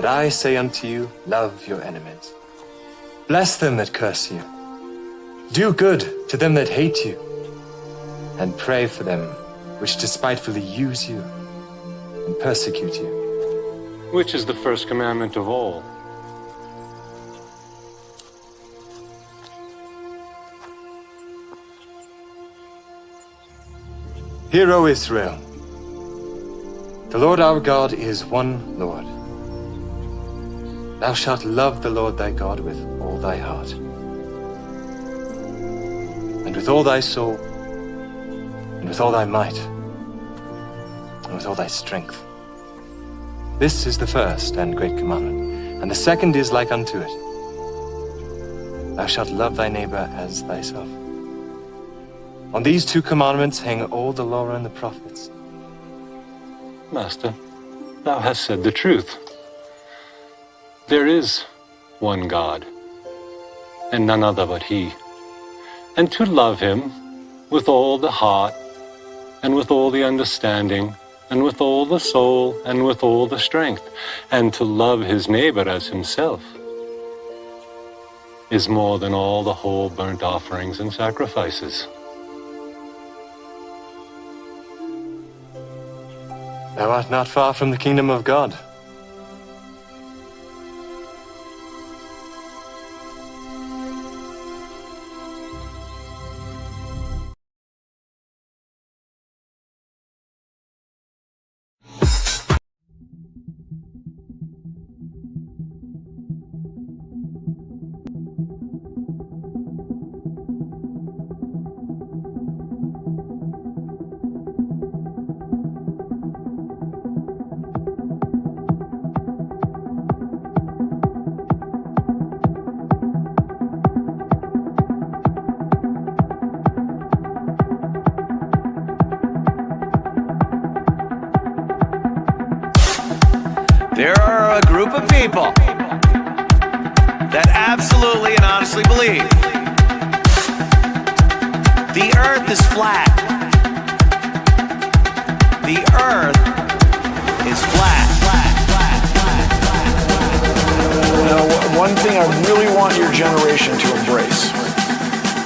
But I say unto you, love your enemies. Bless them that curse you. Do good to them that hate you. And pray for them which despitefully use you and persecute you. Which is the first commandment of all? Hear, O Israel, the Lord our God is one Lord. Thou shalt love the Lord thy God with all thy heart, and with all thy soul, and with all thy might, and with all thy strength. This is the first and great commandment, and the second is like unto it. Thou shalt love thy neighbor as thyself. On these two commandments hang all the law and the prophets. Master, thou hast said the truth. There is one God, and none other but He. And to love Him with all the heart, and with all the understanding, and with all the soul, and with all the strength, and to love his neighbor as himself, is more than all the whole burnt offerings and sacrifices. Thou art not far from the kingdom of God. There are a group of people that absolutely and honestly believe the earth is flat. The earth is flat. Now, one thing I really want your generation to embrace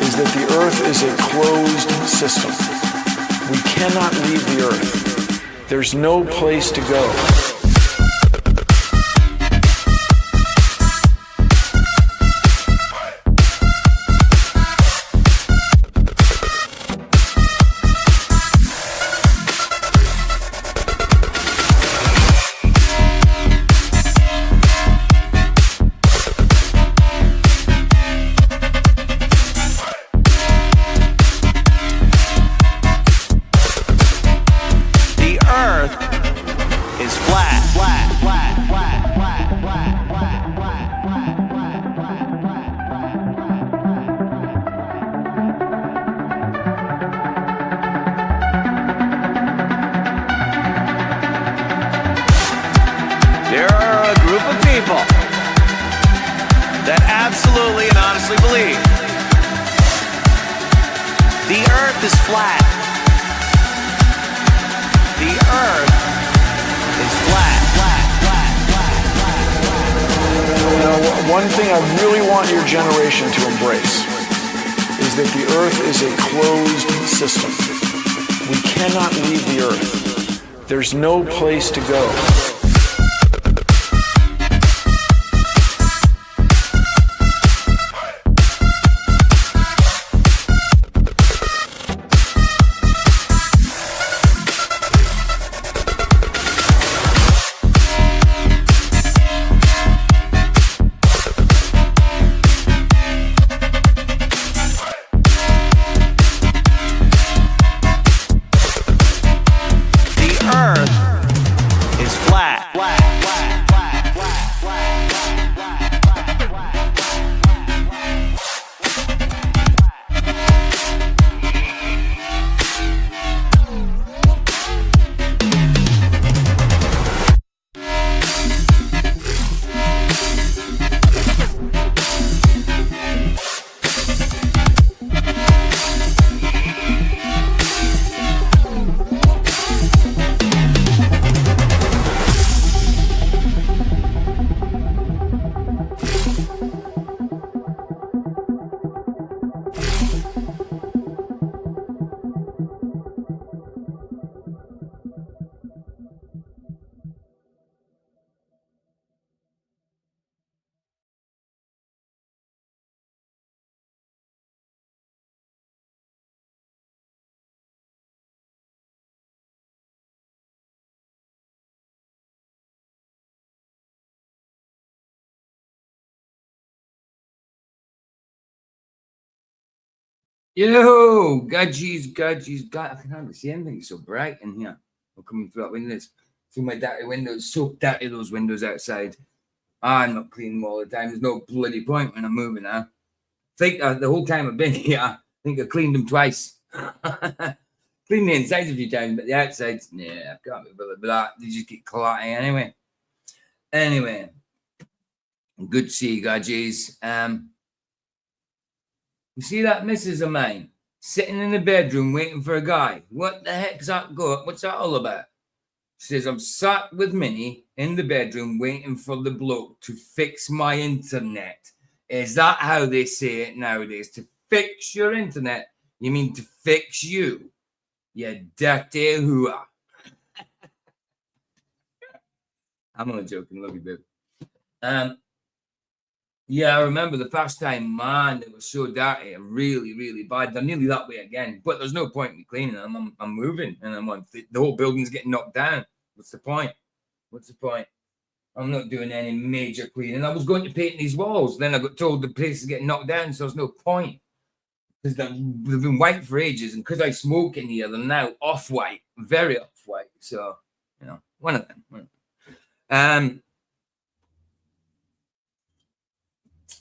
is that the earth is a closed system. We cannot leave the earth. There's no place to go. That absolutely and honestly believe the earth is flat. The earth is flat. Now, one thing I really want your generation to embrace is that the earth is a closed system. We cannot leave the earth. There's no place to go. Earth is flat. Yo, gadgies. God, I can hardly see anything. It's so bright in here. I'm coming through that windows, through my dirty windows. So dirty, those windows outside. I'm not cleaning them all the time. There's no bloody point when I'm moving now. I think the whole time I've been here, I think I cleaned them twice. Cleaned the insides a few times, but the outsides, nah, I can't be bothered with that. They just get clotty anyway. Anyway, good to see you, gadgies. You see that missus of mine sitting in the bedroom waiting for a guy? What the heck's that got? What's that all about? She says, I'm sat with Minnie in the bedroom waiting for the bloke to fix my internet. Is that how they say it nowadays? To fix your internet? You mean to fix you? You dirty hooah. I'm only joking. Love you, babe. Yeah, I remember the first time, man, it was so dirty and really, really bad. They're nearly that way again, but there's no point in cleaning them. I'm moving and I'm on. The whole building's getting knocked down. What's the point? What's the point? I'm not doing any major cleaning. I was going to paint these walls. Then I got told the place is getting knocked down, so there's no point. Because they've been white for ages, and because I smoke in here, they're now off-white, very off-white. So, you know, one of them.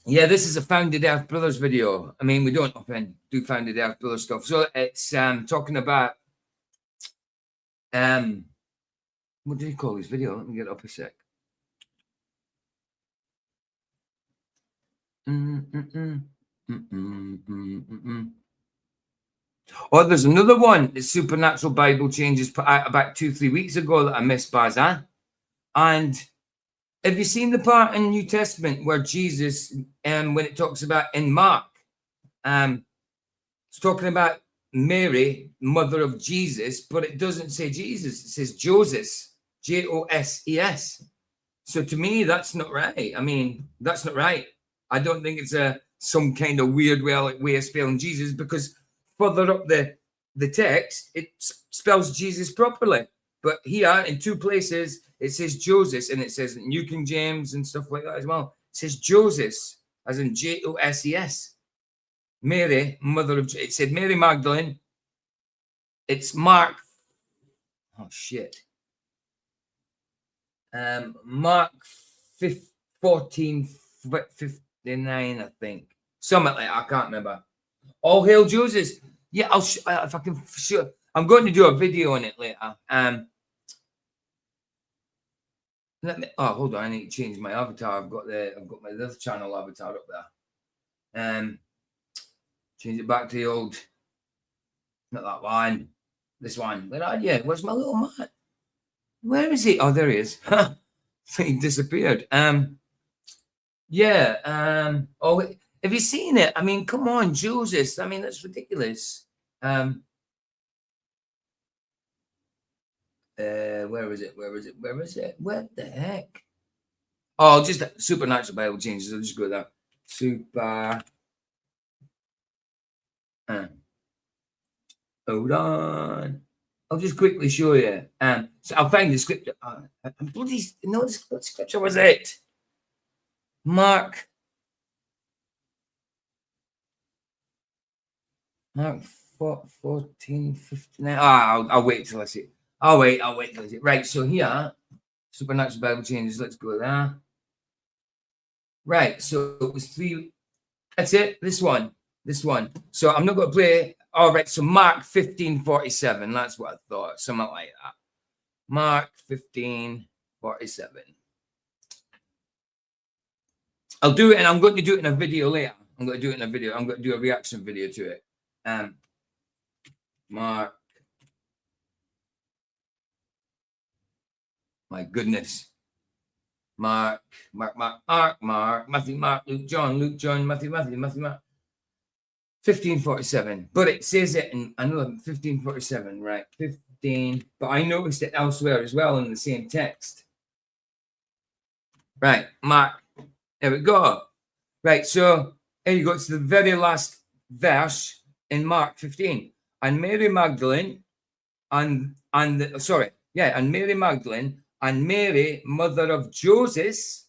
Yeah, this is a Founded Earth Brothers video. I mean, we don't often do Founded Earth Brothers stuff. So it's talking about, what do you call this video? Let me get it up a sec. Oh, there's another one. The Supernatural Bible Changes put out about 2-3 weeks ago that I missed, Bazan. And have you seen the part in the New Testament where Jesus, when it talks about in Mark, it's talking about Mary, mother of Jesus, but it doesn't say Jesus. It says Joses, Joses. So to me, that's not right. I mean, that's not right. I don't think it's some kind of weird way of spelling Jesus, because further up the text, it spells Jesus properly. But here, in 2 places, it says Joses, and it says New King James and stuff like that as well. It says Joses, as in Joses. Mary, mother of... It said Mary Magdalene. It's Mark... Oh, shit. Mark 14:59, I think. Something like that. I can't remember. All hail Joses. Yeah, if I can... Sure. I'm going to do a video on it later. Hold on, I need to change my avatar. I've got my other channel avatar up there. Change it back to the old, not that one, this one. Where are you? Where's my little man? Where is he? Oh, there he is. He disappeared. Yeah. Oh, have you seen it? I mean, come on, Joses. I mean, that's ridiculous. Where is it? What the heck? Oh, just Supernatural Bible Changes. I'll just go there. Super. Hold on. I'll just quickly show you. So I'll find the scripture. I'm bloody no. What scripture was it? Mark 14:59. I'll wait till I see it. I'll wait till I see it. Right. So here, Supernatural Bible Changes. Let's go there. Right. So it was 3. That's it. This one. So I'm not going to play. All right. So Mark 15:47. That's what I thought. Something like that. Mark 15:47. I'll do it, and I'm going to do it in a video later. I'm going to do a reaction video to it. Mark. My goodness. Mark, Matthew, Mark, Luke, John, Matthew, Mark. 15:47. But it says it in another 15:47, right? 15. But I noticed it elsewhere as well in the same text. Right, Mark. There we go. Right, so here you go. It's the very last verse in Mark 15. And Mary Magdalene and Mary Magdalene and Mary, mother of Joses,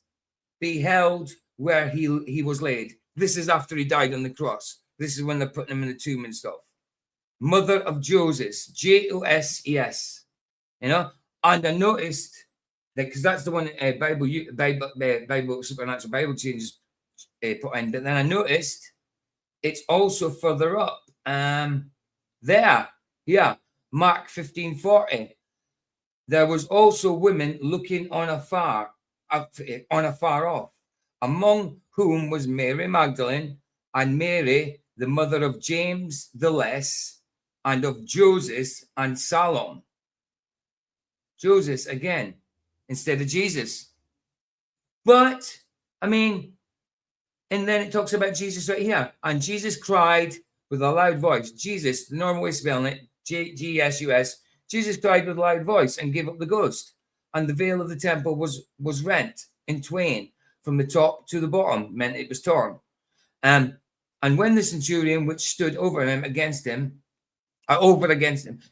beheld where he was laid. This is after he died on the cross. This is when they're putting him in the tomb and stuff. Mother of Joses, Joses. You know, and I noticed that because that's the one Bible Supernatural Bible Changes put in. But then I noticed it's also further up. There, yeah, Mark 15:40. There was also women looking on afar off, among whom was Mary Magdalene and Mary, the mother of James the Less, and of Joses and Salome. Joses again, instead of Jesus. But, I mean, and then it talks about Jesus right here. And Jesus cried with a loud voice. Jesus, the normal way of spelling it, G-S-U-S. Jesus cried with a loud voice and gave up the ghost. And the veil of the temple was rent in twain from the top to the bottom, meant it was torn. And when the centurion which stood over against him,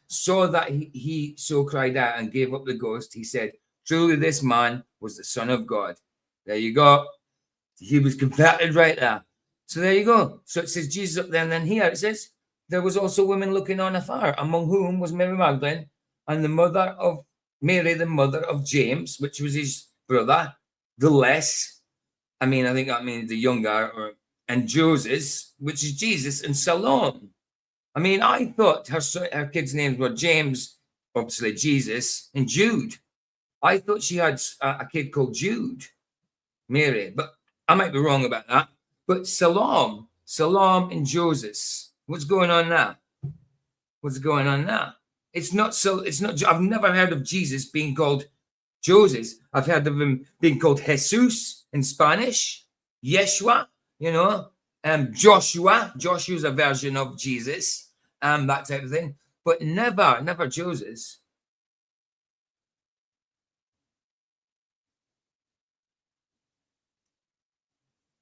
saw that he so cried out and gave up the ghost, he said, truly this man was the Son of God. There you go. He was converted right there. So there you go. So it says Jesus up there, and then here it says, there was also women looking on afar, among whom was Mary Magdalene and the mother of Mary, the mother of James, which was his brother, the Less. I mean, I think that means the younger, and Joses, which is Jesus, and Salome. I mean, I thought her kids' names were James, obviously Jesus, and Jude. I thought she had a kid called Jude, Mary, but I might be wrong about that. But Salome and Joses. What's going on now? What's going on now? It's not. I've never heard of Jesus being called Joses. I've heard of him being called Jesus in Spanish, Yeshua, you know, Joshua. Joshua's a version of Jesus, that type of thing. But never Joses.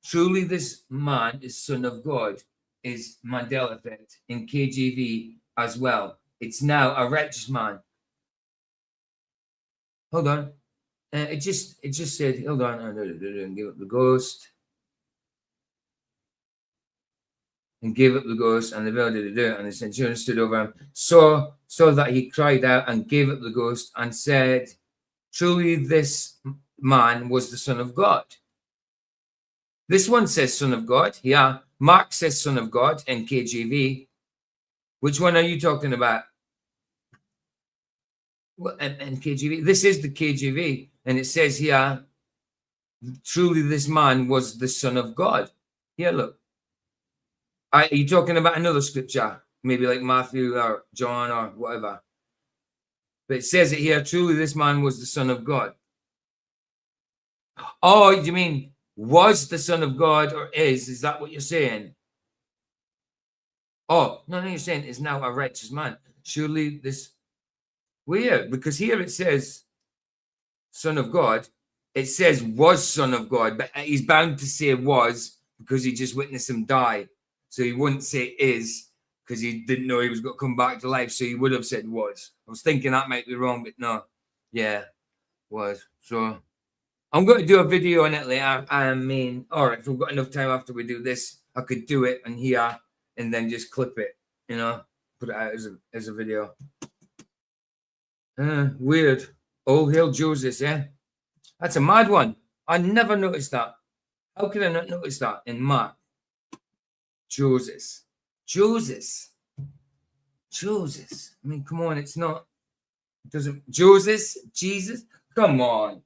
Truly, this man is Son of God, is Mandela effect in KJV as well. It's now a righteous man. Hold on. It just said, hold on, and give up the ghost. And gave up the ghost, and the veil did it, and the centurion stood over him, saw that he cried out and gave up the ghost, and said, truly this man was the Son of God. This one says Son of God. Yeah. Mark says Son of God in KJV. Which one are you talking about? Well, and KJV. This is the KJV. And it says here, truly this man was the Son of God. Here, look. Are you talking about another scripture? Maybe like Matthew or John or whatever. But it says it here, truly this man was the Son of God. Oh, you mean was the Son of God or is? Is that what you're saying? Oh, no, you're saying is now a righteous man. Surely this weird, because here it says Son of God. It says was Son of God, but he's bound to say was because he just witnessed him die. So he wouldn't say is because he didn't know he was going to come back to life. So he would have said was. I was thinking that might be wrong, but no. Yeah, was. So I'm going to do a video on it later. I mean, all right, if we've got enough time after we do this, I could do it and here and then just clip it, you know, put it out as a video. Weird. Oh, hail Joses, yeah? That's a mad one. I never noticed that. How could I not notice that in Mark? Joses. I mean, come on, it's not. It doesn't. Joses? Jesus? Come on.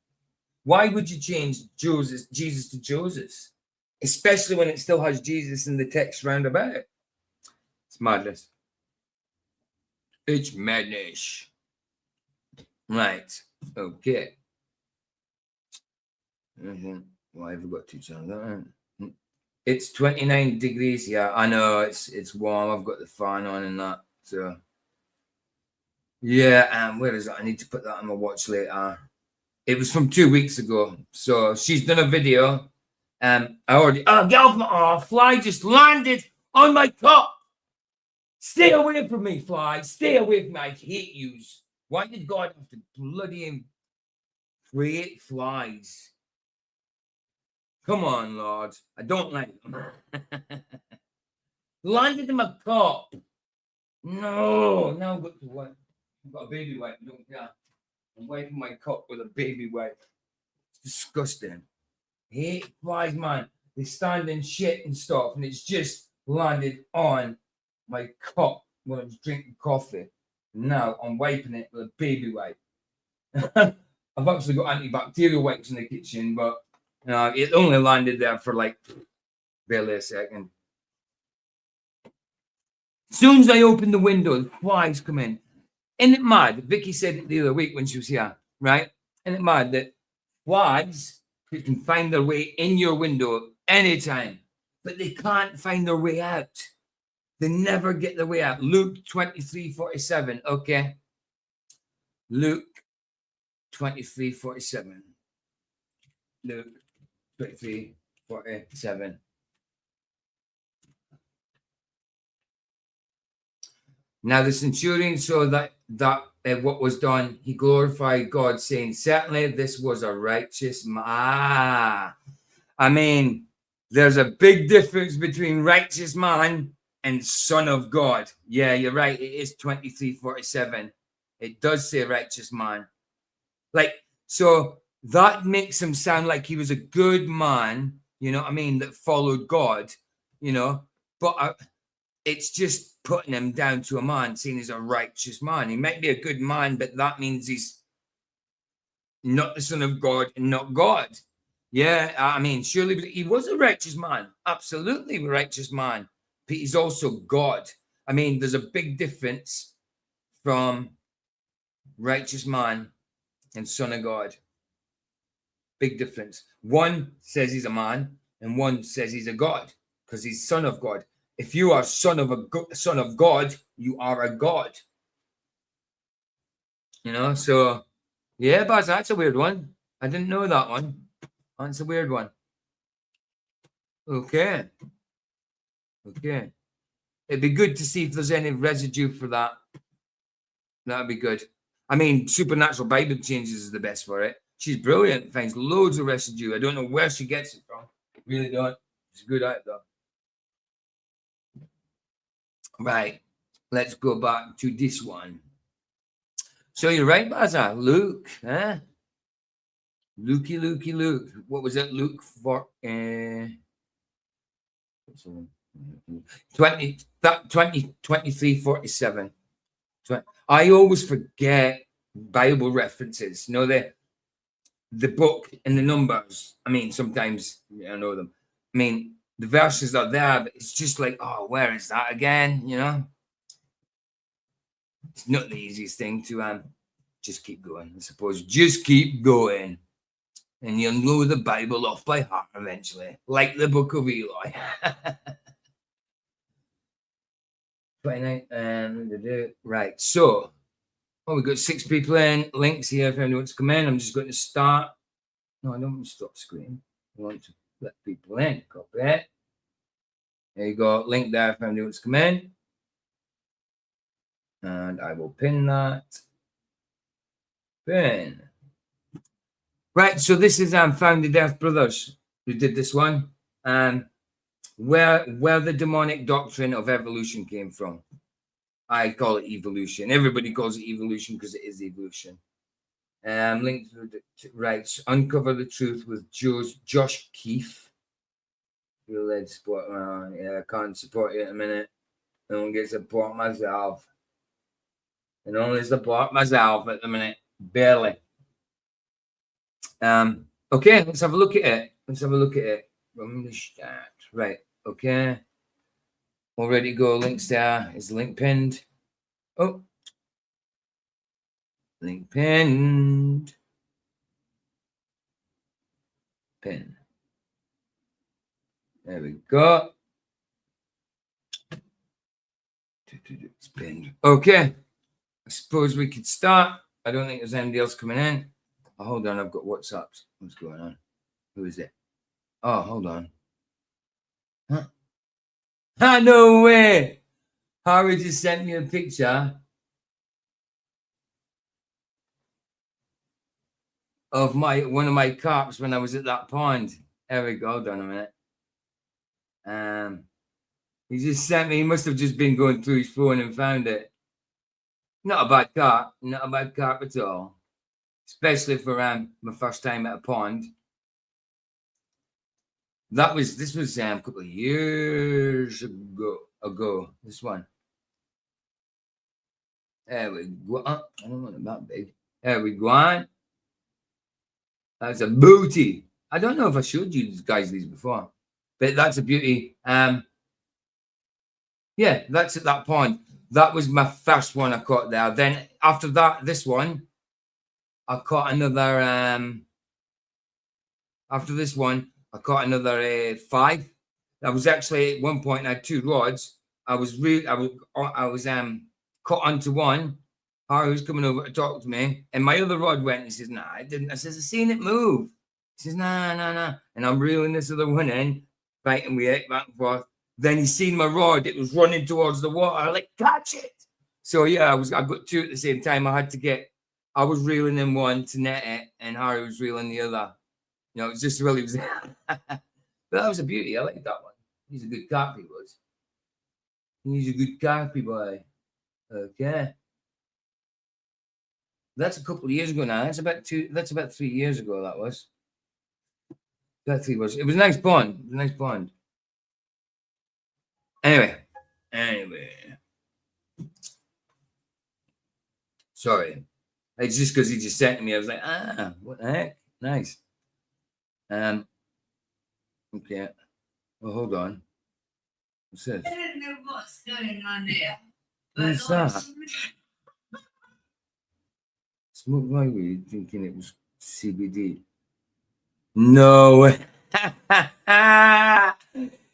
Why would you change Jesus to Joses? Especially when it still has Jesus in the text round about it. It's madness. It's madness. Right. Okay. Why have we got two channels? It's 29 degrees here. I know it's warm. I've got the fan on and that. So yeah, where is it? I need to put that on my watch later. It was from 2 weeks ago. So she's done a video. I already get off my fly just landed on my cup. Stay away from me, fly. Stay away from me. I hate yous. Why did God have to bloody create flies? Come on, Lord. I don't like them. Landed in my cup. No, now I've got to wipe. I've got a baby wipe. Don't care. I'm wiping my cup with a baby wipe. It's disgusting. Hate flies, man. They stand in shit and stuff, and it's just landed on my cup when I was drinking coffee. Now I'm wiping it with a baby wipe. I've actually got antibacterial wipes in the kitchen, but it only landed there for like barely a second. As soon as I open the window, the flies come in. Isn't it mad? Vicky said it the other week when she was here, right? Isn't it mad that flies can find their way in your window anytime, but they can't find their way out. They never get their way out. Luke 23:47. Okay. Luke 23:47. Luke 23:47. Now the centurion saw that what was done, he glorified God, saying, certainly this was a righteous man. I mean, there's a big difference between righteous man and son of God. Yeah, you're right. It is 23:47. It does say righteous man. Like, so that makes him sound like he was a good man, you know what I mean, that followed God, you know, but it's just putting him down to a man, saying he's a righteous man. He might be a good man, but that means he's not the son of God and not God. Yeah, I mean, surely he was a righteous man, absolutely a righteous man, but he's also God. I mean, there's a big difference from righteous man and son of God. Big difference. One says he's a man, and one says he's a God, because he's son of God. If you are son of God, you are a God. You know, so yeah, but that's a weird one. I didn't know that one. That's a weird one. Okay. Okay. It'd be good to see if there's any residue for that. That'd be good. I mean, Supernatural Bible Changes is the best for it. She's brilliant. Finds loads of residue. I don't know where she gets it from. Really don't. She's good at it though. Right. Let's go back to this one. So you're right, Baza. Luke, huh? Luke. What was it? Luke for 23:47. I always forget Bible references. You know, the book and the numbers. I mean, sometimes I know them. I mean, the verses are there, but it's just like, oh, where is that again? You know, it's not the easiest thing to just keep going. I suppose just keep going, and you'll know the Bible off by heart eventually, like the Book of Eli. 29 right. So, we've got 6 people in. Links here if anyone wants to come in. I'm just going to start. No, I don't want to stop screen. I want to let people in. Copy it. There you go. Link there if anyone wants to come in. And I will pin that. Pin. Right. So this is Founded Earth Brothers who did this one. Where the demonic doctrine of evolution came from. I call it evolution. Everybody calls it evolution because it is evolution. Linked to right. Uncover the Truth with Josh Keefe. Real led support. Yeah, I can't support you in a minute. I don't get support myself. I can only support myself at the minute. Barely. Okay, let's have a look at it. From the start. Right. Okay. Already go. Links there. Is the link pinned? Oh. Link pinned. Pin. There we go. It's pinned. Okay. I suppose we could start. I don't think there's anybody else coming in. Oh, hold on. I've got WhatsApps. What's going on? Who is it? Oh, hold on. Huh? Ah, no way. Harry just sent me a picture of one of my carps when I was at that pond. There we go. Hold on a minute. He just sent me. He must have just been going through his phone and found it. Not a bad carp. Not a bad carp at all. Especially for my first time at a pond. This was a couple of years ago. This one. There we go. I don't want it that big. There we go on. That's a booty. I don't know if I showed you guys these before, but that's a beauty. Yeah, that's at that pond. That was my first one I caught there. Then after that, this one, I caught another. After this one, I caught another 5. I was actually at one point I had 2 rods. I was caught onto one. Harry was coming over to talk to me, and my other rod went. He says, "Nah, I didn't." I says, "I seen it move." He says, "Nah." And I'm reeling this other one in, fighting with it back and forth. Then he seen my rod. It was running towards the water. I like, catch it. So yeah, I got 2 at the same time. I was reeling in one to net it, and Harry was reeling the other. You know, it's just really was. But that was a beauty. I like that one. He's a good carpy, was. He's a good carpy boy. Okay. That's a couple of years ago now. That's about 3 years ago. That was. That 3 was. It was a nice pond. It was a nice pond. Anyway. Sorry. It's just because he just sent to me. I was like, what the heck? Nice. Okay. Well, hold on. What's this? I don't know what's going on there. What's that? Smoked my weed thinking it was CBD. No.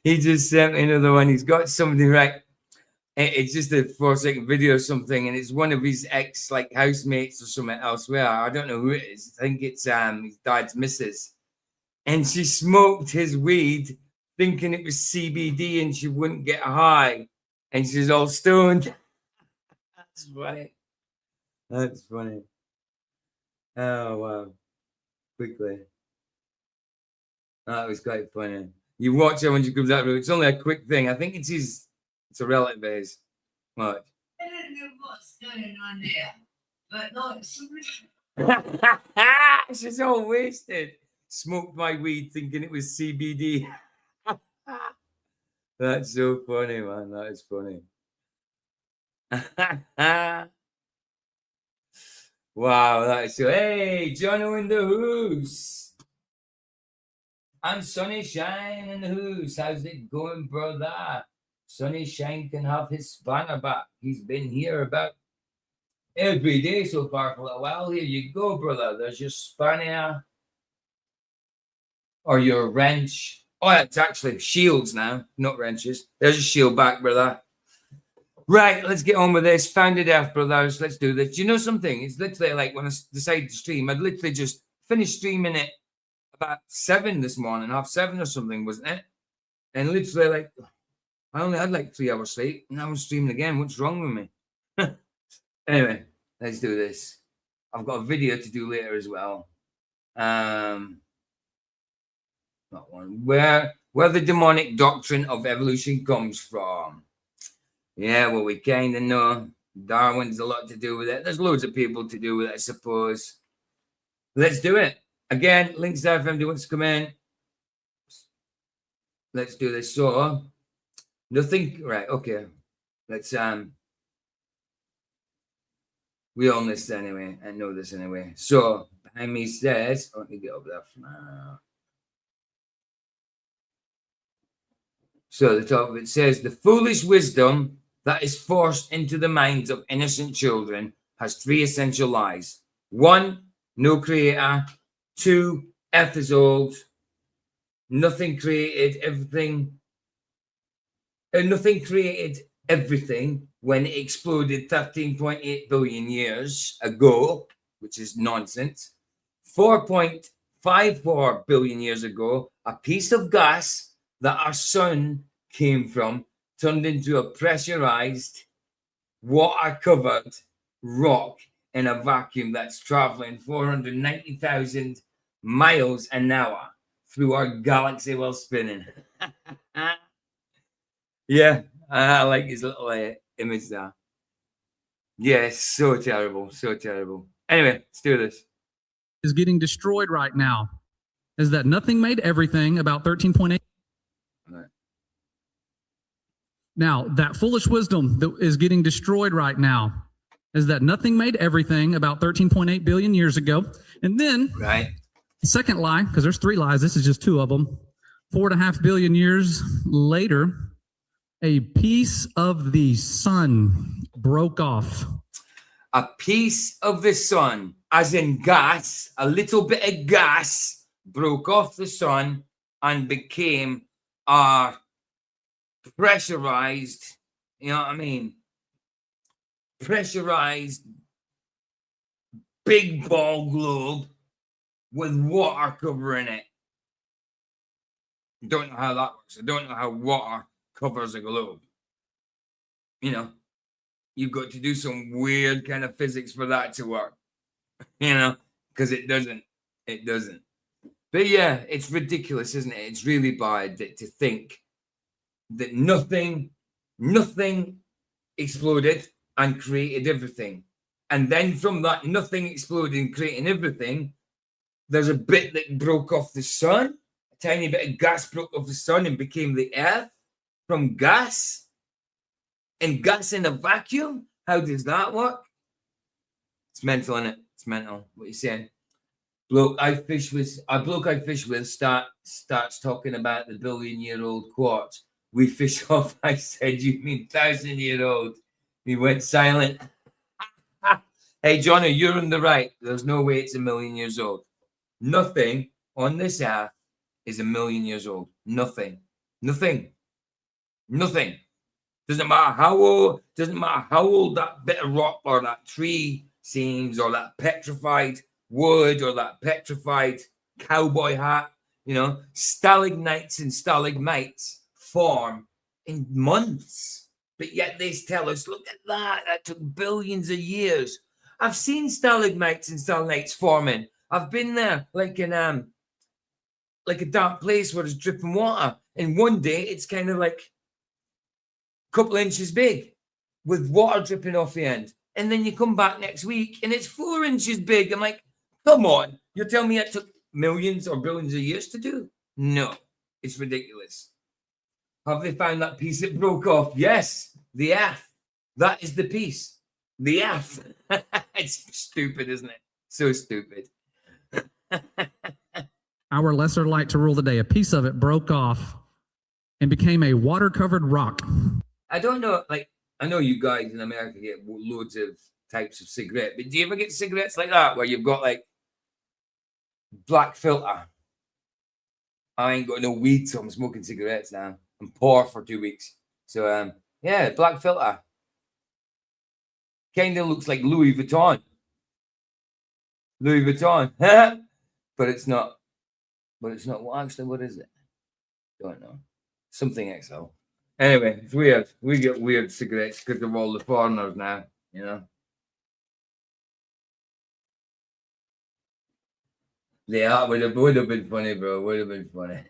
He just sent me another one. He's got something right. It's just a 4-second video or something, and it's one of his ex housemates or something elsewhere. I don't know who it is. I think it's his dad's missus. And she smoked his weed thinking it was CBD and she wouldn't get high. And she's all stoned. That's funny. That's funny. Oh, wow. Quickly. That was quite funny. You watch her when she comes out. It's only a quick thing. I think it's a relative of his. What? I don't know what's going on there. But no, she's all wasted. Smoked my weed thinking it was CBD. That's so funny, man. That is funny. Wow, that is so. Hey, Jono in the house. And Sunny Shine in the house. How's it going, brother? Sunny Shine can have his spanner back. He's been here about every day so far for a little while. Here you go, brother. There's your spanner. Or your wrench. Oh, it's actually shields now, not wrenches. There's your shield back, brother. Right, let's get on with this. Found it out, brothers. Let's do this. Do you know something? It's literally like when I decided to stream, I'd literally just finished streaming it about 7 this morning, 7:30 or something, wasn't it? And literally, like, I only had like 3 hours sleep, and I was streaming again. What's wrong with me? Anyway, let's do this. I've got a video to do later as well. That one. Where the demonic doctrine of evolution comes from. Yeah, well, we kind of know Darwin's a lot to do with it. There's loads of people to do with it, I suppose. Let's do it. Again, links there if anybody wants to come in. Let's do this. So, nothing. Right, okay. Let's, we own this anyway. I know this anyway. So, behind me says, let me get over there for now. So the top of it says, the foolish wisdom that is forced into the minds of innocent children has 3 essential lies. 1, no creator. 2, earth is old. Nothing created everything. Nothing created everything when it exploded 13.8 billion years ago, which is nonsense. 4.54 billion years ago, a piece of gas that our sun came from turned into a pressurized, water-covered rock in a vacuum that's traveling 490,000 miles an hour through our galaxy while spinning. Yeah, I like his little image there. Yeah, so terrible, so terrible. Anyway, let's do this. Is getting destroyed right now is that nothing made everything about 13.8. Right. Now, that foolish wisdom that is getting destroyed right now is that nothing made everything about 13.8 billion years ago. And then, Right. the second lie, because there's 3 lies, this is just 2 of them. 4.5 billion years later, a piece of the sun broke off. A piece of the sun, as in gas, a little bit of gas broke off the sun and became a pressurized, you know what I mean? Pressurized big ball globe with water covering it. Don't know how that works. I don't know how water covers a globe. You know, you've got to do some weird kind of physics for that to work. You know, because it doesn't. It doesn't. But yeah, it's ridiculous, isn't it? It's really bad to think that nothing exploded and created everything. And then from that nothing exploding, creating everything, there's a bit that broke off the sun. A tiny bit of gas broke off the sun and became the earth from gas. And gas in a vacuum? How does that work? It's mental, innit? It's mental. What are you saying? A bloke I fish with starts talking about the billion-year-old quartz. We fish off. I said, you mean 1,000-year-old? He went silent. Hey, Johnny, you're on the right. There's no way it's 1,000,000 years old. Nothing on this earth is 1,000,000 years old. Nothing. Nothing. Nothing. Doesn't matter how old that bit of rock or that tree seems, or that petrified wood, or that petrified cowboy hat. You know, stalagmites and stalagmites form in months. But yet they tell us, look at that. That took billions of years. I've seen stalagmites and stalagmites forming. I've been there, like a dark place where there's dripping water. And one day it's kind of like a couple inches big with water dripping off the end. And then you come back next week and it's 4 inches big. I'm like, come on. You're telling me it took millions or billions of years to do? No, it's ridiculous. Have they found that piece that broke off? Yes, the earth. That is the piece. The earth. It's stupid, isn't it? So stupid. Our lesser light to rule the day. A piece of it broke off and became a water-covered rock. I don't know, like, I know you guys in America get loads of types of cigarette, but do you ever get cigarettes like that where you've got like black filter? I ain't got no weed, so I'm smoking cigarettes now. I'm poor for 2 weeks. So, yeah, black filter. Kind of looks like Louis Vuitton. Louis Vuitton. But it's not. Well, actually, what is it? Don't know. Something XL. Anyway, it's weird. We get weird cigarettes because of all the foreigners now, you know. Yeah, would have been funny, bro. Would have been funny.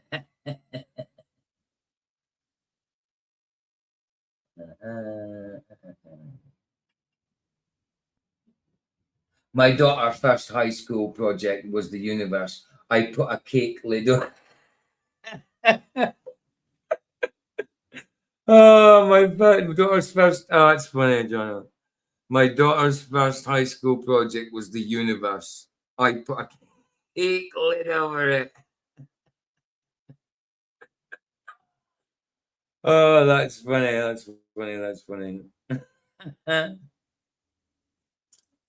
My daughter's first high school project was the universe. I put a cake lid on. Oh, my daughter's first. Oh, it's funny, John. My daughter's first high school project was the universe. I put a cake lid over it. Oh, that's funny. That's funny. That's funny.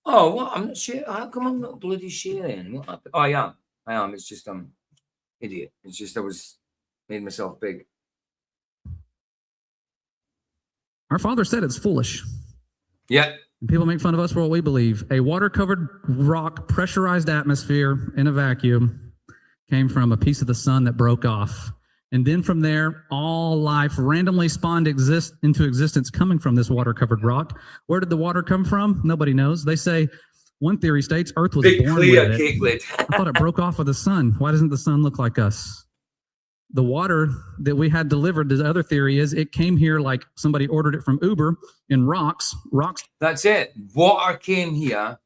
Oh, what? I'm not sure. How come I'm not bloody sharing? What happened? Oh, I am. It's just I'm idiot. It's just I made myself big. Our Father said it's foolish. Yeah. And people make fun of us for what we believe. A water-covered rock, pressurized atmosphere in a vacuum came from a piece of the sun that broke off. And then from there, all life randomly spawned into existence coming from this water-covered rock. Where did the water come from? Nobody knows. They say, one theory states Earth was big born clear with it. cake lid. I thought it broke off with the sun. Why doesn't the sun look like us? the water that we had delivered, the other theory is it came here like somebody ordered it from Uber in rocks. That's it. Water came here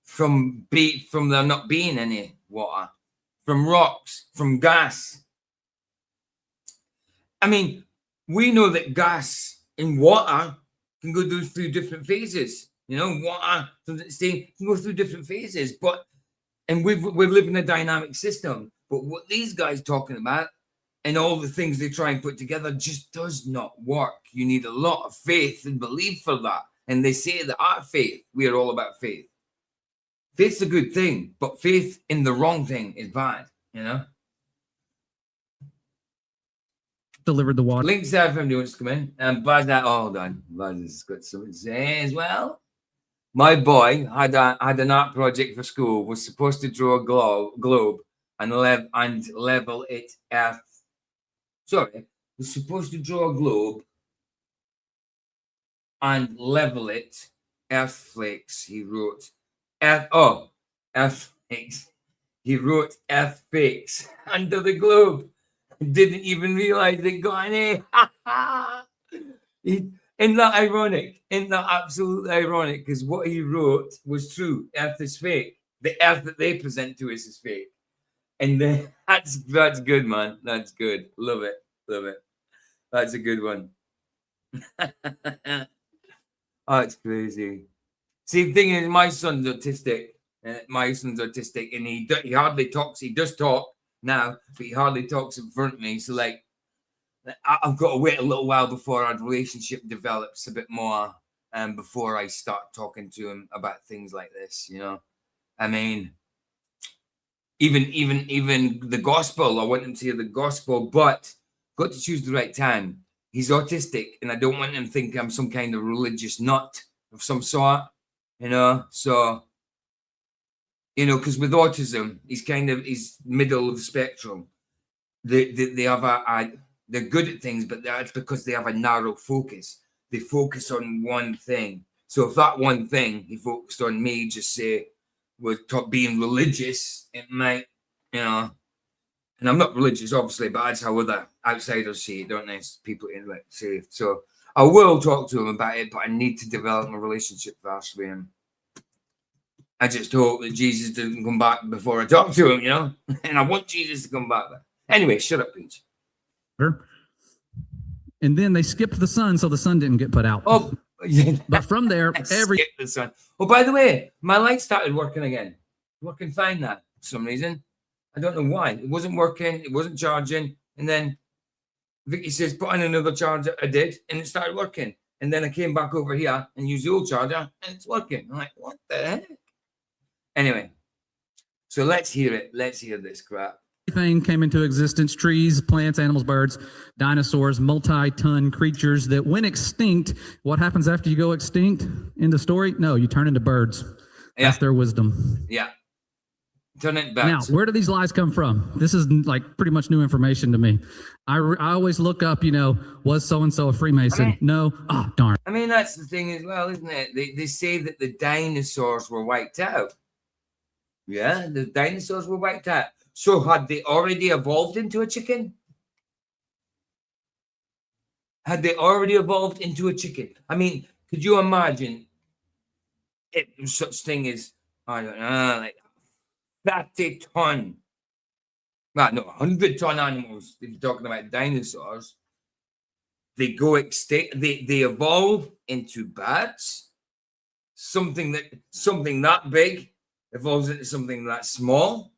from there not being any water, from rocks, from gas. I mean, we know that gas and water can go through different phases. You know, water can go through different phases, and we're living a dynamic system. But what these guys talking about and all the things they try and put together just does not work. You need a lot of faith and belief for that. And they say that our faith, we are all about faith. Faith's a good thing, but faith in the wrong thing is bad, you know? Delivered the water. Links there if anybody wants to come in. And Baz, hold on. Baz has got something to say as well. My boy had an art project for school, was supposed to draw a globe and level it earth. Sorry, was supposed to draw a globe and level it earth flakes. He wrote earth flakes. He wrote earth fakes under the globe. Didn't even realize they got any. Isn't that ironic? Isn't that absolutely ironic? Because what he wrote was true. Earth is fake. The earth that they present to us is fake. And that's good, man. That's good. Love it. Love it. That's a good one. Oh, it's crazy. See, the thing is, my son's autistic. And he hardly talks. He does talk now, but he hardly talks in front of me. So, like, I've got to wait a little while before our relationship develops a bit more, and before I start talking to him about things like this. You know, I mean, even the gospel. I want him to hear the gospel, but got to choose the right time. He's autistic, and I don't want him to think I'm some kind of religious nut of some sort. You know, so. You know, because with autism, he's middle of the spectrum. They have they're good at things, but that's because they have a narrow focus. They focus on one thing. So if that one thing he focused on, me just say was being religious, it might, you know. And I'm not religious, obviously, but that's how other outsiders see it, don't they? People like say. So I will talk to him about it, but I need to develop a relationship first with him. I just hope that Jesus doesn't come back before I talk to him, you know? And I want Jesus to come back. Anyway, shut up, Peach. And then they skipped the sun, so the sun didn't get put out. Oh, yeah. But from there, Skip the sun. Oh, by the way, my light started working again. Working fine now, for some reason. I don't know why. It wasn't working. It wasn't charging. And then Vicky says, put on another charger. I did, and it started working. And then I came back over here and used the old charger, and it's working. I'm like, what the heck? Anyway, so let's hear it. Let's hear this crap. Everything came into existence: trees, plants, animals, birds, dinosaurs, multi-ton creatures that went extinct. What happens after you go extinct in the story? No, you turn into birds. Yeah. That's their wisdom. Yeah. Turn it back. Now, where do these lies come from? This is like pretty much new information to me. I always look up, you know, was so-and-so a Freemason? No. Oh, darn. I mean, that's the thing as well, isn't it? They say that the dinosaurs were wiped out. Yeah, the dinosaurs were wiped out. So had they already evolved into a chicken? Had they already evolved into a chicken? I mean, could you imagine if such thing as, I don't know, like 30 ton, well, no, 100-ton animals, if you're talking about dinosaurs, they go extinct, they evolve into bats, something that big evolves into something that small.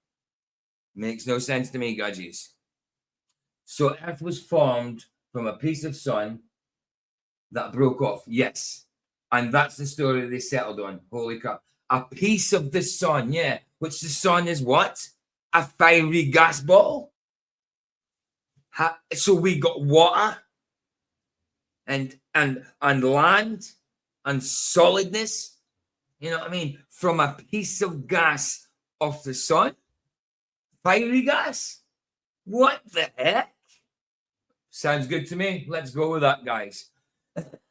Makes no sense to me, Gudgies. So Earth was formed from a piece of sun that broke off. Yes. And that's the story they settled on. Holy crap. A piece of the sun, yeah. Which the sun is what? A fiery gas ball. So we got water and land and solidness. You know what I mean? From a piece of gas off the sun. Fiery gas? What the heck? Sounds good to me. Let's go with that, guys.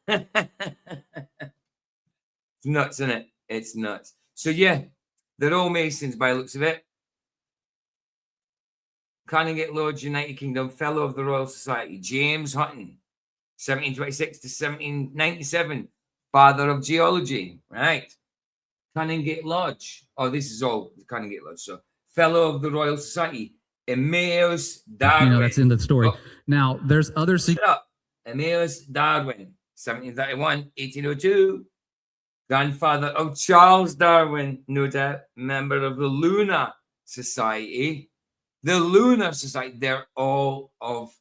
It's nuts, isn't it? It's nuts. So, yeah, they're all Masons by the looks of it. Canongate Lodge, United Kingdom, Fellow of the Royal Society. James Hutton, 1726 to 1797, Father of Geology. Right. Canongate Lodge. Oh, this is all the Canongate Lodge. So, Fellow of the Royal Society. Emmaus Darwin. You know, that's in the story. Oh. Now, there's other Shut up. Emmaus Darwin, 1731, 1802. Grandfather of Charles Darwin, no doubt, member of the Lunar Society. The Lunar Society, they're all of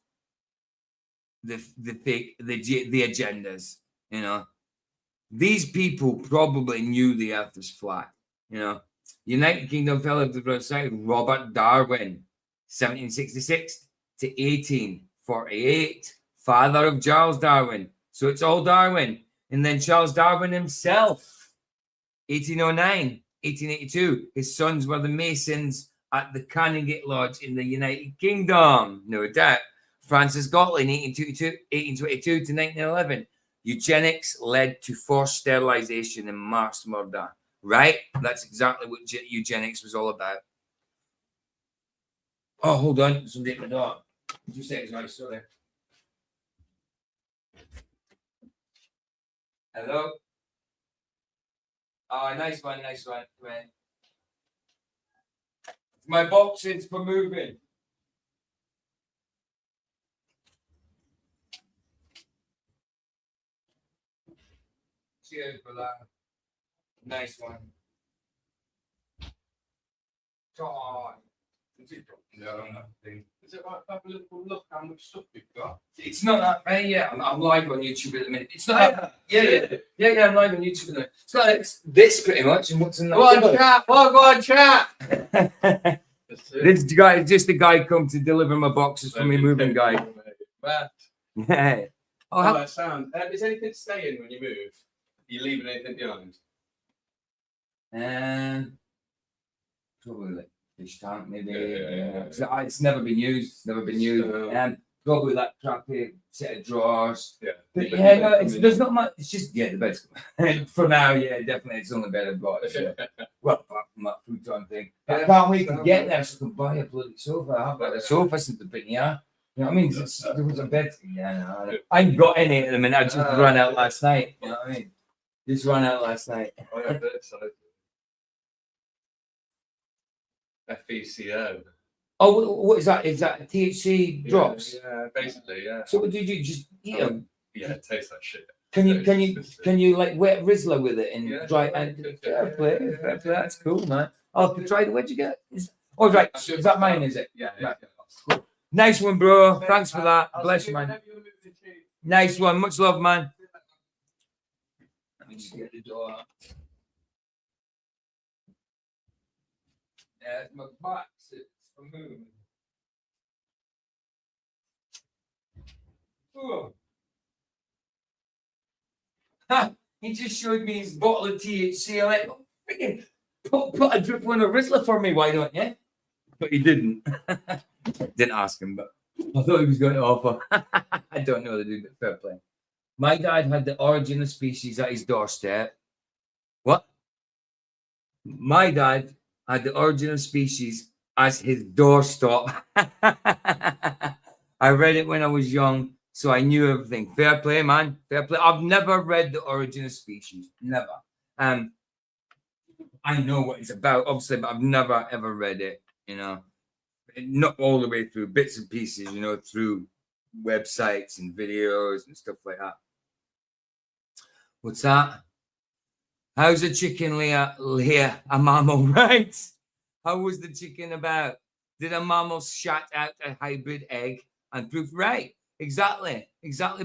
the agendas, you know. These people probably knew the earth was flat, you know. United Kingdom Fellow of the Royal Society, Robert Darwin, 1766 to 1848, father of Charles Darwin. So it's all Darwin. And then Charles Darwin himself, 1809, 1882. His sons were the Masons at the Canongate Lodge in the United Kingdom, no doubt. Francis Gatlin, 1822 to 1911. Eugenics led to forced sterilization and mass murder. Right? That's exactly what eugenics was all about. Oh, hold on. Somebody at the door. 2 seconds, right? Still there. Hello? Oh, nice one, nice one. Right. My boxes for moving. Cheers for that. Nice one. God. Is it right to have a little look how much stuff we've got? It's not that bad, yeah. I'm live on YouTube at the minute. It's not yeah, I'm live on YouTube at the minute. It's not it's this pretty much and what's in that. Go on, chat. This guy is just the guy come to deliver my boxes for me moving guy. Yeah. Oh, that sound. Is anything staying when you move? Are you leaving anything behind? Probably like fish tank, maybe. Yeah. It's never been used. It's never been used. Probably that crappy set of drawers. Yeah. But yeah, no, there's not much. It's just the bed's for now. Yeah, definitely, it's the only bed I've got. So. Well, apart from that futon thing, I can't wait to get there so I can buy a bloody sofa. I've got a sofa since the bit, yeah. You know what I mean? There was a bed. Yeah, no, I ain't got any at the minute. I just ran out last night. You know what I mean? Just ran out last night. FECO. Oh, what is that? Is that THC drops? Yeah, basically, yeah. So what did you just eat them? Yeah, it tastes like shit. Can you like wet Rizzler with it and Yeah, dry and fair play. That's cool, man. I'll have to try the. Where'd you get? Oh, right. Is that mine? Is it? Yeah. Right. Cool. Nice one, bro. Thanks for that. Bless you, man. Nice one. Much love, man. Let me just get the door. There's my box. It's for moving. Oh. Ha! He just showed me his bottle of THC. I'm like, freaking put a drip on a Rizzler for me, why don't you? But he didn't. Didn't ask him, but I thought he was going to offer. I don't know the dude, but fair play. My dad had the origin of species at his doorstep. What? My dad had the origin of species as his doorstop. I read it when I was young, so I knew everything. Fair play, man. Fair play. I've never read the origin of species. Never. I know what it's about, obviously, but I've never ever read it. You know, not all the way through, bits and pieces. You know, through websites and videos and stuff like that. What's that? How's the chicken lay a mammal, right? How was the chicken about? Did a mammal shat out a hybrid egg and proof right? Exactly,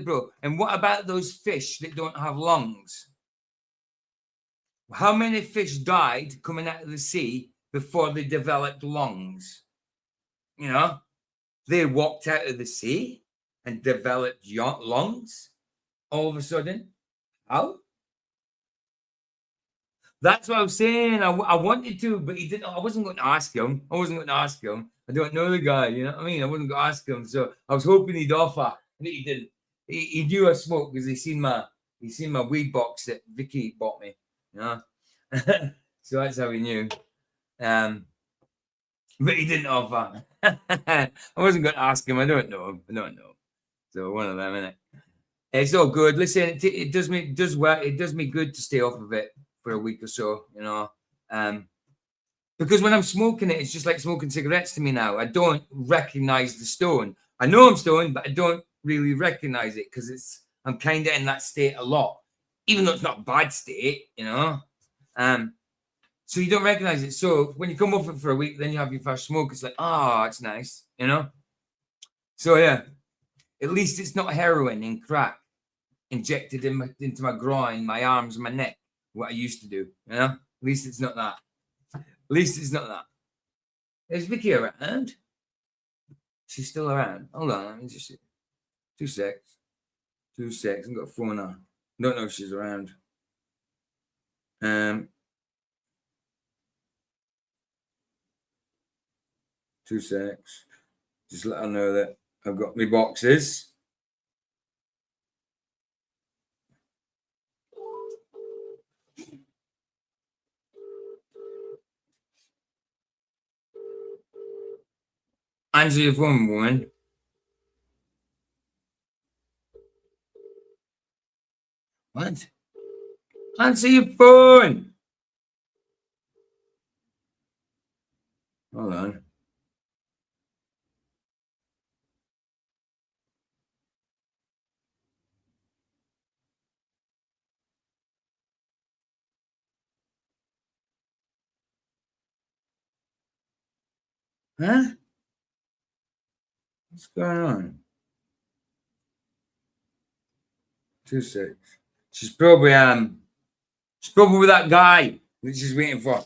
bro. And what about those fish that don't have lungs? How many fish died coming out of the sea before they developed lungs? You know, they walked out of the sea and developed lungs all of a sudden. How? That's what I was saying. I wanted to, but he didn't. I wasn't going to ask him. I don't know the guy. You know what I mean? I wasn't going to ask him. So I was hoping he'd offer. But he didn't. He knew I smoked because he seen my weed box that Vicky bought me. You know. So that's how he knew. but he didn't offer. I wasn't going to ask him. I don't know. So one of them, innit? It's all good. Listen, it does work. It does me good to stay off of it for a week or so, you know. Because when I'm smoking it, it's just like smoking cigarettes to me now. I don't recognize the stone. I know I'm stoned, but I don't really recognize it because I'm kind of in that state a lot, even though it's not a bad state, you know. So you don't recognize it. So when you come off it for a week, then you have your first smoke. It's like, oh, it's nice, you know. So yeah, at least it's not heroin and crack injected into my groin, my arms, my neck. What I used to do, you know. At least it's not that. At least it's not that. Is Vicky around? She's still around. Hold on, let me just see. 2 secs. 2 secs. I've got a phone on. Don't know if she's around. 2 secs. Just let her know that I've got my boxes. Answer your phone, woman. What? Answer your phone. Hold on. Huh? What's going on? 2 secs. She's probably with that guy that she's waiting for.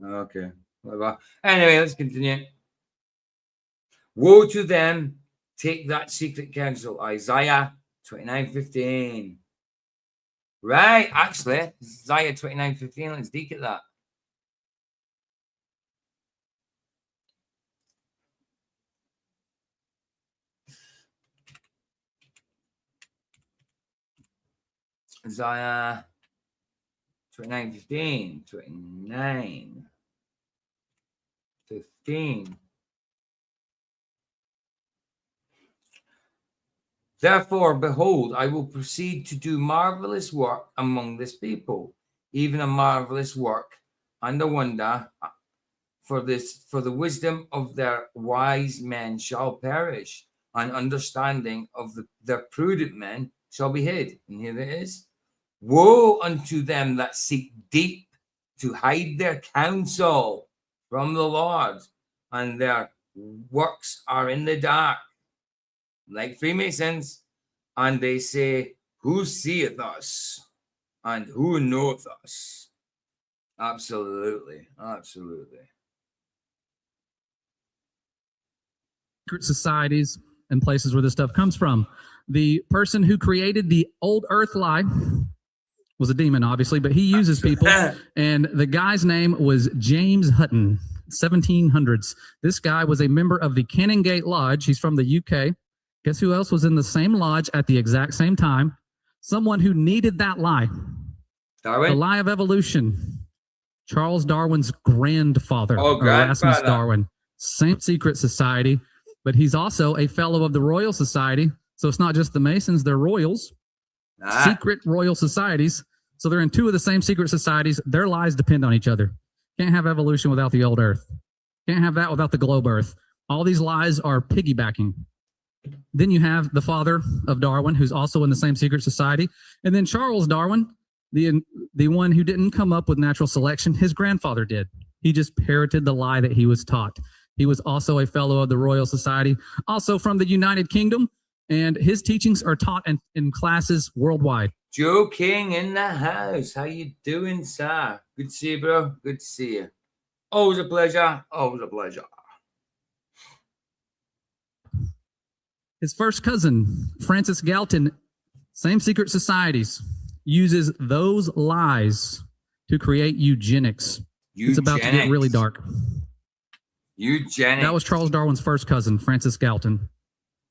Okay, whatever. Anyway, let's continue. Woe to them, take that secret counsel. Isaiah 29:15. Right, actually, Isaiah 29:15. Let's dig at that. Isaiah 29:15. 29:15. Therefore, behold, I will proceed to do marvelous work among this people, even a marvelous work and a wonder. For the wisdom of their wise men shall perish, and understanding of their prudent men shall be hid. And here it is. Woe unto them that seek deep to hide their counsel from the Lord, and their works are in the dark, like Freemasons, and they say, who seeth us and who knoweth us? Absolutely. Secret societies and places where this stuff comes from. The person who created the old earth lie was a demon, obviously, but he uses people. And the guy's name was James Hutton, 1700s. This guy was a member of the Canongate Lodge. He's from the UK. Guess who else was in the same lodge at the exact same time? Someone who needed that lie. Darwin? The lie of evolution. Charles Darwin's grandfather, Erasmus Darwin. Same secret society, but he's also a fellow of the Royal Society. So it's not just the Masons, they're royals. Secret royal societies. So they're in 2 of the same secret societies. Their lies depend on each other. Can't have evolution without the old earth. Can't have that without the globe earth. All these lies are piggybacking. Then you have the father of Darwin, who's also in the same secret society. And then Charles Darwin, the one who didn't come up with natural selection, his grandfather did. He just parroted the lie that he was taught. He was also a fellow of the Royal Society, also from the United Kingdom, and his teachings are taught in classes worldwide. Joe King in the house. How you doing, sir? Good to see you, bro. Good to see you. Always a pleasure. Always a pleasure. His first cousin, Francis Galton, same secret societies, uses those lies to create eugenics. It's about to get really dark. Eugenics. That was Charles Darwin's first cousin, Francis Galton.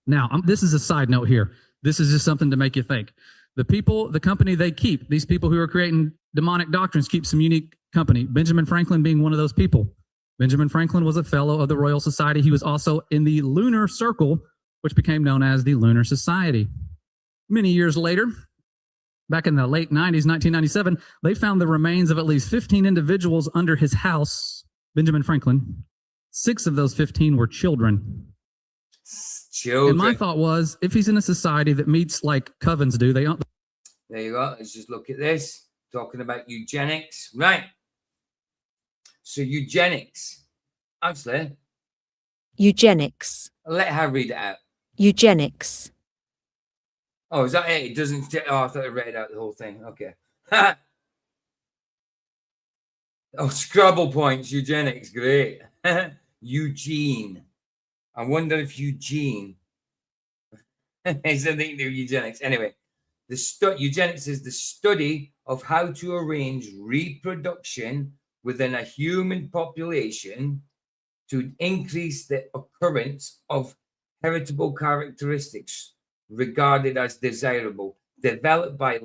Now, this is a side note here. This is just something to make you think. The company they keep, these people who are creating demonic doctrines, keep some unique company. Benjamin Franklin being one of those people. Benjamin Franklin was a fellow of the Royal Society. He was also in the Lunar Circle, which became known as the Lunar Society. Many years later, back in the late 90s, 1997, they found the remains of at least 15 individuals under his house, Benjamin Franklin. 6 of those 15 were children. And my thought was, if he's in a society that meets like covens do, they don't. There you go. Let's just look at this. Talking about eugenics. Right. So eugenics. Actually. Eugenics. Let her read it out. Eugenics. Oh, is that it? It doesn't. Oh, I thought I read out the whole thing. Okay. Oh, Scrabble points. Eugenics. Great. Eugene. I wonder if Eugene is anything to do with eugenics. Anyway, eugenics is the study of how to arrange reproduction within a human population to increase the occurrence of heritable characteristics regarded as desirable, developed by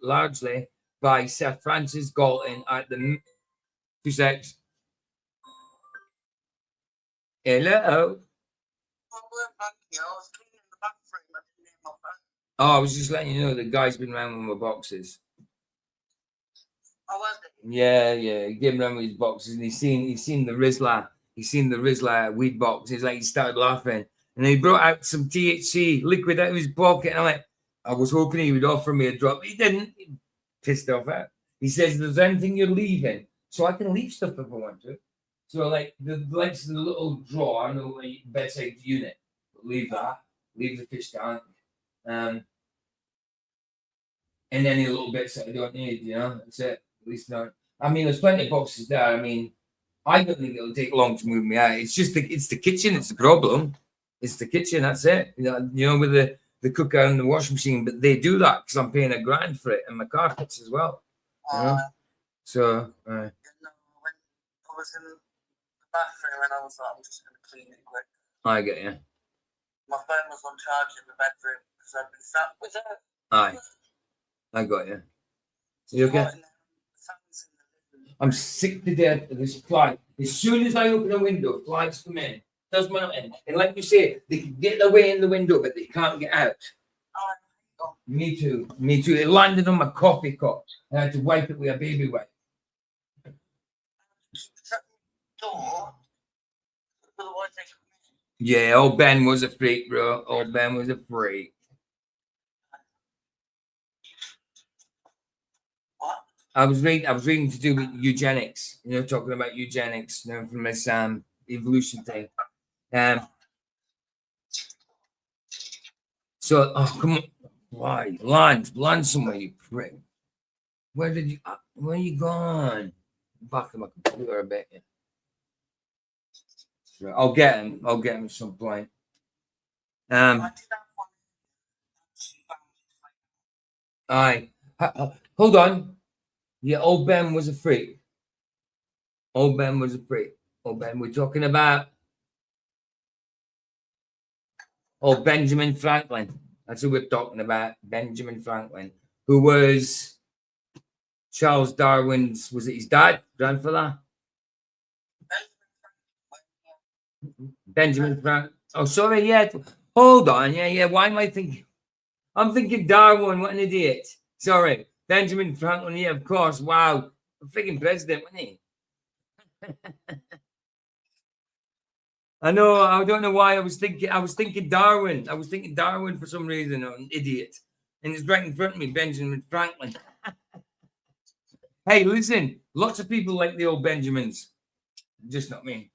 largely by Sir Francis Galton at the 2 secs. Hello. Oh, I was just letting you know the guy's been around with my boxes. Oh, was it? Yeah, he came around with his boxes and he's seen the Rizla weed box. He's like, he started laughing. And he brought out some THC liquid out of his pocket. And I'm like, I was hoping he would offer me a drop. He didn't. He pissed off out. He says, there's anything you're leaving. So I can leave stuff if I want to. So like the likes of the little drawer and the like, bedside unit. Leave that. Leave the fish tank. And any little bits that I don't need, you know, that's it. At least not. I mean, there's plenty of boxes there. I mean, I don't think it'll take long to move me out. It's just it's the kitchen. It's the problem. It's the kitchen. That's it. You know, with the cooker and the washing machine. But they do that because I'm paying $1,000 for it and my carpets as well. You know? So. You know, when I was in the bathroom and I was like, I'm just going to clean it quick. I get you. My phone was on charge in the bedroom because I've been sat with it. Aye. I got you. You okay? I'm sick to death of this fly. As soon as I open a window, flies come in. Does my in. And like you say, they can get their way in the window, but they can't get out. Me too. Me too. It landed on my coffee cup. I had to wipe it with a baby wipe. Yeah, old Ben was a freak, bro. Old Ben was a freak. What? I was reading to do with eugenics. You know, talking about eugenics. You know, from this evolution thing. So, oh come on, why land somewhere, you prick? Where are you gone? Back in my computer a bit. Yeah. I'll get him at some point. Aye. Hold on. Yeah, old Ben was a freak. Old Ben was a freak. Old Ben, we're talking about old Benjamin Franklin. That's who we're talking about. Benjamin Franklin, who was Charles Darwin's, was it his dad, grandfather? Benjamin Franklin. Oh, sorry, yeah. Hold on, yeah. Why am I thinking? I'm thinking Darwin. What an idiot. Sorry, Benjamin Franklin. Yeah, of course. Wow, a freaking president, wasn't he? I know. I don't know why I was thinking Darwin. I was thinking Darwin for some reason. I'm an idiot, and it's right in front of me, Benjamin Franklin. Hey, listen. Lots of people like the old Benjamins, just not me.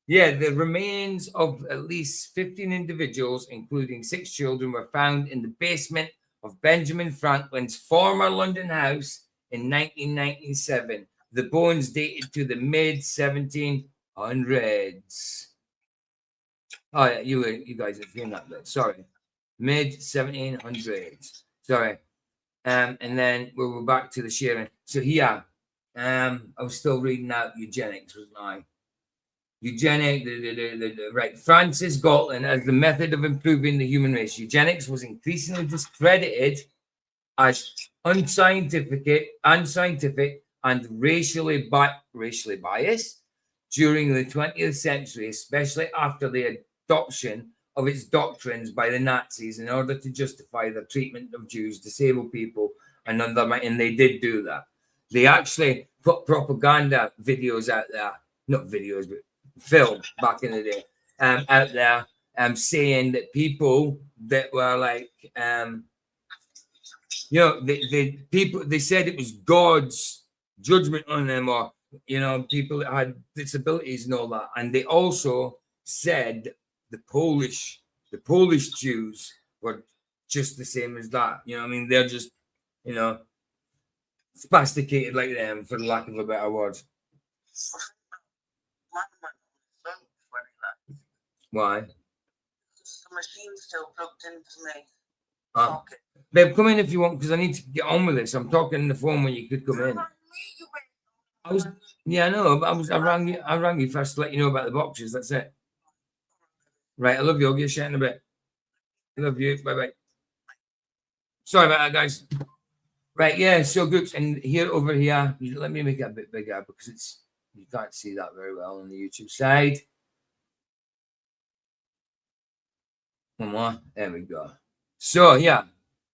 Yeah, the remains of at least 15 individuals, including 6 children, were found in the basement of Benjamin Franklin's former London house in 1997. The bones dated to the mid-1700s. Oh, yeah, you guys have seen that bit. Sorry. Mid-1700s. Sorry. And then we were back to the sharing. So here, I was still reading out eugenics, wasn't I? Eugenics, right. Francis Galton as the method of improving the human race. Eugenics was increasingly discredited as unscientific and racially biased during the 20th century, especially after the adoption of its doctrines by the Nazis in order to justify the treatment of Jews, disabled people, and and they did do that. They actually put propaganda videos out there, not videos, but film back in the day, out there, saying that people that were like, you know, they said it was God's judgment on them, or you know, people that had disabilities and all that, and they also said the Polish Jews were just the same as that. You know, what I mean, they're just, you know, spasticated like them, for lack of a better word. Why? The machine's still plugged into me. Babe, come in if you want, because I need to get on with this. I'm talking on the phone when you could come in. I know, but I rang you first to let you know about the boxes. That's it. Right, I love you. I'll get a shit in a bit. I love you. Bye. Sorry about that, guys. Right, yeah, so good. And here, over here, let me make it a bit bigger because you can't see that very well on the YouTube side. One more. There we go. So, yeah,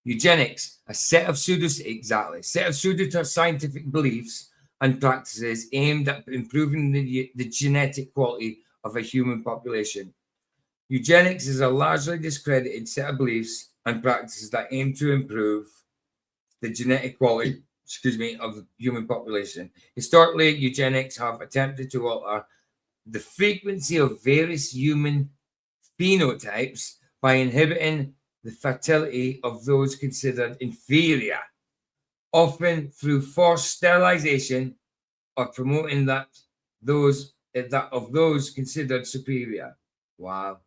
eugenics, a set of pseudo-scientific beliefs and practices aimed at improving the genetic quality of a human population. Eugenics is a largely discredited set of beliefs and practices that aim to improve the genetic quality, of the human population. Historically, eugenics have attempted to alter the frequency of various human phenotypes by inhibiting the fertility of those considered inferior, often through forced sterilization, or promoting that of those considered superior. Wow.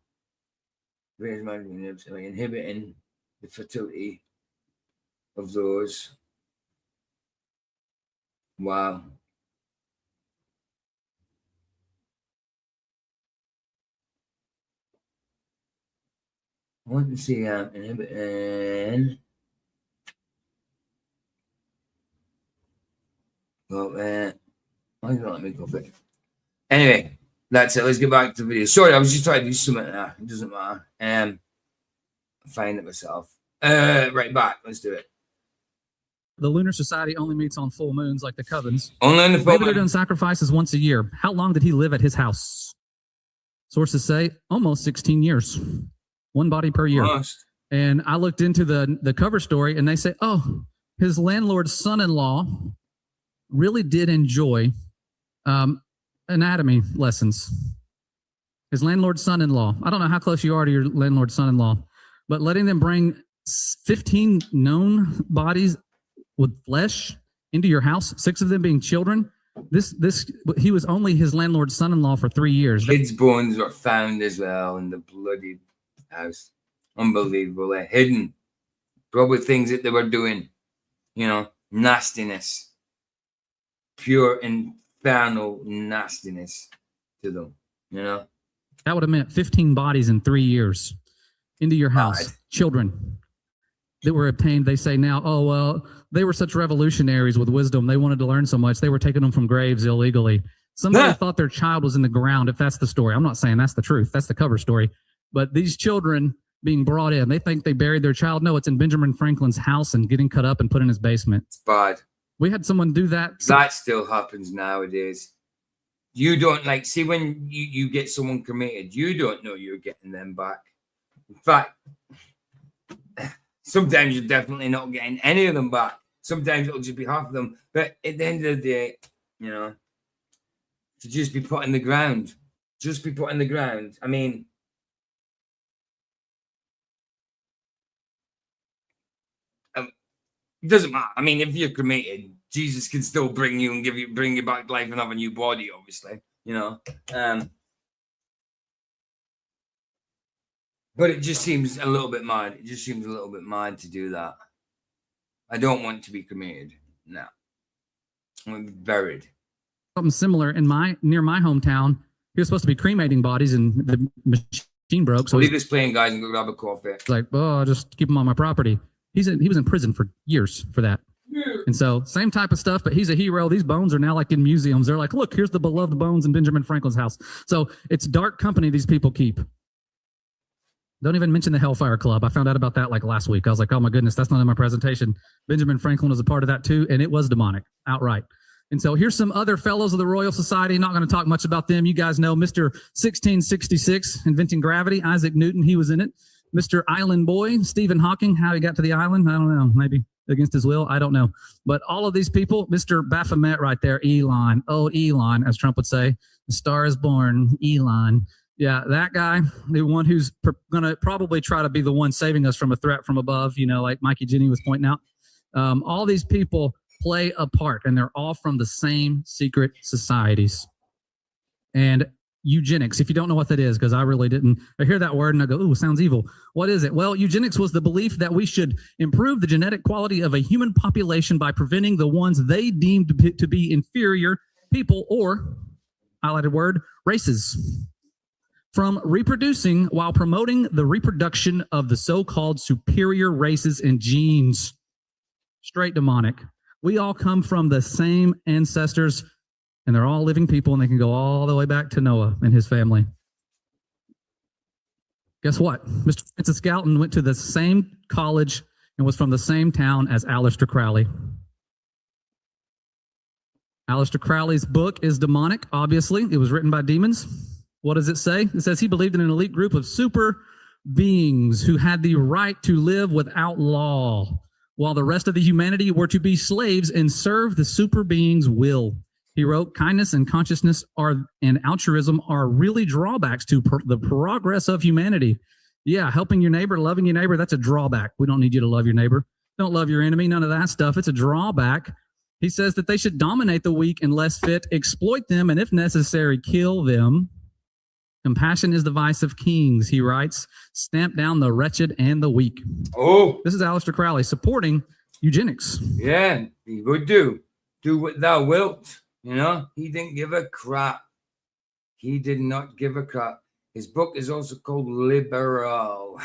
Inhibiting the fertility of those. Wow. I want to see inhibiting. Well, why don't let me go for it? Anyway, that's it. Let's get back to the video. Sorry, I was just trying to do something there. It doesn't matter. I find it myself. Right back. Let's do it. The Lunar Society only meets on full moons like the Covens. Only on the full Maybe they're moon. doing sacrifices once a year. How long did he live at his house? Sources say almost 16 years. One body per year. Almost. And I looked into the cover story, and they say, oh, his landlord's son-in-law really did enjoy anatomy lessons. His landlord's son-in-law. I don't know how close you are to your landlord's son-in-law, but letting them bring 15 known bodies with flesh into your house, 6 of them being children. He was only his landlord's son-in-law for 3 years. Kids' bones were found as well in the bloody house. Unbelievable. They're hidden. Probably things that they were doing. You know, nastiness. Pure infernal nastiness to them. You know? That would have meant 15 bodies in 3 years into your house. God. Children that were obtained. They say now, oh, well, they were such revolutionaries with wisdom. They wanted to learn so much. They were taking them from graves illegally. Somebody thought their child was in the ground, if that's the story. I'm not saying that's the truth. That's the cover story. But these children being brought in, they think they buried their child. No, it's in Benjamin Franklin's house and getting cut up and put in his basement. It's bad. We had someone do that. That still happens nowadays. You don't see when you get someone cremated, you don't know you're getting them back. In fact, sometimes you're definitely not getting any of them back. Sometimes it'll just be half of them. But at the end of the day, you know, to just be put in the ground. Just be put in the ground. I mean, it doesn't matter. I mean, if you're cremated, Jesus can still bring you and bring you back to life and have a new body, obviously, you know. But it just seems a little bit mad. It just seems a little bit mad to do that. I don't want to be cremated. No. Buried. Something similar in near my hometown. He was supposed to be cremating bodies, and the machine broke. So Leave he's this playing, guys, and go grab a coffee. like, "Oh, I'll just keep him on my property." He was in prison for years for that. And so same type of stuff, but he's a hero. These bones are now like in museums. They're like, look, here's the beloved bones in Benjamin Franklin's house. So it's dark company these people keep. Don't even mention the Hellfire Club. I found out about that like last week. I was like, oh my goodness, that's not in my presentation. Benjamin Franklin was a part of that too, and it was demonic outright. And so here's some other fellows of the Royal Society. Not going to talk much about them. You guys know Mr. 1666, inventing gravity. Isaac Newton, he was in it. Mr. Island Boy, Stephen Hawking, how he got to the island, I don't know. Maybe against his will, I don't know. But all of these people, Mr. Baphomet right there, Elon. Oh, Elon, as Trump would say. The star is born, Elon. Yeah, that guy, the one who's going to probably try to be the one saving us from a threat from above, you know, like Mikey Jenny was pointing out. All these people play a part, and they're all from the same secret societies. And eugenics, if you don't know what that is, because I really didn't, I hear that word and I go, ooh, sounds evil. What is it? Well, eugenics was the belief that we should improve the genetic quality of a human population by preventing the ones they deemed to be inferior people, or, highlighted word, races, from reproducing while promoting the reproduction of the so-called superior races and genes. Straight demonic. We all come from the same ancestors, and they're all living people, and they can go all the way back to Noah and his family. Guess what? Mr. Francis Galton went to the same college and was from the same town as Aleister Crowley. Aleister Crowley's book is demonic, obviously. It was written by demons. What does it say? It says he believed in an elite group of super beings who had the right to live without law, while the rest of the humanity were to be slaves and serve the super beings' will. He wrote, kindness and consciousness and altruism are really drawbacks to the progress of humanity. Yeah, helping your neighbor, loving your neighbor, that's a drawback. We don't need you to love your neighbor. Don't love your enemy, none of that stuff. It's a drawback. He says that they should dominate the weak and less fit, exploit them, and if necessary, kill them. Compassion is the vice of kings, he writes. Stamp down the wretched and the weak. Oh, this is Aleister Crowley supporting eugenics. Yeah, he would do. Do what thou wilt. You know, he didn't give a crap. He did not give a crap. His book is also called Liberal.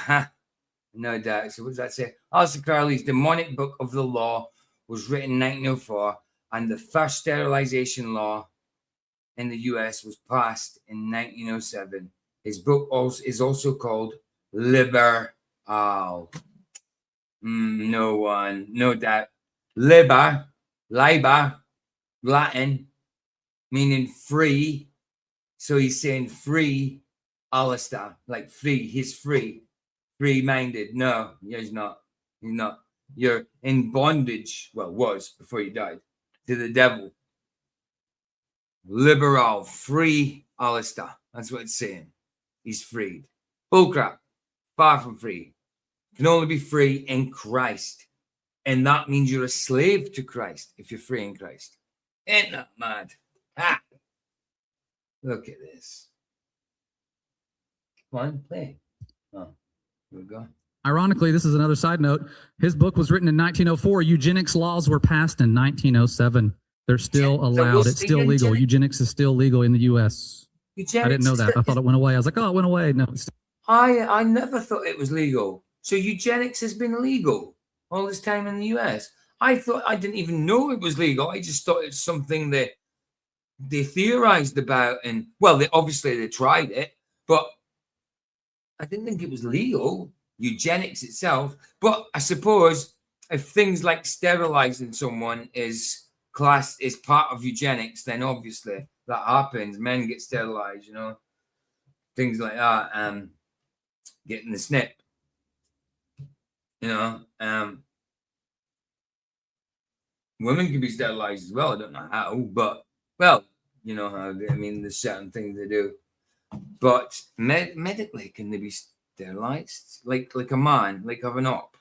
No doubt. So what does that say? Aleister Crowley's Demonic Book of the Law was written in 1904, and the first sterilization law in the US was passed in 1907. His book is also called Liberal. No doubt. Liber, Latin, meaning free. So he's saying free Alistair, like free. He's free, free-minded. No, he's not. He's not. You're in bondage. Well, was before you died, to the devil. Liberal, free Alistair. That's what it's saying. He's freed. Bullcrap. Far from free. You can only be free in Christ. And that means you're a slave to Christ if you're free in Christ. Ain't that mad? Ah! Look at this. Come on, play. Oh, here we go. Ironically, this is another side note. His book was written in 1904. Eugenics laws were passed in 1907. They're still allowed. It's still legal. Eugenics is still legal in the U.S. I didn't know that. I thought it went away. I was like, oh, it went away. No. I never thought it was legal. So eugenics has been legal all this time in the U.S. I didn't even know it was legal. I just thought it's something that they theorized about. And, well, obviously they tried it. But I didn't think it was legal, eugenics itself. But I suppose if things like sterilizing someone is classed as part of eugenics, then obviously that happens. Men get sterilized, you know, things like that. Getting the snip, you know. Women can be sterilized as well. I don't know how, but well, you know how. I mean, there's certain things they do, but medically, can they be sterilized like a man, like of an op?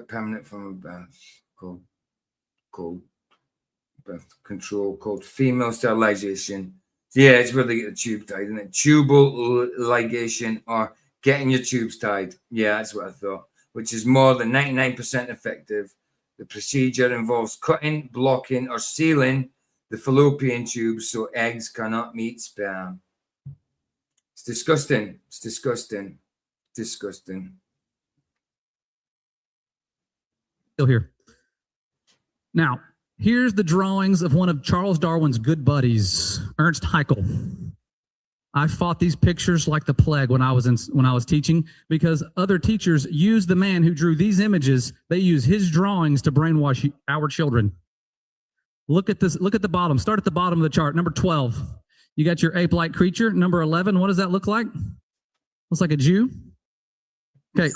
Permanent from a birth. Cool. called birth control called female sterilization. Yeah, it's where they get the tube tied, isn't it? Tubal ligation or getting your tubes tied. Yeah, that's what I thought, which is more than 99% effective. The procedure involves cutting, blocking, or sealing the fallopian tubes so eggs cannot meet sperm. It's disgusting. It's disgusting. Disgusting. Still here. Now, here's the drawings of one of Charles Darwin's good buddies, Ernst Haeckel. I fought these pictures like the plague when I was teaching, because other teachers use the man who drew these images. They use his drawings to brainwash our children. Look at this. Look at the bottom. Start at the bottom of the chart. Number 12. You got your ape-like creature. Number 11. What does that look like? Looks like a Jew. Okay.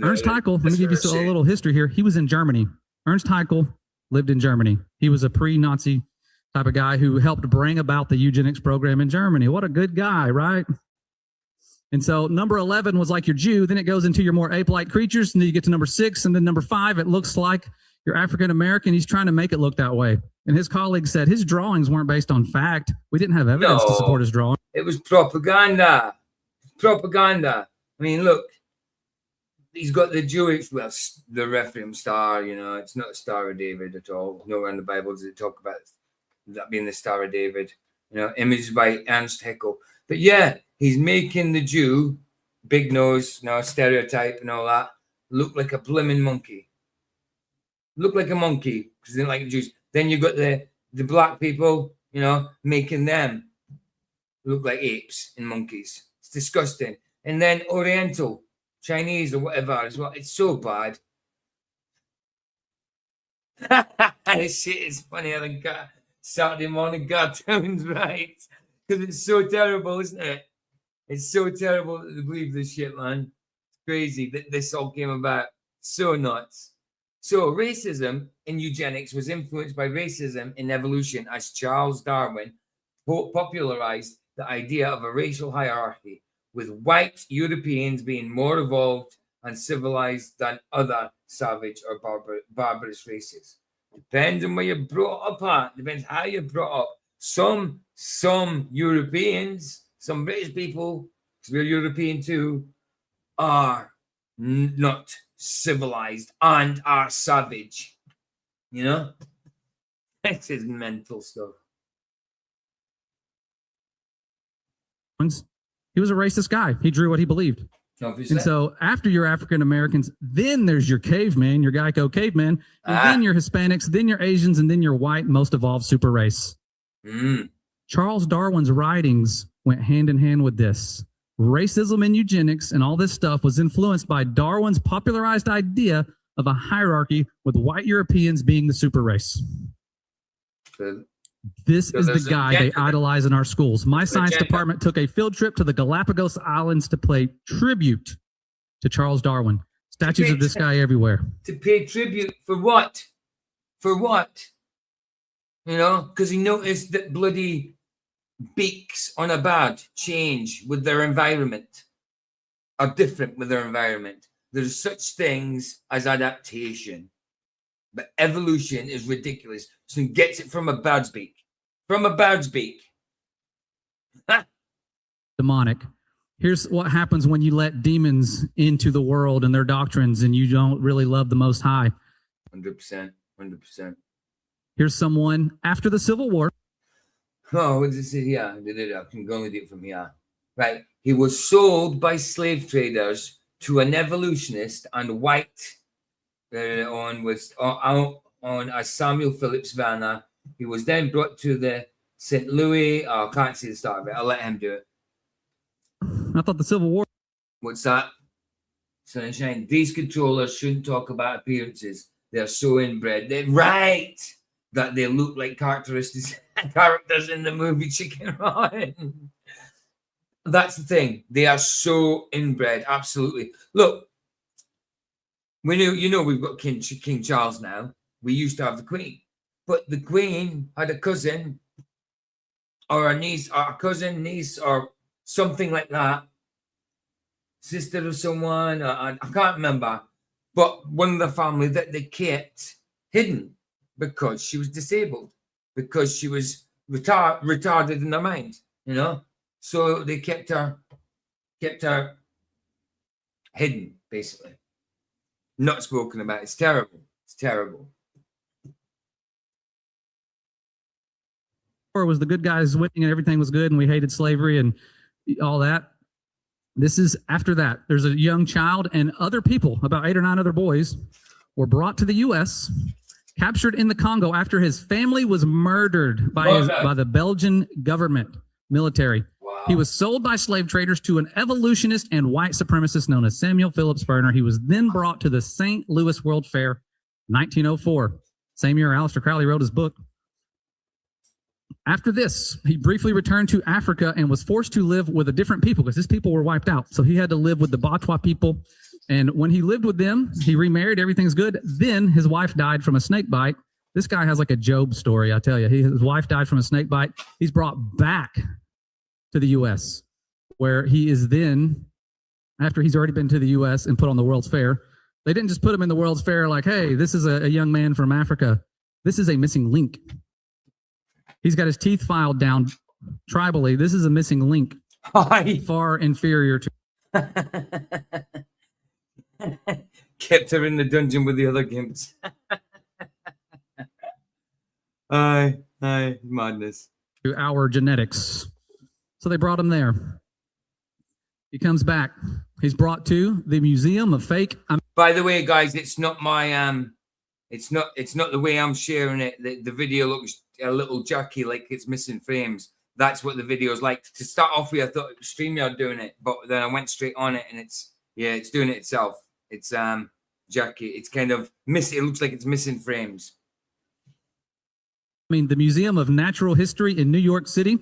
Ernst Haeckel. Let me give you a little history here. He was in Germany. Ernst Haeckel lived in Germany. He was a pre-Nazi type of guy who helped bring about the eugenics program in Germany. What a good guy, right? And so number 11 was like your Jew. Then it goes into your more ape-like creatures. And then you get to number 6. And then number 5, it looks like you're African-American. He's trying to make it look that way. And his colleagues said his drawings weren't based on fact. We didn't have evidence to support his drawing. It was propaganda. Propaganda. I mean, look, he's got the Jewish, well, the Rephaim star, you know, it's not the Star of David at all. Nowhere in the Bible does it talk about that being the Star of David, you know, imaged by Ernst Haeckel. But yeah, he's making the Jew, big nose, you know, stereotype and all that, look like a blimmin' monkey. Look like a monkey, because they didn't like the Jews. Then you got the black people, you know, making them look like apes and monkeys. It's disgusting. And then Oriental, Chinese or whatever as well. It's so bad. This shit is funny. I think Saturday morning cartoons, right? Because it's so terrible, isn't it? It's so terrible to believe this shit, man. It's crazy that this all came about. So nuts. So racism in eugenics was influenced by racism in evolution, as Charles Darwin popularized the idea of a racial hierarchy, with white Europeans being more evolved and civilized than other savage or barbarous races. Depends on where you're brought up at. Depends how you're brought up. Some Europeans, some British people, because we're European too, are not civilized and are savage. You know? This is mental stuff. He was a racist guy. He drew what he believed. Obviously. And so after your African Americans, then there's your cavemen, your Geico cavemen, and then your Hispanics, then your Asians, and then your white, most evolved super race. Charles Darwin's writings went hand in hand with this. Racism and eugenics and all this stuff was influenced by Darwin's popularized idea of a hierarchy with white Europeans being the super race. This is the guy they idolize in our schools. My science department took a field trip to the Galapagos Islands to pay tribute to Charles Darwin. Statues of this guy everywhere. To pay tribute for what? For what? You know, because he noticed that bloody beaks on a bird change with their environment, are different with their environment. There's such things as adaptation, but evolution is ridiculous. So he gets it from a bird's beak. From a bird's beak. Demonic. Here's what happens when you let demons into the world and their doctrines and you don't really love the Most High. 100%. 100%. Here's someone after the Civil War. Oh, what does it say here? I can only do it from here. Right. He was sold by slave traders to an evolutionist and white on as Samuel Phillips Werner. He was then brought to the St. Louis. Oh, I can't see the start of it. I'll let him do it. I thought the Civil War. What's that? Sunshine. These controllers shouldn't talk about appearances. They're so inbred. They're right that they look like characters in the movie Chicken Run. That's the thing. They are so inbred. Absolutely. Look, we've got King Charles now. We used to have the Queen, but the Queen had a cousin or a niece or a cousin, niece, or something like that. Sister of someone, I can't remember, but one of the family that they kept hidden. because she was disabled, because she was retarded in her mind, you know. So they kept her hidden, basically, not spoken about. It's terrible. It's terrible. Was the good guys winning and everything was good and we hated slavery and all that. This is after that. There's a young child and other people, about 8 or 9 other boys, were brought to the U.S., captured in the Congo after his family was murdered by the Belgian government military. Wow. He was sold by slave traders to an evolutionist and white supremacist known as Samuel Phillips Berner. He was then brought to the St. Louis World Fair, 1904. Same year Aleister Crowley wrote his book. After this, he briefly returned to Africa and was forced to live with a different people because his people were wiped out. So he had to live with the Batwa people. And when he lived with them, he remarried. Everything's good. Then his wife died from a snake bite. This guy has like a Job story, I tell you. His wife died from a snake bite. He's brought back to the U.S., where he is then, after he's already been to the U.S. and put on the World's Fair. They didn't just put him in the World's Fair like, hey, this is a young man from Africa. This is a missing link. He's got his teeth filed down tribally. This is a missing link. Far inferior to. Kept her in the dungeon with the other gimps. Aye, madness. To our genetics. So they brought him there. He comes back. He's brought to the Museum of Fake. By the way, guys, it's not my it's not the way I'm sharing it. The video looks a little jerky, like it's missing frames. That's what the video is like. To start off with, I thought it was StreamYard doing it, but then I went straight on it, and it's doing it itself. It's jerky. It's kind of it looks like it's missing frames. The Museum of Natural History in New York City.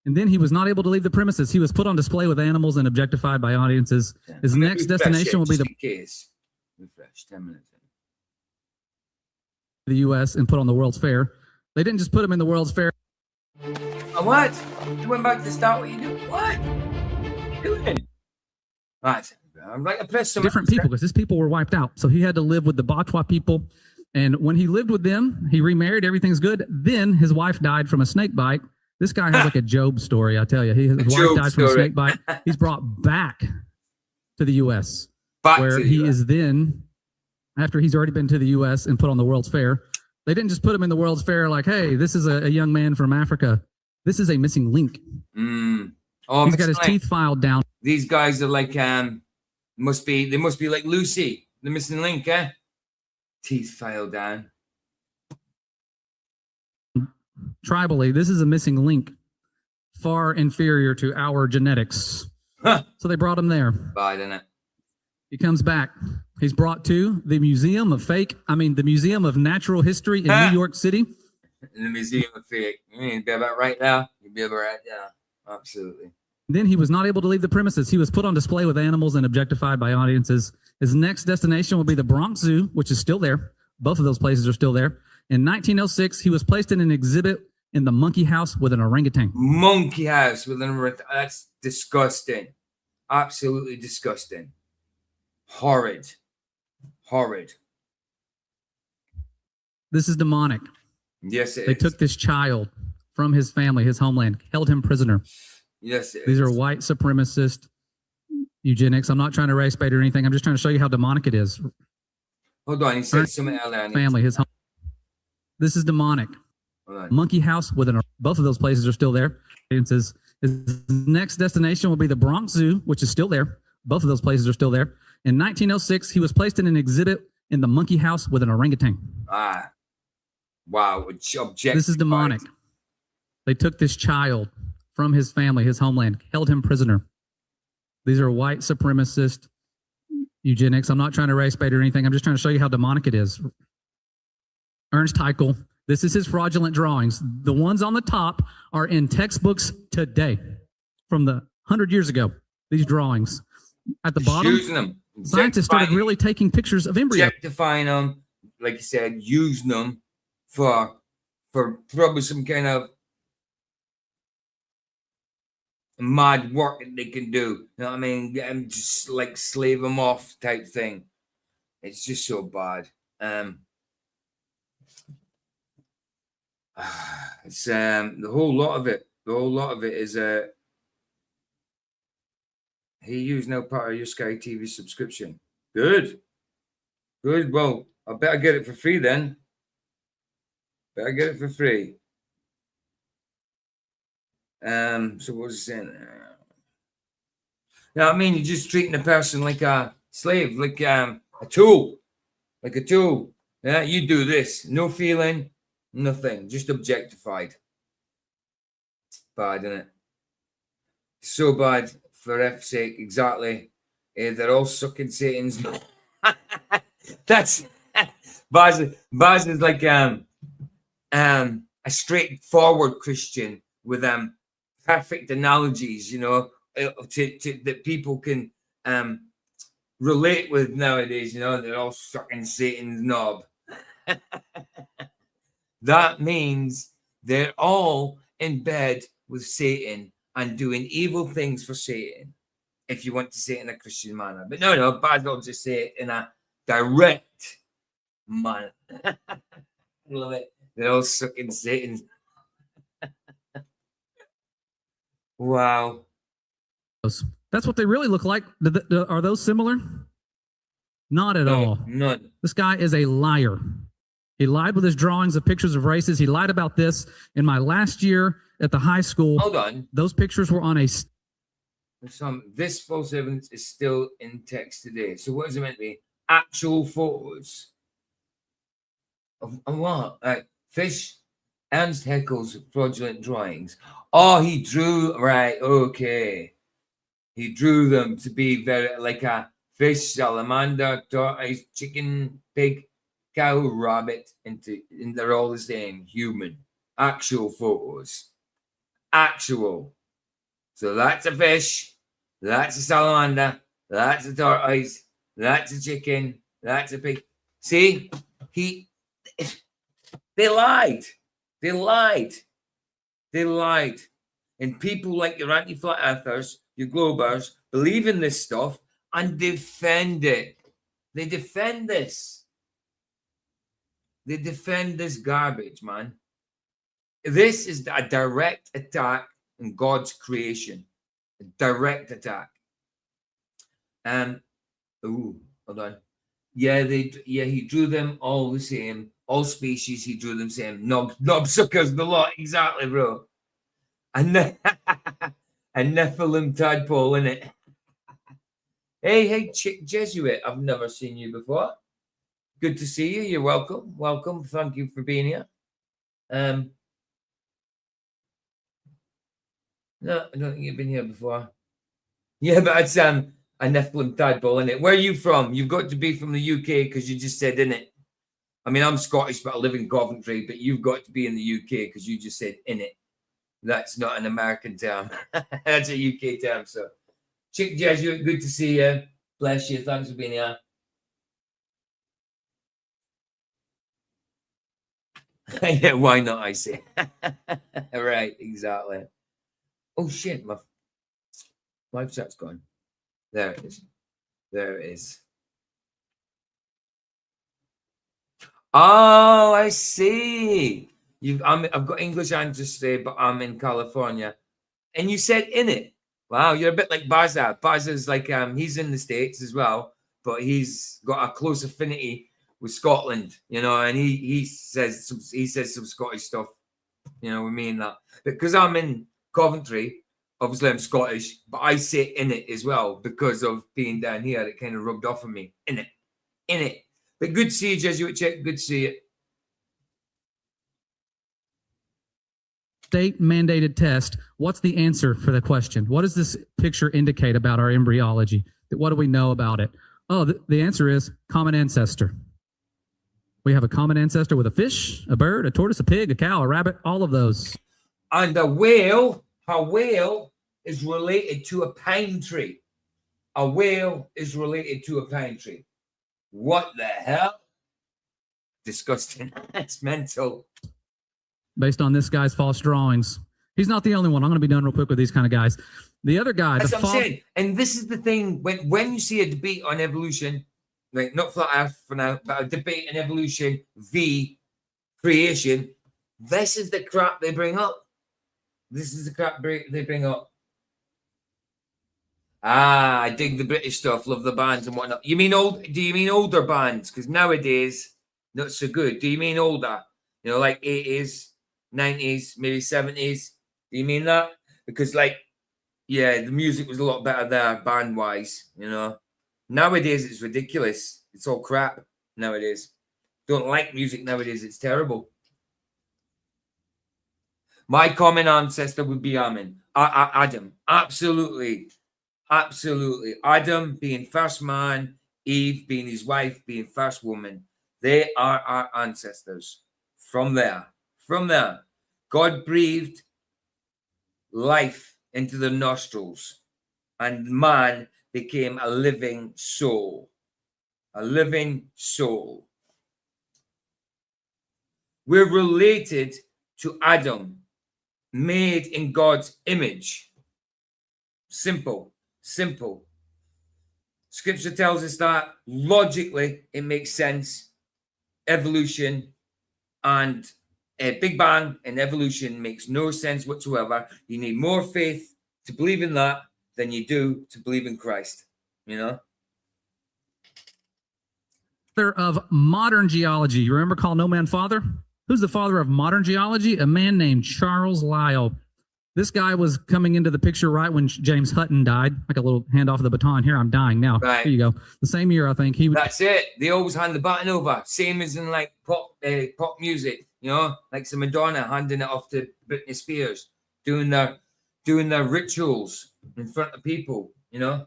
And then he was not able to leave the premises. He was put on display with animals and objectified by audiences. His next destination will be the refresh 10 minutes. The U.S. and put on the World's Fair. They didn't just put him in the World's Fair. What? You went back to the start. What you doing? What? What are you doing? Right. I'm like I pressed some different people because his people were wiped out. So he had to live with the Batwa people. And when he lived with them, he remarried. Everything's good. Then his wife died from a snake bite. This guy has like a Job story, I tell you. His wife died from a snake bite. He's brought back to the U.S., where he is then, after he's already been to the U.S. and put on the World's Fair. They didn't just put him in the World's Fair like, hey, this is a young man from Africa. This is a missing link. Oh, he's got his teeth filed down. These guys are like, they must be like Lucy, the missing link, eh? Teeth filed down. Tribally, this is a missing link, far inferior to our genetics. So they brought him there. Bad, isn't it? He comes back. He's brought to the Museum of the Museum of Natural History in New York City. In the Museum of Fake. You mean be about right now? You'd be about right now. Absolutely. Then he was not able to leave the premises. He was put on display with animals and objectified by audiences. His next destination will be the Bronx Zoo, which is still there. Both of those places are still there. In 1906, he was placed in an exhibit in the monkey house with an orangutan. Monkey house with an orangutan. That's disgusting. Absolutely disgusting. Horrid. This is demonic. Yes, They took this child from his family, his homeland, held him prisoner. Yes, These are white supremacist eugenics. I'm not trying to race bait or anything. I'm just trying to show you how demonic it is. Hold on, he said something earlier. Family, his home. This is demonic. Monkey house with both of those places are still there. His next destination will be the Bronx Zoo, which is still there. Both of those places are still there. In 1906, he was placed in an exhibit in the monkey house with an orangutan. Wow. This is demonic. They took this child from his family, his homeland, held him prisoner. These are white supremacist eugenics. I'm not trying to race bait or anything. I'm just trying to show you how demonic it is. Ernst Haeckel. This is his fraudulent drawings. The ones on the top are in textbooks today from the 100 years ago. These drawings. At the bottom, using them. Scientists started really taking pictures of embryos. Objectifying them, like you said, using them for probably some kind of mad work that they can do. You know what I mean? And just like slave them off type thing. It's just so bad. It's the whole lot of it. The whole lot of it is hey, use now part of your Sky TV subscription. Good. Good. Well, I better get it for free then. Better get it for free. So what was I saying? Yeah, I mean, you're just treating a person like a slave, like a tool. Like a tool. Yeah, you do this. No feeling, nothing. Just objectified. Bad, isn't it? So bad, for F's sake, exactly. They're all sucking Satan's. That's Baz is like a straightforward Christian with perfect analogies, you know, that people can relate with nowadays. You know, they're all sucking Satan's knob. That means they're all in bed with Satan and doing evil things for Satan, if you want to say it in a Christian manner. But no, Basil just say it in a direct manner. Love it. They're all sucking Satan's. Wow. That's what they really look like. Are those similar? Not at all. None. This guy is a liar. He lied with his drawings of pictures of races. He lied about this in my last year at the high school. Hold on. Those pictures were on a... This false evidence is still in text today. So what is it meant to be? Actual photos of what? Fish. Ernst Haeckel's fraudulent drawings. Oh, he drew, right, okay. He drew them to be very like a fish, salamander, tortoise, chicken, pig, cow, rabbit, and they're all the same, human. Actual photos. Actual. So that's a fish, that's a salamander, that's a tortoise, that's a chicken, that's a pig. See, they lied. They lied. They lied. And people like your anti-flat earthers, your globers, believe in this stuff and defend it. They defend this. They defend this garbage, man. This is a direct attack on God's creation. A direct attack. Hold on. Yeah, he drew them all the same. All species, he drew them same. Knob suckers, the lot, exactly, bro. And a Nephilim tadpole in it. Hey, chick Jesuit, I've never seen you before. Good to see you. You're welcome. Welcome. Thank you for being here. No, I don't think you've been here before. Yeah, but it's a Nephilim tadpole in it. Where are you from? You've got to be from the UK because you just said in it. I mean, I'm Scottish, but I live in Coventry, but you've got to be in the UK because you just said in it. That's not an American term. That's a UK term. So, Chick Jesuit, good to see you. Bless you. Thanks for being here. Yeah, why not, I say. Right, exactly. Oh, shit. My live chat's gone. There it is. There it is. Oh, I see. I've got English answers today, but I'm in California. And you said in it. Wow, you're a bit like Baza. Baza's like he's in the States as well, but he's got a close affinity with Scotland, you know, and he says some Scottish stuff, you know, with me and that. Because I'm in Coventry, obviously I'm Scottish, but I say in it as well because of being down here. It kind of rubbed off on me. In it. But good to see you, Jesuit Chick. Good to see you. State mandated test. What's the answer for the question? What does this picture indicate about our embryology? What do we know about it? Oh, the answer is common ancestor. We have a common ancestor with a fish, a bird, a tortoise, a pig, a cow, a rabbit, all of those. And a whale is related to a pine tree. A whale is related to a pine tree. What the hell? Disgusting. That's mental. Based on this guy's false drawings. He's not the only one. I'm going to be done real quick with these kind of guys. The other guy. That's what I'm saying. And this is the thing. When you see a debate on evolution, like not flat earth for now, but a debate on evolution v creation, this is the crap they bring up. This is the crap they bring up. Ah, I dig the British stuff, love the bands and whatnot. You mean do you mean older bands? Because nowadays, not so good. Do you mean older? You know, like 80s, 90s, maybe 70s? Do you mean that? Because, like, yeah, the music was a lot better there, band-wise, you know. Nowadays, it's ridiculous. It's all crap nowadays. Don't like music nowadays. It's terrible. My common ancestor would be Adam. Absolutely. Absolutely. Adam being first man, Eve being his wife, being first woman. They are our ancestors. From there, God breathed life into the nostrils, and man became a living soul. A living soul. We're related to Adam, made in God's image. Simple. Scripture tells us that logically it makes sense. Evolution and a Big Bang and evolution makes no sense whatsoever. You need more faith to believe in that than you do to believe in Christ, you know? Father of modern geology. You remember Call No Man Father? Who's the father of modern geology? A man named Charles Lyell. This guy was coming into the picture right when James Hutton died. Like a little hand off the baton. Here, I'm dying now. Right. Here you go. The same year, I think. That's it. They always hand the baton over. Same as in like pop music, you know, like some Madonna handing it off to Britney Spears, doing their rituals in front of people, you know,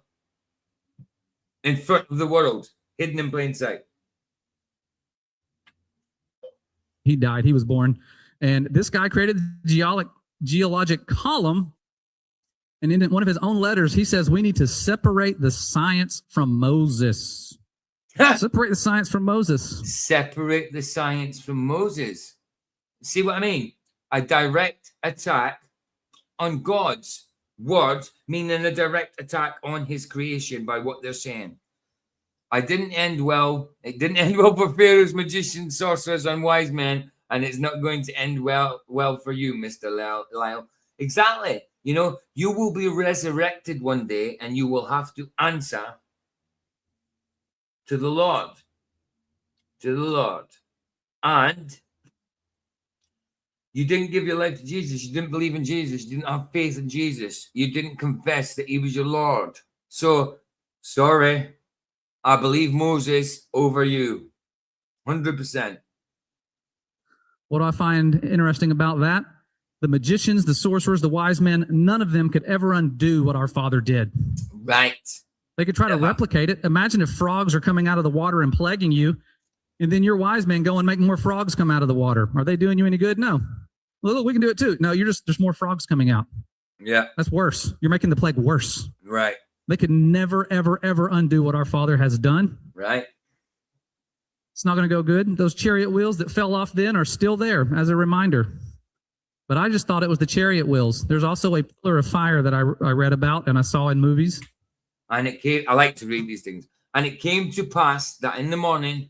in front of the world, hidden in plain sight. He died. He was born. And this guy created the geologic column. And in one of his own letters, he says we need to separate the science from Moses. Separate the science from Moses. Separate the science from Moses. See what I mean? A direct attack on God's word, meaning a direct attack on his creation by what they're saying. It didn't end well for Pharaoh's magicians, sorcerers, and wise men, and it's not going to end well for you, Mr. Lyle. Exactly. You know, you will be resurrected one day, and you will have to answer to the Lord. To the Lord. And you didn't give your life to Jesus. You didn't believe in Jesus. You didn't have faith in Jesus. You didn't confess that he was your Lord. So, sorry. I believe Moses over you. 100%. What I find interesting about that, the magicians, the sorcerers, the wise men, none of them could ever undo what our Father did. Right. They could try to replicate it. Imagine if frogs are coming out of the water and plaguing you, and then your wise men go and make more frogs come out of the water. Are they doing you any good? No. Well, look, we can do it too. No, there's more frogs coming out. Yeah. That's worse. You're making the plague worse. Right. They could never, ever, ever undo what our Father has done. Right. It's not going to go good. Those chariot wheels that fell off then are still there as a reminder. But I just thought it was the chariot wheels. There's also a pillar of fire that I read about and I saw in movies. And I like to read these things. And it came to pass that in the morning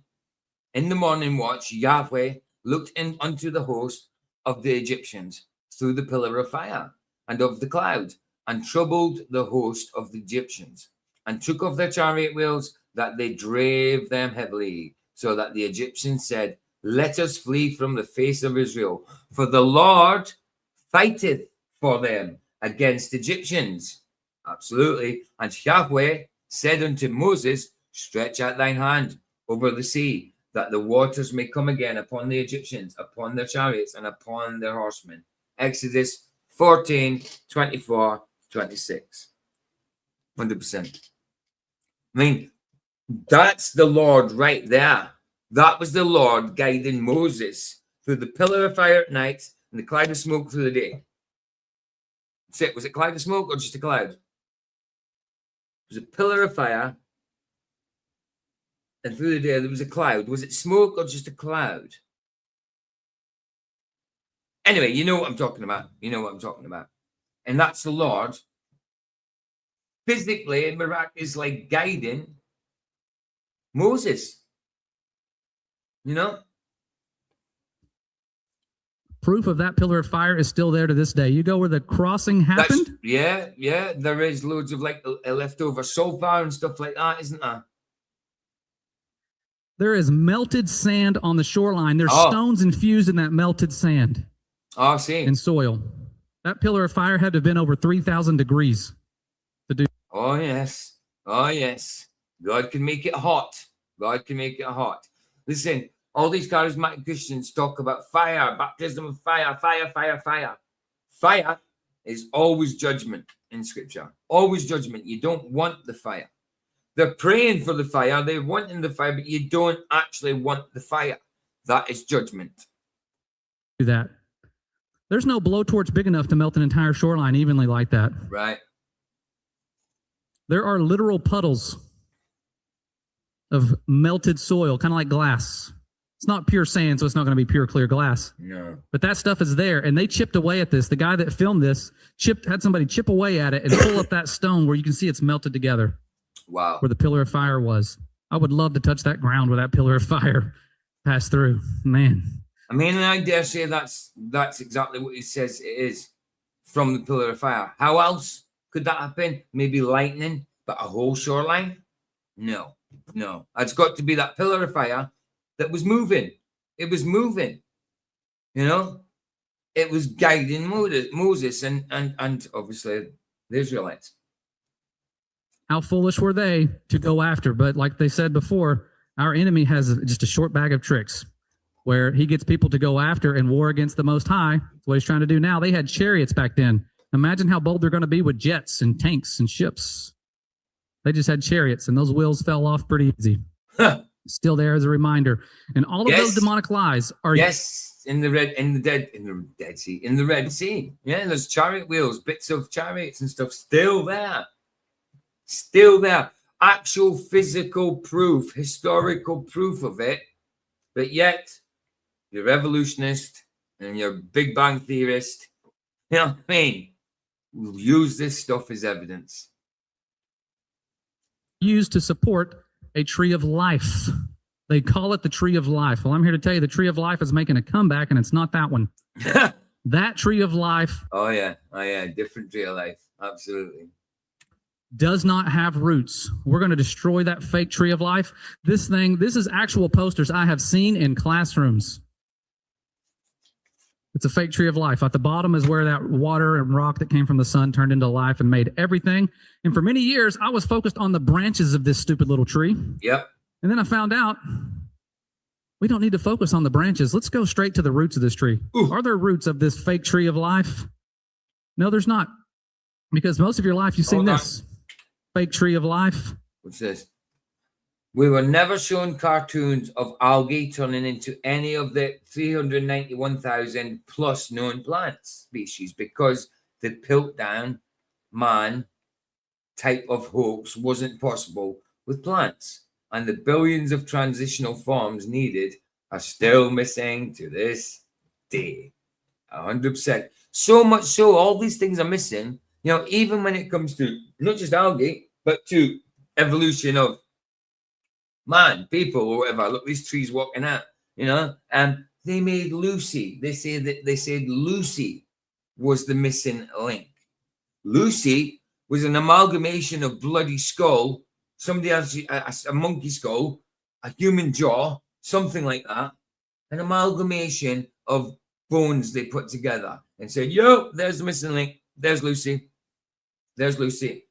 watch, Yahweh looked unto the host of the Egyptians through the pillar of fire and of the cloud, and troubled the host of the Egyptians, and took off their chariot wheels, that they drave them heavily, so that the Egyptians said, let us flee from the face of Israel, for the Lord fighteth for them against Egyptians. Absolutely. And Yahweh said unto Moses, stretch out thine hand over the sea, that the waters may come again upon the Egyptians, upon their chariots, and upon their horsemen. Exodus 14, 24, 26. 100%. I mean, that's the Lord right there. That was the Lord guiding Moses through the pillar of fire at night and the cloud of smoke through the day. That's it. Was it cloud of smoke or just a cloud? It was a pillar of fire, and through the day there was a cloud. Was it smoke or just a cloud? Anyway, you know what I'm talking about. You know what I'm talking about. And that's the Lord physically and miraculously guiding Moses. You know? proof of that pillar of fire is still there to this day. You go where the crossing happened. Yeah. There is loads of like leftover sulfur and stuff like that, isn't there? There is melted sand on the shoreline. There's stones infused in that melted sand. Oh, I see. And soil. That pillar of fire had to have been over 3,000 degrees to do. Oh, yes. Oh, yes. God can make it hot. God can make it hot. Listen, all these charismatic Christians talk about fire, baptism of fire, fire, fire, fire. Fire is always judgment in Scripture. Always judgment. You don't want the fire. They're praying for the fire. They're wanting the fire, but you don't actually want the fire. That is judgment. Do that. There's no blowtorch big enough to melt an entire shoreline evenly like that. Right. There are literal puddles of melted soil, kind of like glass. It's not pure sand, so it's not going to be pure clear glass. No. But that stuff is there, and they chipped away at this. The guy that filmed this had somebody chip away at it and pull up that stone where you can see it's melted together. Wow. Where the pillar of fire was. I would love to touch that ground where that pillar of fire passed through. Man. I mean, I dare say that's exactly what he says it is, from the pillar of fire. How else could that happen? Maybe lightning, but a whole shoreline? No. It's got to be that pillar of fire that was moving. It was moving. You know? It was guiding Moses and obviously the Israelites. How foolish were they to go after? But like they said before, our enemy has just a short bag of tricks where he gets people to go after and war against the Most High. That's what he's trying to do now. They had chariots back then. Imagine how bold they're going to be with jets and tanks and ships. They just had chariots, and those wheels fell off pretty easy. Still there as a reminder. And all of those demonic lies are in the Red Sea. Yeah, there's chariot wheels, bits of chariots and stuff still there. Still there. Actual physical proof, historical proof of it. But yet, you're evolutionist and you're Big Bang theorist. You know what I mean? We'll use this stuff as evidence. used to support a tree of life. They call it the tree of life. Well, I'm here to tell you the tree of life is making a comeback, and it's not that one. That tree of life. Oh, yeah. Different tree of life. Absolutely. Does not have roots. We're going to destroy that fake tree of life. This is actual posters I have seen in classrooms. It's a fake tree of life. At the bottom is where that water and rock that came from the sun turned into life and made everything. And for many years, I was focused on the branches of this stupid little tree. Yep. And then I found out we don't need to focus on the branches. Let's go straight to the roots of this tree. Ooh. Are there roots of this fake tree of life? No, there's not. Because most of your life, you've seen this fake tree of life. What's this? We were never shown cartoons of algae turning into any of the 391,000 plus known plant species because the Piltdown man type of hoax wasn't possible with plants. And the billions of transitional forms needed are still missing to this day. 100%. So much so, all these things are missing. You know, even when it comes to not just algae, but to evolution of man, people, or whatever. Look, these trees walking out, you know, and they made Lucy. They said Lucy was the missing link. Lucy was an amalgamation of bloody skull. Somebody has a monkey skull, a human jaw, something like that. An amalgamation of bones they put together and said, yo, there's the missing link. There's Lucy. There's Lucy.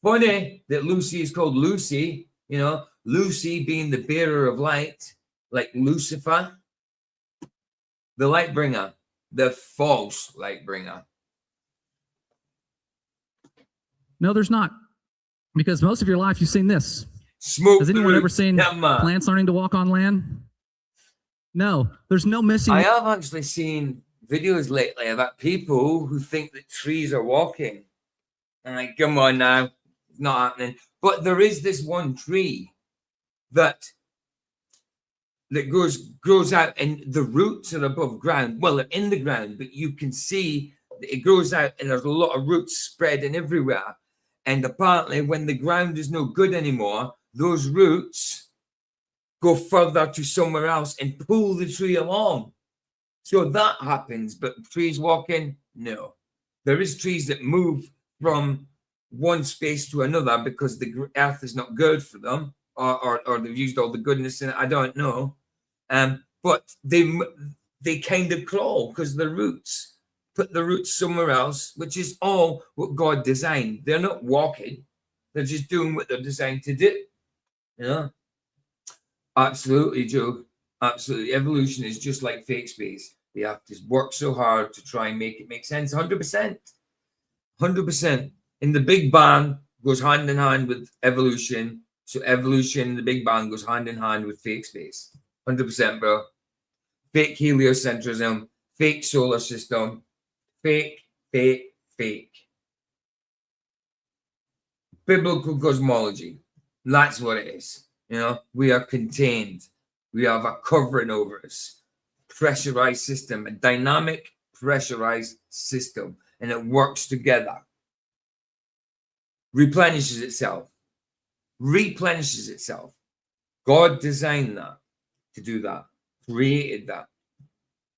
Funny that Lucy is called Lucy, you know, Lucy being the bearer of light, like Lucifer, the light bringer, the false light bringer. No, there's not. Because most of your life, you've seen this. Smoke. Has anyone ever seen plants learning to walk on land? No, there's no missing. I have actually seen videos lately about people who think that trees are walking. And like, come on now, it's not happening. But there is this one tree that grows out, and the roots are above ground. Well, they're in the ground, but you can see it grows out, and there's a lot of roots spreading everywhere. And apparently, when the ground is no good anymore, those roots go further to somewhere else and pull the tree along. So that happens, but trees walking, no. There is trees that move from one space to another because the earth is not good for them, or they've used all the goodness in it. I don't know. But they kind of crawl because the roots put the roots somewhere else, which is all what God designed. They're not walking; they're just doing what they're designed to do. You know, absolutely, Joe. Absolutely, evolution is just like fake space. They have to work so hard to try and make it make sense. 100%, 100%. In the Big Bang goes hand in hand with evolution. So evolution, the Big Bang goes hand in hand with fake space. 100%, bro. Fake heliocentrism, fake solar system, fake. Biblical cosmology. That's what it is. You know, we are contained. We have a covering over us. Pressurized system, a dynamic pressurized system, and it works together. Replenishes itself. God designed that to do that. Created that.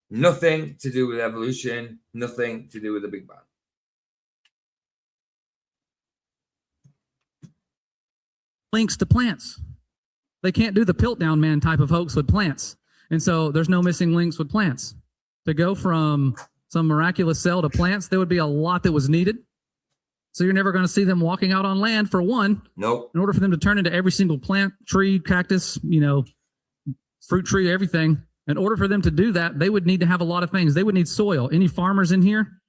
Nothing to do with evolution, nothing to do with the Big Bang. Links to plants. They can't do the Piltdown Man type of hoax with plants. And so there's no missing links with plants. To go from some miraculous cell to plants, there would be a lot that was needed. So you're never going to see them walking out on land, for one. Nope. In order for them to turn into every single plant, tree, cactus, fruit tree, everything, in order for them to do that, they would need to have a lot of things. They would need soil. Any farmers in here?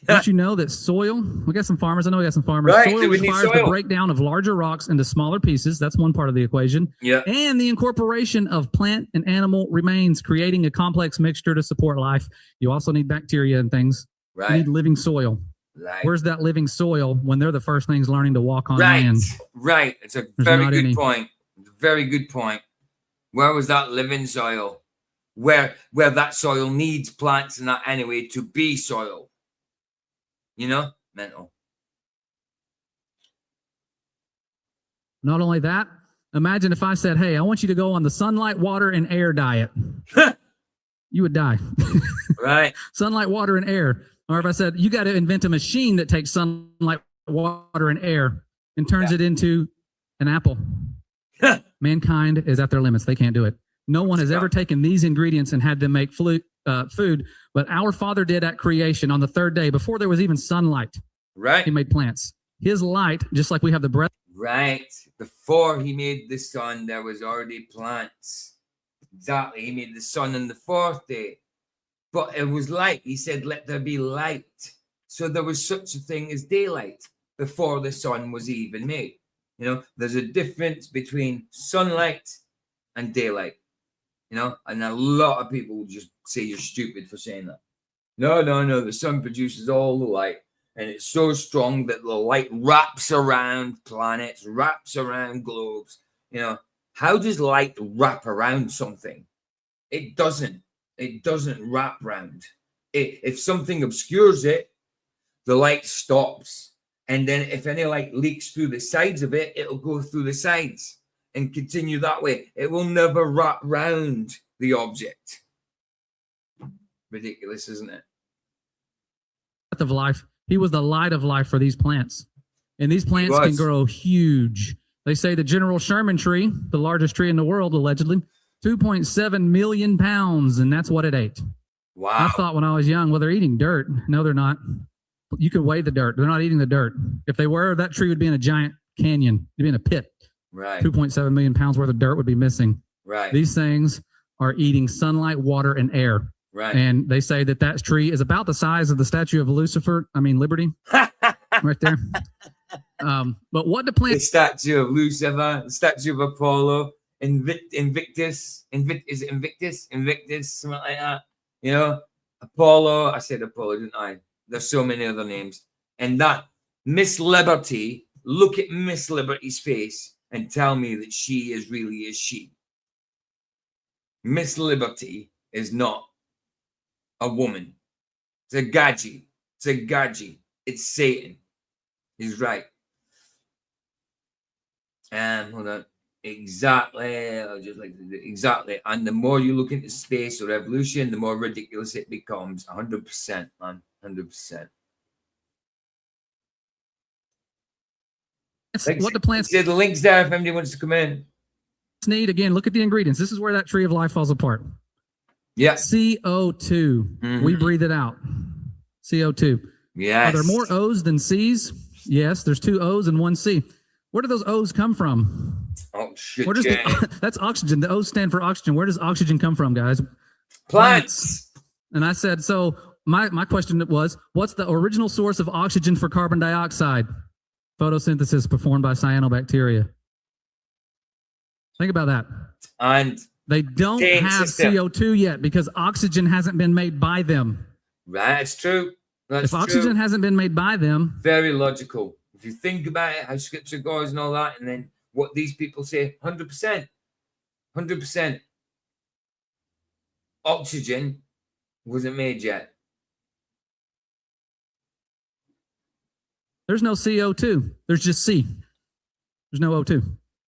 Don't you know that soil, we got some farmers, I know we got some farmers. Right, soil requires the breakdown of larger rocks into smaller pieces. That's one part of the equation. Yeah. And the incorporation of plant and animal remains, creating a complex mixture to support life. You also need bacteria and things. Right. You need living soil. Right. Where's that living soil when they're the first things learning to walk on land? Right. It's a very good point. Very good point. Where was that living soil? Where that soil needs plants and that anyway to be soil. Mental. Not only that, imagine if I said, hey, I want you to go on the sunlight, water, and air diet. You would die. Right. Sunlight, water, and air. Or if I said, you got to invent a machine that takes sunlight, water, and air and turns it into an apple. Mankind is at their limits. They can't do it. No one has ever taken these ingredients and had them make food, but our Father did at creation on the third day, before there was even sunlight. Right. He made plants. His light, just like we have the breath. Right. Before he made the sun, there was already plants. Exactly. He made the sun on the fourth day. But it was light. He said, let there be light. So there was such a thing as daylight before the sun was even made. There's a difference between sunlight and daylight. And a lot of people will just say you're stupid for saying that. No. The sun produces all the light, and it's so strong that the light wraps around planets, wraps around globes. How does light wrap around something? It doesn't. It doesn't wrap around. If something obscures it, the light stops. And then if any light leaks through the sides of it, it'll go through the sides and continue that way. It will never wrap round the object. Ridiculous, isn't it? Of life. He was the light of life for these plants. And these plants can grow huge. They say the General Sherman tree, the largest tree in the world, allegedly, 2.7 million pounds, and that's what it ate. Wow. I thought when I was young, well, they're eating dirt. No, they're not. You can weigh the dirt. They're not eating the dirt. If they were, that tree would be in a giant canyon. It'd be in a pit. Right. 2.7 million pounds worth of dirt would be missing. Right. These things are eating sunlight, water, and air. Right. And they say that tree is about the size of the statue of Liberty, right there. But what the plant? The statue of Lucifer, the statue of Apollo, Invictus, something like that. Apollo. I said Apollo, didn't I? There's so many other names. And that Miss Liberty, look at Miss Liberty's face and tell me that she is really a she. Miss Liberty is not a woman. It's a gadget. It's Satan. He's right. Hold on. Exactly. Exactly. And the more you look into space or evolution, the more ridiculous it becomes. 100%, man. 100%. That's what the plants The link's there if anybody wants to come in. need. Again, look at the ingredients. This is where that tree of life falls apart. Yeah. CO2. We breathe it out. CO2. Yes. Are there more O's than C's? Yes, there's 2 O's and 1 C. Where do those O's come from? Oxygen. Where does that's oxygen. The O's stand for oxygen. Where does oxygen come from, guys? Plants. And I said, so my question was, what's the original source of oxygen for carbon dioxide? Photosynthesis performed by cyanobacteria. Think about that. And they don't have CO2 yet because oxygen hasn't been made by them. That's true. That's if oxygen hasn't been made by them. Very logical. If you think about it, how scripture goes and all that, and then what these people say, 100%. 100%. Oxygen wasn't made yet. There's no CO2. There's just C. There's no O2.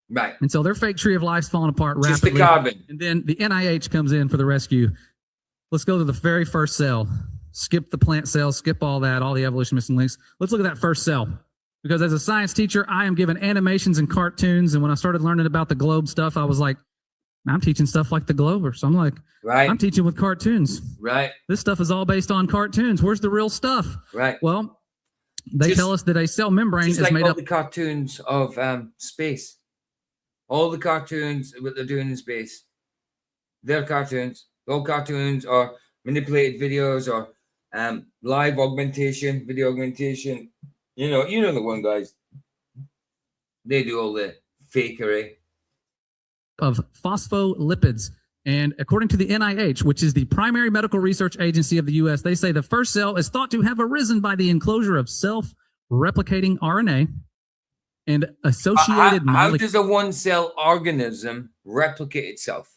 Right. And so their fake tree of life's falling apart rapidly. Just the carbon. And then the NIH comes in for the rescue. Let's go to the very first cell. Skip the plant cells, skip all that, all the evolution missing links. Let's look at that first cell. Because as a science teacher, I am given animations and cartoons. And when I started learning about the globe stuff, I was like, I'm teaching stuff like the Globers. So I'm like, right. I'm teaching with cartoons. Right. This stuff is all based on cartoons. Where's the real stuff? Right. Well, they tell us that a cell membrane is like made all up. The cartoons of space. All the cartoons, what they're doing in space. They're cartoons. All cartoons are manipulated videos or live augmentation, video augmentation. You know the one, guys. They do all the fakery. Of phospholipids. And according to the NIH, which is the primary medical research agency of the U.S., they say the first cell is thought to have arisen by the enclosure of self-replicating RNA and associated molecules. How does a one-cell organism replicate itself?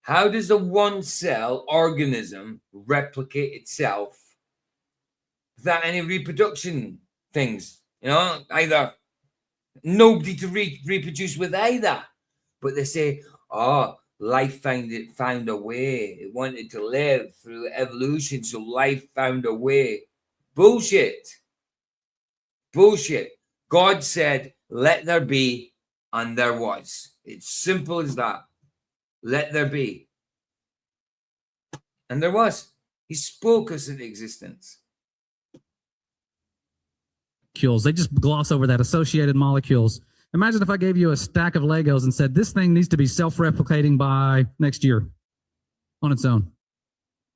How does a one-cell organism replicate itself without any reproduction things? You know, either nobody to reproduce with either. But they say, oh, life found a way. It wanted to live through evolution, so life found a way. Bullshit. Bullshit. God said, let there be, and there was. It's simple as that. Let there be. And there was. He spoke us into existence. They just gloss over that, associated molecules. Imagine if I gave you a stack of Legos and said, this thing needs to be self-replicating by next year on its own.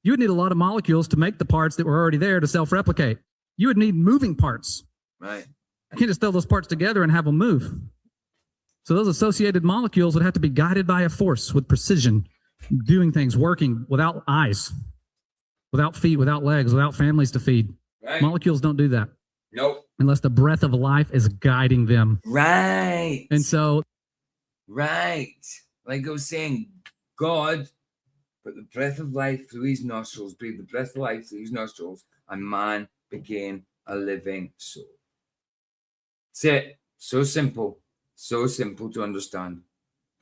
You would need a lot of molecules to make the parts that were already there to self-replicate. You would need moving parts. Right. You can't just throw those parts together and have them move. So those associated molecules would have to be guided by a force with precision, doing things, working without eyes, without feet, without legs, without families to feed. Right. Molecules don't do that. Nope. Unless the breath of life is guiding them. Right. And so. Right. Like I was saying, God put the breath of life through his nostrils, breathed the breath of life through his nostrils, and man became a living soul. That's it. So simple to understand.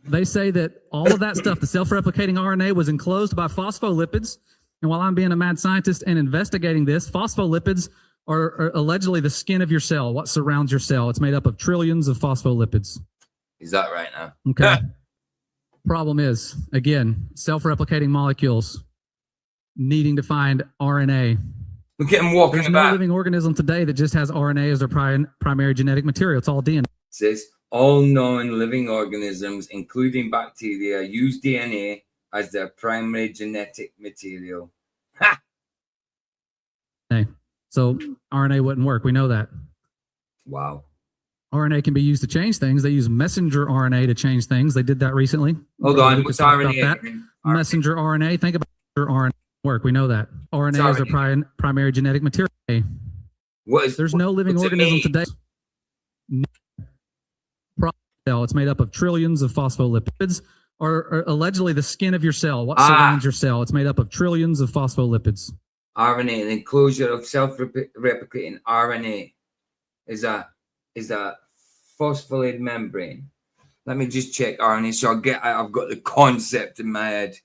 They say that all of that stuff, the self-replicating RNA, was enclosed by phospholipids. And while I'm being a mad scientist and investigating this, phospholipids are allegedly the skin of your cell, what surrounds your cell. It's made up of trillions of phospholipids. Is that right now? Okay. Problem is, again, self-replicating molecules needing to find RNA. Look at him walking There's about. no living organism today that just has RNA as their primary genetic material. It's all DNA. It says all known living organisms, including bacteria, use DNA as their primary genetic material. Ha! Okay. So RNA wouldn't work. We know that. Wow. RNA can be used to change things. They use messenger RNA to change things. They did that recently. Hold on. What's RNA? Messenger RNA. Think about RNA work. We know that. RNA is their primary genetic material. There's no living organism today. It's made up of trillions of phospholipids, or allegedly the skin of your cell. What surrounds your cell? It's made up of trillions of phospholipids. RNA, the enclosure of self-replicating RNA is a phospholipid membrane. Let me just check RNA. So I've got the concept in my head,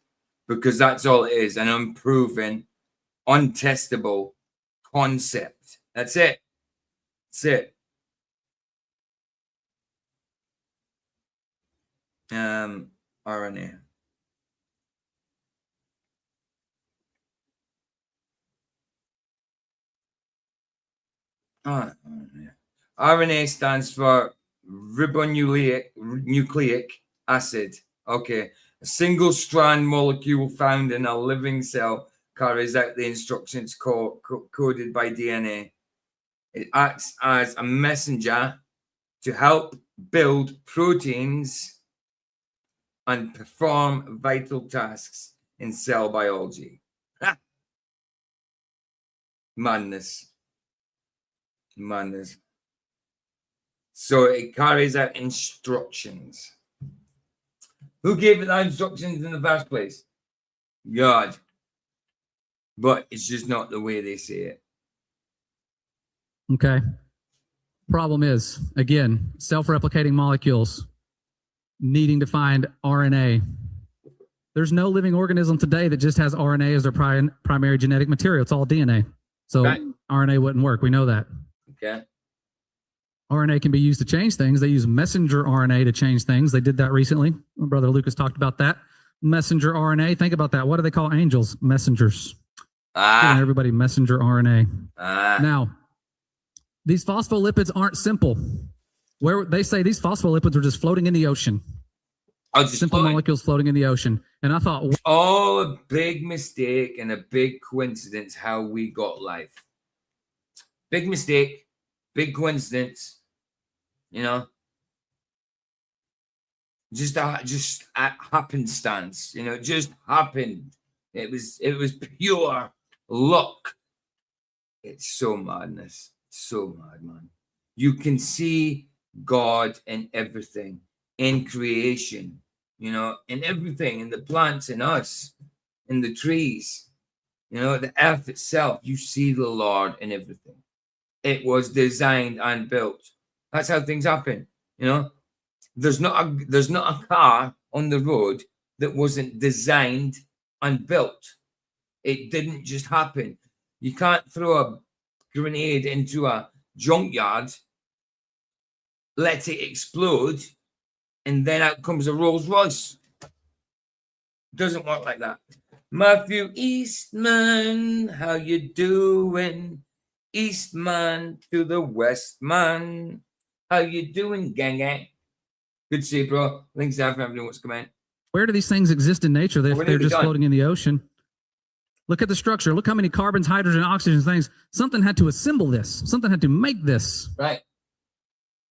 because that's all it is. An unproven, untestable concept. That's it. That's it. RNA. RNA stands for ribonucleic acid. Okay. A single strand molecule found in a living cell carries out the instructions coded by DNA. It acts as a messenger to help build proteins and perform vital tasks in cell biology. Ha! Madness. Madness. So it carries out instructions. Who gave it the instructions in the first place? God. But it's just not the way they say it. Okay. Problem is, again, self-replicating molecules needing to find RNA. There's no living organism today that just has RNA as their primary genetic material. It's all DNA. So right. RNA wouldn't work. We know that. Okay. RNA can be used to change things. They use messenger RNA to change things. They did that recently. My brother Lucas talked about that. Messenger RNA. Think about that. What do they call angels? Messengers. Giving everybody messenger RNA. Now, these phospholipids aren't simple. Where they say these phospholipids are just floating in the ocean. Simple molecules floating in the ocean. And I thought, it's all a big mistake and a big coincidence how we got life. Big mistake, big coincidence, you know. Just happenstance, you know, just happened. It was pure luck. It's so madness. So mad, man. You can see God in everything, in creation, you know, in everything, in the plants, in us, in the trees, you know, the earth itself. You see the Lord in everything. It was designed and built. That's how things happen, you know. There's not a car on the road that wasn't designed and built. It didn't just happen. You can't throw a grenade into a junkyard, let it explode, and then out comes a Rolls Royce. Doesn't work like that. Matthew Eastman, how you doing? Eastman to the Westman. How you doing, gang? Good to see you, bro. Links down for everyone what's coming. Where do these things exist in nature if they're just floating in the ocean? Look at the structure. Look how many carbons, hydrogen, oxygen things. Something had to assemble this. Something had to make this. Right.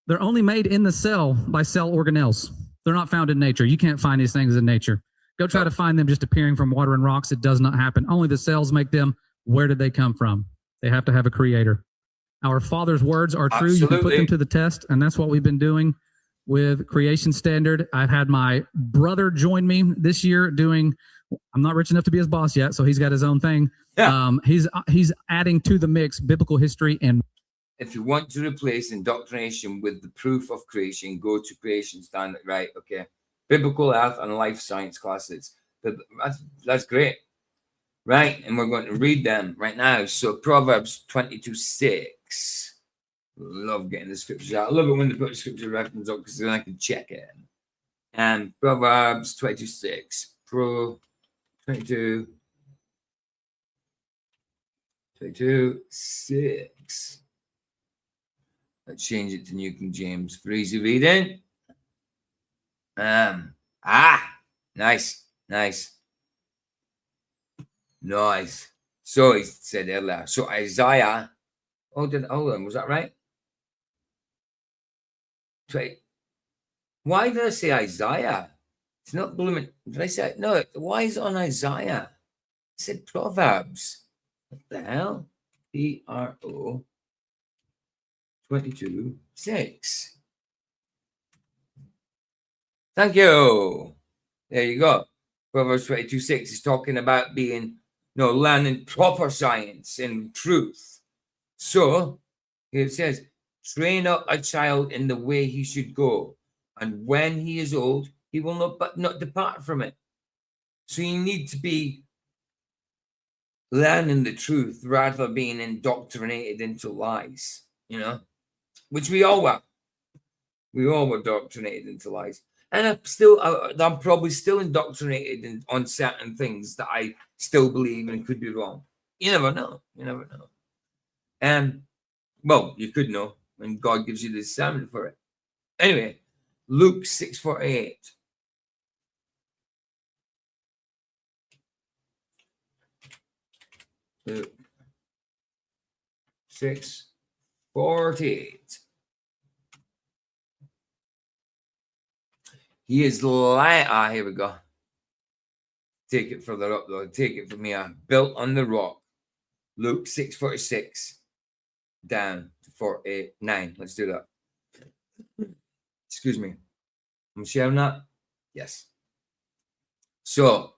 They're only made in the cell by cell organelles. They're not found in nature. You can't find these things in nature. Go try to find them just appearing from water and rocks. It does not happen. Only the cells make them. Where did they come from? They have to have a creator. Our Father's words are true. Absolutely. You can put them to the test, and that's what we've been doing with Creation Standard. I've had my brother join me this year doing. I'm not rich enough to be his boss yet, so he's got his own thing. Yeah. He's adding to the mix biblical history. And if you want to replace indoctrination with the proof of creation, go to Creation Standard. Right? Okay. Biblical earth and life science classes. That's great. Right, and we're going to read them right now. So Proverbs 22:6. Love getting the scriptures out. I love it when they put the scripture reference up because then I can check it. And Proverbs 22:6. 22:6. Let's change it to New King James for easy reading. Nice. So he said earlier. So Isaiah. Hold on. Was that right? Why did I say Isaiah? It's not blooming. Did I say no? Why is it on Isaiah? I said Proverbs. What the hell? PRO 22:6. Thank you. There you go. Proverbs 22:6 is talking about learning proper science and truth. So it says, train up a child in the way he should go. And when he is old, he will not depart from it. So you need to be learning the truth rather than being indoctrinated into lies, you know, which we all were. We all were indoctrinated into lies. And I'm probably still indoctrinated on certain things that I still believe and could be wrong. You never know. You never know. And, well, you could know when God gives you the discernment for it. Anyway, Luke 6:48. Luke 6:48. He is like, here we go. Take it further up, though. Take it from here. Built on the rock. Luke 6:46 down to 49. Let's do that. Excuse me. I'm sharing that? Yes. So,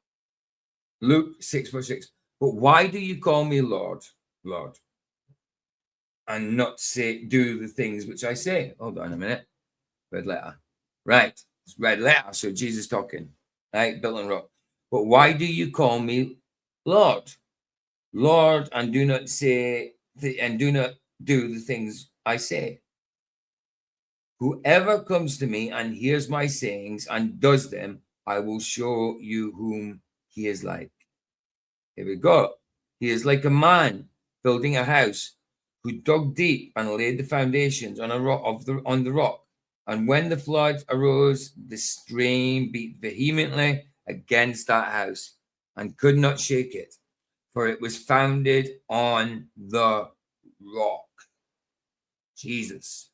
Luke 6:46. But why do you call me Lord, Lord, and not do the things which I say? Hold on a minute. Red letter. Right. It's red letter. So Jesus talking. Right. Built on rock. But why do you call me Lord, Lord, and do not do the things I say? Whoever comes to me and hears my sayings and does them, I will show you whom he is like. Here we go. He is like a man building a house who dug deep and laid the foundations on the rock. And when the flood arose, the stream beat vehemently against that house and could not shake it, for it was founded on the rock. Jesus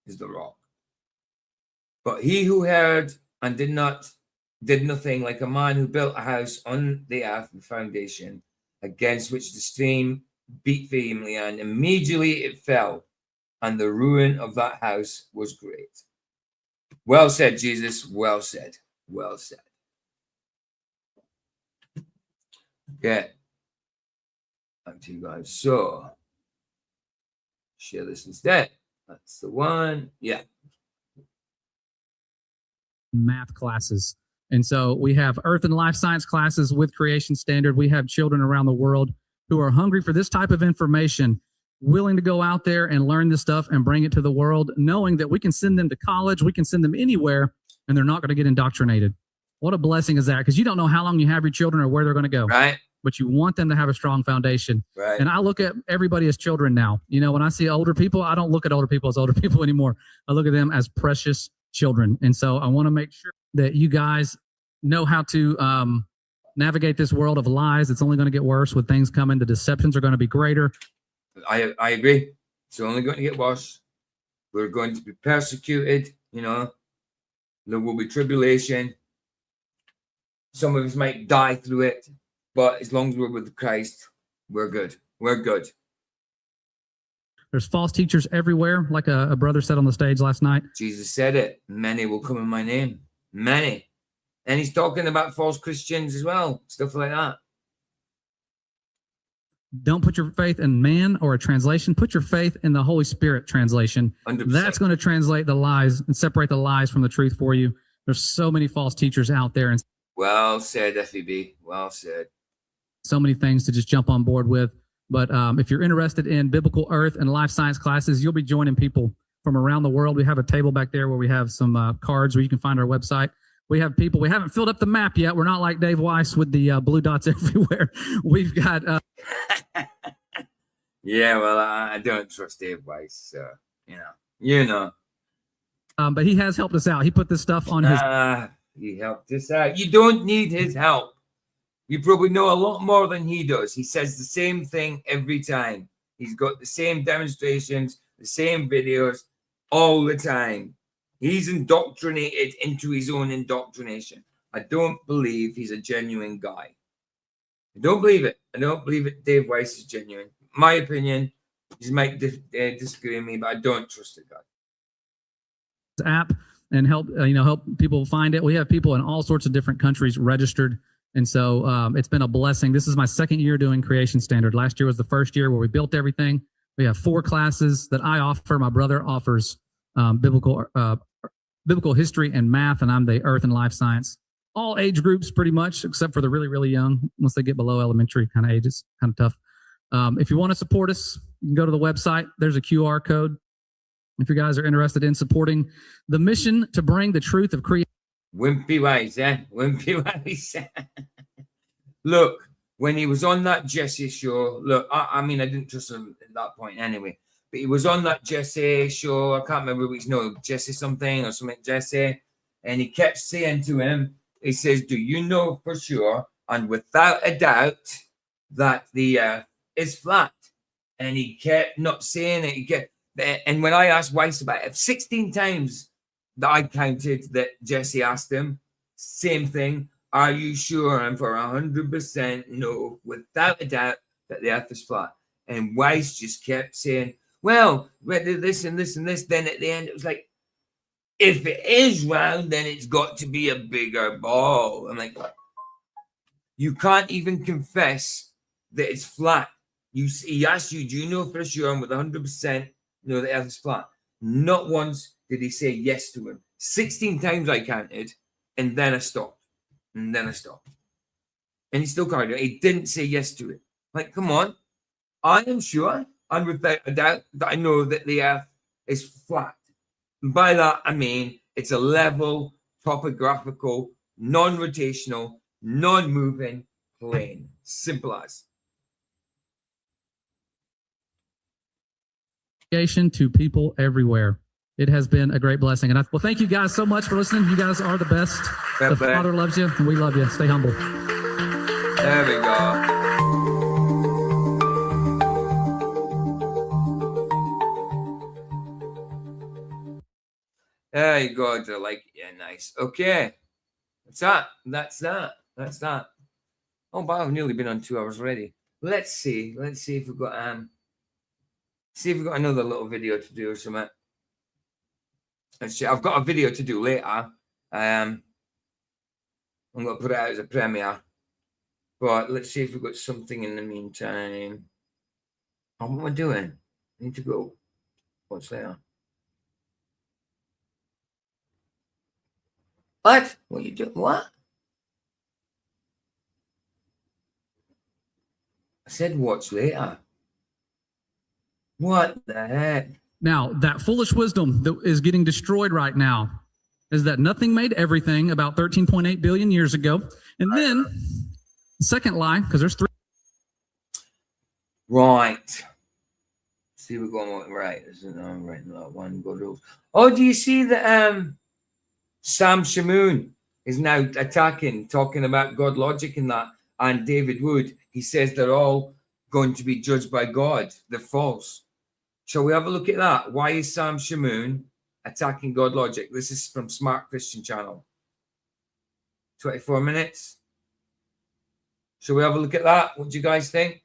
is the rock. But he who heard and did nothing, like a man who built a house on the earth with foundation, against which the stream beat vehemently, and immediately it fell, and the ruin of that house was great. Well said, Jesus. Well said. Well said. Okay. Back to you guys. So, share this instead. That's the one. Yeah. Math classes. And so we have earth and life science classes with Creation Standard. We have children around the world who are hungry for this type of information, willing to go out there and learn this stuff and bring it to the world, knowing that we can send them to college, we can send them anywhere, and they're not going to get indoctrinated. What a blessing is that? Because you don't know how long you have your children or where they're going to go. Right. But you want them to have a strong foundation. Right. And I look at everybody as children now. You know, when I see older people, I don't look at older people as older people anymore. I look at them as precious children. And so I want to make sure that you guys know how to navigate this world of lies. It's only going to get worse with things coming. The deceptions are going to be greater. I agree. It's only going to get worse. We're going to be persecuted, you know. There will be tribulation. Some of us might die through it, but as long as we're with Christ, we're good. We're good. There's false teachers everywhere, like a brother said on the stage last night. Jesus said it. Many will come in my name. Many. And he's talking about false Christians as well. Stuff like that. Don't put your faith in man or a translation. Put your faith in the Holy Spirit translation. 100%. That's going to translate the lies and separate the lies from the truth for you. There's so many false teachers out there and Well said, FEB. Well said. so many things to just jump on board with. But if you're interested in biblical earth and life science classes, you'll be joining people from around the world. We have a table back there where we have some cards where you can find our website. We have people. We haven't filled up the map yet. We're not like Dave Weiss with the blue dots everywhere. We've got. Yeah, well, I don't trust Dave Weiss, so you know. But he has helped us out. He put this stuff on his. He helped us out. You don't need his help. You probably know a lot more than he does. He says the same thing every time. He's got the same demonstrations, the same videos all the time. He's indoctrinated into his own indoctrination. I don't believe he's a genuine guy. I don't believe it. I don't believe it. Dave Weiss is genuine. My opinion. You might disagree with me, but I don't trust the guy. App and help people find it. We have people in all sorts of different countries registered, and so it's been a blessing. This is my second year doing Creation Standard. Last year was the first year where we built everything. We have 4 classes that I offer. My brother offers biblical biblical history and math, and I'm the earth and life science. All age groups pretty much, except for the really, really young. Once they get below elementary kind of ages, kind of tough. If you want to support us, you can go to the website. There's a QR code. If you guys are interested in supporting the mission to bring the truth of creation. Wimpy Wise, eh? Wimpy Wise. Look, when he was on that Jesse show, look, I mean, I didn't trust him at that point anyway, but he was on that Jesse show. I can't remember which, no, Jesse something or something, Jesse. And he kept saying to him, he says, do you know for sure and without a doubt that the earth is flat? And he kept not saying it. He kept, and when I asked Weiss about it, 16 times that I counted that Jesse asked him, same thing. Are you sure? And for 100% no, without a doubt, that the earth is flat. And Weiss just kept saying, well, this and this and this. Then at the end, it was like, if it is round, then it's got to be a bigger ball. I'm like, you can't even confess that it's flat. He asked you, do you know for sure and with 100% know the earth is flat? Not once did he say yes to him. 16 times I counted, and then I stopped. And then I stopped. And he still carried on. He didn't say yes to it. Like, come on. I am sure, and without a doubt, that I know that the earth is flat. And by that, I mean it's a level, topographical, non-rotational, non-moving plane. Simple as. To people everywhere. It has been a great blessing. And well, thank you guys so much for listening. You guys are the best. The Father loves you, and we love you. Stay humble. There we go. There you go. They're like, yeah, nice. Okay. That's that. That's that. That's that. Oh, but I've nearly been on 2 hours already. Let's see. Let's see if we've got see if we've got another little video to do or something. Let's see. I've got a video to do later. I'm going to put it out as a premiere. But let's see if we've got something in the meantime. Oh, what am I doing? I need to go. What's there? What? What are you doing? What? I said watch later. What the heck? Now, that foolish wisdom that is getting destroyed right now is that nothing made everything about 13.8 billion years ago. And then, the second lie, because there's 3. Right. See, we're going right. Isn't I'm writing that one. Good rules. Oh, do you see that Sam Shamoon is now attacking, talking about God logic and that, and David Wood? He says they're all going to be judged by God. They're false. Shall we have a look at that? Why is Sam Shamoon attacking God logic? This is from Smart Christian Channel. 24 minutes. Shall we have a look at that? What do you guys think?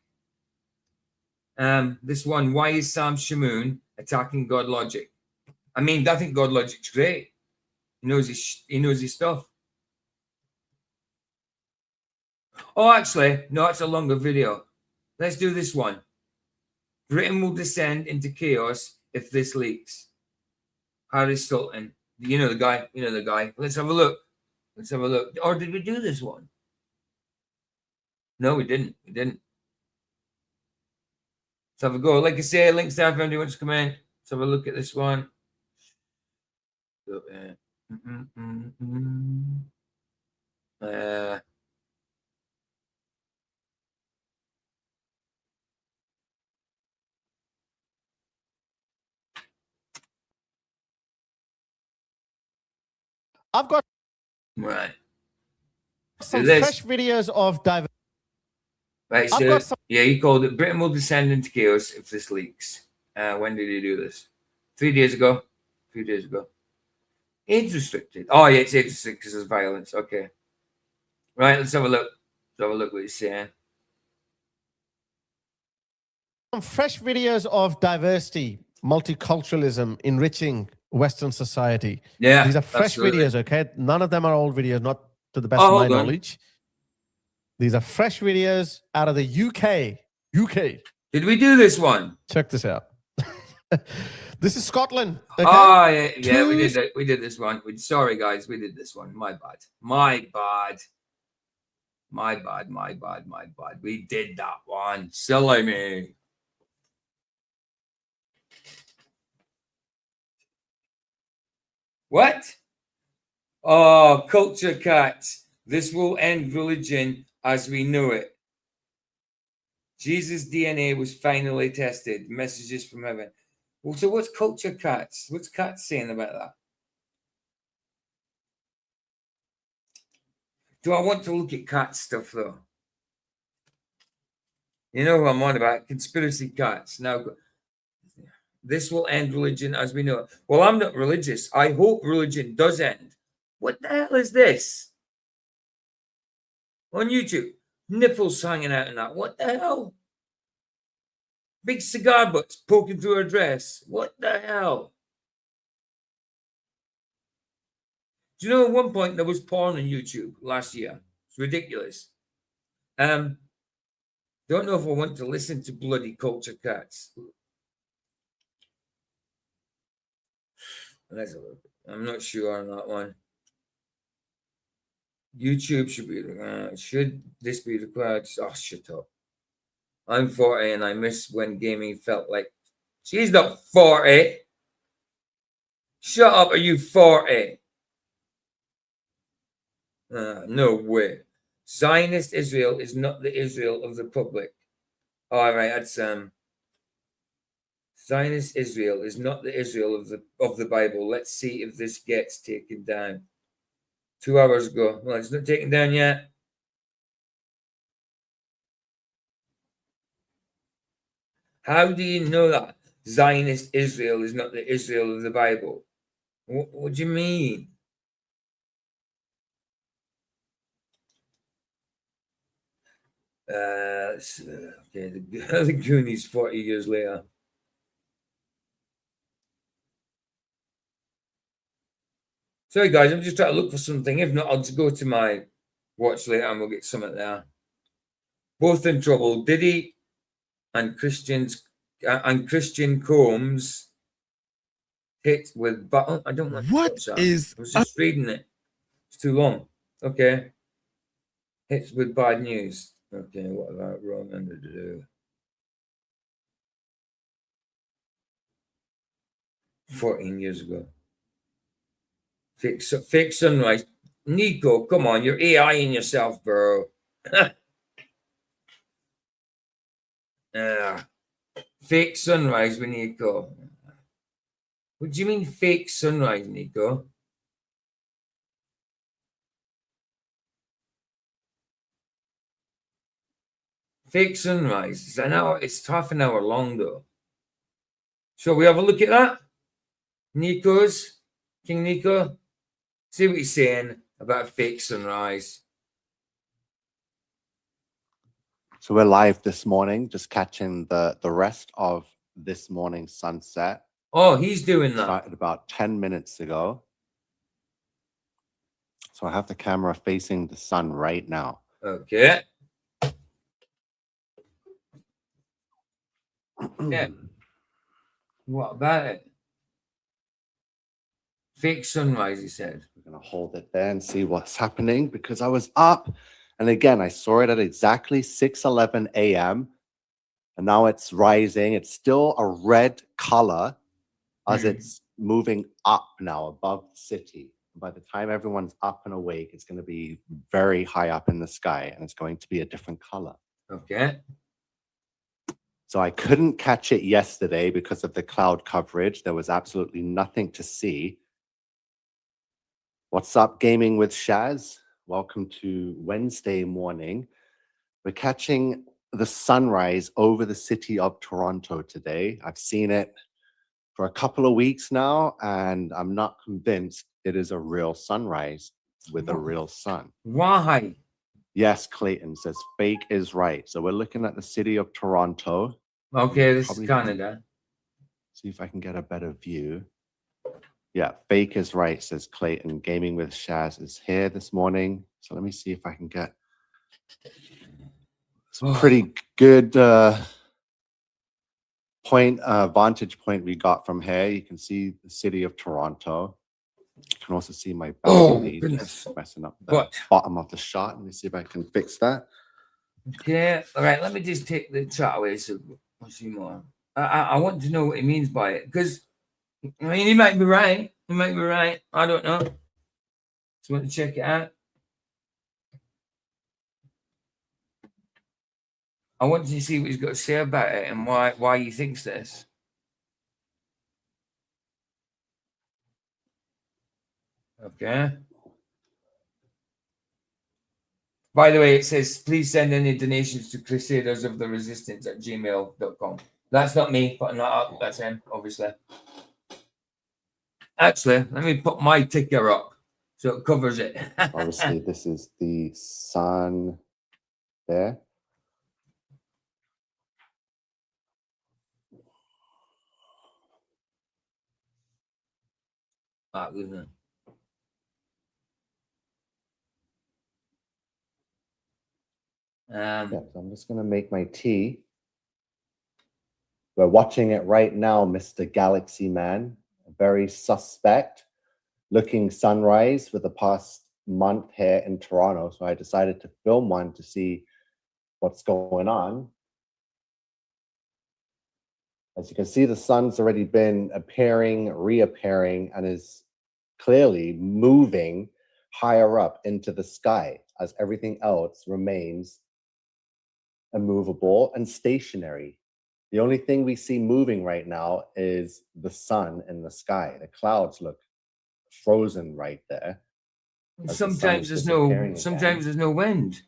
This one, why is Sam Shamoon attacking God logic? I mean, I think God logic's great. He knows his stuff. Oh, actually, no, it's a longer video. Let's do this one. Britain will descend into chaos if this leaks. Harris Sultan. You know the guy. You know the guy. Let's have a look. Let's have a look. Or did we do this one? No, we didn't. We didn't. Let's have a go. Like I say, links down if anyone wants to come in. Let's have a look at this one. I've got Right. some this. fresh videos of diversity. Right, I've so got some- yeah, he called it Britain will descend into chaos if this leaks. When did he do this? 3 days ago. 3 days ago. Age restricted. Oh yeah, it's age restricted because there's violence. Okay. Right, let's have a look. Let's have a look what he's saying. Some fresh videos of diversity, multiculturalism, enriching Western society. Yeah. These are fresh absolutely. videos, okay? None of them are old videos, not to the best Oh, of my hold on. knowledge. These are fresh videos out of the UK. UK. Did we do this one? Check this out. This is Scotland. Okay? Oh, yeah, we Two did that. We did this one. Sorry, guys, we did this one. My bad. My bad. My bad. My bad. My bad. We did that one. Silly me. What? Oh, culture cats. This will end religion as we know it. Jesus' DNA was finally tested. Messages from heaven. Well, so what's culture cats? What's cats saying about that? Do I want to look at cat stuff though? You know who I'm on about? Conspiracy cats. Now, this will end religion as we know it. Well, I'm not religious. I hope religion does end. What the hell is this? On YouTube, nipples hanging out in that. What the hell? Big cigar butts poking through her dress. What the hell? Do you know at one point there was porn on YouTube last year? It's ridiculous. Don't know if I want to listen to bloody culture cats. Let's have a look. I'm not sure on that one. YouTube should this be required? Oh, shut up. I'm 40 and I miss when gaming felt like. She's not 40. Shut up. Are you 40? No way. Zionist Israel is not the Israel of the public. All right, that's Zionist Israel is not the Israel of the Bible. Let's see if this gets taken down. 2 hours ago. Well, it's not taken down yet. How do you know that Zionist Israel is not the Israel of the Bible? What do you mean? Okay, the Goonies 40 years later. Sorry, guys, I'm just trying to look for something. If not, I'll just go to my watch later and we'll get something there. Both in trouble. Diddy and Christian Combs hit with button. I don't know what is. I was just reading it. It's too long. Okay. Hits with bad news. Okay, what about wrong under to do? 14 years ago. Fake sunrise. Nico, come on, you're AIing yourself, bro. Fake sunrise with Nico. What do you mean fake sunrise, Nico? Fake sunrise. It's an hour. It's half an hour long though. Shall we have a look at that? Nico's King Nico. See what he's saying about fake sunrise. So we're live this morning, just catching the rest of this morning's sunset. Oh, he's doing that. Started about 10 minutes ago. So I have the camera facing the sun right now. Okay. Yeah. What about it? Fake sunrise, he said. We're going to hold it there and see what's happening because I was up. And again, I saw it at exactly 6:11 a.m. And now it's rising. It's still a red color as it's moving up now above the city. By the time everyone's up and awake, it's going to be very high up in the sky and it's going to be a different color. Okay. So I couldn't catch it yesterday because of the cloud coverage. There was absolutely nothing to see. What's up, Gaming with Shaz? Welcome to Wednesday morning. We're catching the sunrise over the city of Toronto today. I've seen it for a couple of weeks now, and I'm not convinced it is a real sunrise with a real sun. Why? Yes, Clayton says fake is right. So we're looking at the city of Toronto. Okay, this is Canada. See if I can get a better view. Yeah, fake is right, says Clayton. Gaming with Shaz is here this morning. So let me see if I can get some pretty good vantage point we got from here. You can see the city of Toronto. You can also see my Oh, balcony goodness. just messing up the What? bottom of the shot. Let me see if I can fix that. Okay, all right. Let me just take the chat away so we'll see more. I want to know what he means by it, because I mean he might be right. He might be right. I don't know. Just want to check it out. I want to see what he's got to say about it and why he thinks this. Okay. By the way, it says, please send any donations to Crusaders of the Resistance at gmail.com. That's not me putting that up. That's him, obviously. Actually, let me put my ticker up so it covers it. Obviously, this is the sun there. Isn't it? Yeah, so I'm just going to make my tea. We're watching it right now, Mr. Galaxy Man. A very suspect looking sunrise for the past month here in Toronto. So I decided to film one to see what's going on. As you can see, the sun's already been appearing, reappearing, and is clearly moving higher up into the sky as everything else remains immovable and stationary. The only thing we see moving right now is the sun in the sky. The clouds look frozen right there. Sometimes there's no wind.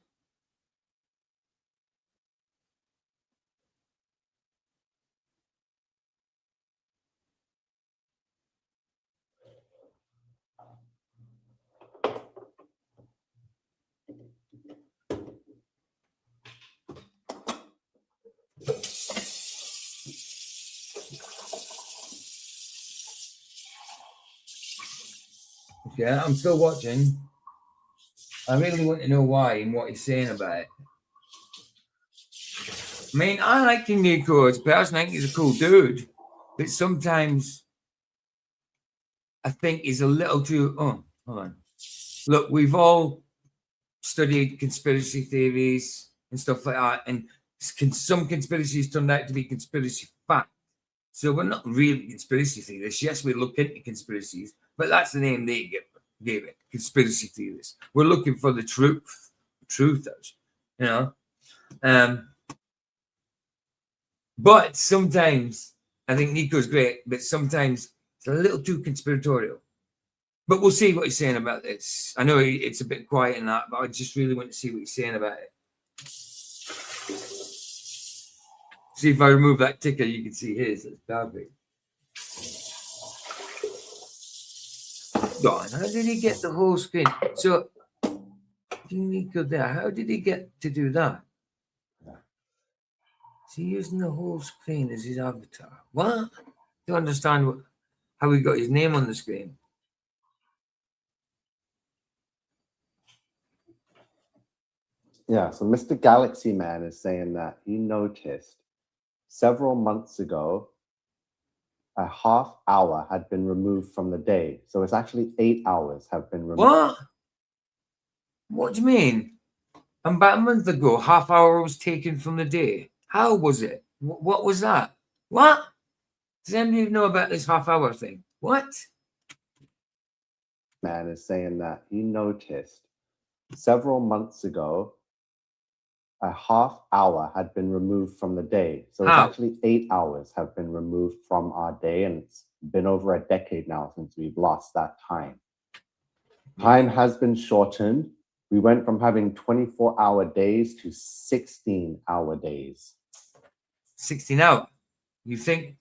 Okay, I'm still watching. I really want to know why and what he's saying about it. I mean, I like King Nico as a person. I think he's a cool dude, but sometimes I think he's a little too. Oh, hold on. Look, we've all studied conspiracy theories and stuff like that, and some conspiracies turned out to be conspiracy fact. So we're not really conspiracy theorists. Yes, we look into conspiracies, but that's the name they gave it, conspiracy theorists. We're looking for the truthers, you know. But sometimes I think Nico's great, but sometimes it's a little too conspiratorial. But we'll see what he's saying about this. I know it's a bit quiet in that, but I just really want to see what he's saying about it. See if I remove that ticker, you can see his. That's perfect. God, how did he get the whole screen? So, Nico there, how did he get to do that? Is he using the whole screen as his avatar? What? Don't understand how he got his name on the screen. Yeah, so Mr. Galaxy Man is saying that he noticed several months ago a half hour had been removed from the day. So it's actually 8 hours have been removed. What? What do you mean? About a month ago, half hour was taken from the day. How was it? What was that? What? Does anybody know about this half hour thing? What? Man is saying that he noticed several months ago a half hour had been removed from the day. So it's actually 8 hours have been removed from our day, and it's been over a decade now since we've lost that time. Time has been shortened. We went from having 24-hour days to 16-hour days. 16 hours? You think?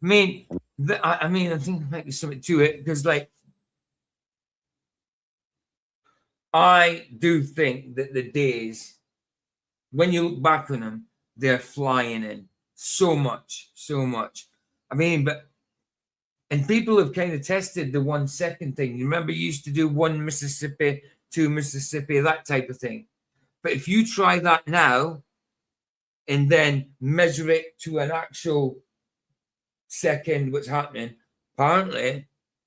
I mean, I think there might be something to it, because, like, I do think that the days, when you look back on them, they're flying in so much. I mean, and people have kind of tested the 1 second thing. You remember you used to do 1 Mississippi, 2 Mississippi, that type of thing. But if you try that now and then measure it to an actual second what's happening. Apparently,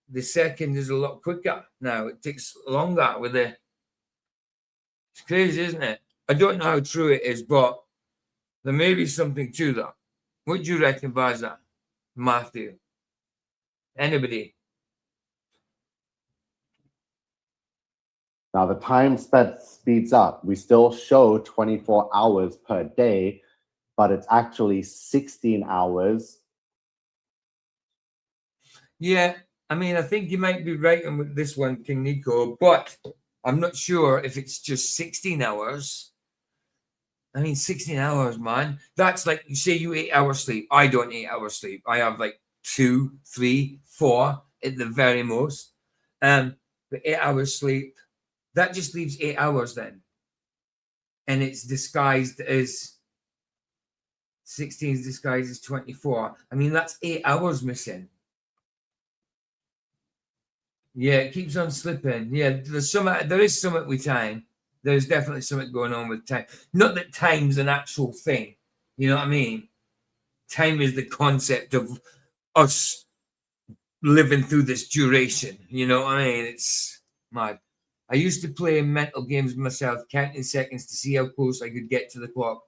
the second is a lot quicker now. It takes longer with the. It's crazy, isn't it? I don't know how true it is, but there may be something to that. What do you reckon, Baza? Matthew? Anybody? Now the time speeds up. We still show 24 hours per day, but it's actually 16 hours. Yeah, I mean, I think you might be right on with this one, King Nico, but I'm not sure if it's just 16 hours. I mean, 16 hours, man. That's like, you say you 8 hours sleep. I don't 8 hours sleep. I have like 2, 3, 4 at the very most. But 8 hours sleep, that just leaves 8 hours then. And it's disguised as 16 is disguised as 24. I mean, that's 8 hours missing. Yeah, it keeps on slipping. Yeah, there is something with time. There's definitely something going on with time. Not that time's an actual thing. You know what I mean? Time is the concept of us living through this duration. You know what I mean? It's mad. I used to play mental games myself, counting seconds to see how close I could get to the clock.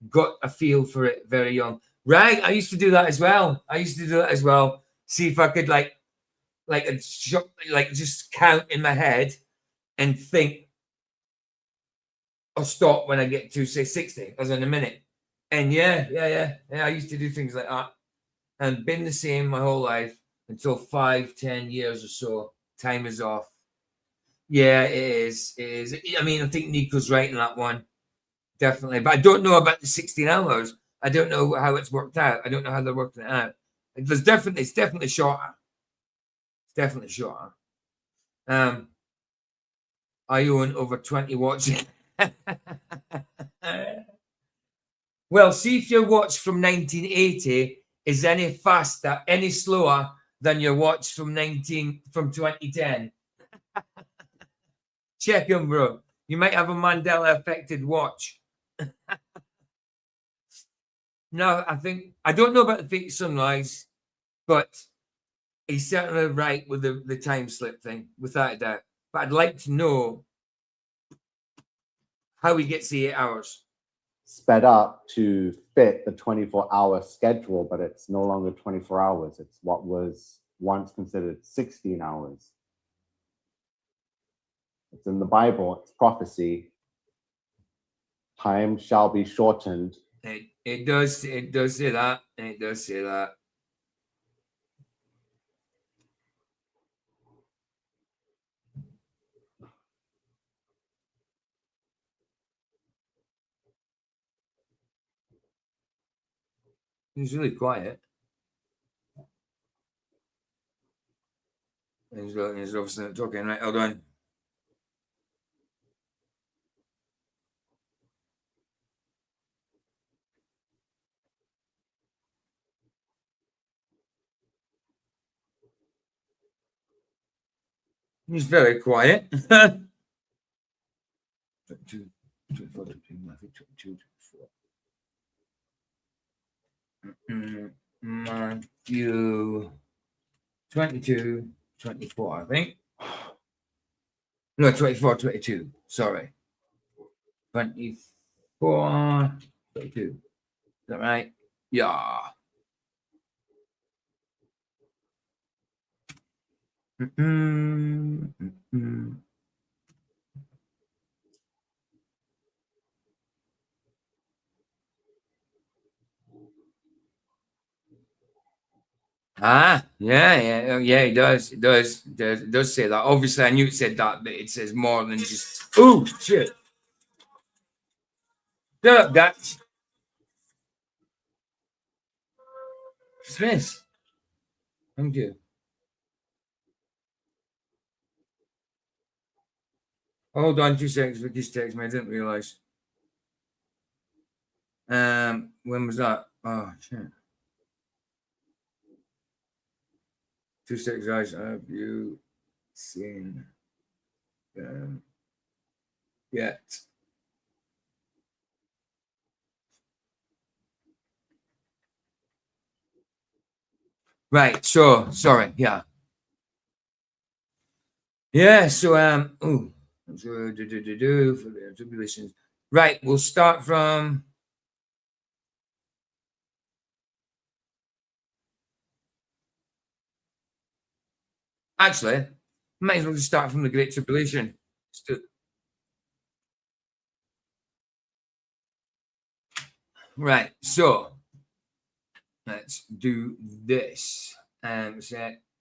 Got a feel for it very young. Right, I used to do that as well. See if I could just count in my head and think I'll stop when I get to say 60 as in a minute. And yeah, I used to do things like that and been the same my whole life until 5-10 years or so. Time is off. Yeah, it is. I mean, I think Nico's right in that one. Definitely. But I don't know about the 16 hours. I don't know how it's worked out. I don't know how they're working it out. It's definitely shorter. It's definitely shorter. I own over 20 watches. Well, see if your watch from 1980 is any faster, any slower than your watch from 2010. Check them, bro. You might have a Mandela affected watch. No, I don't know about the fake sunrise, but he's certainly right with the time slip thing, without a doubt. But I'd like to know how he gets the 8 hours. Sped up to fit the 24-hour schedule, but it's no longer 24 hours. It's what was once considered 16 hours. It's in the Bible, it's prophecy. Time shall be shortened. It does say that. It does say that. He's really quiet. He's obviously not talking. Right, hold on. He's very quiet. 22, 24, 22, 24. Matthew 22, 24, I think. No, 24, 22. Sorry. 24, 22. Is that right? Yeah. Yeah, it does. It does say that. Obviously, I knew it said that, but it says more than just. Oh, shit. Shut up, Dutch. Smith. Thank you. Hold on 2 seconds for this text, man. I didn't realize. When was that? Oh, shit. 2 seconds, guys. Have you seen them yet? Right. So sorry. Yeah. Yeah. So oh, so for the tribulations. Right. We'll start from. Actually, might as well just start from the Great Tribulation. Right. So let's do this.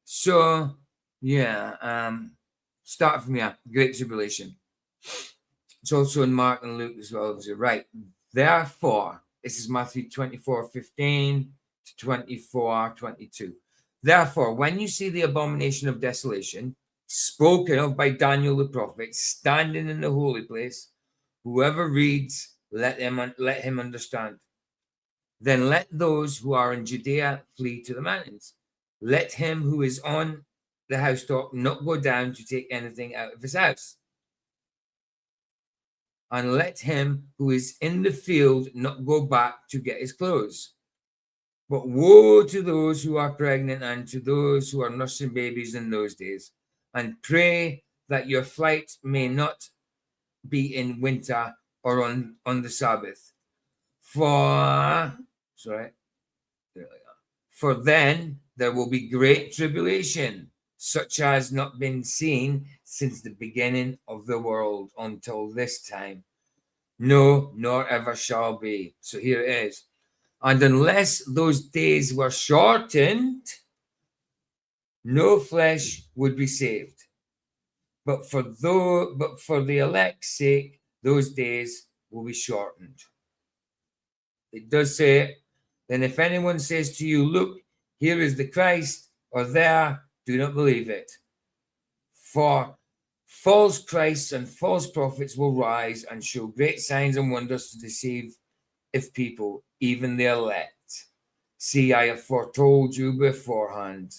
So yeah. Start from Great Tribulation. It's also in Mark and Luke as well. Right. Therefore, this is Matthew 24:15 to 24:22. Therefore, when you see the abomination of desolation spoken of by Daniel the prophet standing in the holy place, whoever reads, let him understand. Then let those who are in Judea flee to the mountains. Let him who is on the housetop not go down to take anything out of his house. And let him who is in the field not go back to get his clothes. But woe to those who are pregnant and to those who are nursing babies in those days. And pray that your flight may not be in winter or on the Sabbath. For then there will be great tribulation, such as not been seen since the beginning of the world until this time. No, nor ever shall be. So here it is. And unless those days were shortened, no flesh would be saved. But for the elect's sake, those days will be shortened. It does say, then if anyone says to you, look, here is the Christ, or there, do not believe it. For false Christs and false prophets will rise and show great signs and wonders to deceive, if people, even the elect. See, I have foretold you beforehand.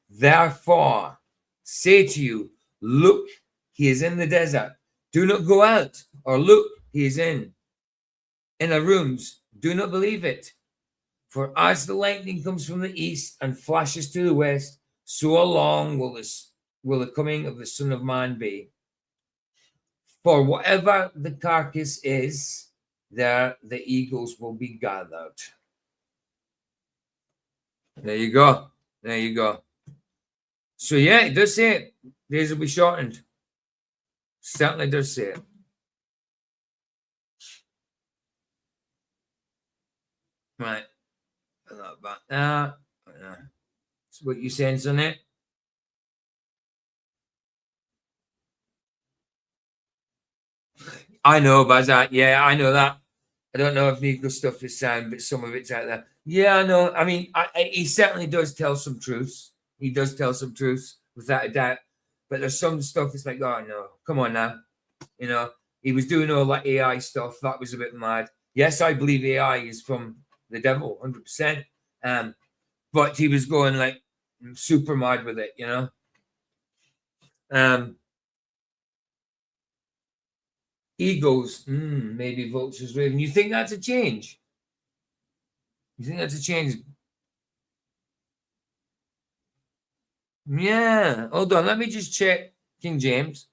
Therefore, say to you, look, he is in the desert. Do not go out. Or look, he is in inner rooms. Do not believe it. For as the lightning comes from the east and flashes to the west, so along will the coming of the Son of Man be. For whatever the carcass is, there the eagles will be gathered. There you go. There you go. So yeah, it does say it. Days will be shortened. Certainly does say it. Right. So what you saying on it? I know, Baz. Yeah, I know that. I don't know if Nico's stuff is sound, but some of it's out there. Yeah, I know. I mean, he certainly does tell some truths. He does tell some truths, without a doubt. But there's some stuff that's like, oh, no, come on now. You know, he was doing all that AI stuff. That was a bit mad. Yes, I believe AI is from the devil, 100%. But he was going like super mad with it, you know. Eagles, maybe vultures raving. You think that's a change? You think that's a change? Yeah. Hold on. Let me just check King James.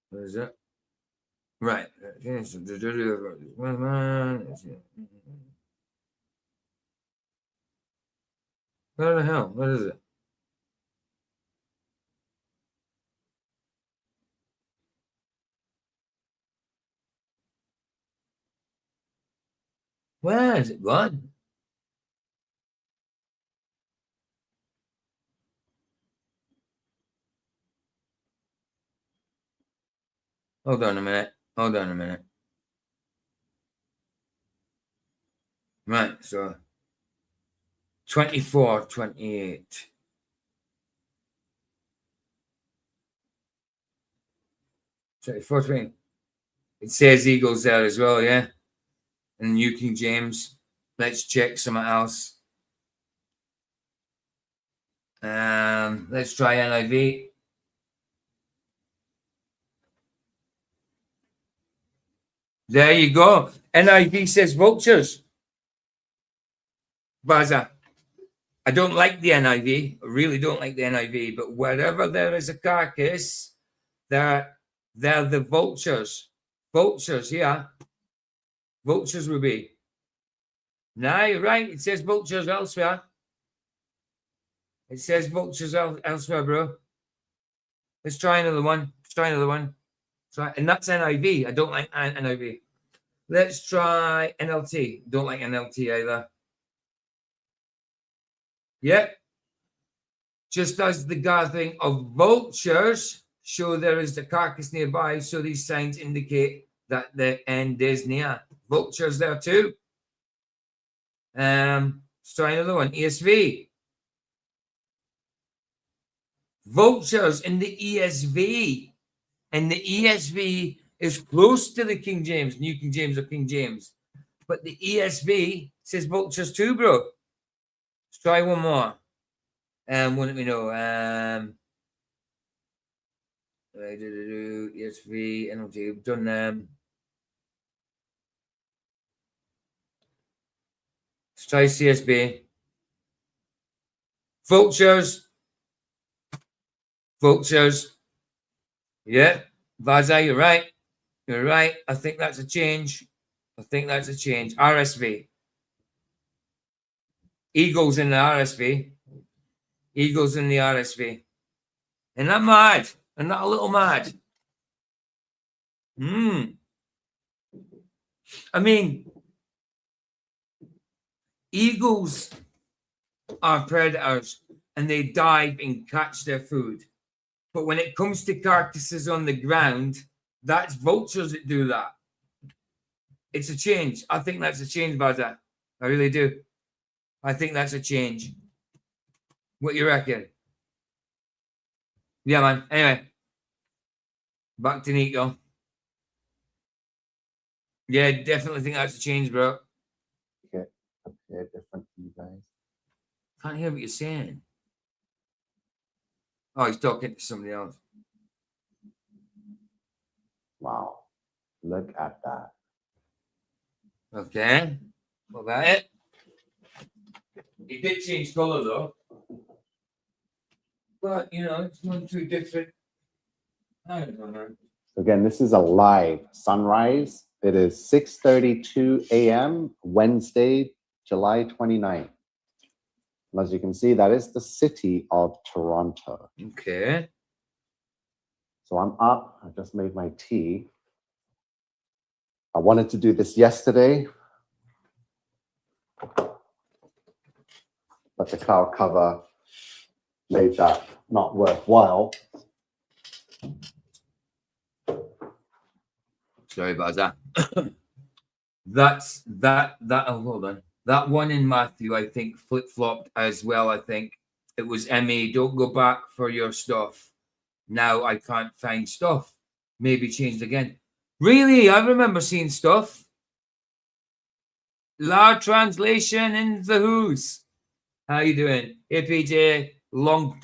What is it? Right. What the hell? What is it? Where is it gone? Hold on a minute. Hold on a minute. Right. So 24, 28. 24, 28. It says eagles there as well, yeah? And New King James. Let's check something else. Let's try NIV. There you go. NIV says vultures. Baza. I don't like the NIV. I really don't like the NIV. But wherever there is a carcass, they're the vultures. Vultures, yeah. Vultures will be. No, you're right. It says vultures elsewhere. It says vultures elsewhere, bro. Let's try another one. Let's try another one. And that's NIV. I don't like NIV. Let's try NLT. Don't like NLT either. Yep. Just as the gathering of vultures show there is the carcass nearby, so these signs indicate that the end is near. Vultures there too. Let's try another one. ESV. Vultures in the ESV. And the ESV is close to the King James, New King James or King James. But the ESV says vultures too, bro. Let's try one more. What do we know? ESV, NLT. We've done let's try CSB. Vultures. Vultures. Yeah. Vaza, you're right. You're right. I think that's a change. I think that's a change. RSV. Eagles in the RSV. Eagles in the RSV. Isn't that mad? Isn't that a little mad? I mean, eagles are predators and they dive and catch their food. But when it comes to carcasses on the ground, that's vultures that do that. It's a change. I think that's a change, Baza. I really do. I think that's a change. What you reckon? Yeah, man. Anyway, back to Nico. Yeah, definitely think that's a change, bro. Okay, different for you guys. Can't hear what you're saying. Oh, he's talking to somebody else. Wow, look at that. Okay. What about it? It did change color though. But, you know, it's not too different. I don't know. Again, this is a live sunrise. It is 6:32 a.m. Wednesday, July 29th. And as you can see, that is the city of Toronto. Okay. So I'm up. I just made my tea. I wanted to do this yesterday, but the cloud cover made that not worthwhile. Sorry about that. That's that. Oh, hold on. That one in Matthew, I think, flip-flopped as well. I think it was MA. Don't go back for your stuff. Now I can't find stuff. Maybe changed again. Really? I remember seeing stuff. Large translation in the who's. How you doing? Hey, PJ. Long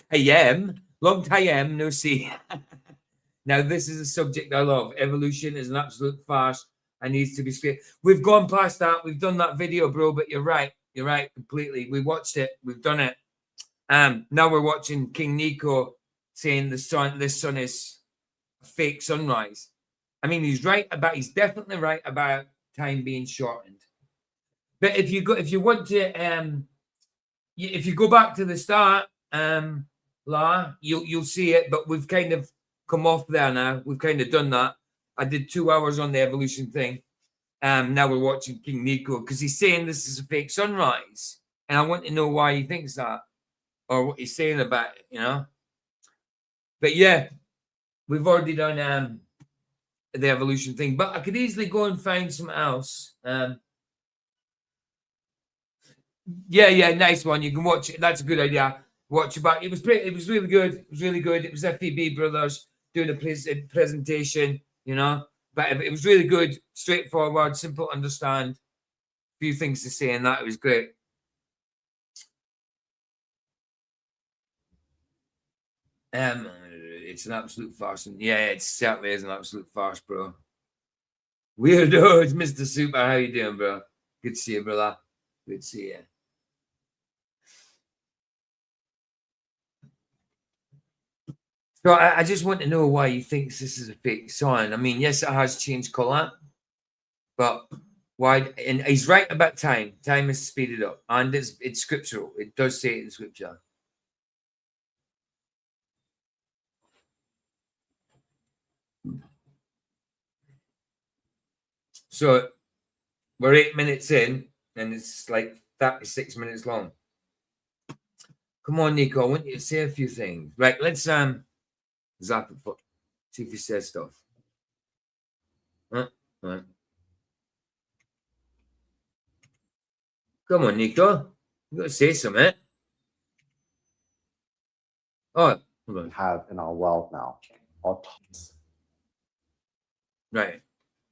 time no see. Now, this is a subject I love. Evolution is an absolute farce and needs to be straight. We've gone past that. We've done that video, bro, but you're right. You're right completely. We watched it. We've done it. Now we're watching King Nico saying this sun is a fake sunrise. I mean, he's definitely right about time being shortened. But if you want to, if you go back to the start, you'll see it, but we've kind of come off there now. We've kind of done that. I did 2 hours on the evolution thing. Now we're watching King Nico because he's saying this is a fake sunrise. And I want to know why he thinks that or what he's saying about it, you know? But yeah, we've already done the evolution thing, but I could easily go and find something else. Yeah, nice one. You can watch it. That's a good idea. Watch it back. It was really good. It was really good. It was FEB Brothers doing a presentation, you know, but it was really good, straightforward, simple to understand. A few things to say, and that it was great. It's an absolute farce. Yeah, it certainly is an absolute farce, bro. Weirdo, it's Mr. Super. How you doing, bro? Good to see you, brother. Good to see you. So I just want to know why he thinks this is a fake sun. I mean, yes, it has changed colour, but why? And he's right about time. Time is speeded up, and it's scriptural. It does say it in scripture. So we're 8 minutes in, and it's like 36 minutes long. Come on, Nico. I want you to say a few things. Right, let's zap it for see if he says stuff. Right. Come on, Nico. You gotta say something. Oh, hold on. We have in our world now. Autonomous. Right.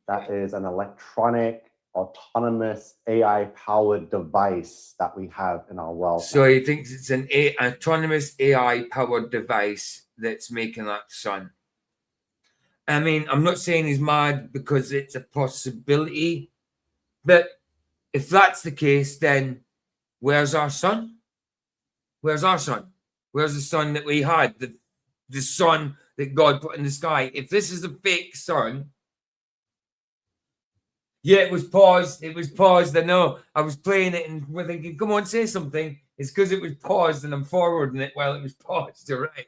That is an electronic, autonomous, AI-powered device that we have in our world. So he thinks it's an autonomous AI-powered device that's making that sun. I mean, I'm not saying he's mad because it's a possibility, but if that's the case, then where's our sun? Where's our sun? Where's the sun that we had? The sun that God put in the sky. If this is a fake sun, yeah, it was paused. It was paused. I know. I was playing it and we're thinking, come on, say something. It's because it was paused and I'm forwarding it while it was paused. You're right.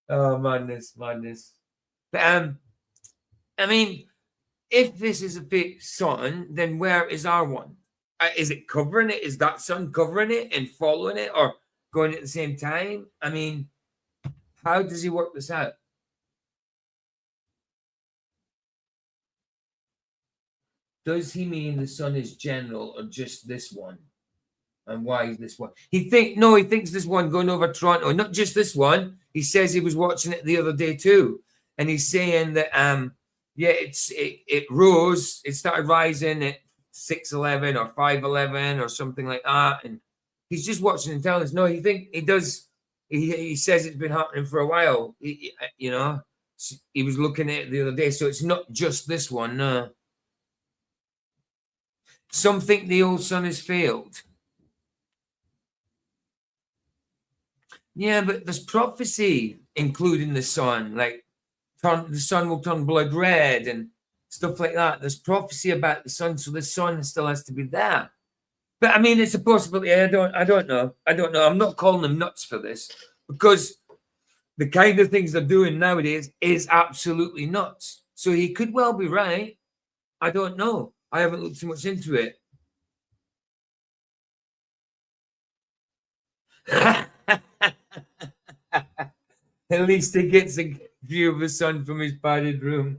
Oh, madness. But I mean, if this is a fake sun, then where is our one? Is it covering it? Is that sun covering it and following it or going at the same time? I mean, how does he work this out? Does he mean the sun is general or just this one? And why is this one? He thinks this one going over Toronto, not just this one. He says he was watching it the other day too. And he's saying that it rose, it started rising at 6:11 or 5:11 or something like that. And he's just watching and telling us, no, he says it's been happening for a while. He was looking at it the other day. So it's not just this one, no. Some think the old sun has failed. Yeah, but there's prophecy including the sun, like the sun will turn blood red and stuff like that. There's prophecy about the sun, so the sun still has to be there. But I mean, it's a possibility. I don't know. I'm not calling them nuts for this because the kind of things they're doing nowadays is absolutely nuts. So he could well be right. I don't know. I haven't looked too much into it. At least he gets a view of the sun from his padded room.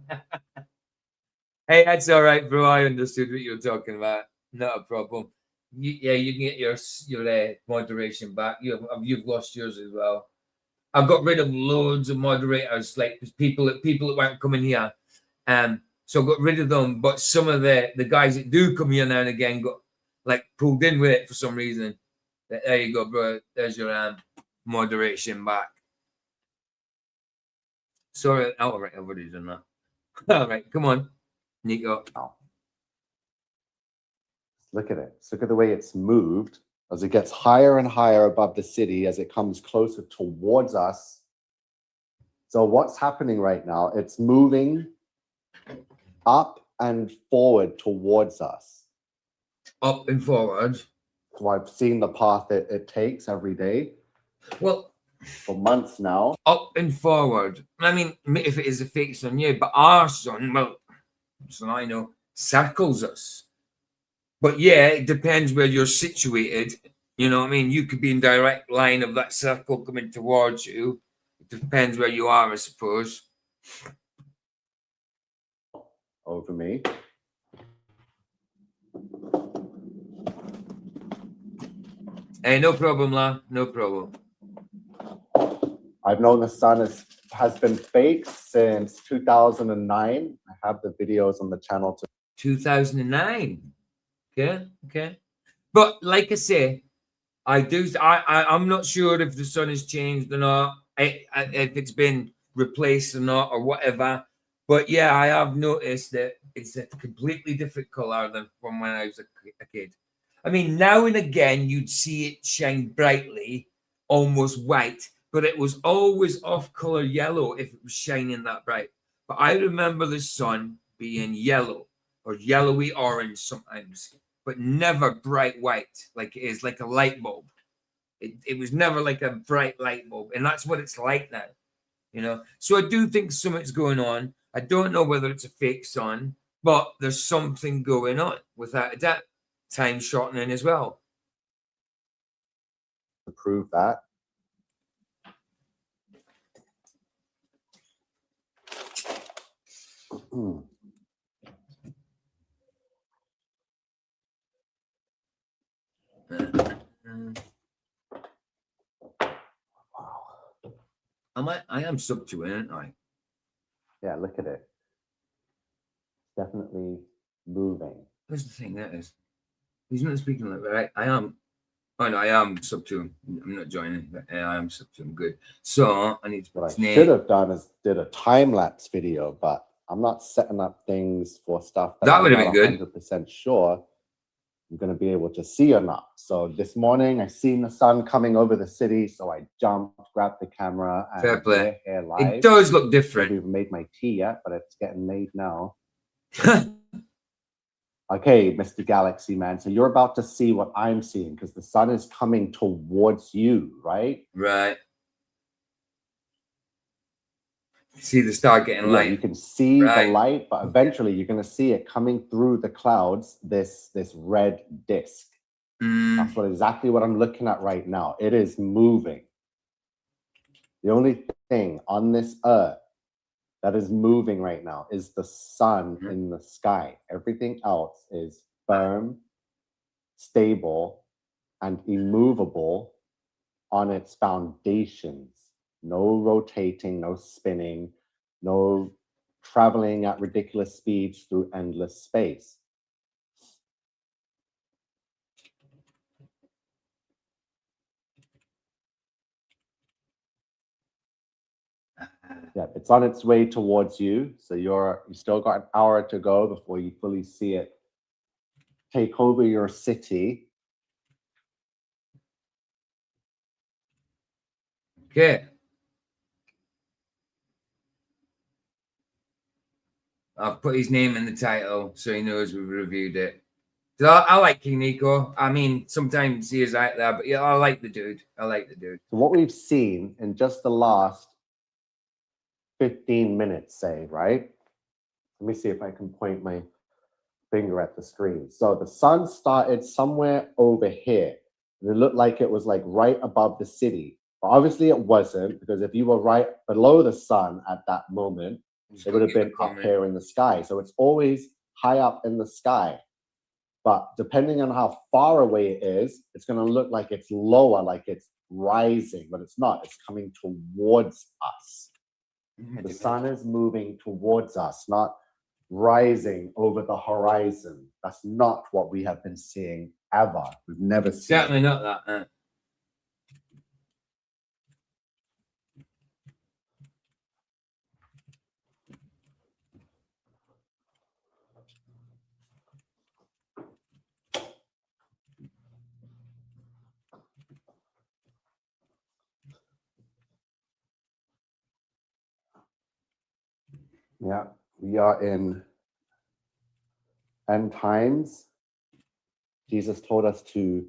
Hey, that's all right, bro. I understood what you were talking about. Not a problem. You can get your moderation back. You've lost yours as well. I've got rid of loads of moderators, like people that weren't coming here. So I got rid of them, but some of the guys that do come here now and again got like pulled in with it for some reason. There you go, bro. There's your moderation back. Sorry. All right, I've already done that. All right, come on, Nico. Look at it. Look at the way it's moved as it gets higher and higher above the city as it comes closer towards us. So what's happening right now? It's moving up and forward towards us. Up and forward. So I've seen the path it takes every day. Well, for months now. Up and forward. I mean, if it is a fake sun, yeah, but our sun, well, so I know, circles us. But yeah, it depends where you're situated. You know what I mean? You could be in direct line of that circle coming towards you. It depends where you are, I suppose. Over me. Hey, no problem, La. No problem. I've known the sun has been fake since 2009. I have the videos on the channel too. 2009. Okay. But like I say, I do. I'm not sure if the sun has changed or not, if it's been replaced or not, or whatever. But yeah, I have noticed that it's a completely different color than from when I was a kid. I mean, now and again you'd see it shine brightly, almost white, but it was always off-color yellow if it was shining that bright. But I remember the sun being yellow or yellowy orange sometimes, but never bright white like it is, like a light bulb. It was never like a bright light bulb, and that's what it's like now, you know. So I do think something's going on. I don't know whether it's a fake sun, but there's something going on without a doubt. Time shortening as well. To prove that. I am sub to it, aren't I? Yeah, look at it. Definitely moving. That's the thing, that is. He's not speaking like that. I am. Oh no, I am sub to him. I'm not joining, but I am sub to him. Good. So I need to put What his I name. should have done is did a time lapse video, but I'm not setting up things for stuff That would have been good. 100% sure I'm going to be able to see or not. So this morning I seen the sun coming over the city, so I jumped, grabbed the camera, and Fair play. we're here live. It does look different. I haven't even made my tea yet, but it's getting made now. Okay, Mr. Galaxy Man. So you're about to see what I'm seeing because the sun is coming towards you, right? Right. See the star getting light. You can see the light, but eventually you're going to see it coming through the clouds, this red disc. That's exactly what I'm looking at right now. It is moving. The only thing on this earth that is moving right now is the sun in the sky. Everything else is firm, stable, and immovable on its foundations. No rotating, no spinning, no traveling at ridiculous speeds through endless space. Yeah, it's on its way towards you. So you still got an hour to go before you fully see it take over your city. Okay. I've put his name in the title so he knows we've reviewed it. So I like King Nico. I mean, sometimes he is out there, but yeah, I like the dude. I like the dude. So what we've seen in just the last 15 minutes, say, right? Let me see if I can point my finger at the screen. So the sun started somewhere over here. And it looked like it was like right above the city. But obviously it wasn't, because if you were right below the sun at that moment, it would have been up here in the sky. So it's always high up in the sky. But depending on how far away it is, it's going to look like it's lower, like it's rising, but it's not. It's coming towards us. The sun is moving towards us, not rising over the horizon. That's not what we have been seeing ever. We've never seen. Certainly not that. Yeah, we are in end times. Jesus told us to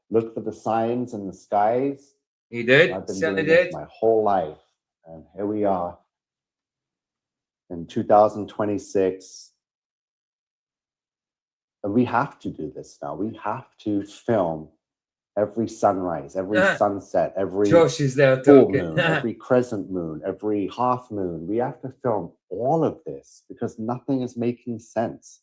look for the signs in the skies. He did. I've been Certainly doing this did. my whole life. And here we are in 2026. And we have to do this now. We have to film every sunrise, every sunset, every Josh is there full talking. moon, every crescent moon, every half moon. We have to film all of this because nothing is making sense.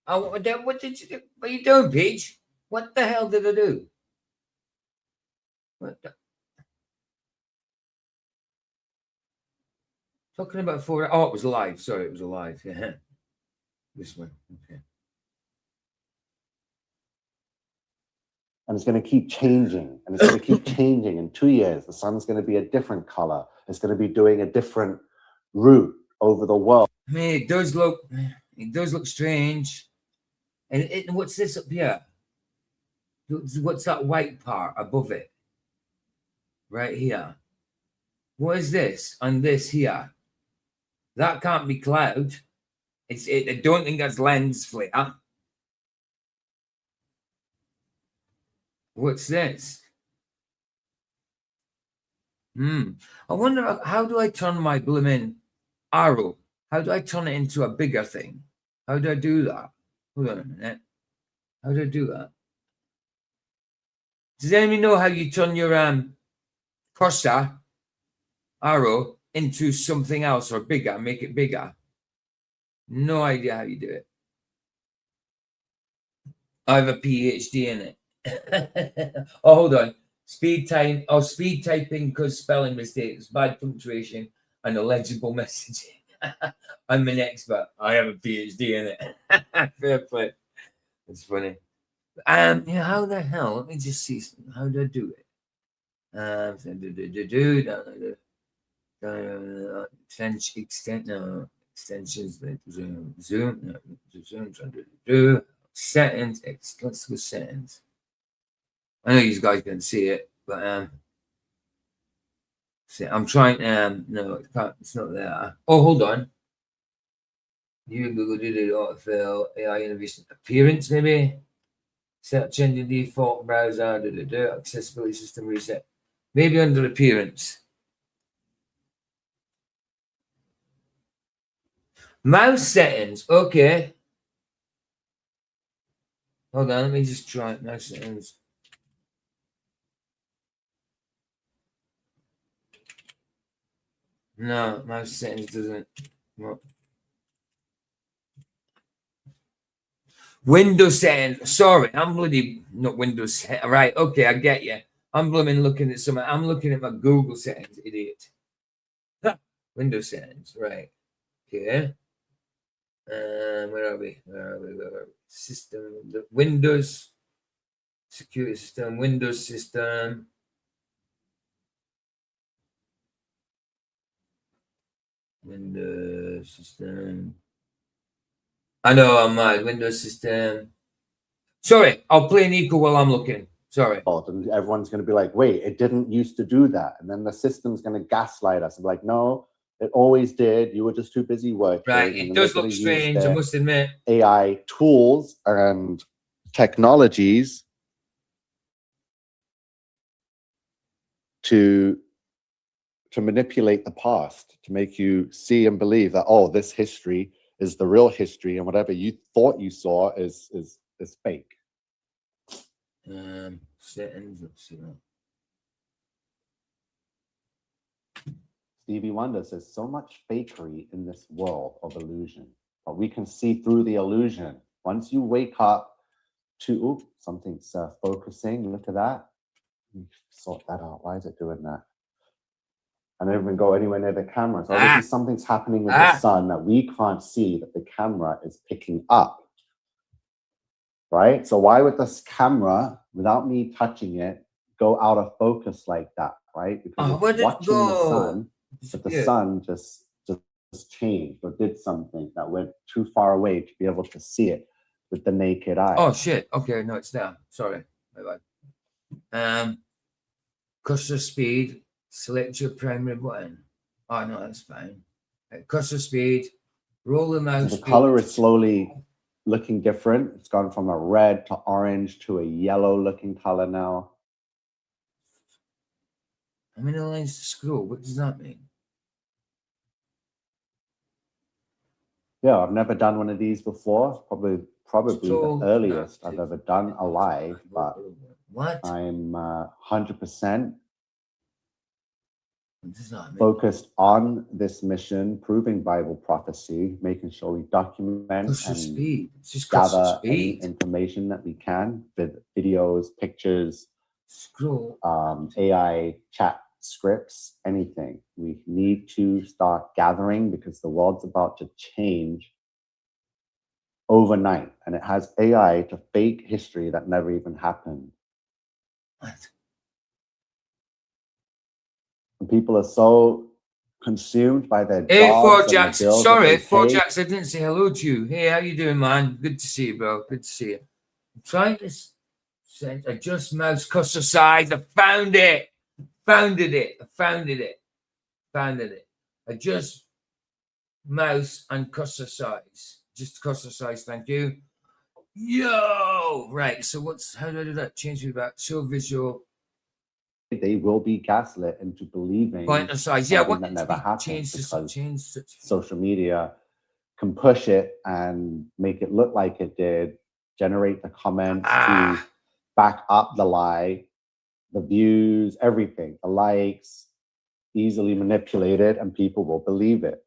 Oh, what did you do? What are you doing, Peach? What the hell did I do? What the? Talking about oh, it was live. Sorry, it was alive. Yeah. This one. Okay. And it's going to keep changing, and it's going to keep changing. In 2 years, the sun's going to be a different color. It's going to be doing a different route over the world. I mean, it does look strange. And what's this up here? What's that white part above it? Right here. What is this? And this here? That can't be cloud. I don't think that's lens flare. What's this? I wonder, how do I turn my blooming arrow? How do I turn it into a bigger thing? How do I do that? Hold on a minute. How do I do that? Does anyone know how you turn your cursor arrow into something else or bigger, make it bigger? No idea how you do it. I have a PhD in it. Oh, hold on. Speed typing because spelling mistakes, bad punctuation, and illegible messaging. I'm an expert. I have a PhD in it. Fair play. It's funny. Yeah, how the hell? Let me just see. How do I do it? Extensions. Zoom. Settings. Let's go settings. I know you guys can see it, but see, I'm trying. No, it can't, it's not there. Oh, hold on. You Google did it autofill AI innovation appearance maybe. Search engine default browser. Accessibility system reset. Maybe under appearance. Mouse settings. Okay. Hold on. Let me just try mouse settings. No, mouse settings doesn't. What? Windows settings. Sorry, I'm bloody not Windows set. Right, okay, I get you. I'm blooming looking at something. I'm looking at my Google settings, idiot. Windows settings, right. Okay. Where are we? System, the Windows, security system, Windows system. Windows system. I know I'm mad. Windows system. Sorry, I'll play Nico while I'm looking. Sorry. And everyone's going to be like, wait, it didn't used to do that. And then the system's going to gaslight us and be like, no, it always did. You were just too busy working. Right, it does look strange, I must admit. AI tools and technologies to manipulate the past, to make you see and believe that, oh, this history is the real history, and whatever you thought you saw is fake. Settings. Let's see that. Stevie Wonder says, so much fakery in this world of illusion, but we can see through the illusion. Once you wake up to, something's focusing, look at that. Let me sort that out. Why is it doing that? I don't even go anywhere near the camera. So obviously something's happening with the sun that we can't see, that the camera is picking up. Right? So why would this camera, without me touching it, go out of focus like that? Right? Because it's watching the sun, but the sun just changed or did something that went too far away to be able to see it with the naked eye. Oh shit. Okay, no, it's there. Sorry. My bad. Cursor speed. Select your primary button. Oh no, that's fine. Cursor speed. Roll the mouse. The color is slowly looking different. It's gone from a red to orange to a yellow looking color now. How many lines to scroll? What does that mean? Yeah, I've never done one of these before. Probably the earliest I've ever done alive, but what? I'm 100% focused on this mission, proving Bible prophecy, making sure we document and gather any information that we can, videos, pictures, AI chat scripts, anything. We need to start gathering because the world's about to change overnight, and it has AI to fake history that never even happened. And people are so consumed by their Hey, jobs and the Forjax. bills that Sorry, they pay. Forjax, I didn't say hello to you. Hey, how you doing, man? Good to see you, bro. Good to see you. I'm trying to say adjust mouse cursor size. I found it. Founded it. Adjust mouse and cursor size. Just cursor size, thank you. Yo! Right, so how do I do that? Change feedback. Show visual. They will be gaslit into believing Pointer size. Yeah, something what that never happened, change social media can push it and make it look like it did, generate the comments to back up the lie, the views, everything, the likes, easily manipulated, and people will believe it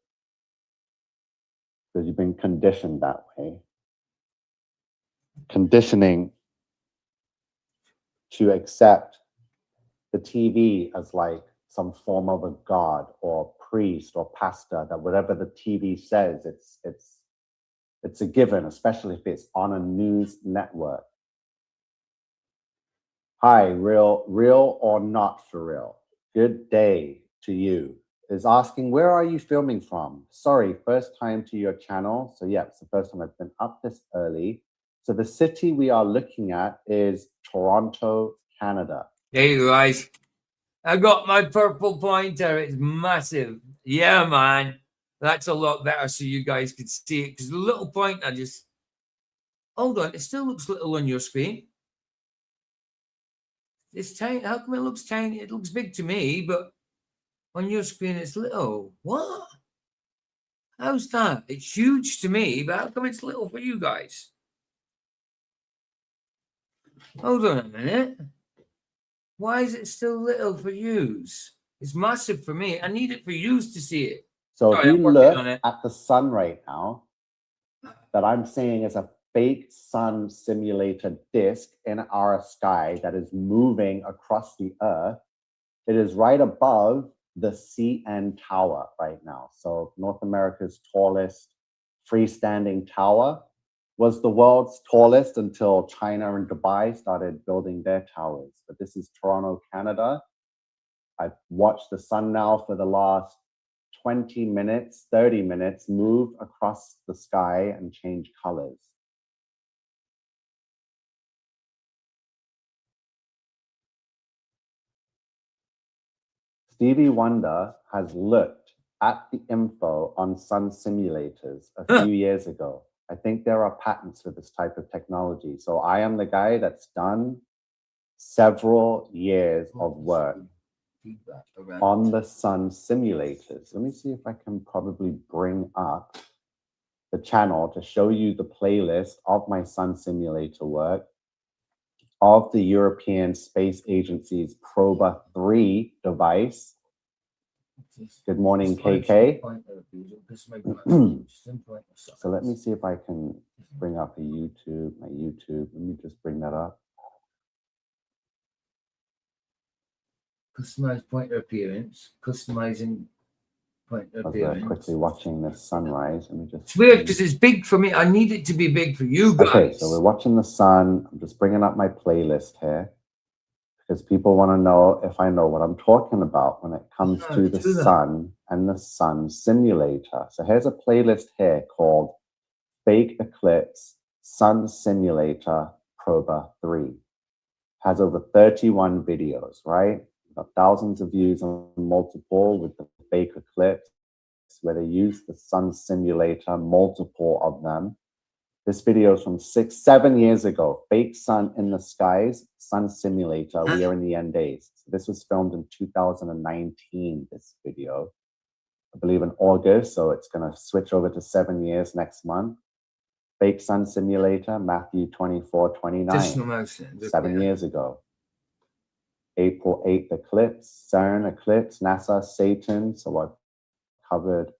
because you've been conditioned that way. Conditioning to accept the TV as like some form of a god or priest or pastor, that whatever the TV says, it's a given, especially if it's on a news network. Hi, real or not for real? Good day to you. Is asking, where are you filming from? Sorry, first time to your channel. So yeah, it's the first time I've been up this early. So the city we are looking at is Toronto, Canada. There you go, guys. I got my purple pointer. It's massive. Yeah, man. That's a lot better so you guys can see it. Because the little pointer just... Hold on. It still looks little on your screen. It's tiny. How come it looks tiny? It looks big to me, but on your screen it's little. What? How's that? It's huge to me, but how come it's little for you guys? Hold on a minute. Why is it still little for yous? It's massive for me. I need it for yous to see it. So Sorry, if I'm you working look on it. at the sun right now, that I'm seeing is a fake sun simulated disk in our sky that is moving across the earth. It is right above the CN Tower right now. So North America's tallest freestanding tower was the world's tallest until China and Dubai started building their towers. But this is Toronto, Canada. I've watched the sun now for the last 20 minutes, 30 minutes, move across the sky and change colors. Stevie Wonder has looked at the info on sun simulators a few years ago. I think there are patents for this type of technology. So I am the guy that's done several years of work on the sun simulators. Let me see if I can probably bring up the channel to show you the playlist of my sun simulator work of the European Space Agency's Proba 3 device. Good morning, KK. So let me see if I can bring up my YouTube. Let me just bring that up. Customize pointer appearance. Customizing pointer appearance. Quickly watching this sunrise. Let me just. It's weird because it's big for me. I need it to be big for you guys. Okay, so we're watching the sun. I'm just bringing up my playlist here because people want to know if I know what I'm talking about when it comes to the sun and the sun simulator. So here's a playlist here called Fake Eclipse Sun Simulator Proba 3. Has over 31 videos, right? Got thousands of views on multiple with the fake eclipse where they use the sun simulator, multiple of them. This video is from 7 years ago. Fake sun in the skies, sun simulator. We are in the end days. So this was filmed in 2019, this video. I believe in August, so it's going to switch over to 7 years next month. Fake sun simulator, Matthew 24:29. 7 years ago. April 8th eclipse, CERN eclipse, NASA, Satan. So I've covered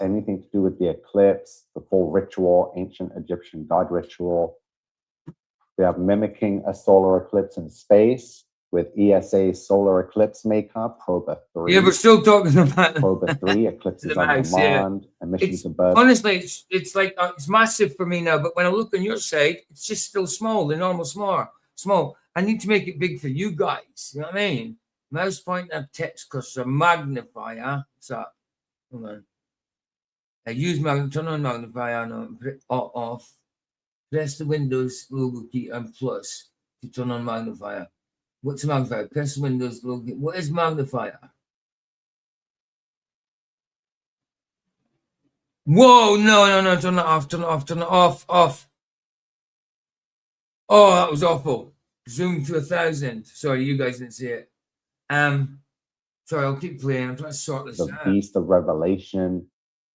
anything to do with the eclipse, the full ritual, ancient Egyptian god ritual. We have mimicking a solar eclipse in space with ESA solar eclipse maker, Proba 3. Yeah, we're still talking about Proba 3, eclipses on demand, emissions of birth. Honestly, it's like it's massive for me now. But when I look on your side, it's just still small, the normal small. I need to make it big for you guys. You know what I mean? Mouse pointer, text cursor, magnifier. So, hold on. I use turn on magnifier, no, off. Press the Windows logo key and plus to turn on magnifier. What's a magnifier? Press the Windows logo key. What is magnifier? Whoa, no, turn it off, off. Oh, that was awful. Zoom to 1,000. Sorry, you guys didn't see it. Sorry, I'll keep playing. I'm trying to sort this The out. Beast of Revelation.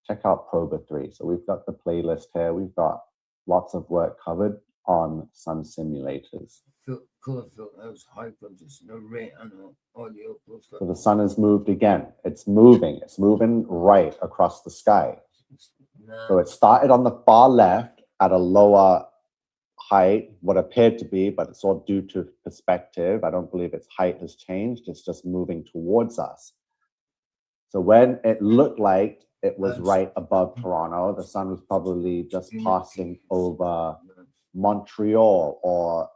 Check out Proba 3. So we've got the playlist here. We've got lots of work covered on sun simulators. Color filter, that was high just no rate, I know. Audio. So the sun has moved again. It's moving. It's moving right across the sky. So it started on the far left at a lower height, what appeared to be, but it's all due to perspective. I don't believe its height has changed. It's just moving towards us. So when it looked like it was right above Toronto, the sun was probably just passing over Montreal or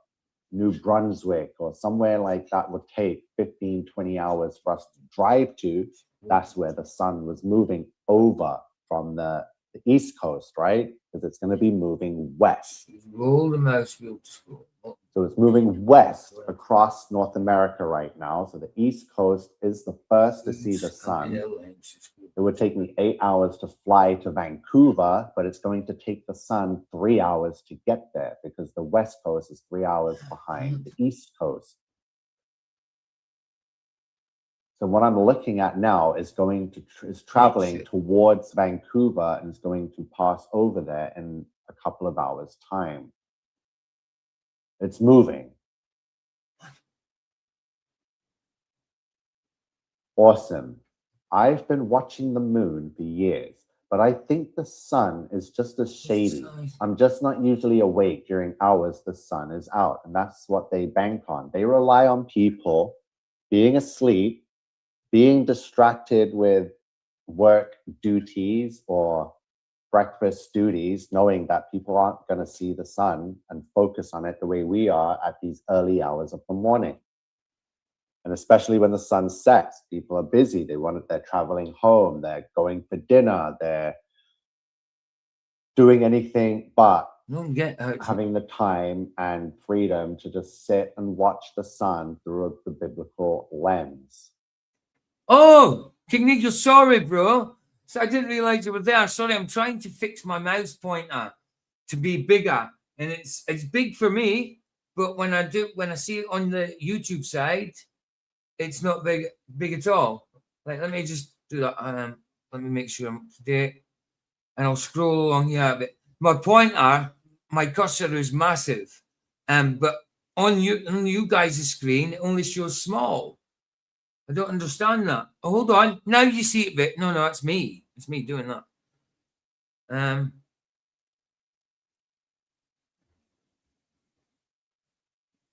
New Brunswick or somewhere like that would take 15, 20 hours for us to drive to. That's where the sun was moving over from the East Coast, right? Because it's going to be moving west. Roll the mouse wheel to scroll. So it's moving west across North America right now. So the East Coast is the first to see the sun. It would take me 8 hours to fly to Vancouver, but it's going to take the sun 3 hours to get there because the West Coast is 3 hours behind the East Coast. So what I'm looking at now is traveling towards Vancouver and is going to pass over there in a couple of hours' time. It's moving. Awesome. I've been watching the moon for years, but I think the sun is just as shady. I'm just not usually awake during hours the sun is out, and that's what they bank on. They rely on people being asleep, being distracted with work duties or breakfast duties, knowing that people aren't going to see the sun and focus on it the way we are at these early hours of the morning. And especially when the sun sets, people are busy. They're traveling home, they're going for dinner, they're doing anything but having the time and freedom to just sit and watch the sun through the biblical lens. Oh, King Nick, you're sorry, bro. So I didn't realize you were there. Sorry, I'm trying to fix my mouse pointer to be bigger, and it's big for me. But when I see it on the YouTube side, it's not big at all. Like, let me just do that. Let me make sure I'm up to date, and I'll scroll along here. But my pointer, my cursor is massive, but on you guys' screen, it only shows small. I don't understand that. Oh, hold on. Now you see it a bit. No, it's me. It's me doing that.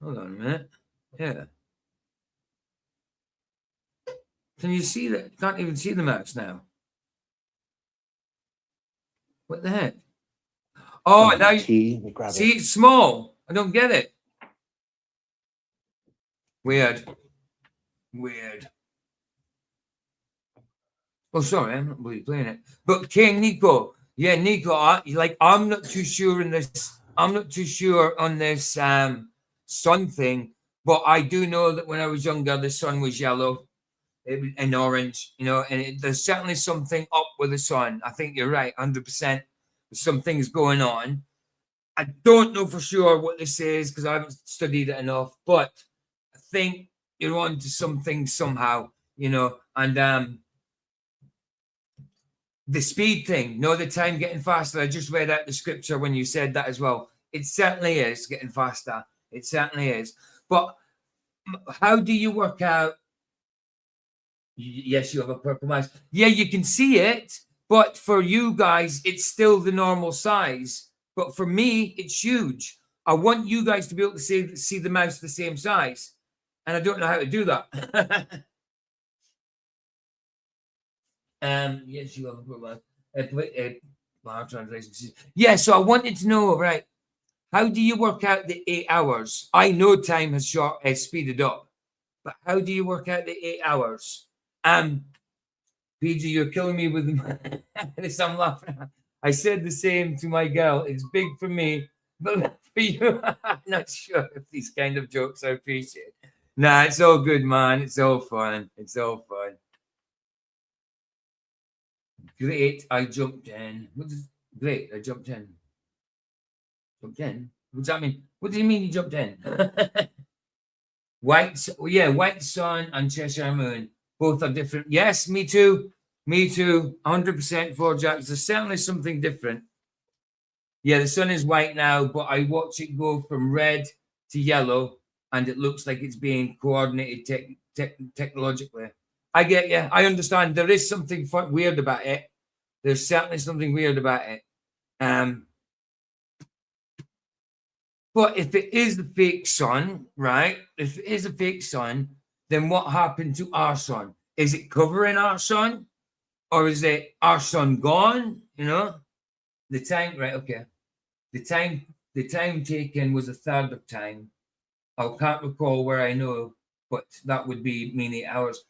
Hold on a minute. Yeah. Can you see that? Can't even see the mouse now. What the heck? Oh, now you see it's small. I don't get it. Weird. Oh, sorry, I'm not really playing it. But King Nico, yeah, Nico, I'm not too sure in this. I'm not too sure on this sun thing, but I do know that when I was younger, the sun was yellow and orange, and there's certainly something up with the sun. I think you're right, 100%. There's some things going on. I don't know for sure what this is because I haven't studied it enough, but I think you're on to something somehow, and the speed thing, the time getting faster. I just read out the scripture when you said that as well. It certainly is getting faster. It certainly is. But how do you work out? Yes, you have a purple mouse. Yeah, you can see it, but for you guys, it's still the normal size. But for me, it's huge. I want you guys to be able to see the mouse the same size. And I don't know how to do that. Yes, you have a purple mouse. Translation. Yeah, so I wanted to know, right? How do you work out the 8 hours? I know time has speeded up, but how do you work out the 8 hours? PG, you're killing me with this. I'm laughing. I said the same to my girl. It's big for me, but for you, I'm not sure if these kind of jokes I appreciate. Nah, it's all good, man. It's all fun. It's all fun. Great, I jumped in. Great, I jumped in. Jumped in? What does that mean? What do you mean you jumped in? White Sun and Cheshire Moon. Both are different. Yes, me too. Me too. 100% for Jacks. There's certainly something different. Yeah, the sun is white now, but I watch it go from red to yellow, and it looks like it's being coordinated technologically. I get you. I understand. There is something weird about it. There's certainly something weird about it. But if it is the fake sun, right? If it is a fake sun, then what happened to our sun? Is it covering our sun? Or is it our sun gone? You know? The time, right, okay. The time taken was a third of time. I can't recall where I know, but that would be many hours.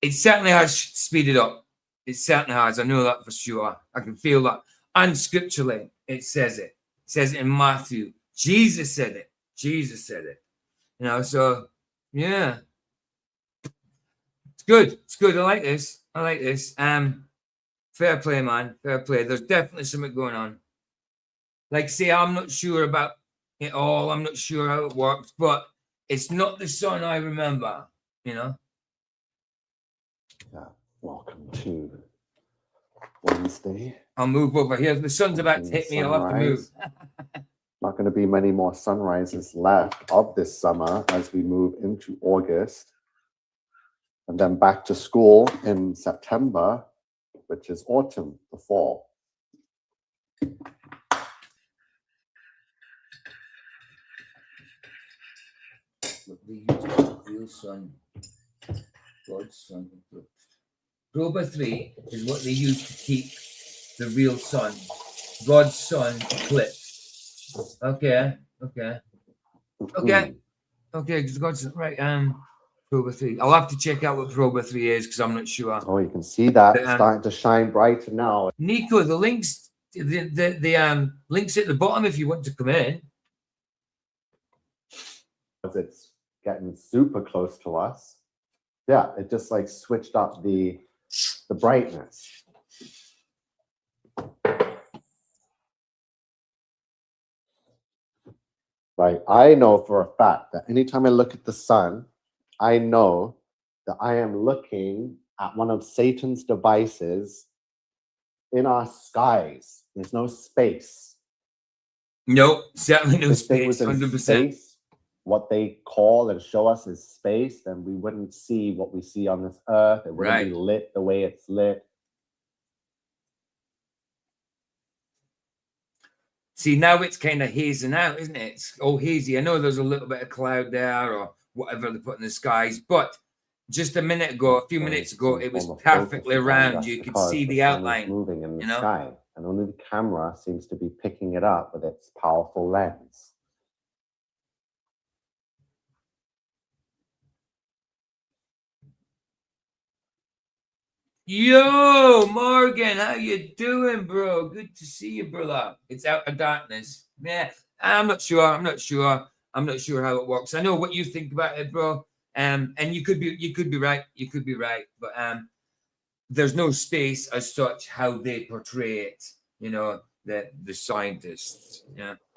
It certainly has speeded up. It certainly has. I know that for sure. I can feel that. And scripturally, it says it. It says it in Matthew. Jesus said it. Jesus said it. You know, so yeah. It's good. It's good. I like this. I like this. Fair play, man. Fair play. There's definitely something going on. Like say, I'm not sure about it all. I'm not sure how it works, but it's not the sun I remember, you know. Yeah. Welcome to Wednesday. I'll move over here. The sun's about to hit me. I'll have to move. Not going to be many more sunrises left of this summer as we move into August. And then back to school in September, which is autumn, the fall. The real sun, God's sun. Proba 3 is what they use to keep the real sun, God's sun, eclipsed. Okay. Because God's right. Proba 3. I'll have to check out what Proba 3 is because I'm not sure. Oh, you can see that starting to shine brighter now. Nico, the links, the links at the bottom if you want to come in. As it's getting super close to us. Yeah, it just like switched up the brightness. Like I know for a fact that anytime I look at the sun, I know that I am looking at one of Satan's devices in our skies. There's no space. No, certainly no If it space. was in 100%. space, what they call and show us is space, then we wouldn't see what we see on this earth. It wouldn't be lit the way it's lit. See, now it's kind of hazing out, isn't it? It's all hazy. I know there's a little bit of cloud there or whatever they put in the skies, but just a minute ago, a few minutes ago, it was perfectly round. You could see the outline. Moving in the sky, and only the camera seems to be picking it up with its powerful lens. Yo, Morgan, how you doing, bro? Good to see you, brother. It's out of darkness. Yeah, I'm not sure how it works. I know what you think about it, bro. And you could be right. But there's no space as such how they portray it. You know, the scientists,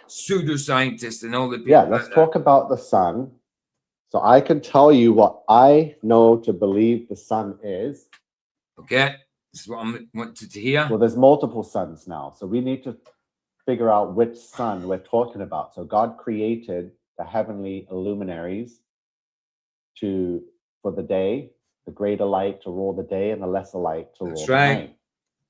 pseudoscientists, and all the people. Yeah, let's talk about the sun. So I can tell you what I know to believe the sun is. Okay, this is what I wanted to hear. Well, there's multiple suns now, so we need to figure out which sun we're talking about. So God created the heavenly luminaries for the day, the greater light to rule the day, and the lesser light to rule the night.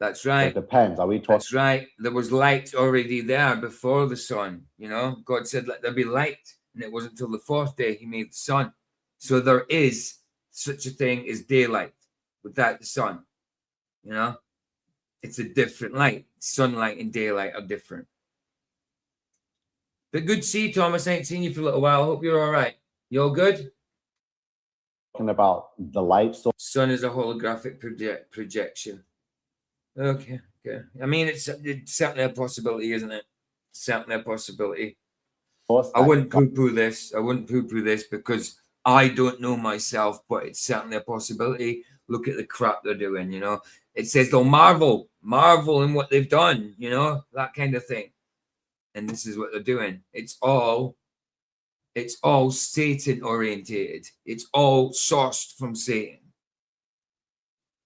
That's right. So it depends. Are we talking? That's right. There was light already there before the sun. You know, God said, "Let there be light," and it wasn't until the fourth day He made the sun. So there is such a thing as daylight without the sun. You know, it's a different light. Sunlight and daylight are different. But good to see you, Thomas. I ain't seen you for a little while. Hope you're all right. You all good? Talking about the light source. Sun is a holographic projection. Okay. I mean, it's certainly a possibility, isn't it? Certainly a possibility. I wouldn't poo-poo this. I wouldn't poo-poo this because I don't know myself, but it's certainly a possibility. Look at the crap they're doing, you know. It says they'll marvel in what they've done, you know, that kind of thing. And this is what they're doing. It's all Satan orientated. It's all sourced from Satan.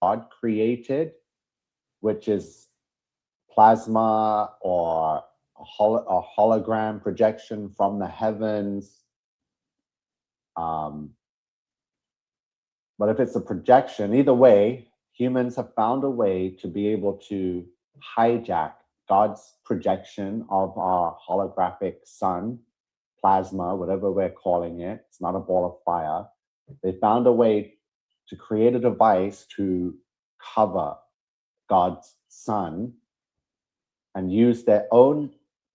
God created, which is plasma or a hologram projection from the heavens. But if it's a projection, either way, humans have found a way to be able to hijack God's projection of our holographic sun, plasma, whatever we're calling it. It's not a ball of fire. They found a way to create a device to cover God's sun and use their own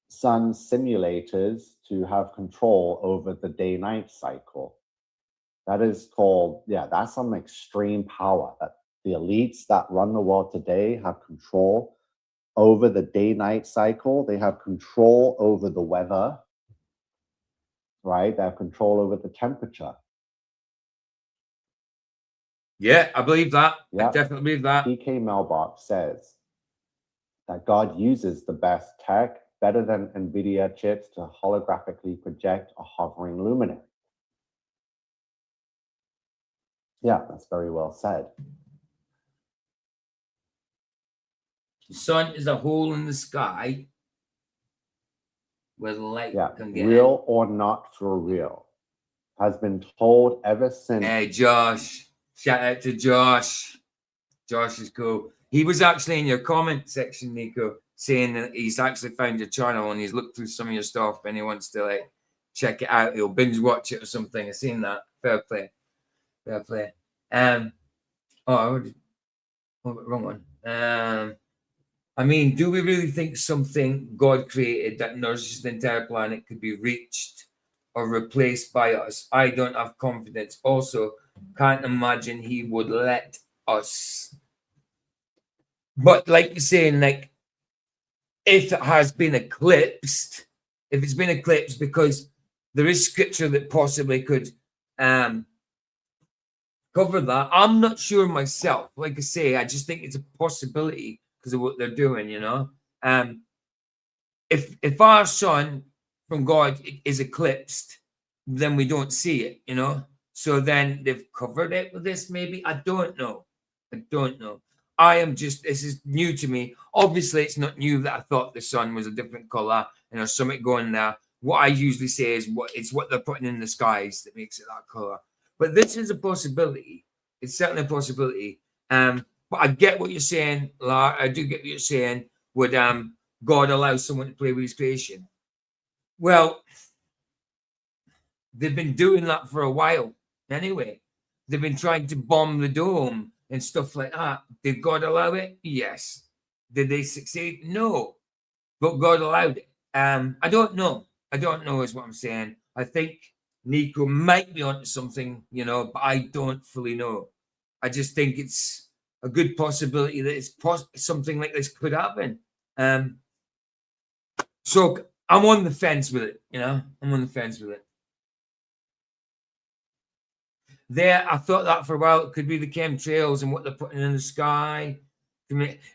sun simulators to have control over the day-night cycle. That is called, that's some extreme power that the elites that run the world today have control over the day-night cycle. They have control over the weather, right? They have control over the temperature. Yeah, I believe that. Yep. I definitely believe that. PK Mailbox says that God uses the best tech, better than NVIDIA chips, to holographically project a hovering luminary. Yeah, that's very well said. The sun is a hole in the sky where the light can get real or not for real has been told ever since. Hey, Josh. Shout out to Josh. Josh is cool. He was actually in your comment section, Nico, saying that he's actually found your channel and he's looked through some of your stuff and he wants to like check it out. He'll binge watch it or something. I've seen that. Fair play. Wrong one. I mean, do we really think something God created that nourishes the entire planet could be reached or replaced by us? I don't have confidence. Also, can't imagine he would let us. But like you're saying, like, if it has been eclipsed, because there is scripture that possibly could cover that. I'm not sure myself. Like I say, I just think it's a possibility because of what they're doing, you know. If our sun from God is eclipsed, then we don't see it, you know. So then they've covered it with this, maybe. I don't know. This is new to me. Obviously, it's not new that I thought the sun was a different color and there's something going there. What I usually say is what they're putting in the skies that makes it that color. But this is a possibility. It's certainly a possibility. But I get what you're saying, Lar. I do get what you're saying. Would God allow someone to play with his creation? Well, they've been doing that for a while anyway. They've been trying to bomb the dome and stuff like that. Did God allow it? Yes. Did they succeed? No. But God allowed it. I don't know. I don't know is what I'm saying. I think Nico might be onto something, you know, but I don't fully know. I just think it's a good possibility that it's something like this could happen. So I'm on the fence with it, you know. I'm on the fence with it. There, I thought that for a while. It could be the chemtrails and what they're putting in the sky.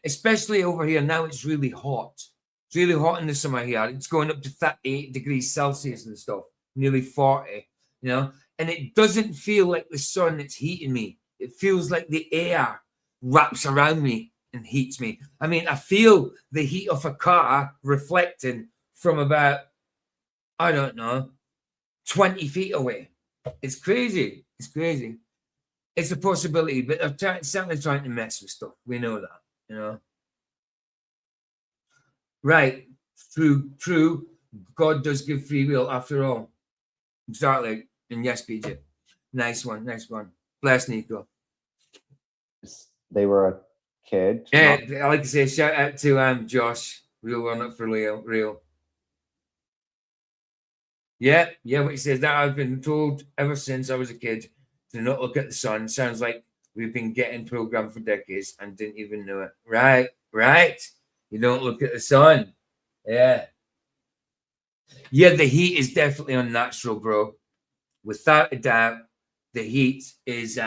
Especially over here now, it's really hot. It's really hot in the summer here. It's going up to 38 degrees Celsius and stuff, nearly 40, you know. And it doesn't feel like the sun that's heating me. It feels like the air wraps around me and heats me. I mean, I feel the heat of a car reflecting from about, I don't know, 20 feet away. It's crazy. It's crazy. It's a possibility, but they're certainly trying to mess with stuff. We know that, you know. Right. True. God does give free will after all. Exactly. And yes, PJ. Nice one. Bless Nico. They were a kid. Yeah, I like to say shout out to Josh. Real one up for Leo. Real. Yeah, what he says that I've been told ever since I was a kid to not look at the sun. Sounds like we've been getting programmed for decades and didn't even know it. Right. You don't look at the sun. Yeah. Yeah, the heat is definitely unnatural, bro. Without a doubt, the heat is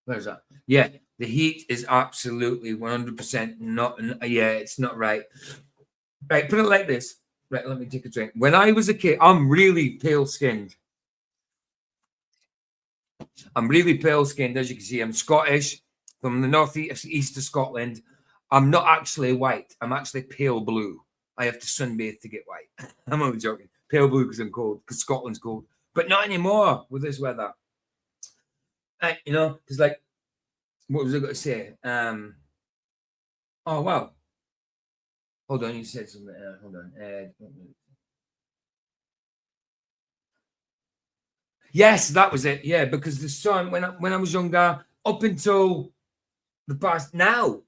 where's that? Yeah, the heat is absolutely 100% not. Yeah, it's not right. Right, put it like this. Right, let me take a drink. When I was a kid, I'm really pale skinned. I'm really pale skinned, as you can see. I'm Scottish from the northeast of Scotland. I'm not actually white. I'm actually pale blue. I have to sunbathe to get white. I'm only joking. Pale blue because I'm cold, because Scotland's cold. But not anymore with this weather. You know, because like, what was I going to say? Oh, wow. Hold on, you said something. Hold on. Yes, that was it. Yeah, because the sun, when I was younger, up until the past now,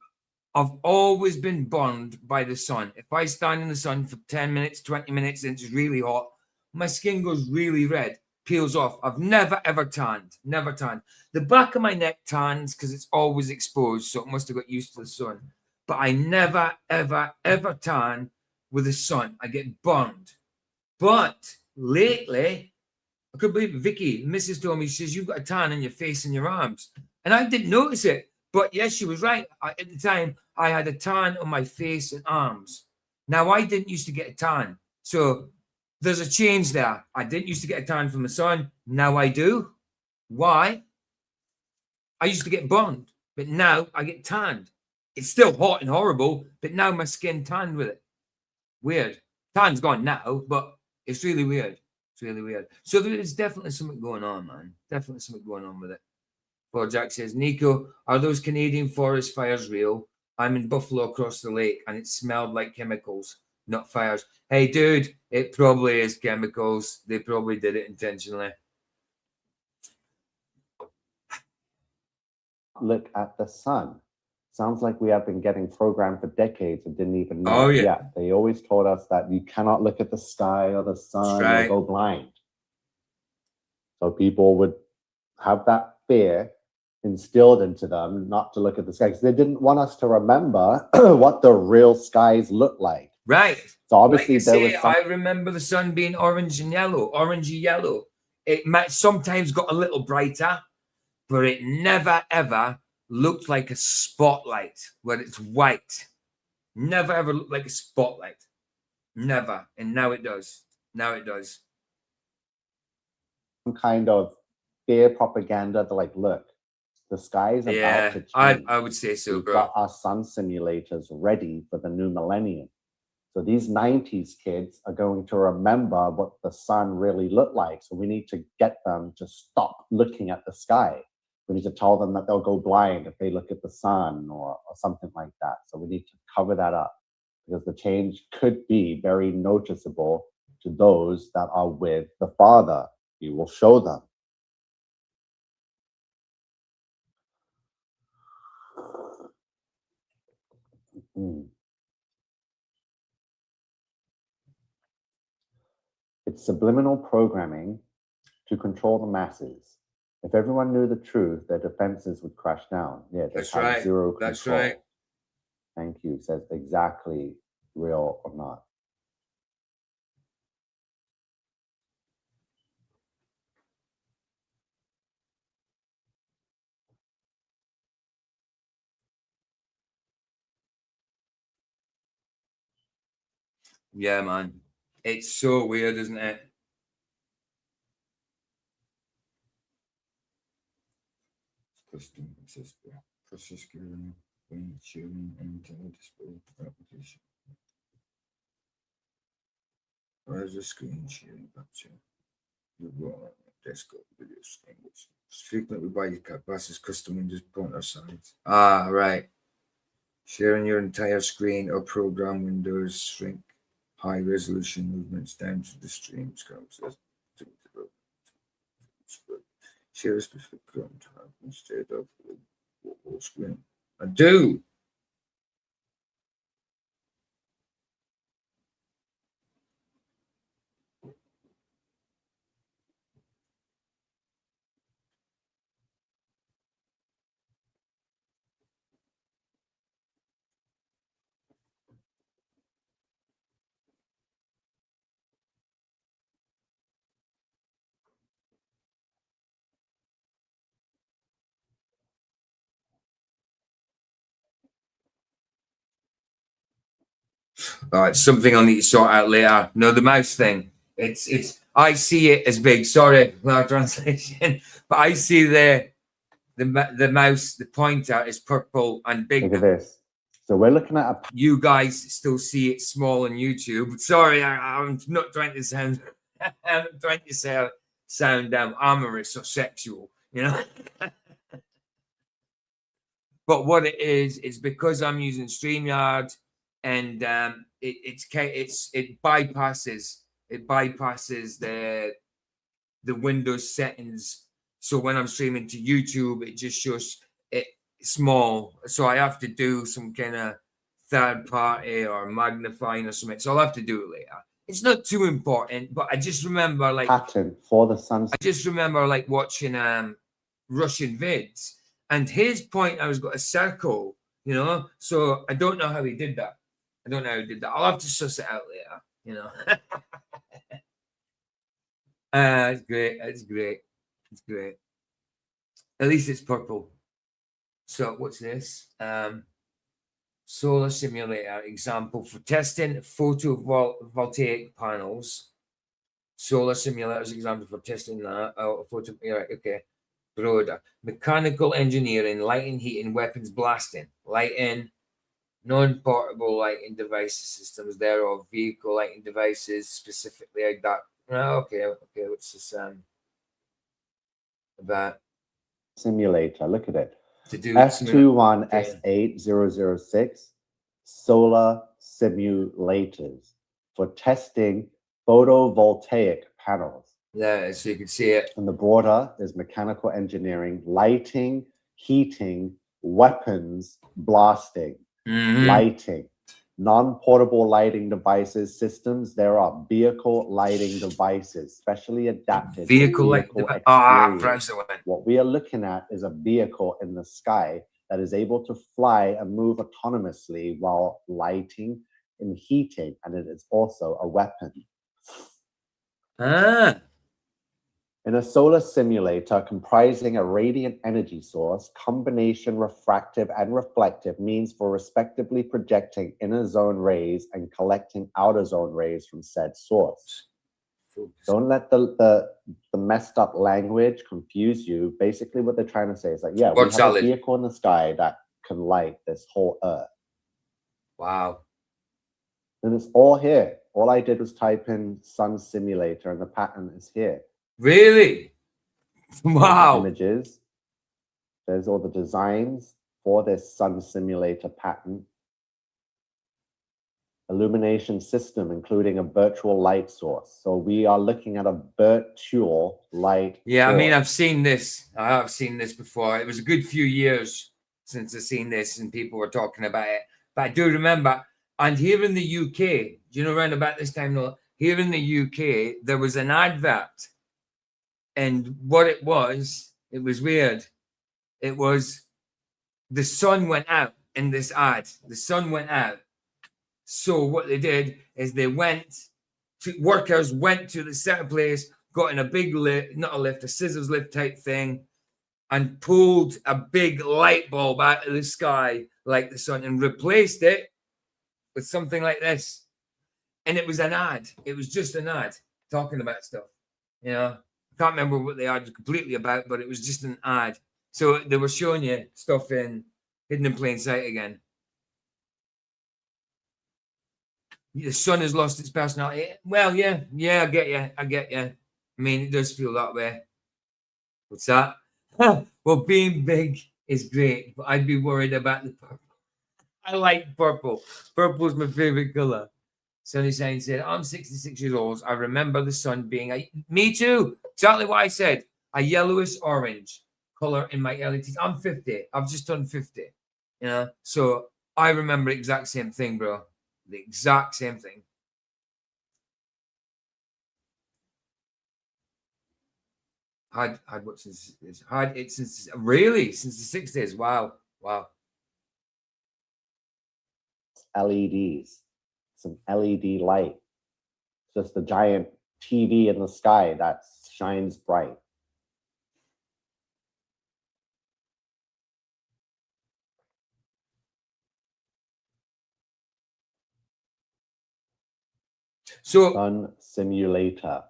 I've always been burned by the sun. If I stand in the sun for 10 minutes, 20 minutes, and it's really hot, my skin goes really red, peels off. I've never, ever tanned. Never tanned. The back of my neck tans because it's always exposed, so it must have got used to the sun. But I never, ever, ever tan with the sun. I get burned. But lately, I couldn't believe it. Vicky, Mrs. told me, she says, you've got a tan in your face and your arms. And I didn't notice it. But yes, she was right. At the time, I had a tan on my face and arms. Now, I didn't used to get a tan. So there's a change there. I didn't used to get a tan from the sun. Now I do. Why? I used to get burned, but now I get tanned. It's still hot and horrible, but now my skin tanned with it. Weird. Tan's gone now, but it's really weird. It's really weird. So there is definitely something going on, man. Definitely something going on with it. Paul Jack says, Nico, are those Canadian forest fires real? I'm in Buffalo across the lake and it smelled like chemicals, not fires. Hey, dude, it probably is chemicals. They probably did it intentionally. Look at the sun. Sounds like we have been getting programmed for decades and didn't even know. Oh, yeah. They always told us that you cannot look at the sky or the sun right. or go blind. So people would have that fear instilled into them not to look at the sky because they didn't want us to remember what the real skies look like. Right. So obviously like there was some... I remember the sun being orangey yellow. It might sometimes got a little brighter, but it never ever looked like a spotlight where it's white. Never ever looked like a spotlight. Never. And now it does. Now it does. Some kind of fear propaganda to like, look, the sky is about to change. I would say so, We've bro. got our sun simulators ready for the new millennium. So these 90s kids are going to remember what the sun really looked like. So we need to get them to stop looking at the sky. We need to tell them that they'll go blind if they look at the sun or something like that. So we need to cover that up because the change could be very noticeable to those that are with the Father. He will show them. It's subliminal programming to control the masses. If everyone knew the truth, their defenses would crash down. Yeah, That's right. Zero control. That's right. Thank you. Says exactly real or not. Yeah, man. It's so weird, isn't it? Custom sister, process given when tuning into the display application. Where's the screen sharing capture? You go desktop videos English. Frequently by your capacity custom windows pointer size. Ah, right. Sharing your entire screen or program windows shrink high resolution movements down to the stream screen. Share a specific content instead of the whole screen. I do. It's something I'll need to sort out later. No, the mouse thing. It's. I see it as big. Sorry, loud translation. But I see the mouse, the pointer is purple and big. Look at this. So we're looking at a You guys still see it small on YouTube. Sorry, I'm not trying to sound. I'm not trying to sound amorous or sexual, you know. But what it is because I'm using StreamYard, and it bypasses the Windows settings. So when I'm streaming to YouTube, it just shows it small. So I have to do some kind of third party or magnifying or something. So I'll have to do it later. It's not too important, but I just remember like pattern for the sun. I just remember like watching Russian vids, and his pointer's got a circle, you know. So I don't know how he did that. I'll have to suss it out later, you know. It's great. It's great. It's great. At least it's purple. So what's this? Solar simulator example for testing photovoltaic panels. Solar simulators example for testing that. Right, okay. Broader. Mechanical engineering, lighting, heating, weapons, blasting, lighting, non-portable lighting devices, systems thereof, vehicle lighting devices, specifically like that. Okay. What's this? About Simulator. Look at it. to do S21S8006 solar simulators for testing photovoltaic panels. Yeah, so you can see it. And the border is mechanical engineering, lighting, heating, weapons, blasting, lighting, non-portable lighting devices, systems. There are vehicle lighting devices, specially adapted. Vehicle experience. What we are looking at is a vehicle in the sky that is able to fly and move autonomously while lighting and heating, and it is also a weapon. In a solar simulator comprising a radiant energy source, combination refractive and reflective means for respectively projecting inner zone rays and collecting outer zone rays from said source. Don't let the messed up language confuse you. Basically what they're trying to say is like, yeah, we have a vehicle in the sky that can light this whole earth. Wow. And it's all here. All I did was type in sun simulator and the pattern is here. Really? Wow. Images. There's all the designs for this sun simulator pattern. Illumination system, including a virtual light source. So we are looking at a virtual light source. I mean, I've seen this. I have seen this before. It was a good few years since I've seen this and people were talking about it. But I do remember, and here in the UK, you know, around about this time, here in the UK, there was an advert. And what it was weird. It was the sun went out in this ad. The sun went out. So what they did is workers went to the certain place, got in a big lift, not a lift, a scissors lift type thing, and pulled a big light bulb out of the sky like the sun and replaced it with something like this. And it was an ad. It was just an ad talking about stuff, you know. Can't remember what the ad was completely about, but it was just an ad. So they were showing you stuff in hidden in plain sight again. The sun has lost its personality. Well, yeah, I get you. I mean, it does feel that way. What's that? Well, being big is great, but I'd be worried about the purple. I like purple. Purple is my favorite color. Sunny Shine said, I'm 66 years old. I remember the sun being me too. Exactly what I said. A yellowish orange color in my early teens. I'm 50. I've just turned 50. You know? So I remember the exact same thing, bro. The exact same thing. Had what since had it since really since the 60s. Wow. LEDs. Some LED light. Just a giant TV in the sky that shines bright. So, Sun simulator.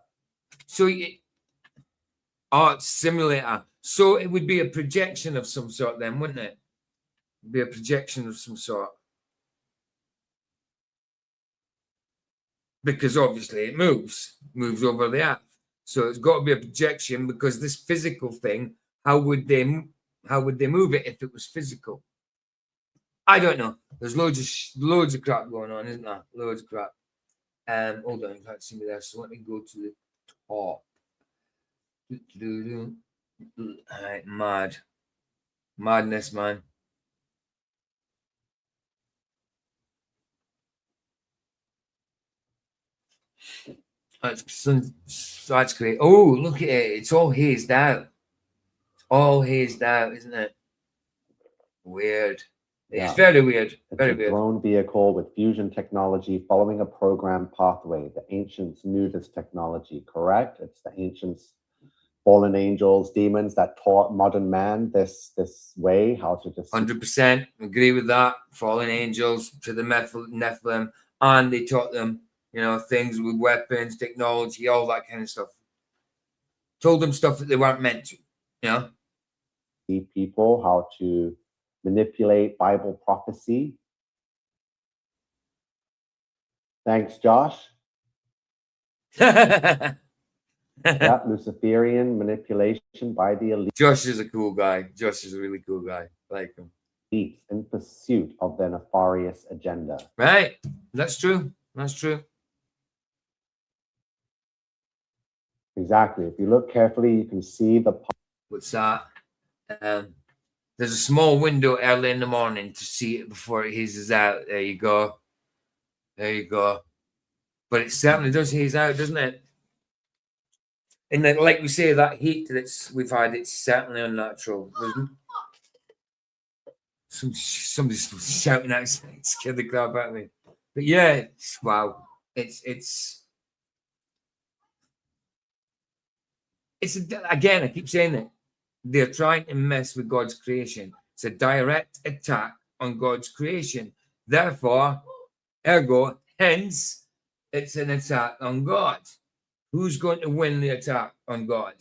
so it's simulator. So it would be a projection of some sort then, wouldn't it? It'd be a projection of some sort. Because obviously it moves over the earth. So it's got to be a projection, because this physical thing, how would they move it if it was physical? I don't know. There's loads of crap going on, isn't there? Loads of crap. Hold on, you can't see me there. So let me go to the top. All right, madness, man. That's great. Oh, look at it. It's all hazed out. It's all hazed out, isn't it? Weird. Yeah. It's very weird. It's Very a weird. drone vehicle with fusion technology following a programmed pathway. The ancients knew this technology, correct? It's the ancients, fallen angels, demons that taught modern man this way, how to just 100% agree with that. Fallen angels to the Nephilim, and they taught them, things with weapons, technology, all that kind of stuff. Told them stuff that they weren't meant to, see people, how to manipulate Bible prophecy. Thanks, Josh. Yeah, Luciferian manipulation by the elite. Josh is a cool guy. Josh is a really cool guy. I like him. In pursuit of their nefarious agenda. Right. That's true. That's true. Exactly. If you look carefully, you can see the. What's that? There's a small window early in the morning to see it before it hazes out. There you go. There you go. But it certainly does haze out, doesn't it? And then, like we say, that heat that we've had, it's certainly unnatural. Somebody's shouting outside, scared the crap out of me. But yeah, wow. It's again, I keep saying it. They're trying to mess with God's creation. It's a direct attack on God's creation. Therefore, ergo, hence, it's an attack on God. Who's going to win the attack on God?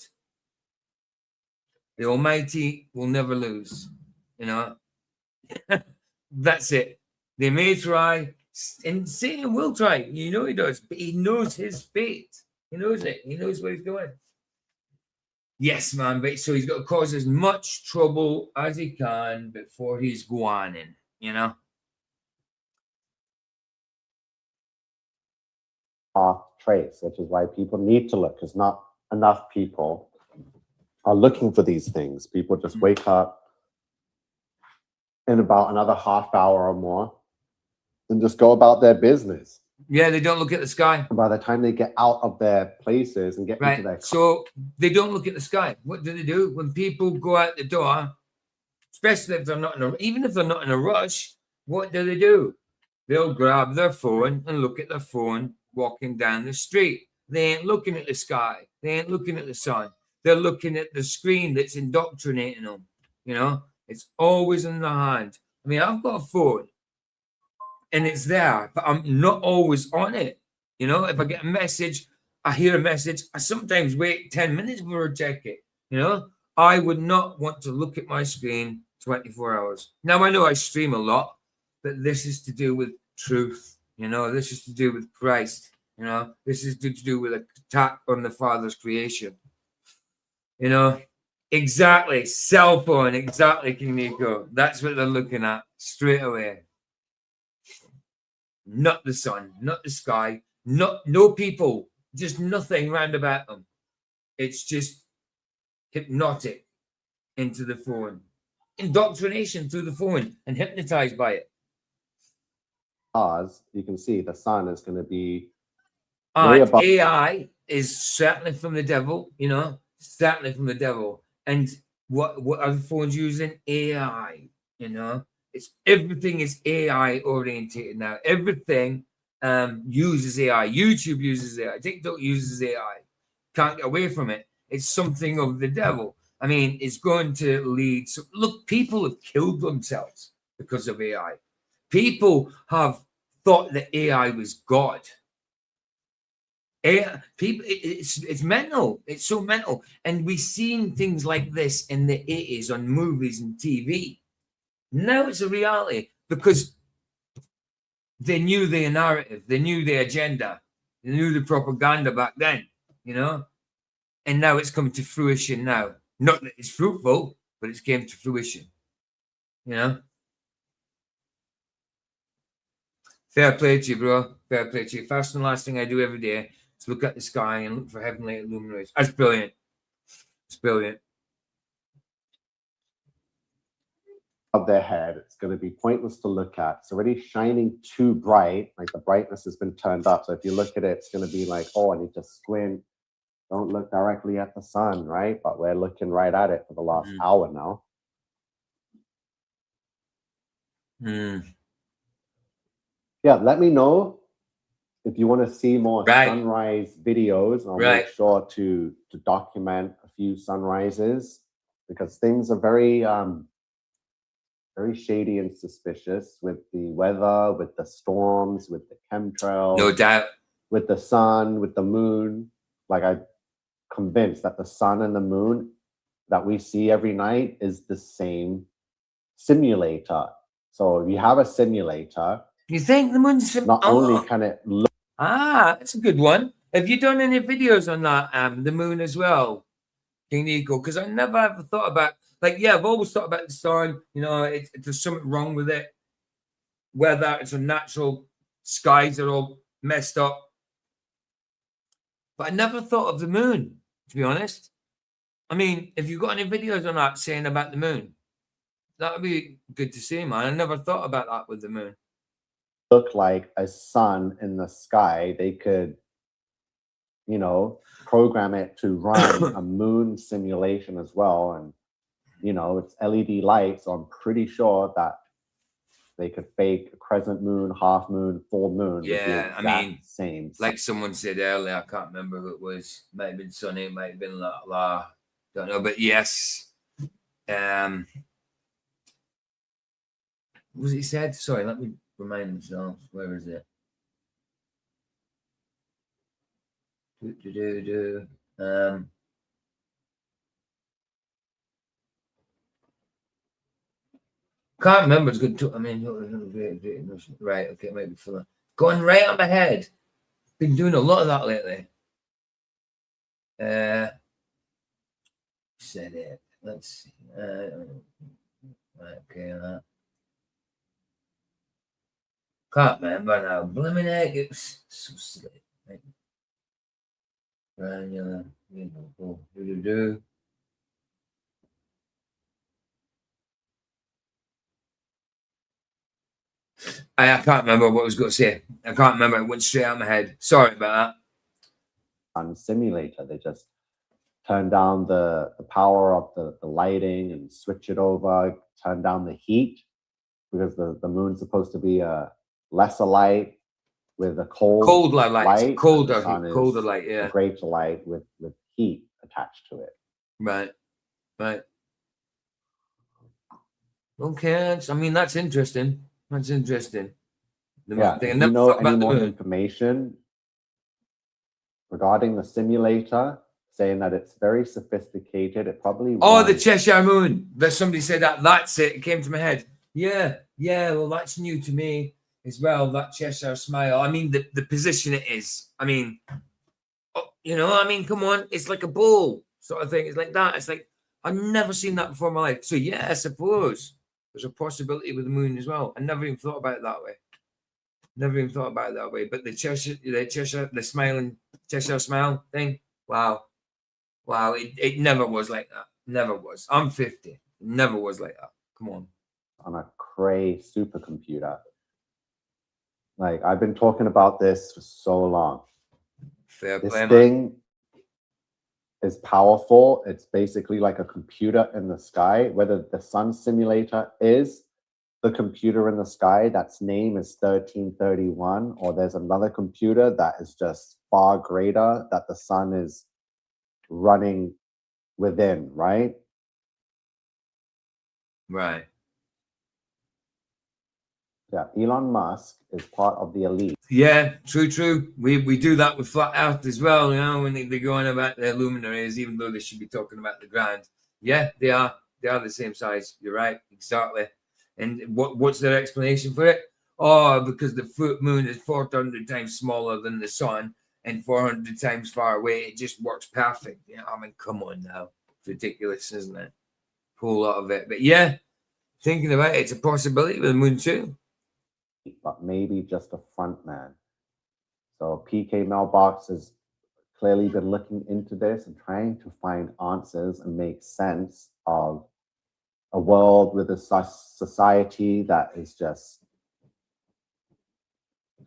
The Almighty will never lose. That's it. They may try, and Satan will try. He does, but he knows his fate. He knows it. He knows where he's going. Yes, man. But so he's got to cause as much trouble as he can before he's going in. Trace, which is why people need to look, because not enough people are looking for these things. People just wake up in about another half hour or more and just go about their business. Yeah, they don't look at the sky. And by the time they get out of their places and get into their so they don't look at the sky. What do? When people go out the door, especially if they're not even if they're not in a rush, what do? They'll grab their phone and look at their phone walking down the street. They ain't looking at the sky. They ain't looking at the sun. They're looking at the screen that's indoctrinating them. It's always in their hand. I mean, I've got a phone and it's there, but I'm not always on it. If I get a message, I hear a message, I sometimes wait 10 minutes before I check it. I would not want to look at my screen 24 hours. Now, I know I stream a lot, but this is to do with truth. This is to do with Christ. This is to do with an attack on the Father's creation. Exactly. Cell phone. Exactly, King Nico. That's what they're looking at straight away. Not the sun, not the sky, no people, just nothing round about them. It's just hypnotic into the phone. Indoctrination through the phone and hypnotized by it. You can see the sun is going to be AI is certainly from the devil, certainly from the devil. And what are the phones using? AI, everything is AI orientated now. Everything uses AI. YouTube uses AI. TikTok uses AI. Can't get away from it. It's something of the devil. I mean, it's going to lead. So look, people have killed themselves because of AI. People have thought that AI was God. People, it's mental. It's so mental. And we've seen things like this in the 80s on movies and TV. Now it's a reality because they knew their narrative, they knew their agenda, they knew the propaganda back then, you know? And now it's coming to fruition now. Not that it's fruitful, but it's came to fruition, you know? Fair play to you, bro. Fair play to you. First and last thing I do every day is look at the sky and look for heavenly luminaries. That's brilliant. It's brilliant. Of their head, it's going to be pointless to look at. It's already shining too bright, like the brightness has been turned up. So if you look at it, it's going to be like, oh, I need to squint. Don't look directly at the sun, right? But we're looking right at it for the last hour now. Yeah, let me know if you want to see more sunrise videos. I'll make sure to document a few sunrises because things are very very shady and suspicious with the weather, with the storms, with the chemtrails. No doubt. With the sun, with the moon. Like I'm convinced that the sun and the moon that we see every night is the same simulator. So if you have a simulator, you think the moon's not only can it look. That's a good one. Have you done any videos on that, the moon as well, King Nico? Because I never ever thought about, like, yeah, I've always thought about the sun, you know, there's something wrong with it. Weather, it's unnatural, skies are all messed up. But I never thought of the moon, to be honest. I mean, if you've got any videos on that saying about the moon, that would be good to see, man. I never thought about that with the moon. Look like a sun in the sky. They could, you know, program it to run a moon simulation as well. And, you know, it's LED lights. So I'm pretty sure that they could fake a crescent moon, half moon, full moon. Yeah, I mean, same. Like someone said earlier, I can't remember who it was. Might have been Sonny, might have been La. Don't know, but yes. What was it he said? Sorry, let me remind myself. Where is it? Can't remember. It's good. I mean, right. Okay, maybe fuller. Going right on my head. Been doing a lot of that lately. Said it. Let's see. Okay. Can't remember now. Blimmin' egg. It was so silly. Granular. Do. I can't remember what I was going to say. I can't remember. It went straight out of my head. Sorry about that. On the simulator, they just turn down the power of the lighting and switch it over, turn down the heat because the moon's supposed to be a lesser light with a colder light. Colder light, yeah. A greater light with heat attached to it. Right. Okay, I mean, that's interesting. That's interesting. Yeah, if you know any more information regarding the simulator, saying that it's very sophisticated, it probably the Cheshire Moon. There's somebody said that. That's it. It came to my head. Yeah. Well, that's new to me as well. That Cheshire smile. I mean, the position it is. I mean, you know, I mean, come on. It's like a bowl sort of thing. It's like that. It's like I've never seen that before in my life. So yeah, I suppose there's a possibility with the moon as well. I never even thought about it that way. But the smiling Cheshire smile thing. Wow. It never was like that. Never was. I'm 50. It never was like that. Come on. On a Cray supercomputer. Like I've been talking about this for so long. Fair this play, thing is powerful. It's basically like a computer in the sky. Whether the sun simulator is the computer in the sky, that's name is 1331, or there's another computer that is just far greater that the sun is running within, right? Yeah, Elon Musk is part of the elite. Yeah, true. We do that with Flat Earth as well, you know, when they go on about the luminaries, even though they should be talking about the ground. Yeah, they are the same size. You're right, exactly. And what's their explanation for it? Oh, because the moon is 400 times smaller than the sun and 400 times far away. It just works perfect. Yeah, I mean, come on now. It's ridiculous, isn't it? Whole lot of it. But yeah, thinking about it, it's a possibility with the moon too. But maybe just a front man. So PK Mailbox has clearly been looking into this and trying to find answers and make sense of a world with a society that is just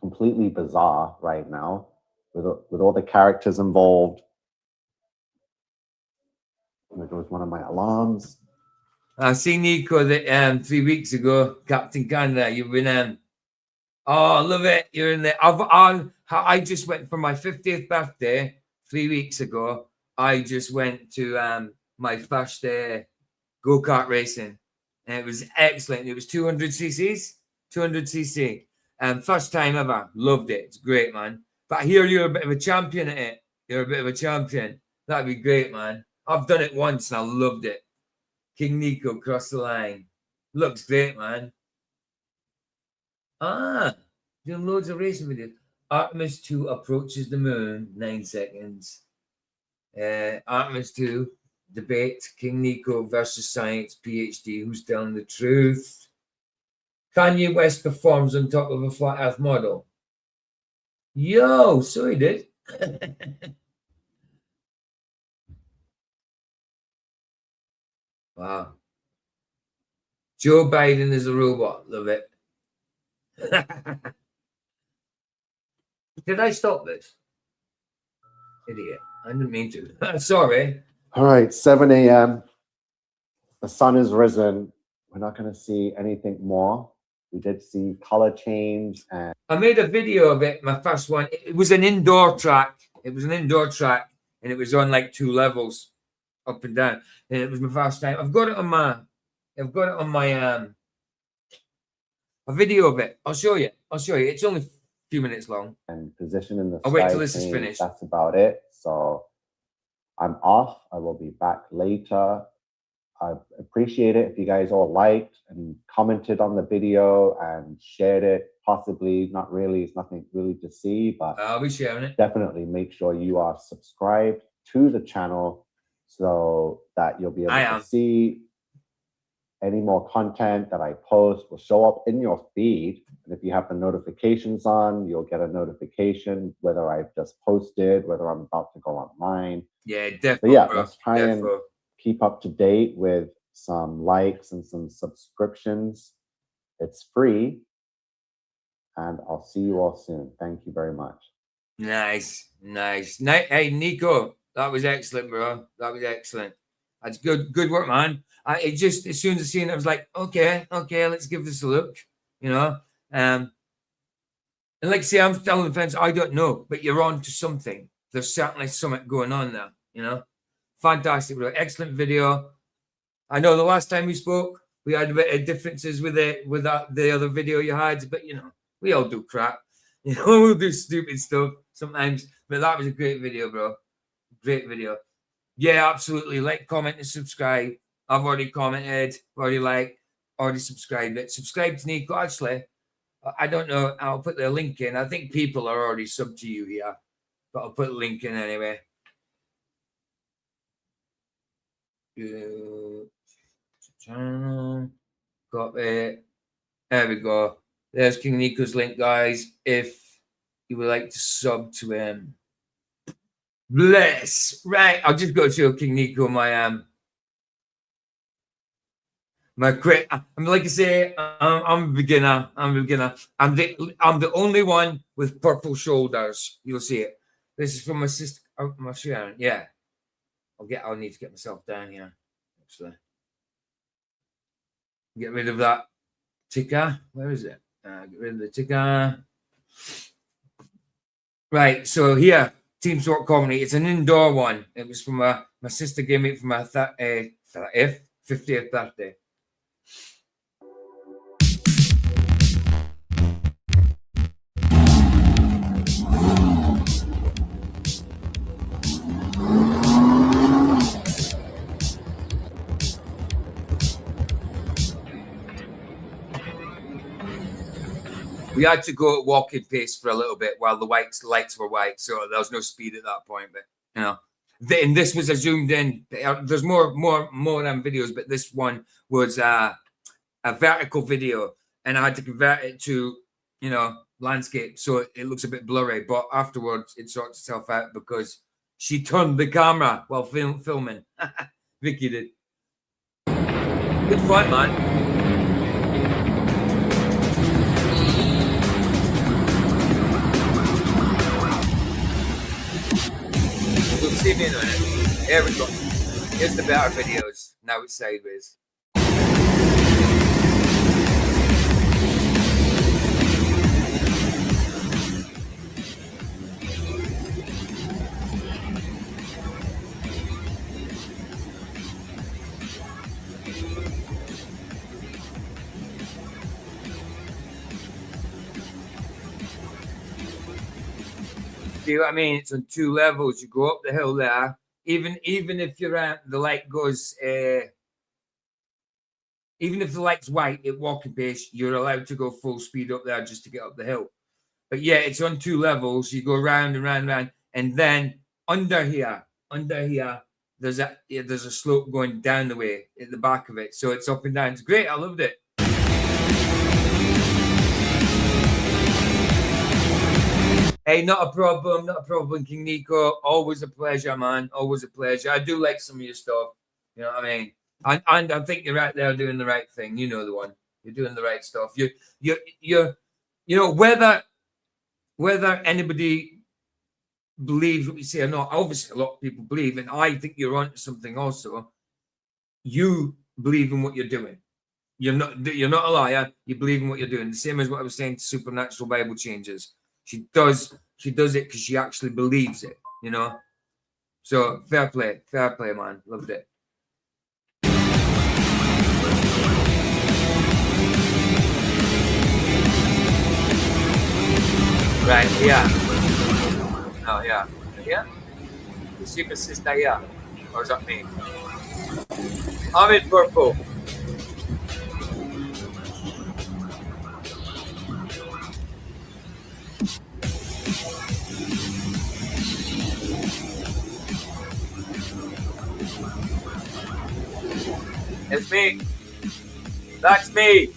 completely bizarre right now, with all the characters involved. There goes one of my alarms. I seen Nico that 3 weeks ago, Captain Canada. You've been oh, I love it. You're in there. I just went for my 50th birthday 3 weeks ago. I just went to my first go-kart racing, and it was excellent. It was 200 cc's, 200 cc. First time ever. Loved it. It's great, man. But I hear you're a bit of a champion at it. You're a bit of a champion. That'd be great, man. I've done it once and I loved it. King Nico crossed the line. Looks great, man. Doing loads of racing videos. Artemis 2 approaches the moon, 9 seconds. Artemis 2, debate, King Nico versus science, PhD, who's telling the truth? Kanye West performs on top of a flat earth model. Yo, so he did. Wow. Joe Biden is a robot. Love it. Did I stop this? Idiot. I didn't mean to. Sorry. All right, 7 a.m. The sun is risen. We're not going to see anything more. We did see color change. And I made a video of it, my first one. It was an indoor track. It was an indoor track, and it was on like 2 levels, up and down. And it was my first time. I've got it on my a video of it. I'll show you. It's only a few minutes long. And position in the I'll wait till this is finished. That's about it. So I'm off. I will be back later. I appreciate it if you guys all liked and commented on the video and shared it. Possibly, not really. It's nothing really to see, but I'll be sharing it. Definitely make sure you are subscribed to the channel so that you'll be able to see any more content that I post will show up in your feed. And if you have the notifications on, you'll get a notification whether I've just posted, whether I'm about to go online. Yeah, definitely. But yeah, let's try and keep up to date with some likes and some subscriptions. It's free. And I'll see you all soon. Thank you very much. Nice. Hey, Nico, that was excellent, bro. That was excellent. That's good work, man. It just, as soon as I seen it, I was like, okay, let's give this a look, you know. And like I say, I'm still on the fence. I don't know, but you're on to something. There's certainly something going on there, you know. Fantastic, bro. Excellent video. I know the last time we spoke, we had a bit of differences with the other video you had, but you know, we all do crap. You know, we'll do stupid stuff sometimes. But that was a great video, bro. Great video. Yeah, absolutely. Like, comment, and subscribe. I've already commented, already liked, already subscribed. But subscribe to Nico. Actually, I don't know. I'll put the link in. I think people are already subbed to you here, but I'll put the link in anyway. Got it. There we go. There's King Nico's link, guys. If you would like to sub to him. Bless. Right. I'll just go to King Nico, my quick. I'm like I say, I'm a beginner. I'm the only one with purple shoulders. You'll see it. This is from my sister. My Sharon. Yeah. I'll need to get myself down here. Actually. Get rid of that ticker. Where is it? Get rid of the ticker. Right. So here, Team Sport Comedy. It's an indoor one. It was from my sister gave me it for my 50th birthday. We had to go at walking pace for a little bit while the lights were white, so there was no speed at that point. But you know, and this was a zoomed in. There's more videos, but this one was a vertical video, and I had to convert it to, you know, landscape, so it looks a bit blurry. But afterwards, it sorts itself out because she turned the camera while filming. Vicky did. Good fight, man. You'll see me in a minute. Here we go. Here's the better videos. Now it's sideways. See what I mean? It's on 2 levels. You go up the hill there. Even if you're at the light goes, even if the light's white at walking pace, you're allowed to go full speed up there just to get up the hill. But yeah, it's on 2 levels. You go round and round and round, and then under here, there's a slope going down the way at the back of it. So it's up and down. It's great. I loved it. Hey, not a problem, King Nico. Always a pleasure, man. Always a pleasure. I do like some of your stuff. You know what I mean? And I think you're out there doing the right thing. You know the one. You're doing the right stuff. You know, whether anybody believes what you say or not, obviously a lot of people believe, and I think you're onto something also. You believe in what you're doing. You're not a liar. You believe in what you're doing. The same as what I was saying to Supernatural Bible Changers. She does it because she actually believes it, you know. So fair play, man. Loved it. Right, yeah. Oh, yeah. Yeah? You see my sister here? Or is that me? I'm in purple. It's me. That's me.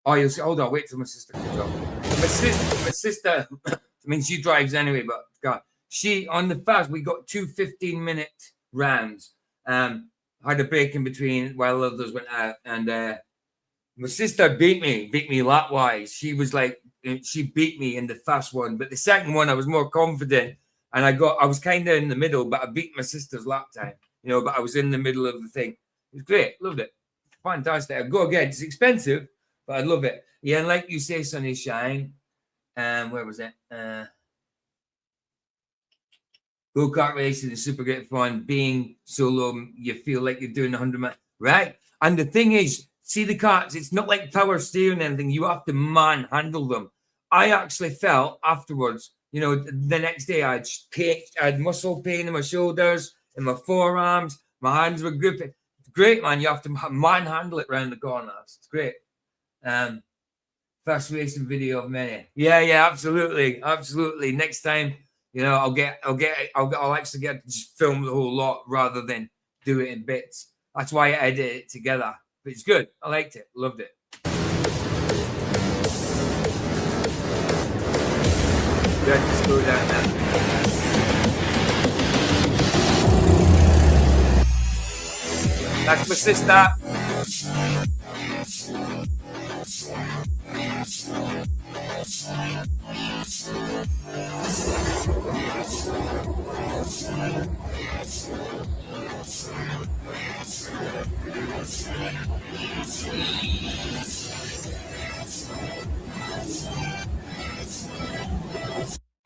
Oh, you'll see. Hold on, wait till my sister comes up. My sister, I mean, she drives anyway, but God, she on the fast, we got 2 15-minute rounds. Had a break in between while others went out, and my sister beat me lap-wise. She was like, she beat me in the first one, but the second one I was more confident, and I was kind of in the middle, but I beat my sister's lap time, you know. But I was in the middle of the thing. It was great, loved it, fantastic. I'd go again. It's expensive, but I love it. Yeah, and like you say, Sunny Shine. Where was it? Go-kart racing is super great fun. Being solo, you feel like you're doing 100 miles, right? And the thing is, see the karts, it's not like power steering or anything. You have to manhandle them. I actually felt afterwards, you know, the next day I had muscle pain in my shoulders, in my forearms, my hands were gripping. It's great, man. You have to manhandle it around the corners. It's great. First racing video of many. Yeah, absolutely. Next time, you know, I'll actually get to just film the whole lot rather than do it in bits. That's why I edit it together. But it's good. I liked it. Loved it. Good. Just go down there. That's my sister.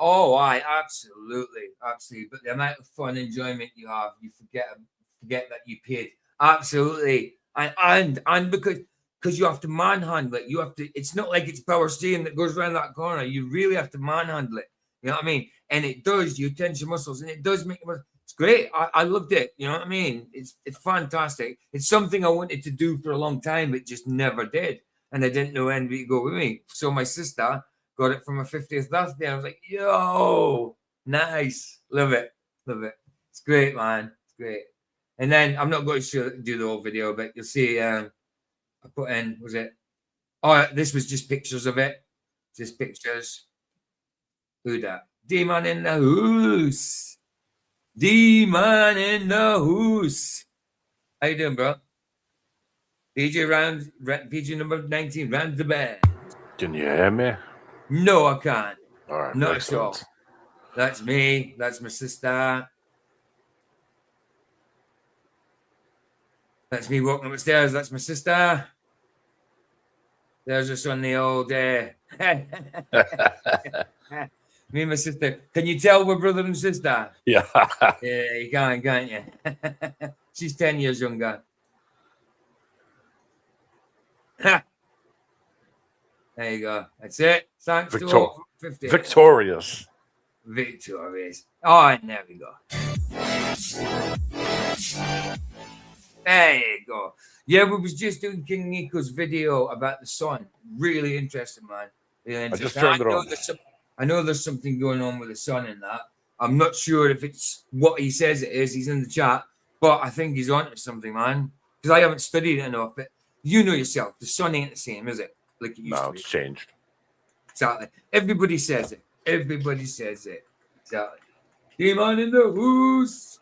Oh, absolutely. But the amount of fun, enjoyment you have, you forget that you paid. Absolutely. And because you have to manhandle it. You have to, it's not like it's power steering that goes around that corner. You really have to manhandle it. You know what I mean? And it does, you tense your muscles, and it does make it's great. I loved it. You know what I mean? It's fantastic. It's something I wanted to do for a long time, but just never did. And I didn't know anybody to go with me. So my sister got it for my 50th birthday. I was like, yo, nice. Love it. It's great, man. It's great. And then I'm not going to do the whole video, but you'll see I put in, was it? Oh, this was just pictures of it. Just pictures. Who that? Demon in the house. Demon in the house. How you doing, bro? PG number 19, round the band. Can you hear me? No, I can't. All right. Not excellent. at all. That's me. That's my sister. That's me walking up the stairs. That's my sister. There's us on the old me and my sister. Can you tell we're brother and sister? Yeah. Yeah, you can't you? She's 10 years younger. There you go. That's it. Thanks to all 50. Victorious. Oh, and there we go. There you go. Yeah, we was just doing King Nico's video about the sun. Really interesting, man. Really interesting. I just turned it on. I know there's something going on with the sun in that. I'm not sure if it's what he says it is. He's in the chat, but I think he's onto something, man. Because I haven't studied it enough. But you know yourself, the sun ain't the same, is it? Like it used to be. It's changed. Exactly. Everybody says it. Exactly. Demon in the house.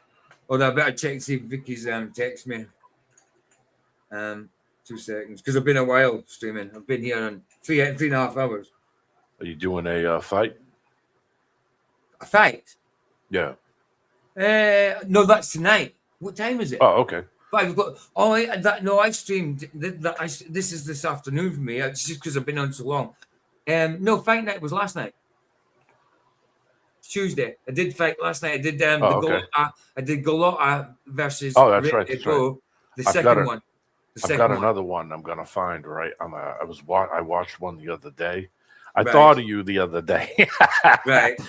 Oh, I better check see if Vicky's text me. 2 seconds, because I've been a while streaming. I've been here on 3.5 hours. Are you doing a fight? A fight? Yeah. No, that's tonight. What time is it? Oh, okay. 5 o'clock. Oh, I streamed. This is this afternoon for me. It's just because I've been on so long. No, fight night was last night. Tuesday. I did fight last night. I did I did Galota versus. Oh, that's right. That's right. The second one. I've got another one I'm gonna find. Right. I watched one the other day. I Right. thought of you the other day. Right.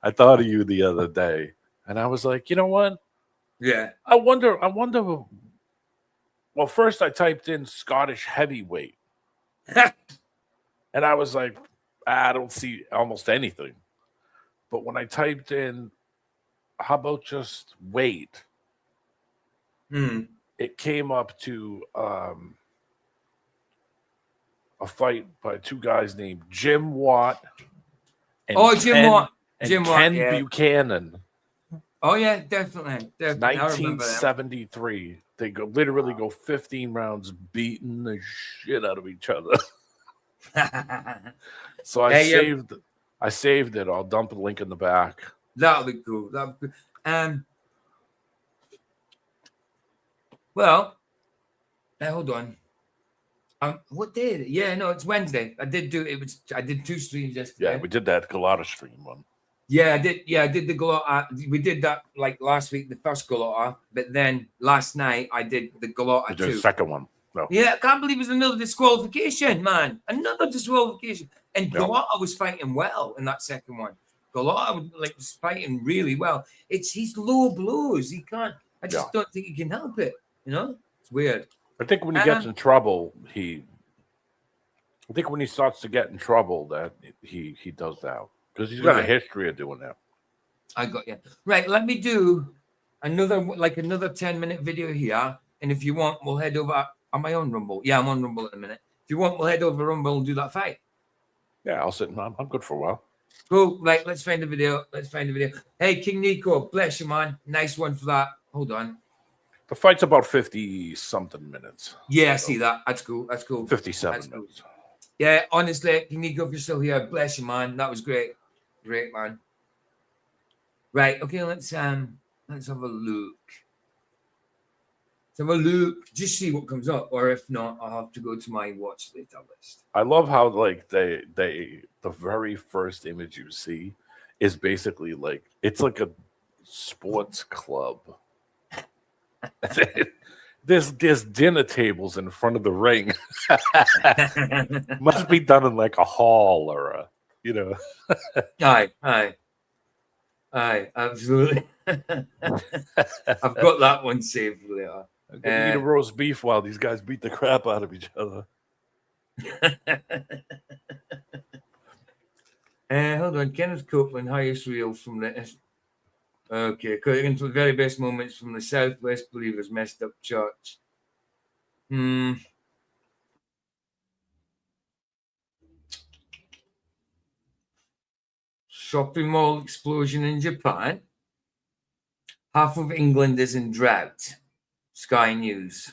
I thought of you the other day, and I was like, you know what? Yeah. I wonder. Well, first I typed in Scottish heavyweight, and I was like, I don't see almost anything. But when I typed in, how about just weight? It came up to a fight by 2 guys named Jim Watt and Ken Buchanan. Oh yeah, definitely. 1973. They literally go 15 rounds beating the shit out of each other. So I saved it. I'll dump a link in the back. That'll be cool. Well, hold on. What day is it? Yeah, no, it's Wednesday. I did 2 streams yesterday. Yeah, we did that Galata stream one. Yeah, I did. Yeah, I did the Galata. We did that like last week, the first Galata, but then last night I did the Galata The 2. second one. No. Yeah, I can't believe it's another disqualification, man. Another disqualification. And Galata was fighting well in that second one. Galata was fighting really well. He's low blows. He can't. I just don't think he can help it. You know, it's weird. I think when he gets in trouble, I think when he starts to get in trouble, that he does that because he's got a history of doing that. I got you. Right, let me do another 10-minute video here, and if you want, we'll head over. Am I on Rumble? Yeah, I'm on Rumble in a minute. If you want, we'll head over Rumble and do that fight. Yeah, I'll sit. I'm good for a while. Cool. Right, let's find the video. Hey, King Nico, bless you, man. Nice one for that. Hold on. The fight's about 50-something minutes. Yeah, I see that. That's cool. 57 minutes. Yeah, honestly, King Nico, if you're still here, bless you, man. That was great. Great, man. Right, okay, let's have a look. Just see what comes up, or if not, I'll have to go to my watch later list. I love how like the very first image you see is basically like it's like a sports club. There's dinner tables in front of the ring. Must be done in like a hall or a, you know. Aye, absolutely. I've got that one saved later. I'm gonna eat a roast beef while these guys beat the crap out of each other. Hold on, Kenneth Copeland, highest reel from the. Okay, according to the very best moments from the Southwest Believers messed up church. Shopping mall explosion in Japan. Half of England is in drought. Sky News.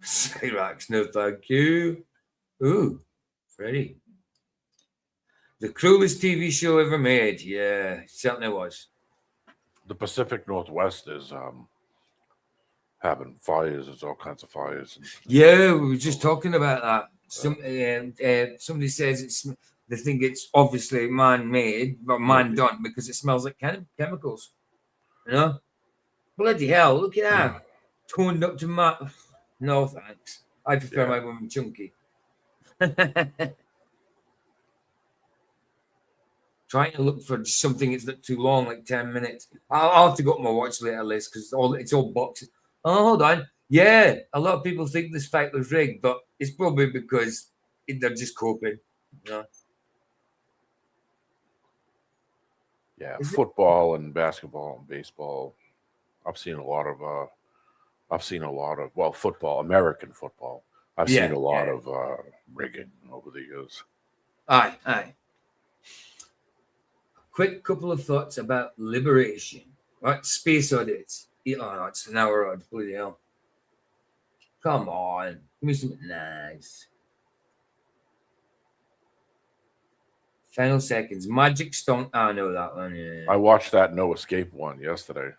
Cyrax, no thank you. Ooh, Freddie. The cruelest TV show ever made. Yeah, certainly was. The Pacific Northwest is having fires. There's all kinds of fires. Yeah, we were just talking about that. Somebody says they think it's obviously man-made, but man-done because it smells like chemicals. You know? Bloody hell, look at that. Toned up to Matt. No, thanks. I prefer my woman chunky. Trying to look for something that's not too long, like 10 minutes. I'll have to go up my watch later list because it's all boxes. Oh, hold on. Yeah, a lot of people think this fight was rigged, but it's probably because they're just coping. You know? Yeah, football and basketball and baseball. I've seen a lot of football, American football. I've seen a lot of rigging over the years. Aye. Quick couple of thoughts about liberation. Right, space audits. Oh, it's an hour odd. Bloody hell. Come on. Give me something nice. Final seconds. Magic Stone. I know that one. Yeah. I watched that No Escape one yesterday.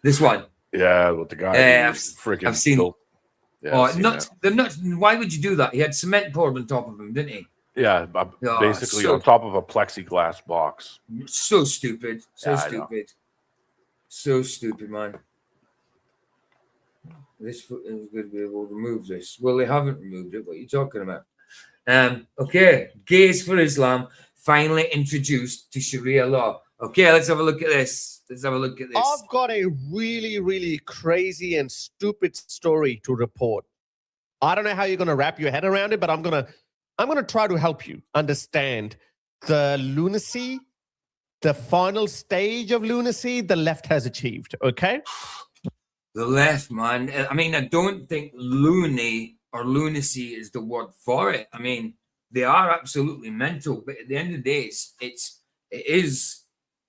This one? Yeah, with the guy. I've seen. They're not. Why would you do that? He had cement poured on top of him, didn't he? Yeah, basically on top of a plexiglass box. So stupid. So stupid, man. This foot is going to be able to remove this. Well, they haven't removed it. What are you talking about? Okay. Gays for Islam finally introduced to Sharia law. Okay, let's have a look at this. I've got a really, really crazy and stupid story to report. I don't know how you're going to wrap your head around it, but I'm going to try to help you understand the lunacy, the final stage of lunacy the left has achieved, okay? The left, man. I mean, I don't think loony or lunacy is the word for it. I mean, they are absolutely mental, but at the end of the day, it is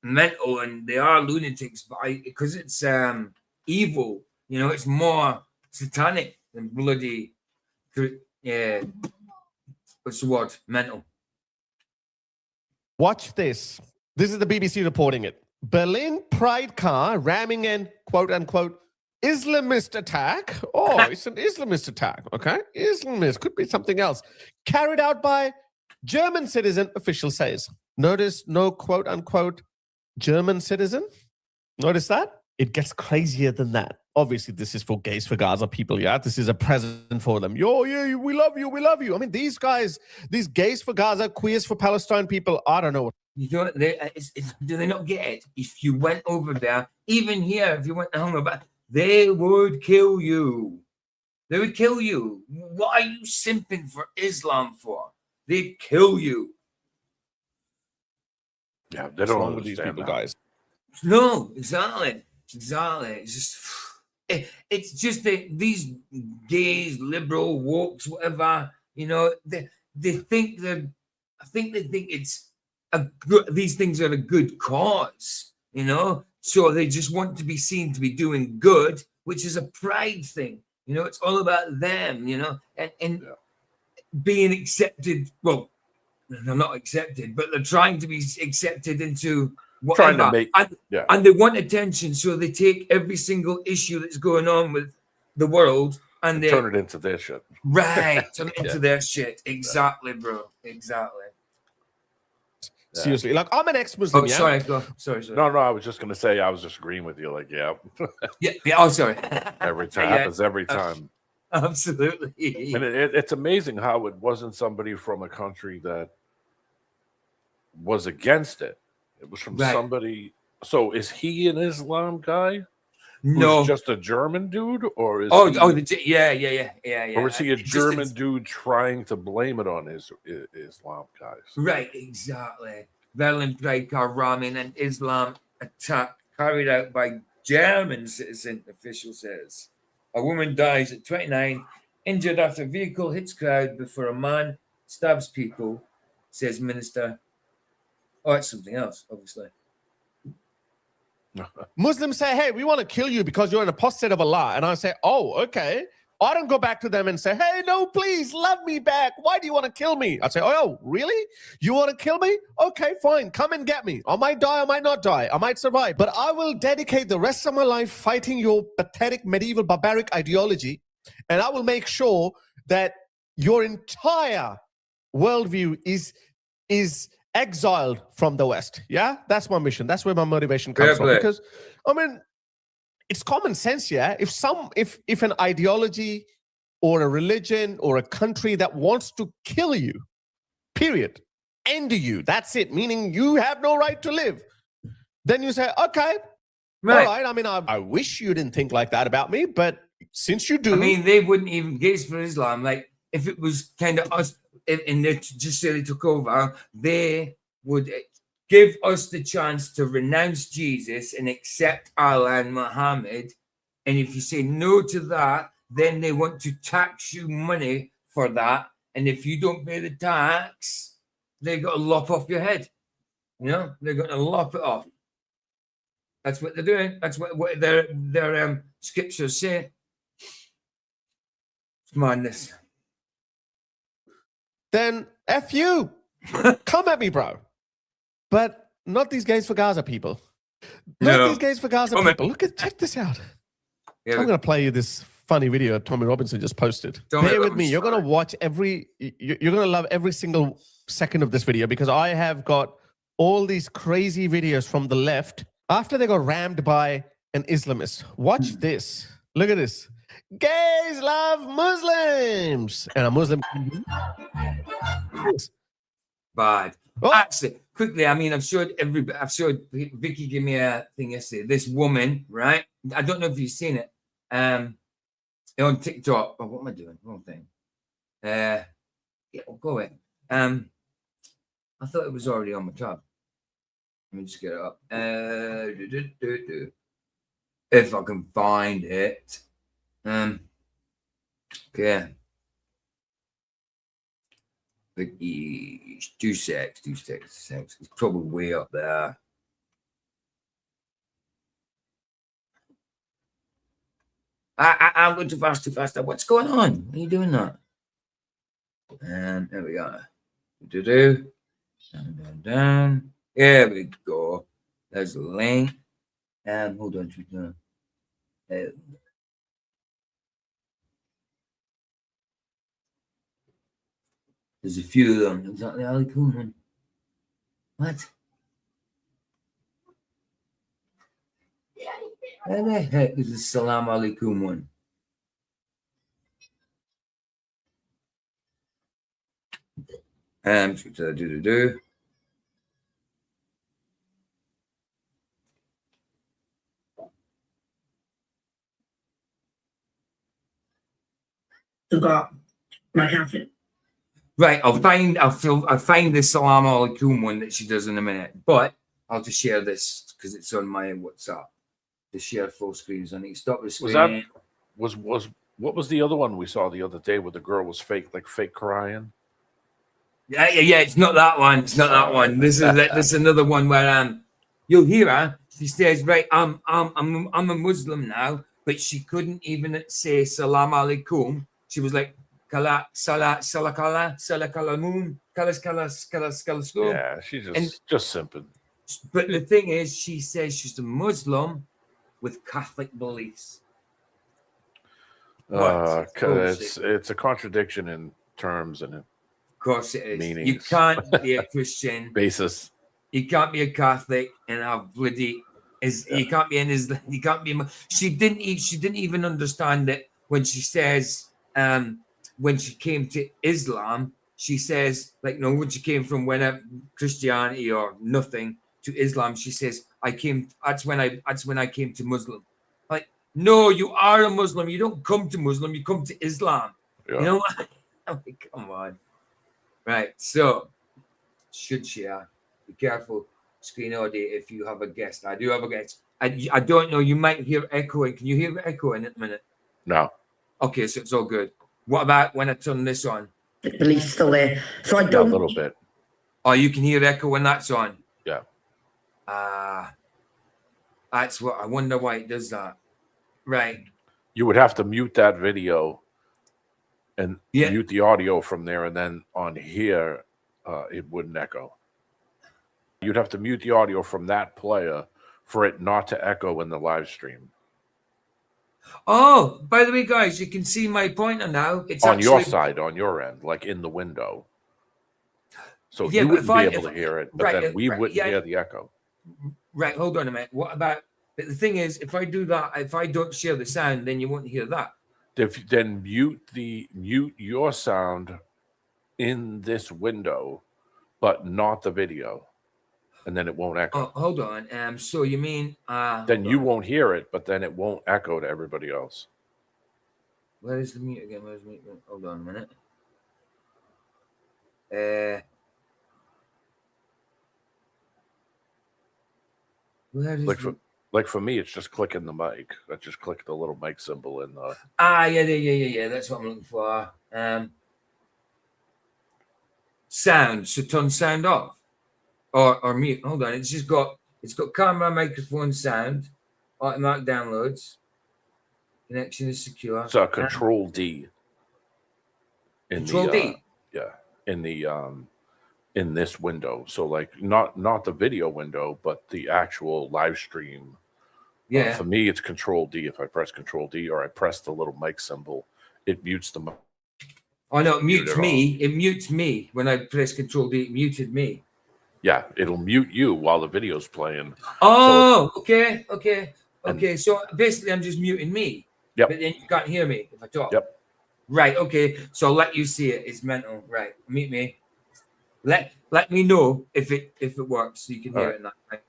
mental, and they are lunatics. But because it's evil, you know, it's more satanic than bloody. What's the word? Mental. Watch this. This is the BBC reporting it. Berlin Pride car ramming an quote-unquote Islamist attack. Oh, it's an Islamist attack, okay? Islamist, could be something else. Carried out by German citizen, official says. Notice no quote-unquote German citizen? Notice that? It gets crazier than that. Obviously, this is for Gays for Gaza people, yeah? This is a present for them. Yo, yeah, we love you, we love you. I mean, these guys, these Gays for Gaza, Queers for Palestine people, I don't know. You don't, do they not get it? If you went over there, even here, if you went home about, they would kill you. They would kill you. What are you simping for Islam for? They'd kill you. Yeah, they don't know with these people, guys. No, exactly. It's just that these gays, liberal, wokes, whatever, you know, they think it's these things are a good cause, you know, so they just want to be seen to be doing good, which is a pride thing, you know. It's all about them, you know, and being accepted. Well, they're not accepted, but they're trying to be accepted into whatever, and they want attention, so they take every single issue that's going on with the world And they turn it into their shit. Right, turn it into Yeah. their shit. Exactly, bro. Exactly. Seriously, like I'm an ex-Muslim. Oh, yeah? sorry, go. Sorry. No, I was just gonna say I was just agreeing with you. Like, yeah, Yeah. Oh, sorry. every time Yeah. happens every time. Absolutely. And it's amazing how it wasn't somebody from a country that was against it. It was from Right. somebody. So is he an Islam guy? No. Who's just a German dude, or is Oh, he, yeah. or is he a Just German dude trying to blame it on Islam guys? Right, exactly. Berlin Pride car ramming and Islam attack carried out by German citizen, official says. A woman dies at 29, injured after vehicle hits crowd before a man stabs people, says minister. Oh, it's something else, obviously. Muslims say, hey, we want to kill you because you're an apostate of Allah. And I say, oh, okay. I don't go back to them and say, hey, no, please love me back. Why do you want to kill me? I say, oh, really? You want to kill me? Okay, fine. Come and get me. I might die. I might not die. I might survive. But I will dedicate the rest of my life fighting your pathetic medieval barbaric ideology. And I will make sure that your entire worldview is exiled from the West. Yeah, that's my mission. That's where my motivation comes from. Because I mean, it's common sense. Yeah, if an ideology or a religion or a country that wants to kill you, period, end you. That's it. Meaning you have no right to live. Then you say, okay, right. All right. I mean, I wish you didn't think like that about me, but since you do, I mean, they wouldn't even gaze for Islam. Like if it was kind of us. And they just say they took over, they would give us the chance to renounce Jesus and accept Allah and Muhammad. And if you say no to that, then they want to tax you money for that. And if you don't pay the tax, they got to lop off your head. You know, they're going to lop it off. That's what they're doing. That's what their scriptures say. It's madness. Then F you. Come at me, bro. But not these gays for Gaza people. Not these gays for Gaza people. Check this out. Yeah, I'm going to play you this funny video Tommy Robinson just posted. Bear with me. You're going to watch you're going to love every single second of this video because I have got all these crazy videos from the left after they got rammed by an Islamist. Watch this. Look at this. Gays love Muslims. And a Muslim. Bad. Actually, quickly, I mean, I've showed Vicky gave me a thing yesterday. This woman, right? I don't know if you've seen it. On TikTok. Oh, what am I doing? Wrong thing. Yeah, we'll go in. I thought it was already on my tab. Let me just get it up. If I can find it. Okay. Do sex. It's probably way up there. I'm going too fast. What's going on? Are you doing that? And there we go. Down. There we go. There's the link. And hold on. There's a few of them. Exactly Ali Kuhlman. What? Where the heck is the Salam Alaikum one? Do. Got my outfit. Right, I'll find the Salam Alaikum one that she does in a minute, but I'll just share this because it's on my WhatsApp. To share full screens. I need to stop the screen. Was what was the other one we saw the other day where the girl was fake crying? Yeah. It's not that one. This is another one where you'll hear her. She says, "Right, I'm a Muslim now," but she couldn't even say Salam Alaikum. She was like, "Kala salakala salakalamun kalas." Yeah, she's just simping. But the thing is, she says she's a Muslim with Catholic beliefs. What? It's a contradiction in terms and Of course it is. meanings. You can't be a Christian basis. You can't be a Catholic and have bloody you can't be in Islam. You can't be. She didn't even understand it when she says when she came to Islam. She says like no, when she came from Christianity or nothing to Islam, she says That's when I came to Muslim. Like no, you are a Muslim. You don't come to Muslim. You come to Islam. Yeah. You know. I'm like, come on. Right. So should she? Be careful, screen audio, if you have a guest. I do have a guest. I don't know. You might hear echoing. Can you hear echoing at the minute? No. Okay, so it's all good. What about when I turn this on? The belief's still there. So I don't. A little bit. Oh, you can hear echo when that's on. Yeah. That's what I wonder why it does that. Right. You would have to mute that video and mute the audio from there, and then on here, it wouldn't echo. You'd have to mute the audio from that player for it not to echo in the live stream. Oh, by the way, guys, you can see my pointer now. It's on actually, your side, on your end, like in the window. So you wouldn't be able to hear it, but then we wouldn't hear the echo. Right, hold on a minute. What about, but the thing is, if I do that, if I don't share the sound, then you won't hear that. Then mute your sound in this window, but not the video. And then it won't echo. Oh, hold on. So you mean then you won't hear it, but then it won't echo to everybody else. Where is the mute again? Where's the mute? Hold on a minute. Where is like for me, it's just clicking the mic. I just click the little mic symbol in the. Yeah. That's what I'm looking for. Sound. So turn sound off. Or mute. Hold on. It's got camera, microphone, sound, automatic downloads. Connection is secure. So Control D. Control D. In this window. So like not the video window, but the actual live stream. Yeah. For me, it's Control D. If I press Control D or I press the little mic symbol, it mutes the mic. Oh no, it mutes me. It mutes me when I press Control D. It muted me. Yeah, it'll mute you while the video's playing. Oh, okay. So basically, I'm just muting me. Yep. But then you can't hear me if I talk. Yep. Right. Okay. So I'll let you see it. It's mental. Right. Mute me. Let me know if it works so you can hear it. Right.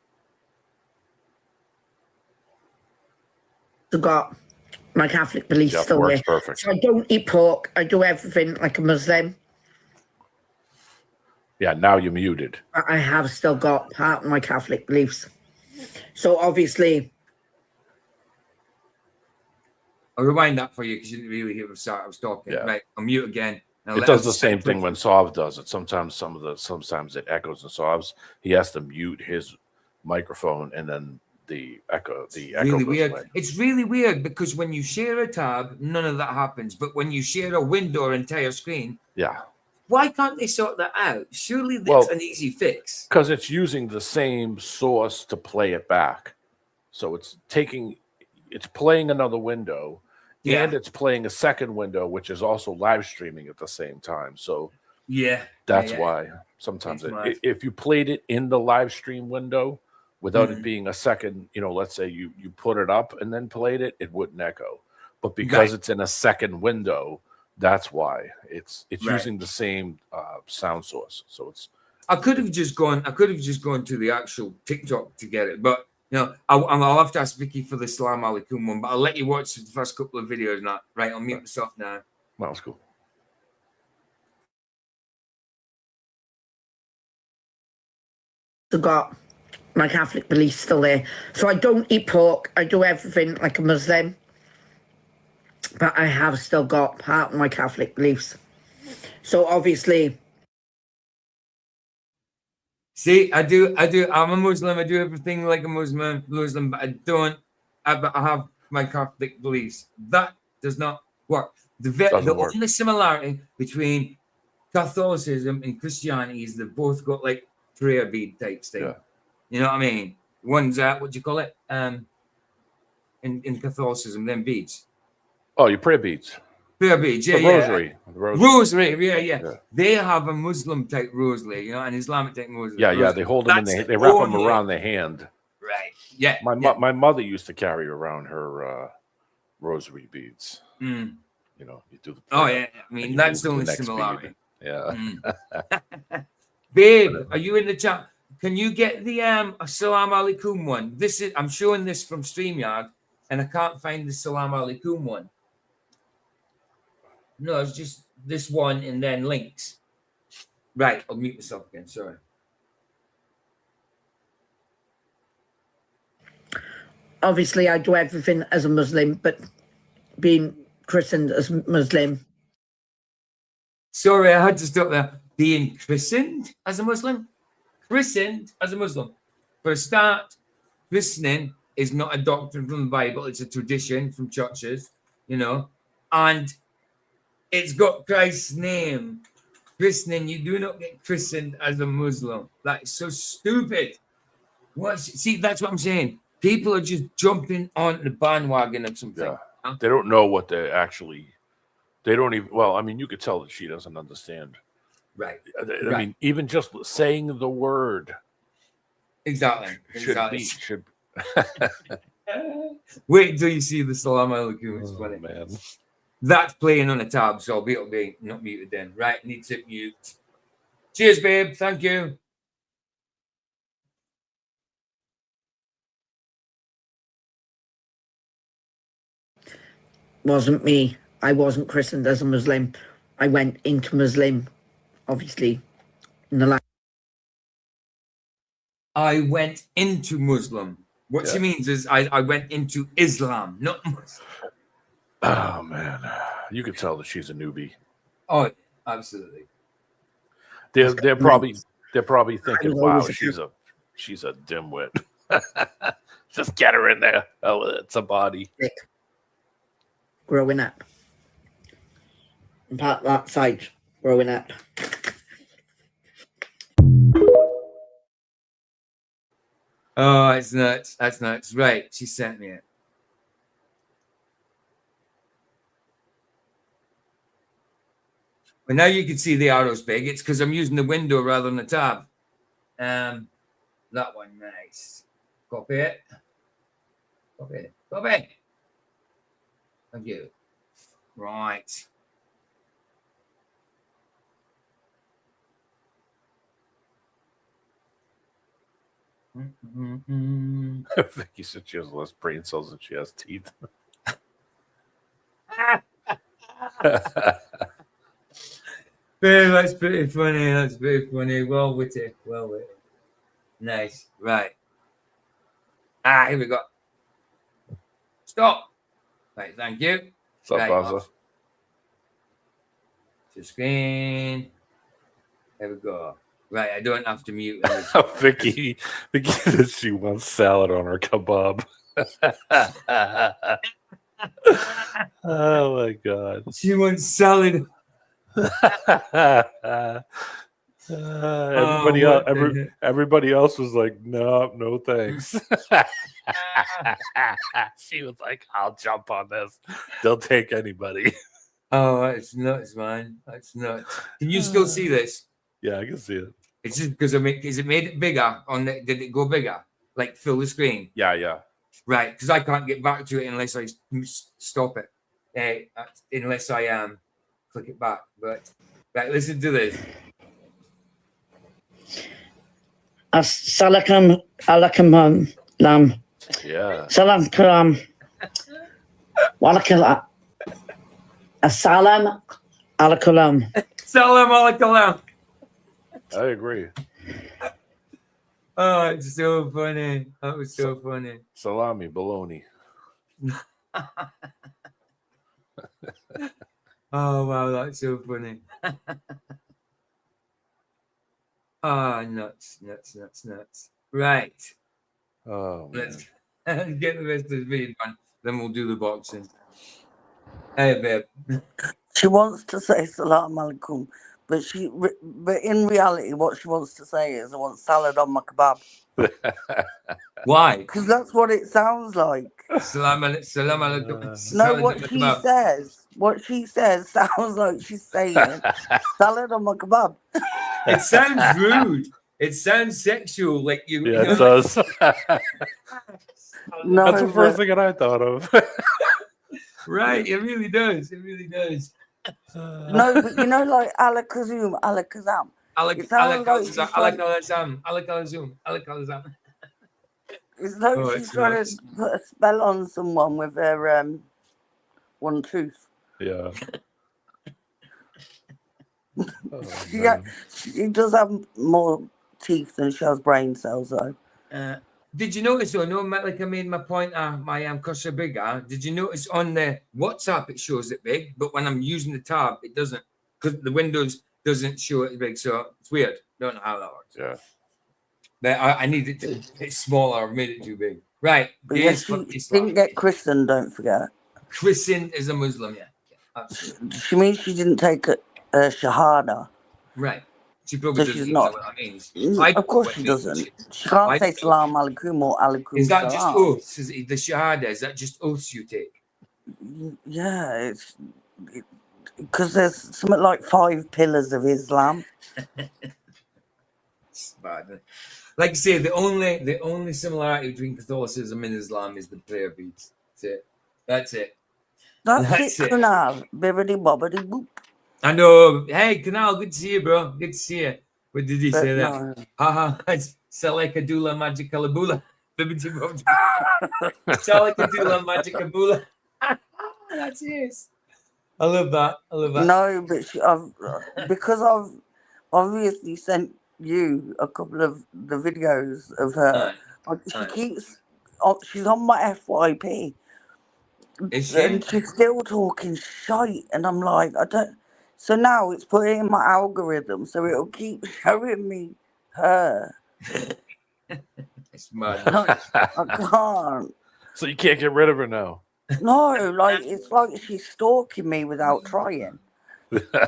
I've got my Catholic beliefs still there. Perfect. So I don't eat pork. I do everything like a Muslim. Yeah, now you're muted. I have still got part of my Catholic beliefs. So obviously, I'll rewind that for you because you didn't really hear the start. I was talking. Yeah. Right, I'll mute again. It does the same thing when Sav does it. Sometimes it echoes in Sav's. He has to mute his microphone and then the echo. Really weird. It's really weird because when you share a tab, none of that happens. But when you share a window or entire screen, yeah. Why can't they sort that out? Surely that's an easy fix. Because it's using the same source to play it back. So it's playing another window and it's playing a second window, which is also live streaming at the same time. So that's why sometimes if you played it in the live stream window without it being a second, let's say you put it up and then played it, it wouldn't echo. But because it's in a second window, that's why it's using the same sound source. So it's. I could have just gone to the actual TikTok to get it, but I'll have to ask Vicky for the Salam Alaikum one. But I'll let you watch the first couple of videos now. Right, I'll mute myself now. Well, that's cool. I've got my Catholic beliefs still there. So I don't eat pork. I do everything like a Muslim. But I have still got part of my Catholic beliefs. So obviously. See, I do. I'm a Muslim. I do everything like a Muslim, but I have my Catholic beliefs. That does not work. The only similarity between Catholicism and Christianity is they've both got like prayer bead type thing. Yeah. You know what I mean? One's what do you call it? In Catholicism, them beads. Oh, your prayer beads. Prayer beads, yeah, The yeah. rosary. The Rosary, yeah. They have a Muslim type rosary, an Islamic type rosary. Yeah. They hold them they wrap them around their hand. Right. Yeah. My mother used to carry around her rosary beads. Mm. You do the prayer, oh yeah. I mean, that's the only similarity. Bead. Yeah. Babe, are you in the chat? Can you get the Salam Alaikum one? I'm showing this from StreamYard, and I can't find the Salam Alaikum one. No, it's just this one and then links. Right, I'll mute myself again. Sorry. Obviously, I do everything as a Muslim, but being christened as Muslim. Sorry, I had to stop there. Being christened as a Muslim? Christened as a Muslim. For a start, christening is not a doctrine from the Bible. It's a tradition from churches, and it's got Christ's name. Christening, you do not get christened as a Muslim. That is so stupid. See, that's what I'm saying. People are just jumping on the bandwagon of something. Yeah. They don't know what they actually. They don't even. Well, I mean, you could tell that she doesn't understand. Right. I mean, even just saying the word. Exactly. Should. Wait until you see the Salam Alaikum. It's funny, man. That's playing on a tab, so it'll be not muted then. Right, need to mute. Cheers, babe. Thank you. Wasn't me. I wasn't christened as a Muslim. I went into Muslim, obviously, in the last. I went into Muslim. What she means is I went into Islam, not Muslim. Oh man, you could tell that she's a newbie. Oh, absolutely. They're probably thinking, wow, she's a dimwit. Just get her in there. Oh, it's a body. Growing up. In part that side, growing up. Oh, it's nuts. That's nuts. Right. She sent me it. But now you can see the arrows big. It's because I'm using the window rather than the tab. That one, nice. Copy it. Copy it. Copy. Thank you. Right. Vicky said she has less brain cells than she has teeth. Babe, that's pretty funny. That's pretty funny. Well witty. Well witty. Nice. Right. Here we go. Stop. Right, thank you. What's up, right, Buzzer? To screen. There we go. Right, I don't have to mute. Vicky said she wants salad on her kebab. Oh my god. She wants salad. Everybody else was like, no thanks. She was like, I'll jump on this. They'll take anybody. Oh, that's nuts, man. That's nuts. Can you still see this? Yeah, I can see it. It's just because is it made it bigger did it go bigger? Like fill the screen? Yeah. Right, because I can't get back to it unless I stop it. Unless I click it back. But right, listen to this. Assalamualaikum alaikum lam. Yeah. Salam kalam. Walakala. Assalam alaikum. Salam alaikum. I agree. Oh, it's so funny. That was so funny. Salami, bologna. Oh, wow, that's so funny. Nuts. Right. Oh, man. Let's get the rest of the video done. Then we'll do the boxing. Hey, babe. She wants to say salam alaikum, But in reality, what she wants to say is, I want salad on my kebab. Why? Because that's what it sounds like. Salam alaikum. No, what she says sounds like she's saying salad on my kebab. It sounds rude. It sounds sexual. Like you. Yeah, you know, it does. No, That's the first thing that I thought of. Right. It really does. It really does. No, but you know, like alakazam. It's like Oh, she's it's trying nuts. to put a spell on someone with her one tooth. Yeah. She does have more teeth than she has brain cells, though. Did you notice though? No, like I made my pointer, my cursor bigger. Did you notice on the WhatsApp it shows it big, but when I'm using the tab, it doesn't, because the Windows doesn't show it big. So it's weird. Don't know how that works. Yeah. But I need it to. It's smaller. I've made it too big. Right. But yeah, she didn't get christened. Don't forget. Christened as a Muslim. Yeah. Absolutely. She means she didn't take a shahada. Right. She probably doesn't she's know not. what that means. Of course she doesn't. She can't say salam alaikum or alaikum. Is that just salam. oaths? Is it the shahada? Is that just oaths you take? Yeah, it's because there's something like 5 pillars of Islam. It's bad. Isn't it? Like I say, the only similarity between Catholicism and Islam is the prayer beads. That's it. That's it. Now, bibbidi bobbidi boop. I know. Hey, Canal, good to see you, bro. Good to see you. What did he say that? Haha, it's Salekadula Magicalabula. Bibbidi bobbidi. Salekadula Magicabula. That's it. I love that. No, but because I've obviously sent you a couple of the videos of her. She's on my FYP. Is she? And she's still talking shite, and I'm like, I don't. So now it's put it in my algorithm, so it'll keep showing me her. It's mad. I can't. So you can't get rid of her now. No, like it's like she's stalking me without trying.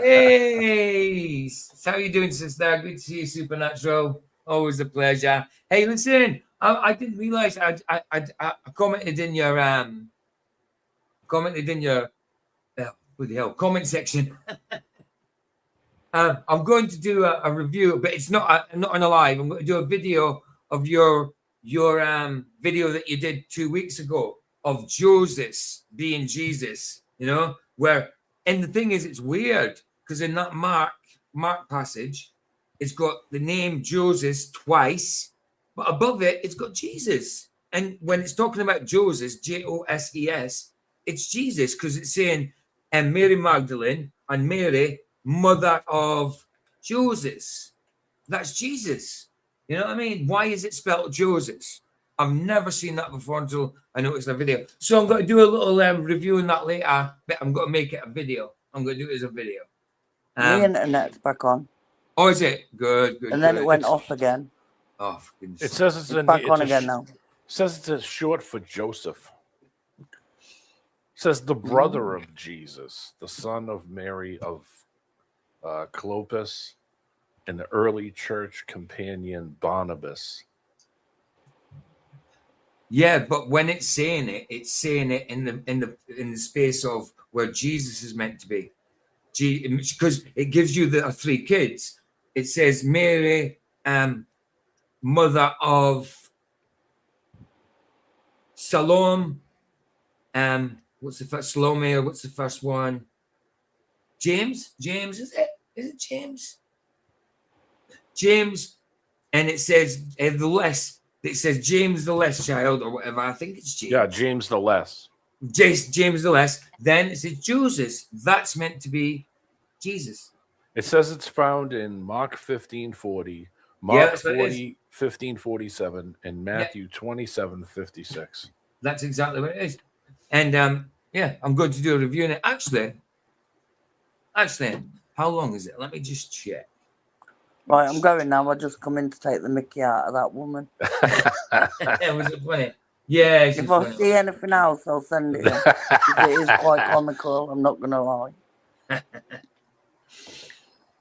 Hey, how you doing, sister? Good to see you, Supernatural. Always a pleasure. Hey, listen, I didn't realize I commented in your what the hell comment section. I'm going to do a review, but it's not on a live. I'm going to do a video of your video that you did 2 weeks ago of Joseph being Jesus. You know where. And the thing is, it's weird because in that Mark passage, it's got the name Joseph twice, but above it, it's got Jesus. And when it's talking about Joseph, Joses, it's Jesus because it's saying, and Mary Magdalene and Mary, mother of Joseph. That's Jesus. You know what I mean? Why is it spelled Joseph? I've never seen that before until I noticed the video. So I'm going to do a little review on that later, but I'm going to make it a video. I'm going to do it as a video. The internet's back on. Oh, is it? Good. And then it went off again. Oh, for goodness. It says it's back on again now. It says it's short for Joseph. It says the brother of Jesus, the son of Mary of Clopas, and the early church companion Barnabas. Yeah, but when it's saying it in the space of where Jesus is meant to be, because it gives you the 3 kids. It says Mary, mother of Salome. What's the first Salome? Or what's the first one? James is it? Is it James? James, and it says the less. It says James the Less child or whatever. I think it's James. Yeah, James the Less. James the Less. Then it says Joseph. That's meant to be Jesus. It says it's found in Mark 15:40, Mark 15:47, and Matthew 27:56. That's exactly what it is. And I'm going to do a review on it. Actually, how long is it? Let me just check. Right, I'm going now. I just come in to take the mickey out of that woman. Was it funny? Yeah. If I see anything else, I'll send it in. It is quite comical, I'm not going to lie.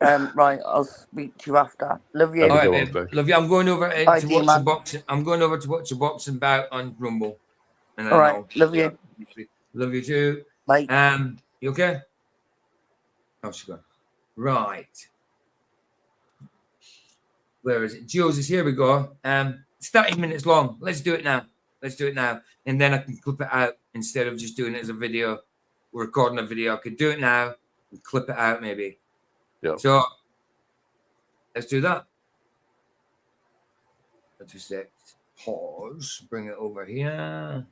Right, I'll speak to you after. Love you. Have a All good right, one, babe. babe. Love you. I'm going over Bye, to dear watch the man. boxing. I'm going over to watch the boxing bout on Rumble. And All then right, love you. Love you too. Bye. You okay? Oh, she's gone. Right. Where is it? Joseph, here we go. It's 30 minutes long. Let's do it now. Let's do it now. And then I can clip it out instead of just doing it as a video. We're recording a video. I could do it now and clip it out maybe. Yeah. So let's do that. Just pause. Bring it over here.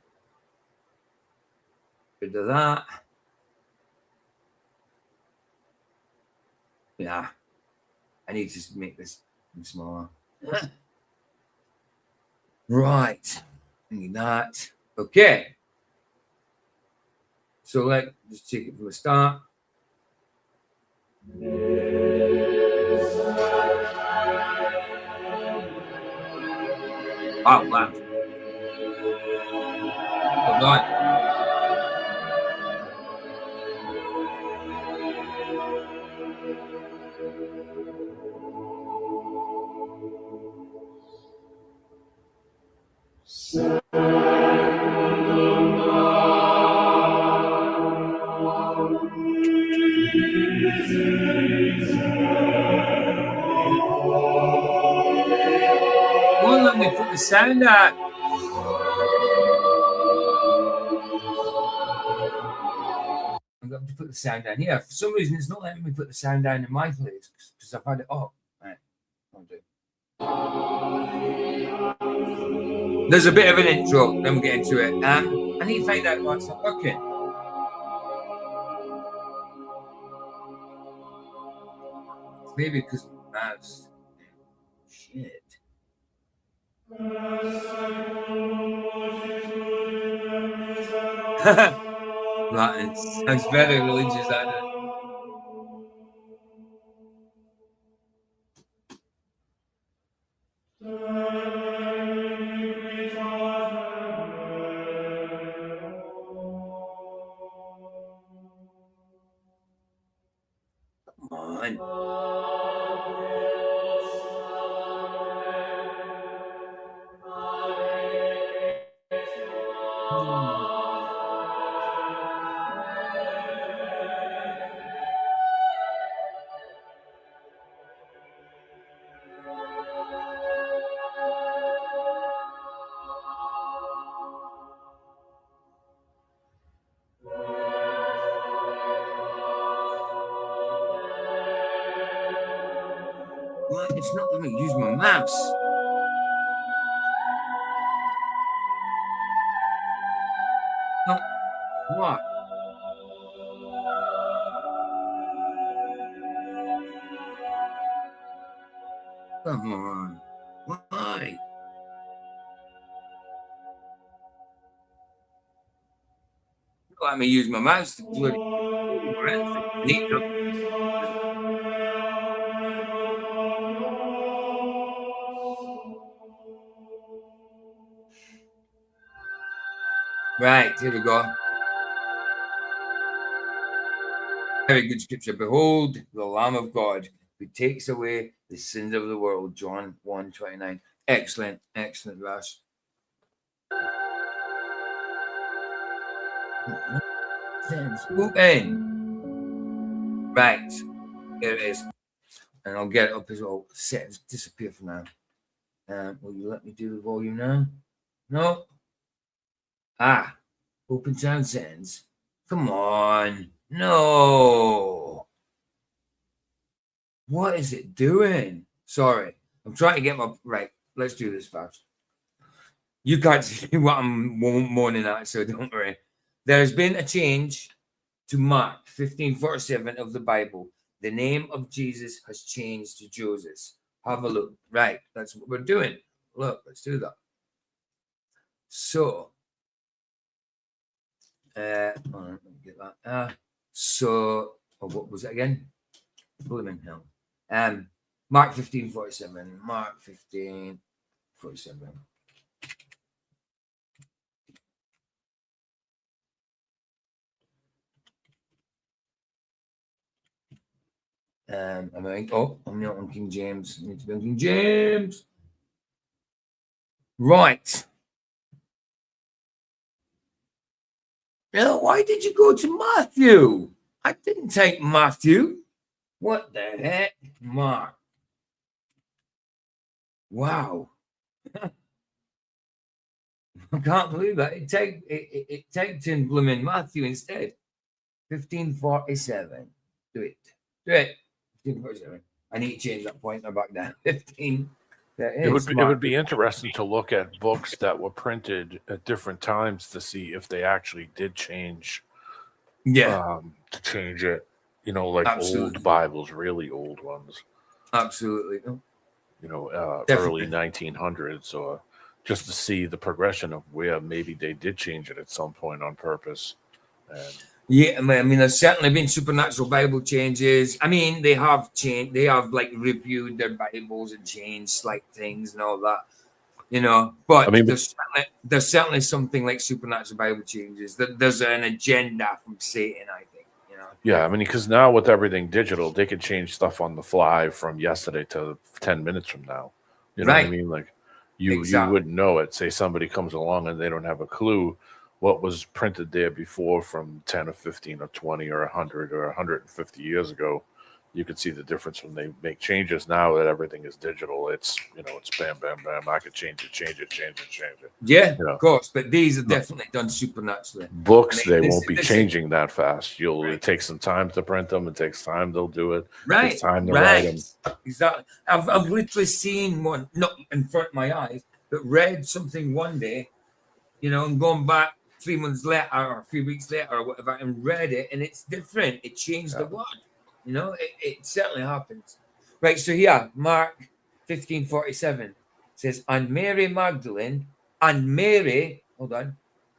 Rid of that. Yeah. I need to make this smaller. Right. I need that. Okay. So let's just take it from the start. Wow, wow. Hold on. Won't let me put the sound out. I'm going to put the sound down here. For some reason, it's not letting me put the sound down in my place because I've had it up. Right. I'll do it. There's a bit of an intro, then we'll get into it. I need to find out why it's not working. Maybe because of the mouse. Shit. Latin sounds very religious, doesn't it? Come on. What? It's not letting me use my mouse. No. What? Come on. Why? Let me use my mouse to do it or anything. Neat. Right, here we go. Very good scripture. Behold, the Lamb of God who takes away the sins of the world. John 1:29. Excellent, excellent verse. Open. Right, here it is. And I'll get it up as well. Settings disappear for now. Will you let me do the volume now? No. Ah, open sound settings. Come on. No. What is it doing? Sorry. I'm trying to get my right. Let's do this first. You can't see what I'm moaning at, so don't worry. There's been a change to Mark 15:47 of the Bible. The name of Jesus has changed to Joseph. Have a look. Right, that's what we're doing. Look, let's do that. So, let me get that. What was it again? Blimmin' hell. Mark 15:47. Mark 15:47. I'm like, oh, I'm not on King James. I need to be on King James. Right. Now, why did you go to Matthew? I didn't take Matthew. What the heck, Mark? Wow. I can't believe that. It takes in blooming Matthew instead. 1547. Do it. 1547. I need to change that pointer back down. 15. It would be interesting to look at books that were printed at different times to see if they actually did change. Yeah. To change it, like Absolutely. old Bibles, really old ones. Absolutely. Early 1900s, or just to see the progression of where maybe they did change it at some point on purpose. Yeah, I mean, there's certainly been supernatural Bible changes. I mean, they have changed. They have like reviewed their Bibles and changed like things and all that, But I mean, there's certainly something like supernatural Bible changes. There's an agenda from Satan, I think. Yeah, I mean, because now with everything digital, they could change stuff on the fly from yesterday to 10 minutes from now. You know what I mean? Like you wouldn't know it. Say somebody comes along and they don't have a clue what was printed there before from 10 or 15 or 20 or 100 or 150 years ago. You could see the difference when they make changes. Now that everything is digital, it's it's bam, bam, bam. I could change it. Yeah, of course. But these are definitely done supernaturally. Books, they won't be changing that fast. It takes some time to print them. It takes time. They'll do it. Right. It takes time to write them. Exactly. I've literally seen one, not in front of my eyes, but read something one day, and gone back 3 months later or a few weeks later or whatever and read it, and it's different. It changed the word. It certainly happens. Right, so here, Mark 15:47 says, and Mary Magdalene and Mary,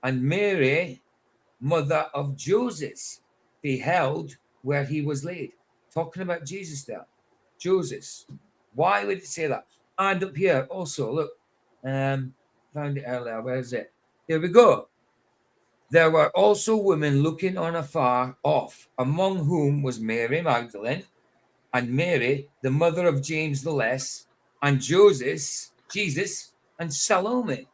and Mary, mother of Joseph, beheld where he was laid. Talking about Jesus there. Joseph. Why would it say that? And up here also, look, found it earlier. Where is it? Here we go. There were also women looking on afar off, among whom was Mary Magdalene, and Mary, the mother of James the Less, and Jesus, and Salome.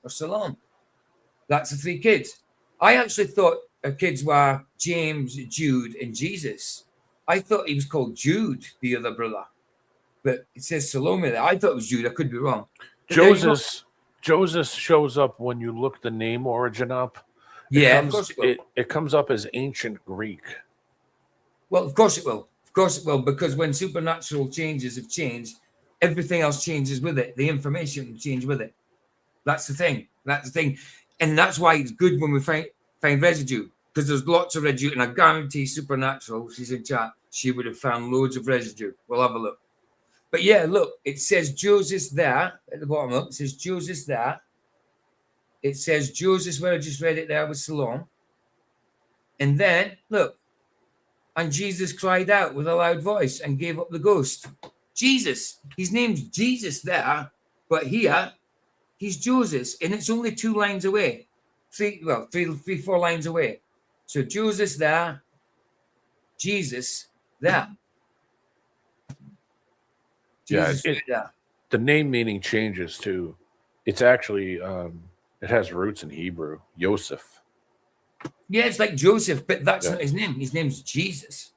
That's the three kids. I actually thought her kids were James, Jude, and Jesus. I thought he was called Jude, the other brother. But it says Salome there. I thought it was Jude. I could be wrong. Joseph shows up when you look the name origin up. Of course it will. It comes up as ancient Greek. Well, of course it will. Of course it will, because when supernatural changes have changed, everything else changes with it. The information will change with it. That's the thing. And that's why it's good when we find residue, because there's lots of residue, and I guarantee Supernatural, she's in chat, she would have found loads of residue. We'll have a look. But yeah, look, it says Joseph there at the bottom. Look, it says Joseph there. It says Joseph, where I just read it there, with Salome. And then, look, and Jesus cried out with a loud voice and gave up the ghost. Jesus, his name's Jesus there, but here, he's Joseph, and it's only 2 lines away. 4 lines away. So Joseph there, Jesus there. Jesus there. The name meaning changes too. It's actually... it has roots in Hebrew, Yosef. Yeah, it's like Joseph, but that's not his name. His name's Jesus.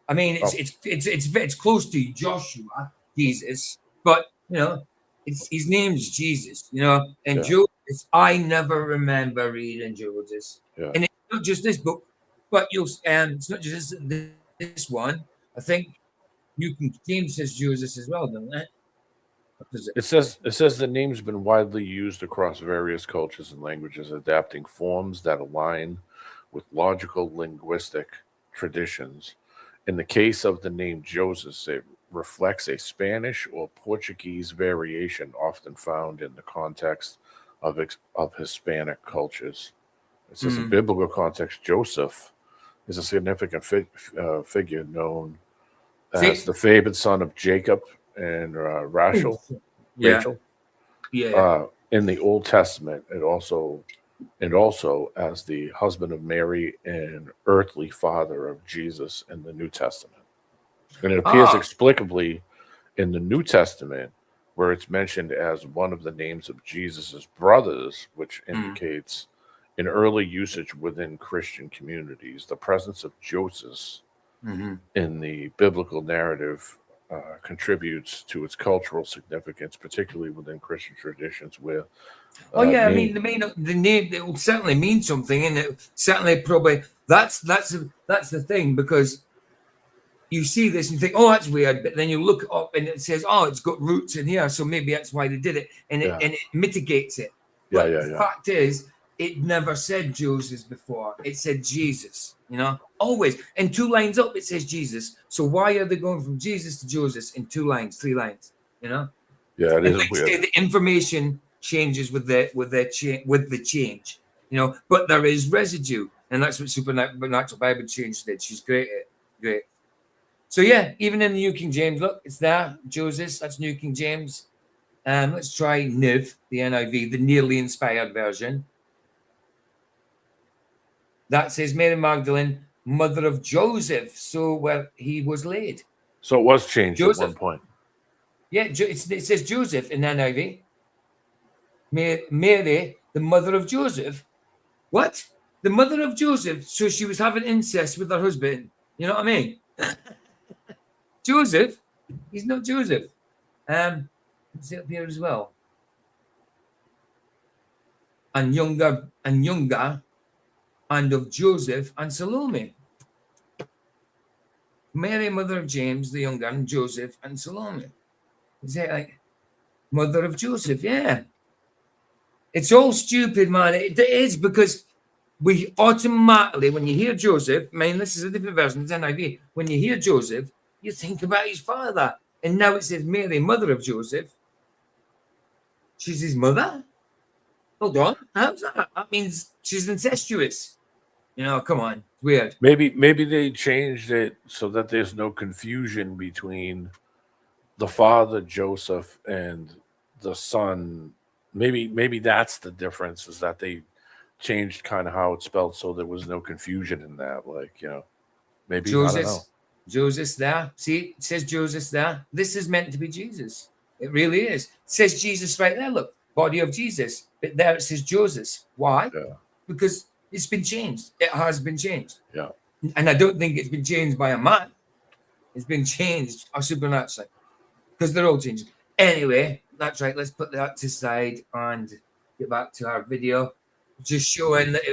I mean, it's close to Joshua, Jesus, but his name's Jesus. And Joseph. I never remember reading Joseph, and it's not just this book, but it's not just this one. I think New King James says Joseph as well, doesn't it? It says the name's been widely used across various cultures and languages, adapting forms that align with logical linguistic traditions. In the case of the name Joseph, it reflects a Spanish or Portuguese variation often found in the context of Hispanic cultures. It says in biblical context, Joseph is a significant figure known as the favored son of Jacob and Rachel. In the Old Testament, and also as the husband of Mary and earthly father of Jesus in the New Testament. And it appears explicably in the New Testament, where it's mentioned as one of the names of Jesus's brothers, which indicates in early usage within Christian communities, the presence of Joseph in the biblical narrative contributes to its cultural significance, particularly within Christian traditions. Where I mean, the name it will certainly mean something, and it certainly probably that's the thing, because you see this and you think, oh, that's weird, but then you look up and it says, oh, it's got roots in here, so maybe that's why they did it, and it mitigates it. But the fact is, it never said Joseph before. It said Jesus, you know, always. And 2 lines up, it says Jesus. So why are they going from Jesus to Joseph in 2 lines, 3 lines, you know? Yeah, it and is weird. the information changes with the change, you know, but there is residue, and that's what Supernatural Bible Change did. She's great at it. Great. So yeah, even in the New King James, look, it's there. Joseph, that's New King James. Let's try NIV, the NIV, the nearly inspired version. That says Mary Magdalene, mother of Joseph, so where he was laid. So it was changed Joseph. at one point. Yeah, it says Joseph in NIV. Mary, the mother of Joseph. What? The mother of Joseph? So she was having incest with her husband. You know what I mean? Joseph? He's not Joseph. It's up here as well. And younger, and of Joseph and Salome. Mary, mother of James the younger, and Joseph and Salome. Is it like mother of Joseph? Yeah. It's all stupid, man. It is, because we automatically, when you hear Joseph, I mean, this is a different version, it's NIV. When you hear Joseph, you think about his father. And now it says Mary, mother of Joseph. She's his mother? Hold on. How's that? That means she's incestuous. You know, come on. It's weird. Maybe they changed it so that there's no confusion between the father, Joseph, and the son. Maybe that's the difference, is that they changed kind of how it's spelled so there was no confusion in that. Like, you know, maybe, I don't know. Joseph there. See, it says Joseph there. This is meant to be Jesus. It really is. It says Jesus right there. Look, body of Jesus. But there it says Joseph. Why? Yeah. Because it's been changed. It has been changed. Yeah. And I don't think it's been changed by a man. It's been changed supernaturally, because they're all changed. Anyway, that's right. Let's put that to side and get back to our video. Just showing that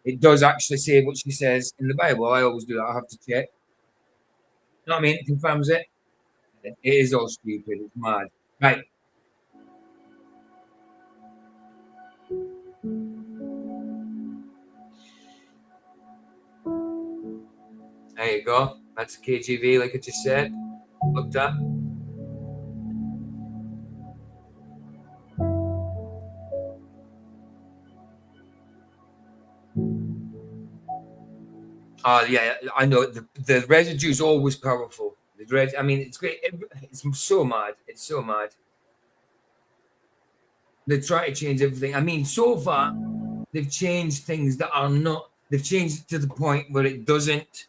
it does actually say what she says in the Bible. I always do that. I have to check. You know what I mean? It confirms it. It is all stupid. It's mad. Right. There you go. That's KGV, like I just said. Looked at. Yeah, I know. The residue is always powerful. I mean, it's great. It's so mad. It's so mad. They try to change everything. I mean, so far, they've changed things that are not. They've changed it to the point where it doesn't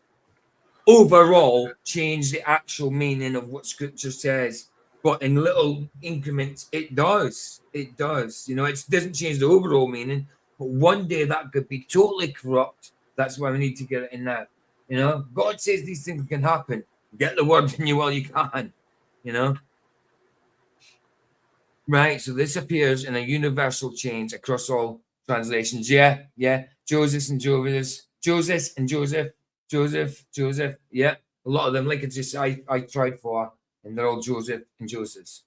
overall change the actual meaning of what Scripture says. But in little increments, it does. It does. You know, it doesn't change the overall meaning. But one day that could be totally corrupt. That's why we need to get it in now. You know, God says these things can happen. Get the word in you while you can. You know. Right, so this appears in a universal change across all translations. Yeah. Joseph and Joseph. Yeah, a lot of them, like I tried for, and they're all Joseph and Josephs.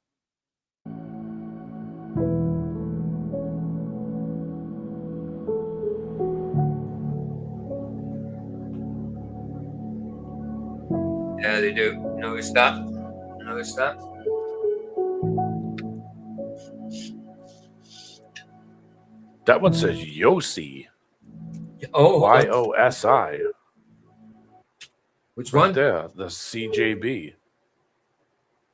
Yeah, they do. Notice that? Notice that? That one says Yossi. Oh, Yosi. Which right one? There, the CJB.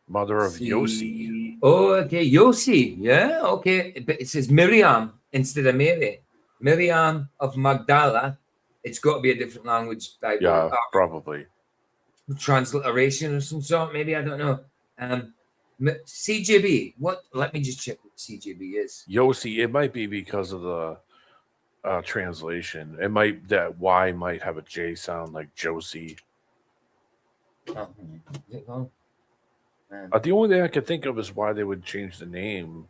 Mother of Yossi. Oh, okay, Yossi. Yeah, okay. But it says Miriam instead of Mary. Miriam of Magdala It's got to be a different language Bible. Yeah, probably. Transliteration of some sort, maybe. I don't know. CJB. What? Let me just check what CJB is. Yossi, it might be because of the translation. It might, that Y might have a J sound like Josie. Oh, is it wrong? The only thing I could think of is why they would change the name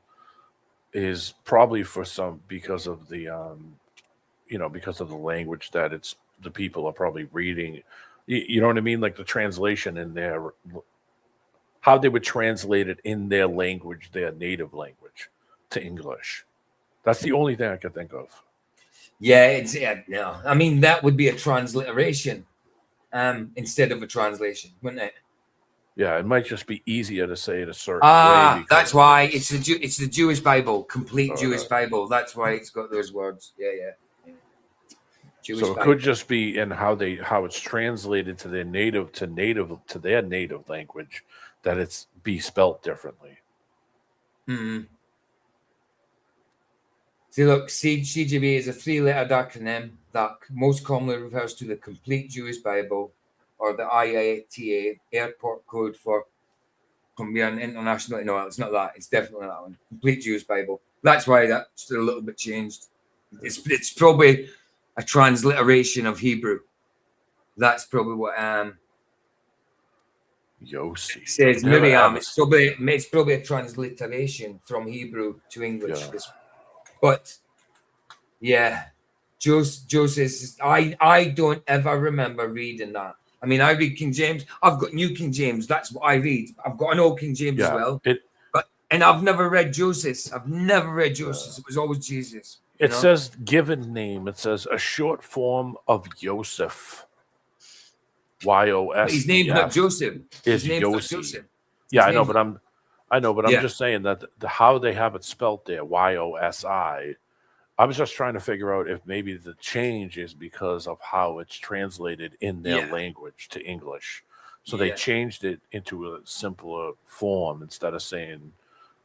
is probably because of the because of the language that the people are probably reading. You know what I mean? Like the translation in their, how they would translate it in their language, their native language, to English. That's the only thing I could think of. Yeah, no. I mean, that would be a transliteration instead of a translation, wouldn't it? Yeah, it might just be easier to say it a certain way. That's why it's the Jewish Bible, complete Jewish Bible. That's why it's got those words. Yeah. Jewish So it Bible. could just be in how it's translated to their native language, that it's be spelt differently. Mm-hmm. See, look, CJB is a three-letter acronym that most commonly refers to the Complete Jewish Bible, or the IATA, airport code for Colombian International. No, it's not that. It's definitely that one. Complete Jewish Bible. That's why that's a little bit changed. It's probably a transliteration of Hebrew. That's probably what Yossi says Miriam. It's probably a transliteration from Hebrew to English. Yeah. But yeah, Joseph. I don't ever remember reading that. I mean, I read King James. I've got New King James. That's what I read. I've got an Old King James as well. And I've never read Joseph. I've never read Joseph. It was always Jesus. It says given name. It says a short form of Yosef. Y-O-S. His name's not Joseph. His name's not Joseph. Yeah, I know, but I'm just saying that how they have it spelt there, Y-O-S-I. I was just trying to figure out if maybe the change is because of how it's translated in their language to English. So they changed it into a simpler form. Instead of saying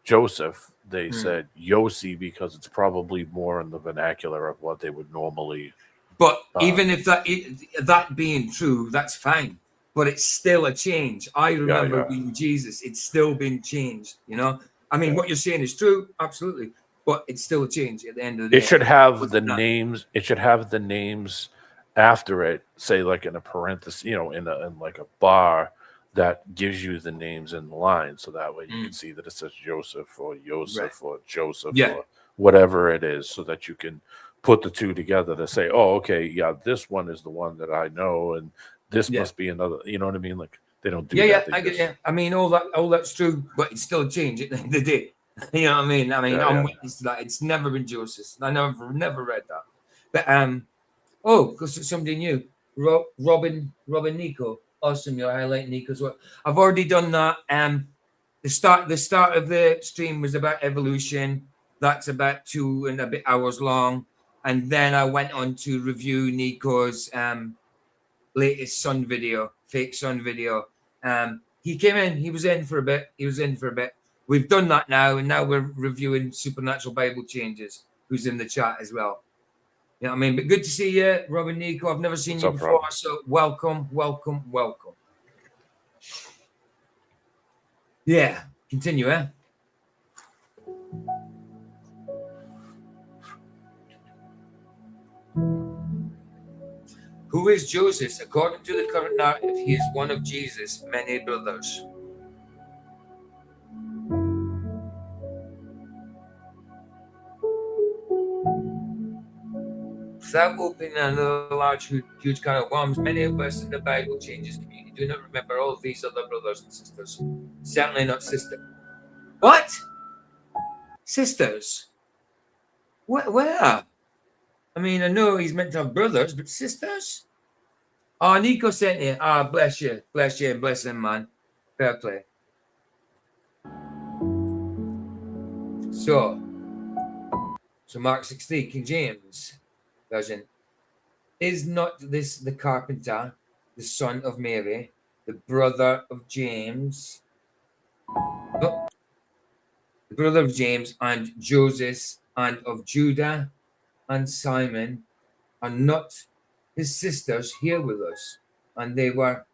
Joseph, they said Yossi, because it's probably more in the vernacular of what they would normally. But even if that being true, that's fine. But it's still a change. I remember being Jesus. It's still been changed. I mean, what you're saying is true, absolutely. But it's still a change at the end of the day. It should have the names. It should have the names after it, say like in a parenthesis, in like a bar that gives you the names in the line, so that way you can see that it says Joseph or Yosef or Joseph or whatever it is, so that you can put the two together to say, oh, okay, yeah, this one is the one that I know, and this must be another. You know what I mean? Like they don't do that. I get. Yeah, I mean, all that's true, but it's still a change at the end of the day. You know what I mean? I'm witness to that. It's never been Joseph. I never read that. But because somebody new, Robin Nico. Awesome, you're highlighting Nico as well. I've already done that. The start of the stream was about evolution. That's about 2 and a bit hours long. And then I went on to review Nico's latest fake sun video. He came in, he was in for a bit. We've done that now, and now we're reviewing Supernatural Bible Changes, who's in the chat as well. You know what I mean? But good to see you, Robin Nico. I've never seen you before, so welcome. Yeah, continue, eh? Who is Joseph? According to the current narrative, he is one of Jesus' many brothers. Without opening another large, huge can of worms, many of us in the Bible Changes community do not remember all of these other brothers and sisters. Certainly not sister. What? Sisters? Where? I mean, I know he's meant to have brothers, but sisters? Oh, Nico sent you. Ah, bless you, and bless him, man. Fair play. So Mark 16, King James Version. Is not this the carpenter, the son of Mary, the brother of James? No. The brother of James and Joseph and of Judah and Simon, and not his sisters here with us, and they were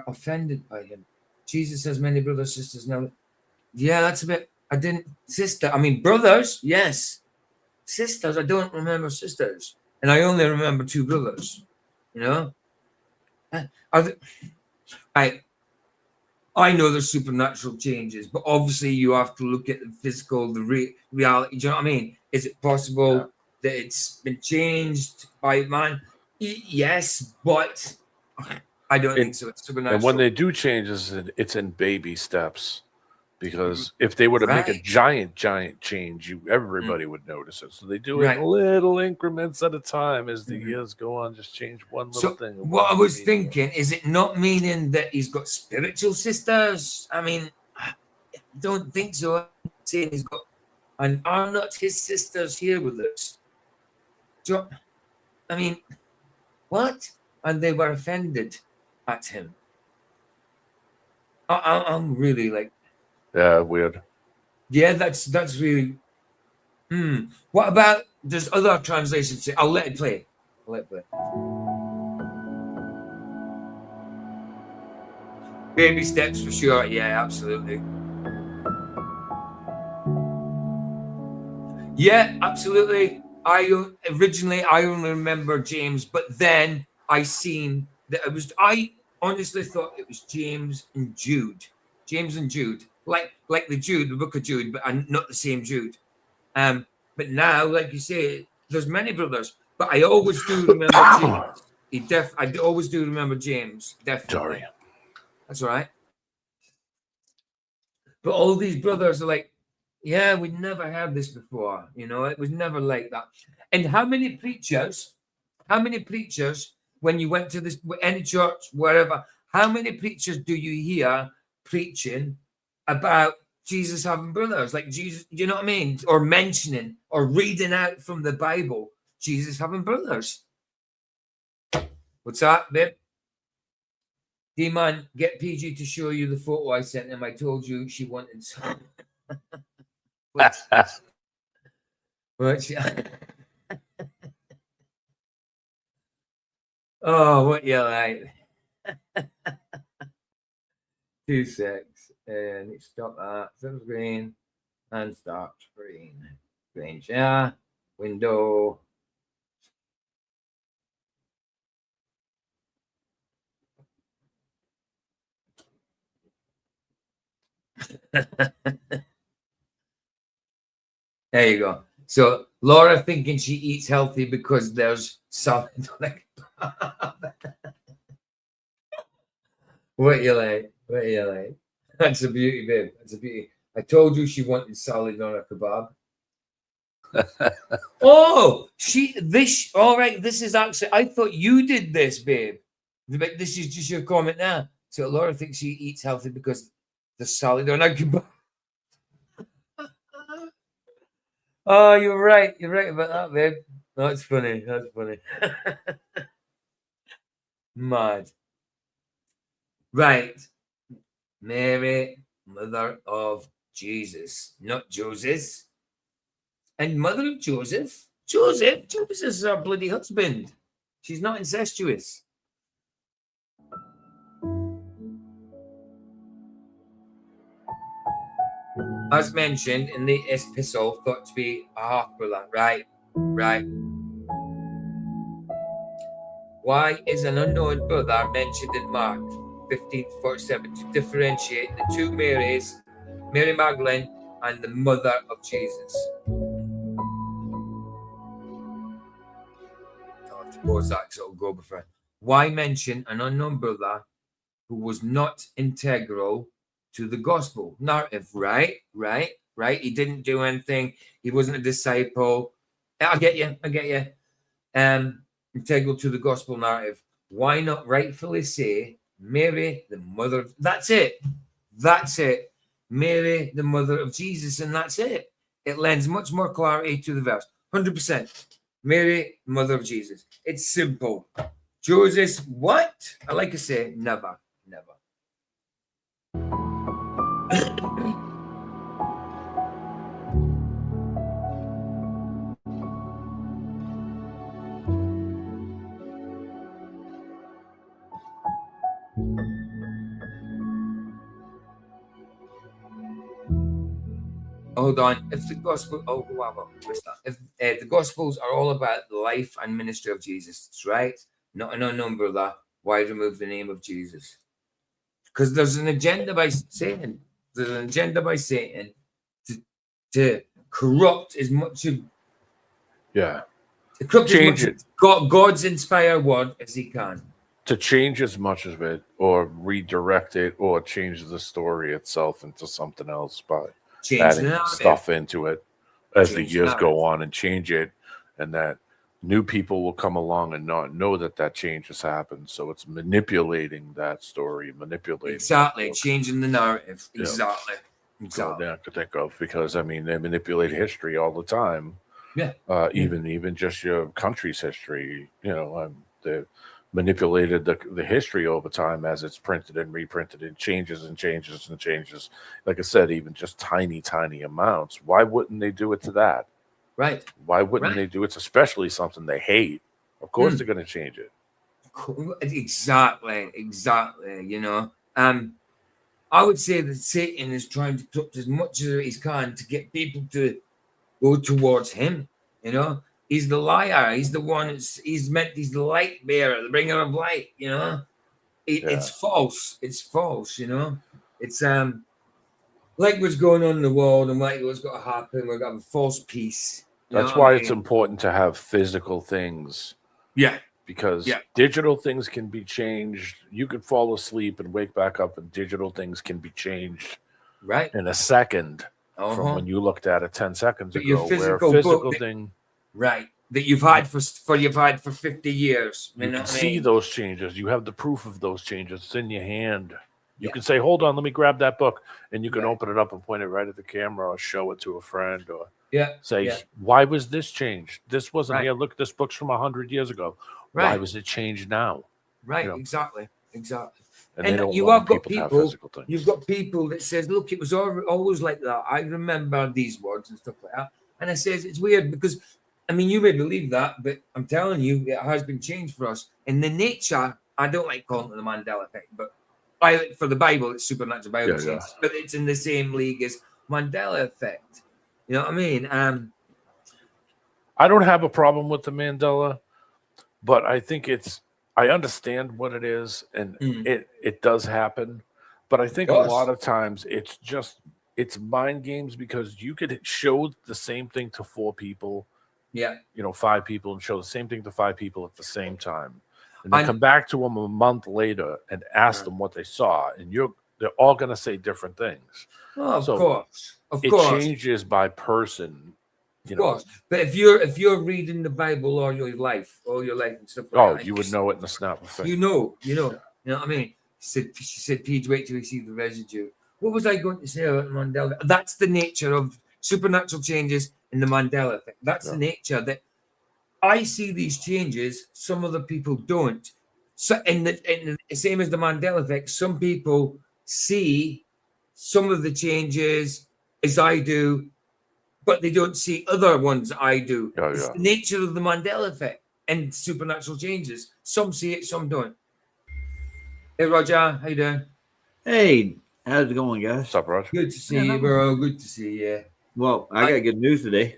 offended by him. Jesus has many brothers, sisters. Now, yeah, that's a bit. I didn't sister. I mean, brothers, yes. Sisters, I don't remember sisters, and I only remember 2 brothers. You know, I know there's supernatural changes, but obviously you have to look at the physical, the reality. Do you know what I mean? Is it possible that it's been changed by man? Yes, but I don't think so. It's supernatural. And when they do changes, it's in baby steps. Because if they were to make a giant change, everybody would notice it. So they do it in little increments at a time as the years go on. Just change one little thing. What I was thinking, is it not meaning that he's got spiritual sisters? I mean, I don't think so. I'm saying he's got, and are not his sisters here with us? I mean, what? And they were offended at him. I'm really like. Yeah, weird. Yeah, that's really. What about? There's other translations. I'll let it play. Baby steps for sure. Yeah, absolutely. Yeah, absolutely. I only remember James, but then I seen that it was. I honestly thought it was James and Jude. James and Jude, like the Jude, the book of Jude, but not the same Jude. But now, like you say, there's many brothers, but I always do remember James. I always do remember James. Definitely. Sorry. That's all right. But all these brothers are like, yeah, we never had this before. You know, it was never like that. And how many preachers, when you went to this any church, wherever, how many preachers do you hear preaching about Jesus having brothers? Like Jesus, you know what I mean? Or mentioning or reading out from the Bible, Jesus having brothers. What's that, babe? D-Man, get PG to show you the photo I sent him. I told you she wanted some. Oh, what you like? 2 secs, and it stop that. Settings green and start screen. Screen share window. There you go. So Laura thinking she eats healthy because there's solid. What you like? That's a beauty, babe. That's a beauty. I told you she wanted salad on a kebab. Oh, all right. This is actually, I thought you did this, babe. But this is just your comment now. So Laura thinks she eats healthy because the salad on a kebab. Oh, you're right. You're right about that, babe. That's funny. Mad. Right. Mary, mother of Jesus, not Joseph. And mother of Joseph? Joseph is her bloody husband. She's not incestuous. As mentioned in the epistle, thought to be a half-brother. Right. Why is an unknown brother mentioned in Mark 15:47 to differentiate the 2 Marys, Mary Magdalene and the mother of Jesus? I'll have to pause that because it'll go before. Why mention an unknown brother who was not integral to the gospel narrative? Right. He didn't do anything. He wasn't a disciple. I get you. Integral to the gospel narrative. Why not rightfully say Mary, the mother of... That's it. Mary, the mother of Jesus, and that's it. It lends much more clarity to the verse. 100%. Mary, mother of Jesus. It's simple. Joseph, what? I like to say, never. Hold on. If the gospel, if the gospels are all about the life and ministry of Jesus, that's right? Not in a number of that. Why remove the name of Jesus? Because there's an agenda by Satan. There's an agenda by Satan to corrupt as much of change it. God's inspired word as he can. To change as much of it, or redirect it, or change the story itself into something else by adding stuff into it as the years go on, and change it, and that new people will come along and not know that change has happened. So it's manipulating that story, changing the narrative. Exactly. Exactly. I could think of, because I mean they manipulate history all the time. Yeah. Even just your country's history. They manipulated the history over time as it's printed and reprinted, and changes and changes and changes. Like I said, even just tiny amounts. Why wouldn't they do it to that? Right. Why wouldn't they do it to especially something they hate? Of course they're going to change it. Exactly. I would say that Satan is trying to corrupt as much as he can to get people to go towards him. He's the liar. He's the one. He's the light bearer, the bringer of light. It's false. It's false. It's like what's going on in the world, and like what's got to happen. We've got a false peace. That's why it's important to have physical things. Yeah. Because digital things can be changed. You could fall asleep and wake back up, and digital things can be changed in a second from when you looked at it 10 seconds ago. Your physical thing, that you've had for 50 years. You can see those changes. You have the proof of those changes. It's in your hand. You can say, "Hold on, let me grab that book," and you can open it up and point it right at the camera, or show it to a friend, or say, "Why was this changed? This wasn't here. Look, this book's from 100 years ago. Why was it changed now?" Right, exactly. And you have got people. You've got people that says, "Look, it was always like that. I remember these words and stuff like that." And I says, it's weird because, I mean, you may believe that, but I'm telling you, it has been changed for us. And the nature, I don't like calling it the Mandela effect, but for the Bible, it's supernatural Bible changes, but it's in the same league as Mandela effect. You know what I mean? I don't have a problem with the Mandela, but I think I understand what it is, and it does happen. But I think a lot of times it's mind games, because you could show the same thing to 4 people, 5 people, and show the same thing to 5 people at the same time, and then come back to them a month later and ask them what they saw, and they're all going to say different things. Oh, of course. It changes by person. Of course, but if you're reading the Bible all your life and stuff like that, you would know it in the snap of a finger. You know what I mean? She said, "Pete, wait till you see the residue." What was I going to say about Mandela? That's the nature of supernatural changes in the Mandela effect. That's the nature that I see these changes. Some other people don't. So, in the same as the Mandela effect, some people see some of the changes as I do, but they don't see other ones I do. It's the nature of the Mandela effect and supernatural changes. Some see it, some don't. Hey, Roger, how you doing? Hey, how's it going, guys? What's up, Roger? Good to see you, bro. Good to see you. Well, I got good news today.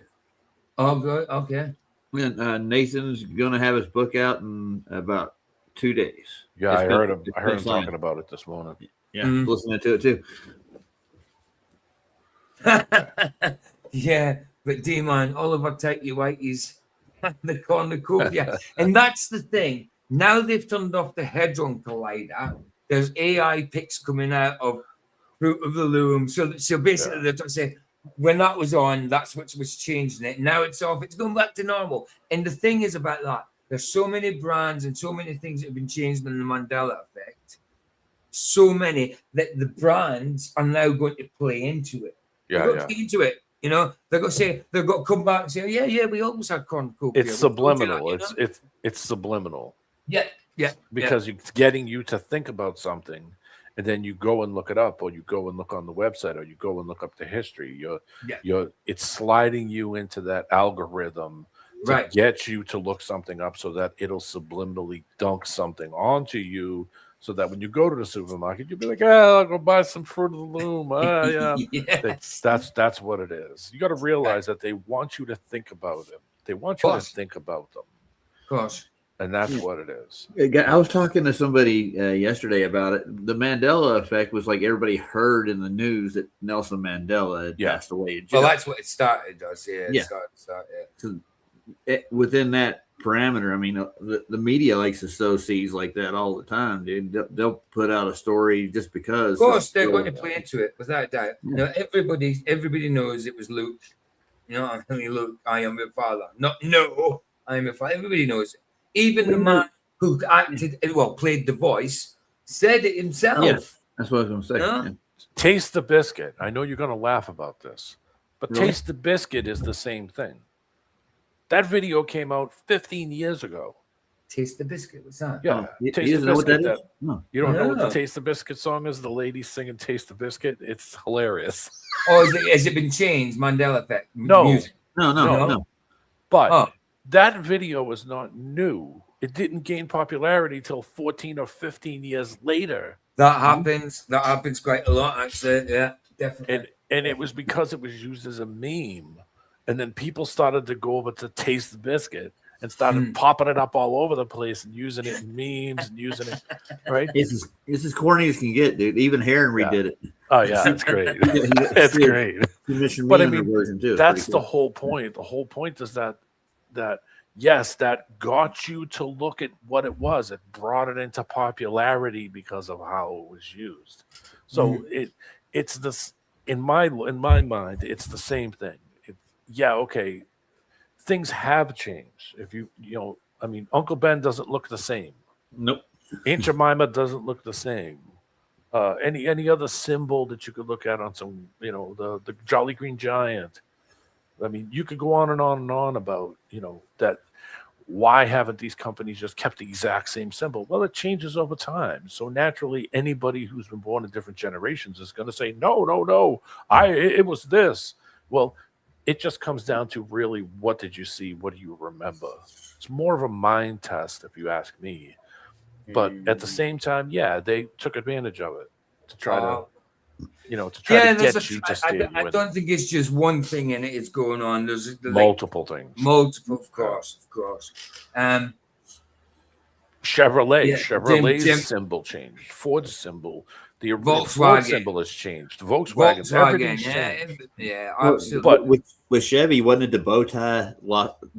Oh, good. Okay. Nathan's going to have his book out in about 2 days. Yeah, I heard him talking about it this morning. Yeah, listening to it too. Yeah, but D-Man, Oliver Takey Whitey's the cornucopia. And that's the thing. Now they've turned off the Hadron Collider. There's AI pics coming out of Fruit of the Loom. So basically, they're trying to say, when that was on, that's what was changing it. Now it's off. It's going back to normal. And the thing is about that, there's so many brands and so many things that have been changed in the Mandela effect. So many that the brands are now going to play into it. Into it. You know, they're going to say, they're going to come back and say, yeah, we always had cornucopia. It's subliminal. It's subliminal. Yeah. Because it's getting you to think about something, and then you go and look it up, or you go and look on the website, or you go and look up the history. It's sliding you into that algorithm to get you to look something up, so that it'll subliminally dunk something onto you so that when you go to the supermarket, you'll be like, I'll go buy some Fruit of the Loom. Yeah. Yes. That's what it is. You got to realize that they want you to think about them. They want you to think about them. Of course. And that's what it is. I was talking to somebody yesterday about it. The Mandela effect was like everybody heard in the news that Nelson Mandela had passed away. Well, that's what it started, does. Yeah. Yeah. So within that parameter, I mean, the media likes to sow seeds like that all the time, dude. They'll put out a story just because. Of course, they're going to play into it without a doubt. You know, everybody knows it was Luke. You know, Luke, I am your father. No, I am your father. Everybody knows it. Even the man who played the voice, said it himself. Yes, that's what I was going to say. Huh? Yeah. Taste the Biscuit. I know you're going to laugh about this, but Really? Taste the Biscuit is the same thing. That video came out 15 years ago. Taste the Biscuit. What's that? Yeah. You Taste the doesn't know what Biscuit. that is? No. You don't know what the No. Taste the Biscuit song is? The lady singing Taste the Biscuit? It's hilarious. Oh, has it been changed? Mandela effect? No. Music? No. But that video was not new. It didn't gain popularity till 14 or 15 years later. That happens. That happens quite a lot, actually. Yeah, definitely. And it was because it was used as a meme. And then people started to go over to Taste the Biscuit and started popping it up all over the place and using it in memes and using it, right? It's as corny as can get, dude. Even Heron redid it. Oh, yeah, it's great. It's great. But I mean, version too. that's the whole point. The whole point is that yes, that got you to look at what it was. It brought it into popularity because of how it was used. So it's this in my mind, it's the same thing. Okay, things have changed. If you know, I mean, Uncle Ben doesn't look the same. Nope. Aunt Jemima doesn't look the same. Any other symbol that you could look at on some, you know, the Jolly Green Giant. I mean, you could go on and on and on about, you know, that. Why haven't these companies just kept the exact same symbol? Well, it changes over time. So naturally, anybody who's been born in different generations is going to say, no, it was this. Well, it just comes down to really, what did you see? What do you remember? It's more of a mind test, if you ask me. But at the same time, yeah, they took advantage of it to try to, you know, to try to get you to stay. I don't think it's just one thing in it. It's going on. There's multiple things. Multiple, of course. Chevrolet's symbol changed. Ford's symbol, the Volkswagen Ford symbol has changed. Volkswagen, everything's changed. Yeah, absolutely. But with Chevy, wasn't it the bow tie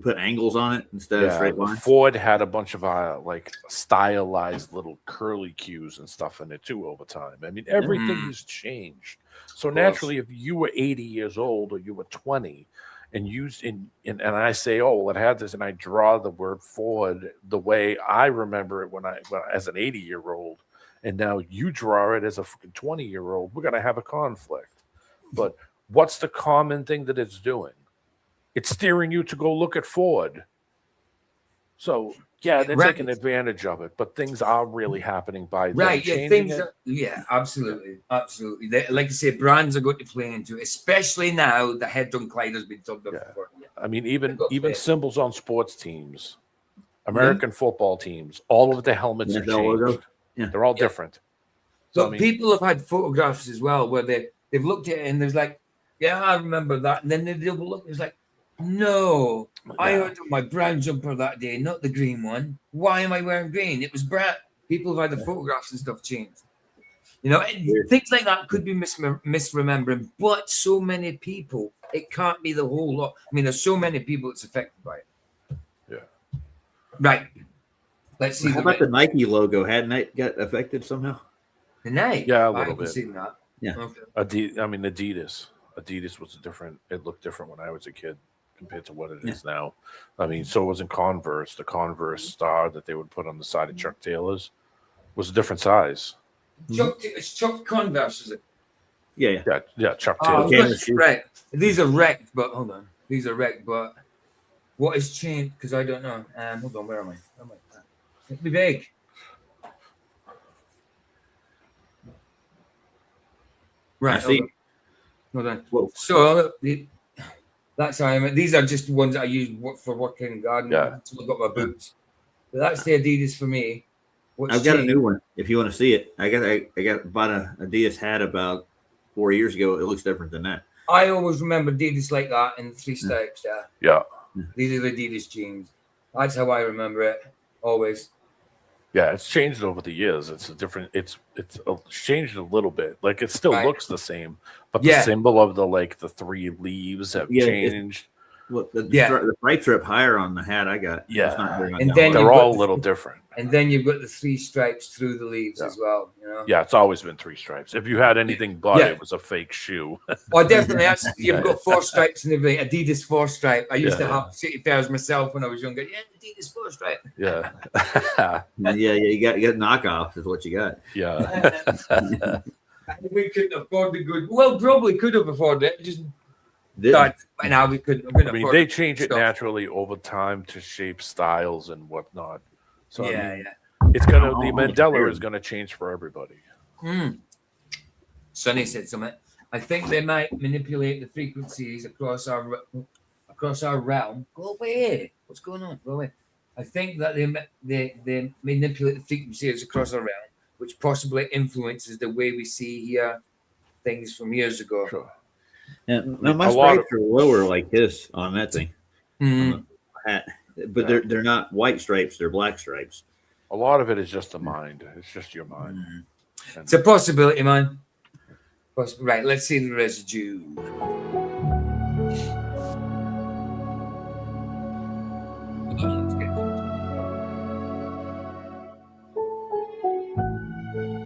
put angles on it instead of straight lines? Ford had a bunch of like stylized little curly cues and stuff in it too over time. I mean, everything has changed. So naturally, if you were 80 years old or you were 20 and used and I say, oh, well, it had this, and I draw the word Ford the way I remember it when as an 80-year-old, and now you draw it as a 20-year-old, we're going to have a conflict. But what's the common thing that it's doing? It's steering you to go look at Ford. So, yeah, they're taking advantage of it, but things are really happening by them changing it. Absolutely. Like I say, brands are going to play into it, especially now the head-on Clyde has been talked about before. I mean, even symbols on sports teams, American football teams, all of the helmets are changed. They're all different. So I mean, people have had photographs as well where they've looked at it and there's like, yeah, I remember that. And then they'll look, it's like, no, I ordered my brown jumper that day, not the green one. Why am I wearing green? It was brown. People have had the photographs and stuff changed. You know, things like that could be misremembering, but so many people, it can't be the whole lot. I mean, there's so many people that's affected by it. Yeah. Right. Let's see. How about the Nike logo? Hadn't that got affected somehow? The Nike? Yeah, a little bit. Seen that. Yeah. Okay. Adidas. Adidas was different. It looked different when I was a kid compared to what it is now. I mean, so it wasn't Converse. The Converse star that they would put on the side of Chuck Taylor's was a different size. It's Chuck Converse, is it? Yeah, Chuck Taylor. Right. These are wrecked, but hold on. These are wrecked, but what has changed? Because I don't know. Hold on, where am I? It'll be big. Right. Hold on. Whoa. So that's how I mean. These are just ones I use for working in garden. Yeah. So I've got my boots. But that's the Adidas for me. I've got a new one. If you want to see it, I bought a Adidas hat about 4 years ago. It looks different than that. I always remember Adidas like that in 3 stripes. Yeah. These are the Adidas jeans. That's how I remember it. Always. Yeah, it's changed over the years. It's a different. It's changed a little bit. Like it still looks the same, but the symbol of the 3 leaves have changed. Well, the stripes are up higher on the hat I got. Yeah, it's not very and then they're all a little different. And then you've got the 3 stripes through the leaves as well. You know. Yeah, it's always been 3 stripes. If you had anything but it was a fake shoe. Oh, definitely. You've got 4 stripes and everything. Adidas 4 stripe. I used to have city pairs myself when I was younger. Yeah, Adidas 4 stripe. Yeah. You got knockoffs is what you got. Yeah. We couldn't afford the good. Well, probably could have afforded it. Just by now we couldn't. I mean, they change it naturally over time to shape styles and whatnot. So it's gonna the Mandela is gonna change for everybody. Sonny said something. I think they might manipulate the frequencies across our realm. Go away. What's going on? Go away. I think that they manipulate the frequencies across our realm, which possibly influences the way we see here things from years ago. Sure. Yeah, now my stripes are lower like this on that thing. Mm-hmm. Hat. But they're not white stripes, they're black stripes. A lot of it is just the mind. It's just your mind. Mm-hmm. It's a possibility, man. Right, let's see the residue.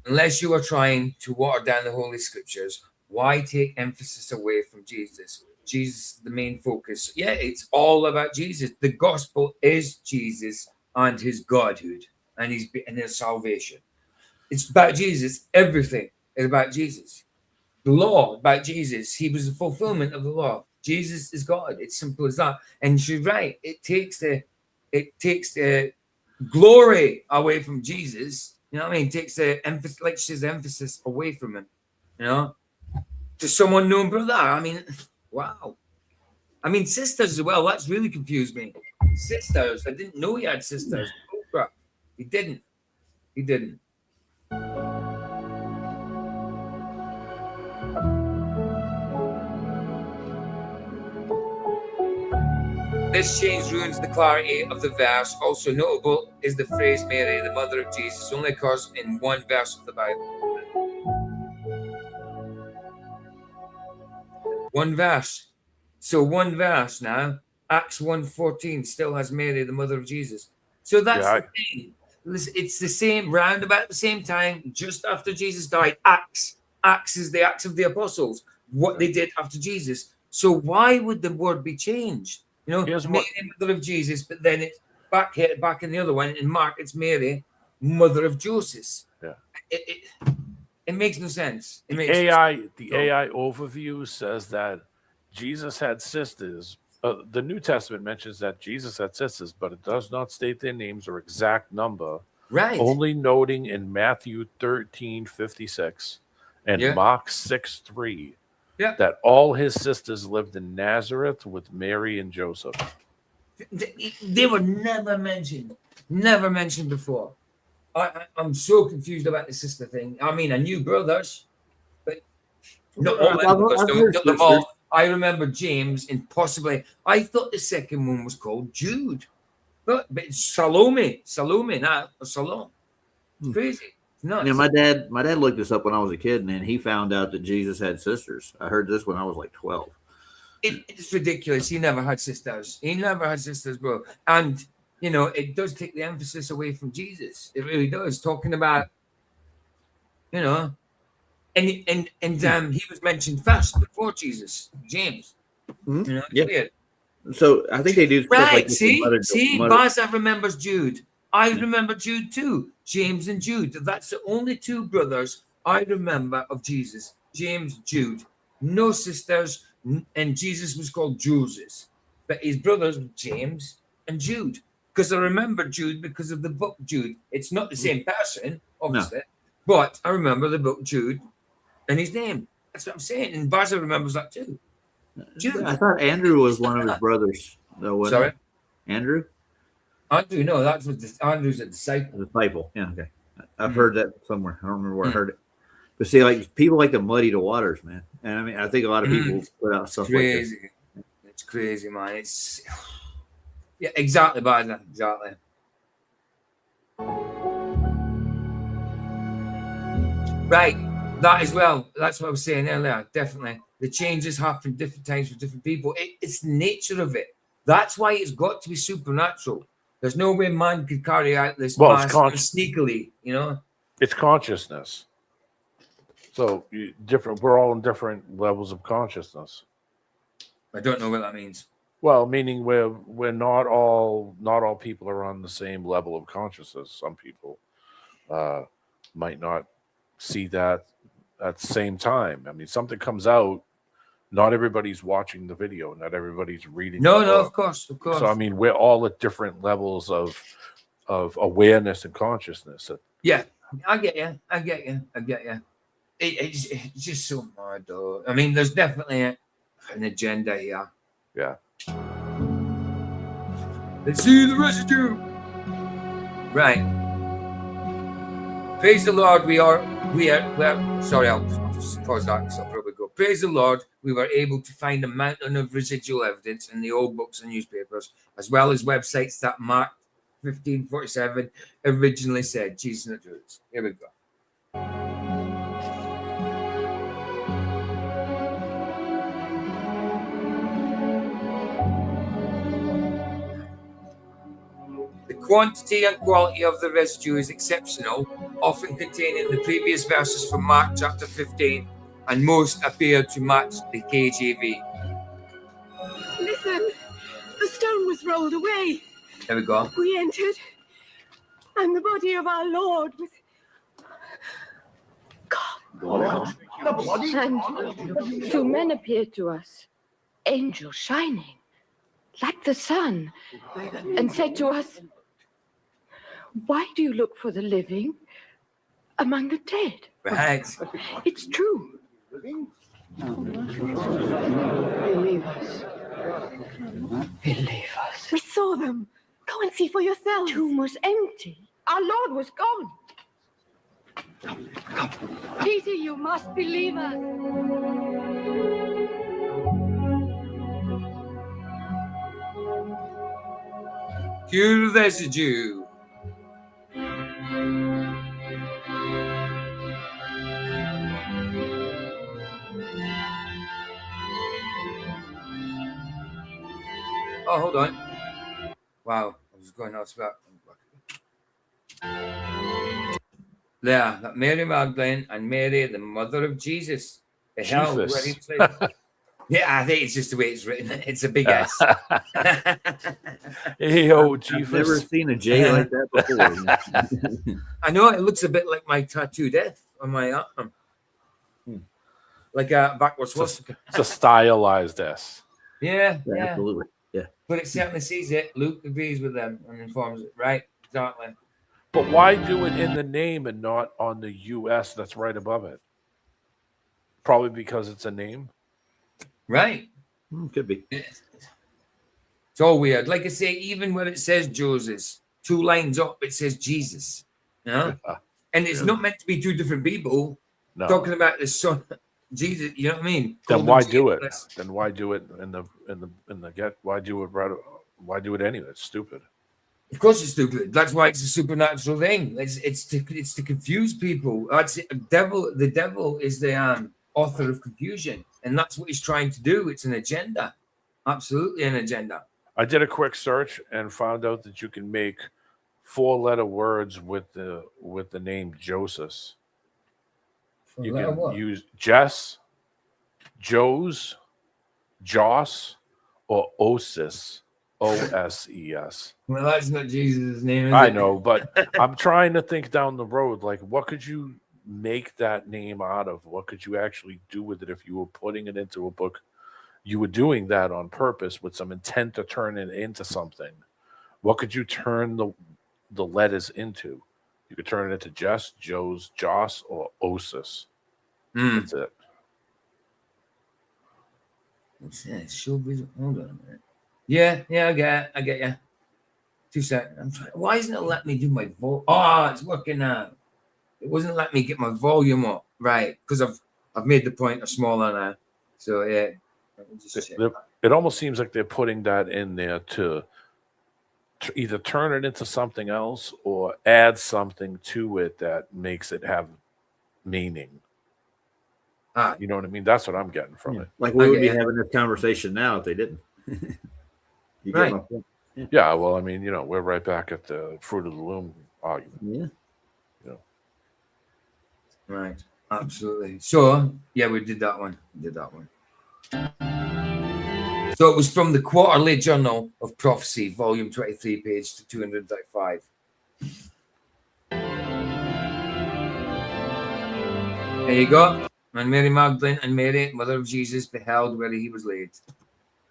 Unless you are trying to water down the Holy Scriptures, why take emphasis away from Jesus? Jesus, the main focus. Yeah, it's all about Jesus. The gospel is Jesus and his godhood and his salvation. It's about Jesus. Everything is about Jesus. The law about Jesus. He was the fulfillment of the law. Jesus is God. It's simple as that. And you're right. It takes the glory away from Jesus. You know what I mean? It takes the emphasis, like she says, emphasis away from him. You know, to someone known brother. I mean, wow. I mean, sisters as well. That's really confused me. Sisters. I didn't know he had sisters. Oh, crap. He didn't. He didn't. This change ruins the clarity of the verse. Also notable is the phrase Mary, the mother of Jesus, only occurs in one verse of the Bible. One verse. So one verse now, Acts 1:14 still has Mary, the mother of Jesus. So that's the thing. It's the same, round about the same time, just after Jesus died. Acts is the Acts of the Apostles, what they did after Jesus. So why would the word be changed? You know, Mary, mother of Jesus, but then it's back in the other one. In Mark, it's Mary, mother of Joseph. Yeah. It makes no sense. The AI overview says that Jesus had sisters. The New Testament mentions that Jesus had sisters, but it does not state their names or exact number. Right. Only noting in Matthew 13:56 and Mark 6:3. Yeah. That all his sisters lived in Nazareth with Mary and Joseph. They were never mentioned before. I'm so confused about the sister thing. I mean, I knew brothers, but not all all. I remember James and possibly, I thought the second one was called Jude. But it's Salome now, or Salome. It's crazy. Nuts. Yeah, my dad looked this up when I was a kid, and then he found out that Jesus had sisters. I heard this when I was like 12. It's ridiculous. He never had sisters. Bro. And you know, it does take the emphasis away from Jesus. It really does. Talking about, you know, and he was mentioned first before Jesus, James. Mm-hmm. You know, it's weird. So I think they do. Right. Like see, Baza remembers Jude. I remember Jude too. James and Jude. That's the only 2 brothers I remember of Jesus. James, Jude. No sisters. And Jesus was called Joseph. But his brothers were James and Jude. Because I remember Jude because of the book Jude. It's not the same person, obviously. No. But I remember the book Jude and his name. That's what I'm saying. And Baza remembers that too. Jude. I thought Andrew was one of his brothers. Though, Sorry? Andrew? Andrew, no, Andrew's a disciple. Yeah, okay. I've heard that somewhere. I don't remember where I heard it. But see, like people like to muddy the waters, man. And I mean, I think a lot of people put out stuff like this. It's crazy, man. It's yeah, exactly, Biden. Exactly. Right, that as well. That's what I was saying earlier. Definitely, the changes happen different times for different people. It's the nature of it. That's why it's got to be supernatural. There's no way man could carry out this mass sneakily. You know, it's consciousness. So different. We're all in different levels of consciousness. I don't know what that means. Well, meaning we're not all people are on the same level of consciousness. Some people might not see that at the same time. I mean, something comes out, not everybody's watching the video, not everybody's reading. No, of course. So I mean, we're all at different levels of awareness and consciousness. Yeah, I get you. It's just so mad, though. I mean, there's definitely an agenda here. Yeah. Let's see the residue. Right. Praise the Lord. We are. Sorry, I'll just pause that because I'll probably go. Praise the Lord. We were able to find a mountain of residual evidence in the old books and newspapers, as well as websites that Mark 15:47 originally said Jesus and the truth. Here we go. The quantity and quality of the residue is exceptional, often containing the previous verses from Mark chapter 15, and most appear to match the KJV. Listen, the stone was rolled away. There we go. We entered, and the body of our Lord was God. And two men appeared to us, angels shining, like the sun, and said to us, "Why do you look for the living among the dead?" Right. It's true. Believe us. Believe us. We saw them. Go and see for yourself. The tomb was empty. Our Lord was gone. Peter, you must believe us. Cue the residue. Oh, hold on. Wow, I was going off about. There, that Mary Magdalene and Mary, the mother of Jesus. The hell where he played. Yeah, I think it's just the way it's written. It's a big S. Hey, I've never seen a J like that before. I know it looks a bit like my tattooed F on my arm. Like a backwards swastika. It's a stylized S. Yeah, absolutely. Yeah. But it certainly sees it. Luke agrees with them and informs it. Right, exactly. But why do it in the name and not on the US that's right above it? Probably because it's a name. Right. Could be. It's all weird. Like I say, even when it says Joseph, 2 lines up, it says Jesus. You know? And it's not meant to be 2 different people talking about the son, Jesus. You know what I mean? Then why do it? Then why do it in the get? Why do it right? Why do it anyway? It's stupid. Of course, it's stupid. That's why it's a supernatural thing. It's to confuse people. That's it. The devil is the author of confusion, and that's what he's trying to do. It's an agenda, absolutely an agenda. I did a quick search and found out that you can make 4-letter words with the name Joseph. You can use Jess, Joes, Joss, or Osis. O-S-E-S. Well, that's not Jesus' name, is I it? know, but I'm trying to think down the road. Like, what could you make that name out of? What could you actually do with it if you were putting it into a book? You were doing that on purpose with some intent to turn it into something. What could you turn the letters into? You could turn it into Jess, Joes, Joss, or Osis. That's it. Hold on a minute. Yeah, I get you. 2 seconds. Why isn't it letting me do my vote? Oh, it's working now. It wasn't letting me get my volume up right because I've made the pointer smaller now. So yeah, let me just check. It almost seems like they're putting that in there to either turn it into something else or add something to it that makes it have meaning. You know what I mean? That's what I'm getting from it. Like we would be having this conversation now if they didn't. You get my point? Yeah, well, I mean, you know, we're right back at the fruit of the loom argument. Yeah. You know. Right. Absolutely. So yeah, we did that one. So it was from the Quarterly Journal of Prophecy, volume 23, page 235. There you go. And Mary Magdalene and Mary, mother of Jesus, beheld where he was laid.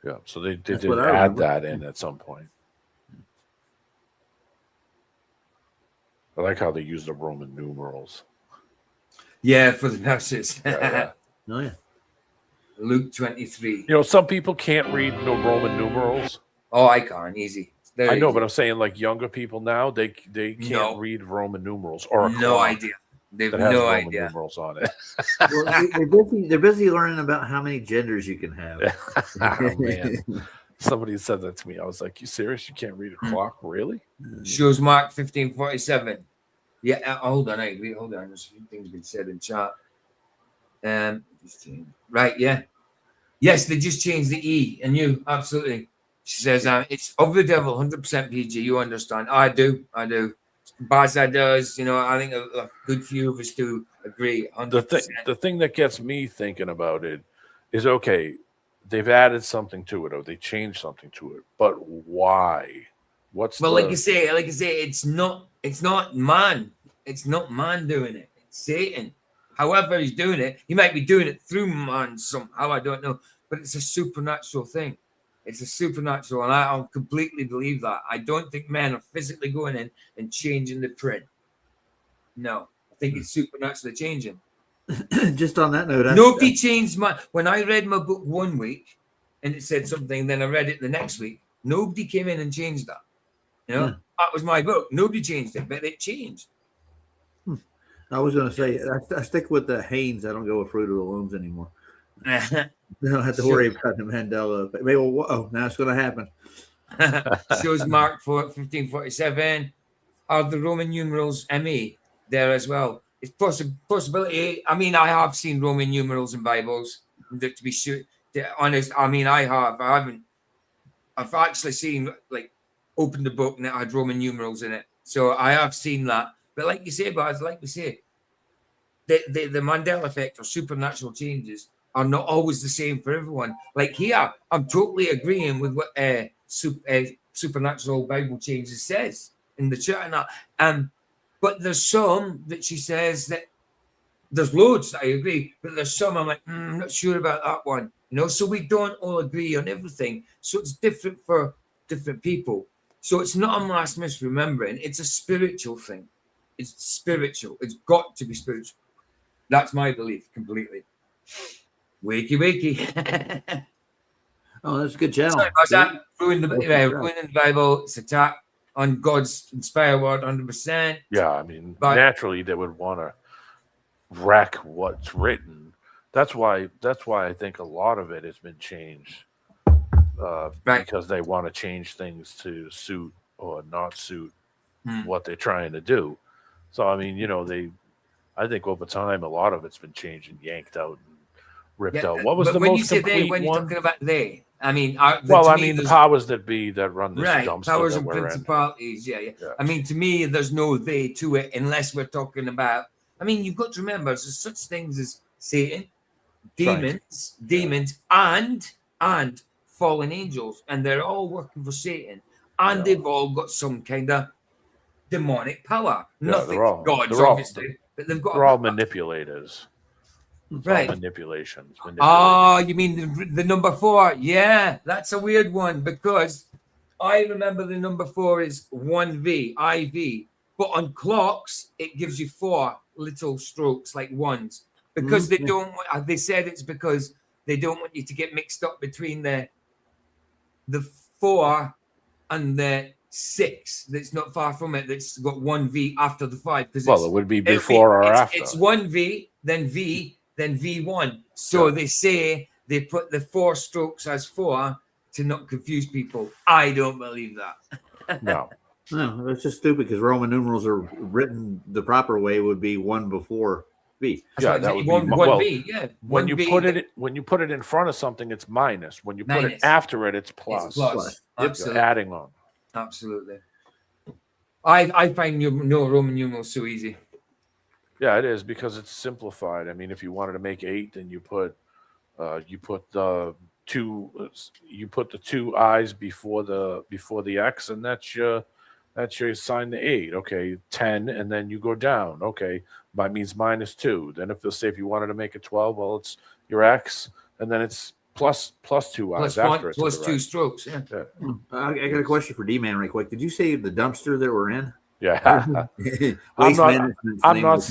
Yeah, so they That's did what I add remember. that in at some point. I like how they use the Roman numerals. Yeah, for the nurses. Yeah. Oh, yeah. Luke 23. You know, some people can't read no Roman numerals. Oh, I can't. Easy. I know, but I'm saying like younger people now, they can't read Roman numerals or a No clock idea. They've that has no Roman idea. numerals on it. Well, they're busy learning about how many genders you can have. Oh, man. Somebody said that to me. I was like, you serious? You can't read a clock? Really? Shows Mark 15:47. Yeah, hold on. Hold on. There's a few things been said in chat. Right, yeah. Yes, they just changed the E. And you, absolutely. She says, it's of the devil, 100% PG. You understand? I do. Baza does. You know, I think a good few of us do agree. 100%. The thing that gets me thinking about it is, okay, they've added something to it or they changed something to it, but why? Like I say, it's not man. It's not man doing it. It's Satan. However he's doing it, he might be doing it through man somehow. I don't know, but it's a supernatural thing. It's a supernatural, and I completely believe that. I don't think men are physically going in and changing the print. No, I think it's supernaturally changing. Just on that note, Nobody changed when I read my book one week and it said something, then I read it the next week. Nobody came in and changed that. You know, that was my book. Nobody changed it, but it changed. I was going to say, I stick with the Haynes. I don't go with Fruit of the Looms anymore. I don't have to worry about the Mandela. Maybe, now it's going to happen. Shows Mark 15:47. Are the Roman numerals ME there as well? It's possibility. I mean, I have seen Roman numerals in Bibles. To be sure, honest, I mean, I haven't. I've actually seen, like, opened the book and it had Roman numerals in it. So I have seen that. But like you say, Baz, like we say, the Mandela effect or supernatural changes are not always the same for everyone. Like here, I'm totally agreeing with what supernatural Bible changes says in the chat and that. But there's some that she says that there's loads that I agree, but there's some I'm like, I'm not sure about that one. You know, so we don't all agree on everything. So it's different for different people. So it's not a mass misremembering. It's a spiritual thing. It's spiritual. It's got to be spiritual. That's my belief completely. Wakey. Oh, that's a good channel. Sorry about that. Ruining the Bible. It's attack on God's inspired word 100%. Yeah, I mean, naturally they would want to wreck what's written. That's why I think a lot of it has been changed. Because they want to change things to suit or not suit what they're trying to do. So, I mean, you know, I think over time, a lot of it's been changed and yanked out and ripped out. What was the most complete when one? you're talking about they, I mean, the powers that be that run this dumpster powers that and we're in. principalities. Yeah. I mean, to me, there's no they to it unless we're talking about. I mean, you've got to remember, there's such things as Satan, demons, and fallen angels, and they're all working for Satan, and they've all got some kind of demonic power. Nothing God's obviously, but they've got. They're all manipulators. Right. Manipulations. Oh, you mean the number 4? Yeah, that's a weird one because I remember the number 4 is 1V, IV, but on clocks it gives you 4 little strokes like ones because they don't. They said it's because they don't want you to get mixed up between the 4 and the 6 that's not far from it that's got 1V after the 5. Well, it would be before or after. It's 1V, then V, then V1. So they say they put the 4 strokes as 4 to not confuse people. I don't believe that. No. No, that's just stupid because Roman numerals are written the proper way would be 1 before V. Yeah, that would be one V. Yeah. When you put it in front of something, it's minus. When you put it after it, it's plus. It's plus. Absolutely. Adding on. Absolutely. I find no Roman numerals so easy. Yeah, it is because it's simplified. I mean, if you wanted to make 8, then you put the 2 I's before the X, and that's your sign to 8. Okay, 10, and then you go down. Okay, by means minus 2. Then if they'll say if you wanted to make it 12, well, it's your X, and then it's plus 2 I's after it. Plus 2 strokes. Yeah. I got a question for D-Man right quick. Did you say the dumpster that we're in? Yeah. I'm not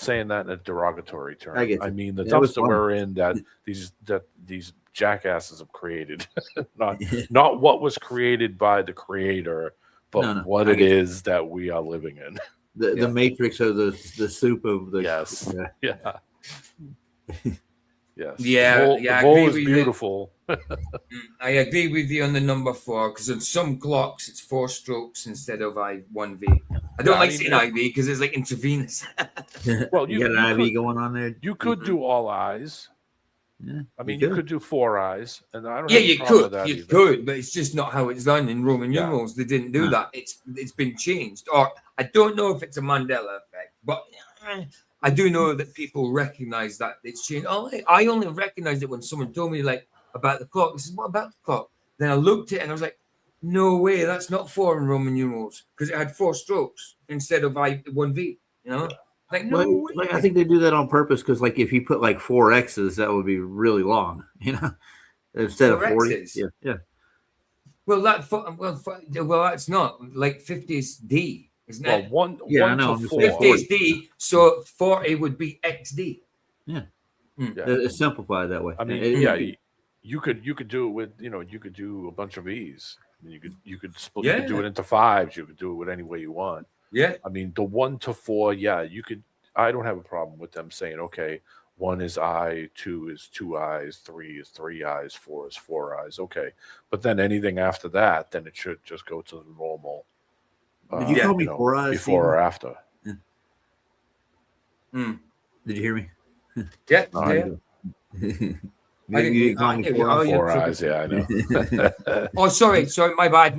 saying that in a derogatory term. I mean the dumpster we're in that these jackasses have created, not what was created by the creator, but what it is that we are living in. The matrix of the soup of the Yes. The bowl is beautiful. I agree with you on the number 4 because on some clocks it's 4 strokes instead of 1V. I don't like saying IV because it's like intravenous. Well, you got an IV going on there. You could do all eyes. Yeah, I mean, you could do 4 eyes, and I don't. Yeah, have a you problem could. with that You either. could, but it's just not how it's done in Roman numerals. They didn't do that. It's been changed, or I don't know if it's a Mandela effect, but I do know that people recognize that it's changed. I only recognized it when someone told me like about the clock. I said, "What about the clock?" Then I looked at it and I was like, "No way, that's not 4 in Roman numerals because it had 4 strokes instead of 1V." You know, like no way. I think they do that on purpose because, like, if you put like 4 X's, that would be really long. You know, instead of 40. X's? Yeah. Well, that's not like 50 is D. Isn't it? One I know. to 4. 50 is D, so 40 would be XD. Yeah. It's simplified that way. I mean, you could do it with you could do a bunch of E's. I mean, you could split. You could do it into 5s. You could do it with any way you want. Yeah. I mean, the 1 to 4. Yeah, you could. I don't have a problem with them saying, okay, 1 is I, 2 is 2 I's, 3 is 3 I's, 4 is 4 I's. Okay, but then anything after that, then it should just go to the normal. Did you call me 4 I's before or after? Yeah. Did you hear me? Yeah. You call me 4 I's. Yeah, I know. Oh, sorry, my bad.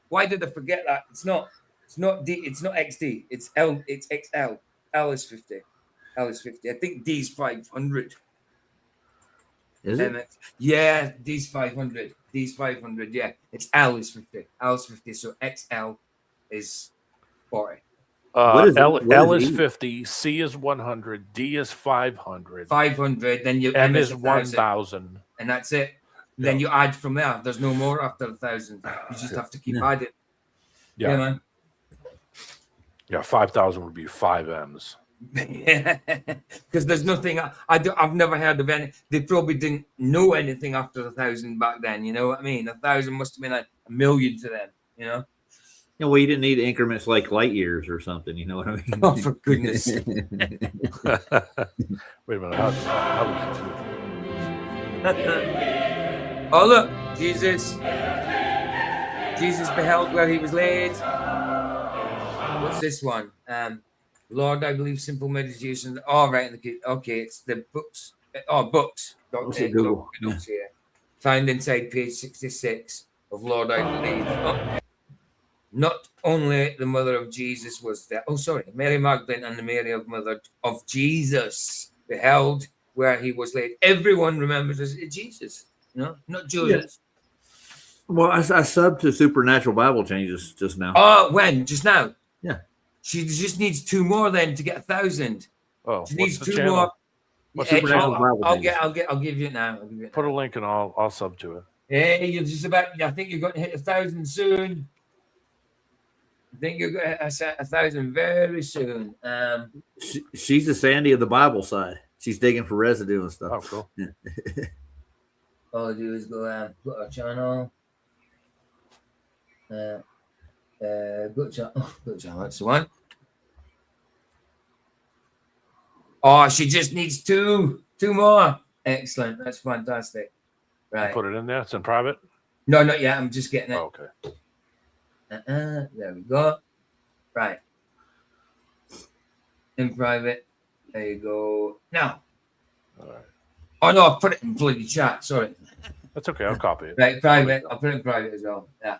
Why did I forget that? It's not D, it's not XD, it's L, it's XL. L is 50. I think D's 500. Is it? Yeah, D's 500. Yeah, it's L is 50. L is 50. So XL is 40. L is 50. C is 100. D is 500. 500. Then you M is 1,000. And that's it. Then you add from there. There's no more after 1,000. You just have to keep adding. Yeah, man. Yeah, 5,000 would be 5 M's. Because there's nothing. I've never heard of any. They probably didn't know anything after 1,000 back then. You know what I mean? 1,000 must have been like a million to them. You know. Yeah, well, you didn't need increments like light years or something. You know what I mean? Oh, for goodness sake. Wait a minute. How Oh, look, Jesus beheld where he was laid. What's this one? Lord, I believe simple meditation. All right, okay, it's the books. Books. Google. Here. Found inside page 66 of Lord, I believe. Oh. Not only the mother of Jesus was there. Oh, sorry, Mary Magdalene and the Mary of mother of Jesus beheld where he was laid. Everyone remembers as Jesus, not Judas. Yeah. Well, I subbed to Supernatural Bible Changes just now. Oh, when? Just now? Yeah. She just needs 2 more then to get 1,000. Oh, she needs 2 more. I'll give you it now. Put a link and I'll sub to it. Hey, you're just about. I think you're going to hit 1,000 soon. I think you're going to hit 1,000 very soon. She's the Sandy of the Bible side. She's digging for residue and stuff. Oh, cool. Yeah. All I do is go put our channel. Good job. Good job. That's the one. Oh, she just needs two more. Excellent. That's fantastic. Right. Put it in there. It's in private. No, not yet. I'm just getting it. Oh, okay. There we go. Right. In private. There you go. Now. All right. Oh no, I'll put it in bloody chat. Sorry. That's okay. I'll copy it. Right, private. I'll put it in private as well. Yeah.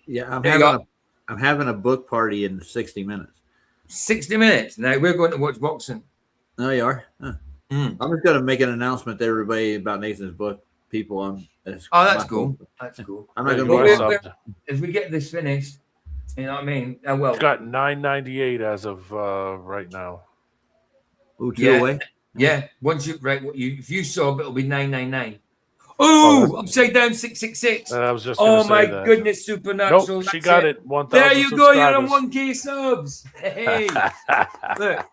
Yeah, There you go. I'm having a book party in 60 minutes. 60 minutes. Now we're going to watch boxing. Oh, you are? Huh. I'm just going to make an announcement to everybody about Nathan's book. People, that's cool. That's cool. I'm not going to. If we get this finished, you know what I mean? Well, it's got 998 as of right now. Ooh, two away. Yeah. Once you if you sub, it'll be 999. Oh, upside down 666. I was just. Oh say my that. goodness, Supernatural. Nope, she that's got it. 1,000. There you go. You're on subscribers. 1K subs. Hey, look,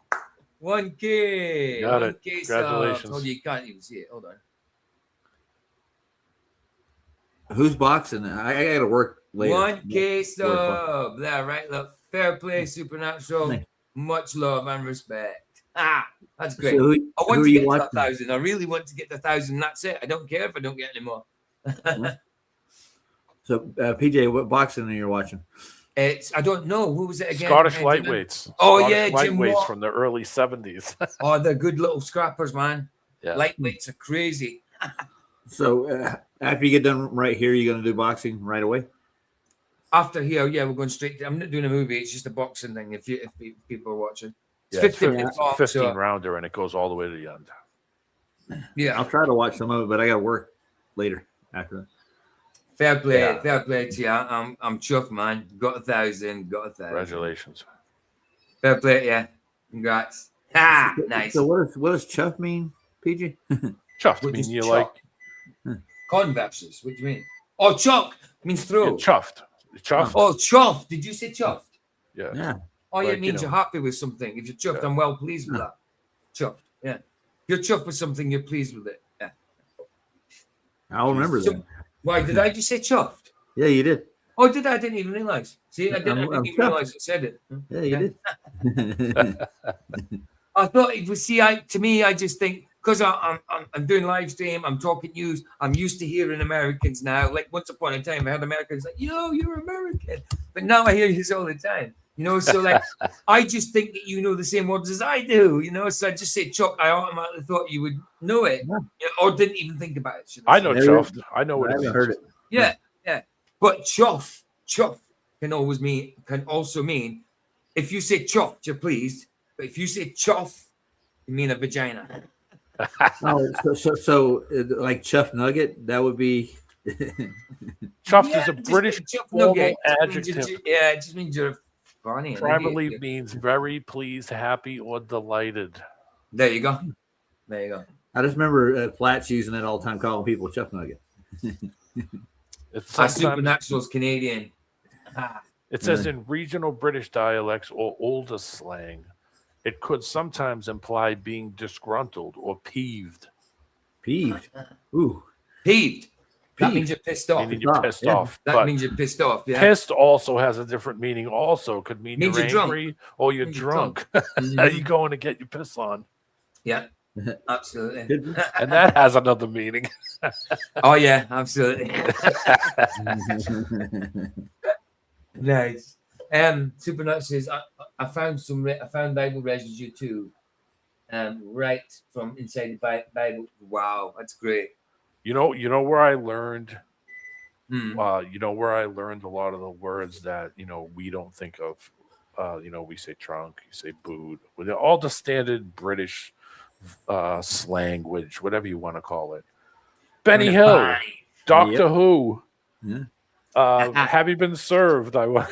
1K. Got it. 1K Congratulations. subs. Oh, you can't even see it. Hold on. Who's boxing? I got to work later. 1K sub. There, right? Look, fair play, Supernatural. Nice. Much love and respect. That's great. So I want who to are you get to watching? 1,000. I really want to get to 1,000. That's it. I don't care if I don't get any more. So, PJ, what boxing are you watching? I don't know. Who was it again? Scottish lightweights. Oh, Scottish yeah, Jim lightweights Watt. from the early 70s. Oh, they're good little scrappers, man. Yeah. Lightweights are crazy. So, after you get done right here, you're going to do boxing right away? After here, yeah, we're going straight to, I'm not doing a movie. It's just a boxing thing if people are watching. It's Yeah, 15 minutes long. 15 rounder, and it goes all the way to the end. Yeah. I'll try to watch some of it, but I got to work later after that. Fair play. Yeah. Fair play to you. I'm chuffed, man. Got 1,000. Got 1,000. Congratulations. Fair play, yeah. Congrats. Ah, nice. So what does chuff mean, PJ? Chuffed What mean does you chuck? Converses. What do you mean? Oh, chuck means throw. You're chuffed. You're chuffed. Oh, chuffed. Did you say chuffed? Yeah. Yeah. Oh, yeah, Like, it means you you're know. happy with something. If you're chuffed, I'm well pleased with that. Chuffed. Yeah. If you're chuffed with something, you're pleased with it. Yeah. I'll remember So- that. Why did I just say chuffed? Yeah, you did. Oh, did I? I didn't even realize. See, I didn't I'm even realize it said it. Yeah, you did. I thought it was. See, to me, I just think because I'm doing live stream, I'm talking news. I'm used to hearing Americans now. Like once upon a time, I had Americans like, "Yo, you're American," but now I hear you all the time. You know, so like I just think that you know the same words as I do. You know, so I just say chuck. I automatically thought you would know it, or didn't even think about it. should I know Yeah, chuffed. I know what I it haven't means. heard it. Yeah, yeah. But chuff can also mean if you say chuffed, you're pleased. But if you say chuff, you mean a vagina. Oh, so like chuff nugget, that would be. Chuffed is a just British chuff formal nugget. It means adjective. it just means you're funny. and Primarily idiot. means very pleased, happy, or delighted. There you go. There you go. I just remember Flats using it all the time, calling people chuff nugget. It's Our sometimes, Supernatural's Canadian. Ah. it says in regional British dialects or older slang, it could sometimes imply being disgruntled or peeved. Peeved. Ooh. Peeved. That Peeved. means you're pissed off. Meaning you're pissed Yeah. off. That But means you're pissed off. Yeah. pissed also has a different meaning. Also could mean Means you're you're drunk. angry or you're Means you're drunk. Mhm. You going to get your piss on, Yeah. Absolutely. and that has another meaning. Oh yeah, absolutely. Nice. Supernatural says I found Bible residue too. Right from inside the Bible. Wow, that's great. You know where I learned. Hmm. You know where I learned a lot of the words that we don't think of. We say trunk, you say boot, with all the standard British slanguage, whatever you want to call it. Benny Hill, Doctor Yep. Who. Yeah. Have you been served? That's Are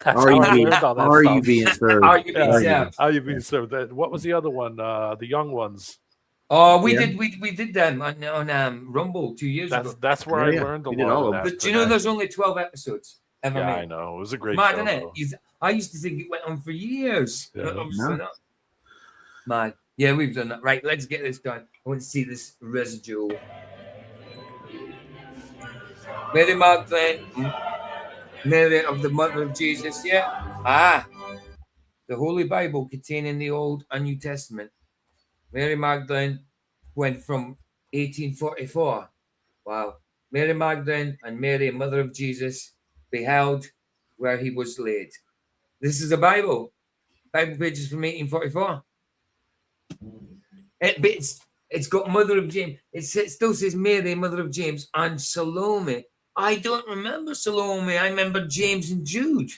how you I being, learned all that are stuff. you being served? Are you being Are you? served? How you being served? What was the other one? The young ones. Oh, Yeah. we did them on Rumble 2 years ago. That's where Yeah, I yeah. learned a We did lot all of of that. But do you know there's only 12 episodes ever Yeah, made? I know. It was a great Mad, show. isn't it? though. I used to think it went on for years. Yeah. Obviously not. Mad. Yeah, we've done that. Right, let's get this done. I want to see this residue. Very Mark then. Mary of the mother of Jesus, yeah. The Holy Bible containing the Old and New Testament. Mary Magdalene went from 1844. Wow. Mary Magdalene and Mary, mother of Jesus, beheld where he was laid. This is a Bible. Bible pages from 1844. But it's got mother of James. It still says Mary, mother of James, and Salome. I don't remember Salome. I remember James and Jude.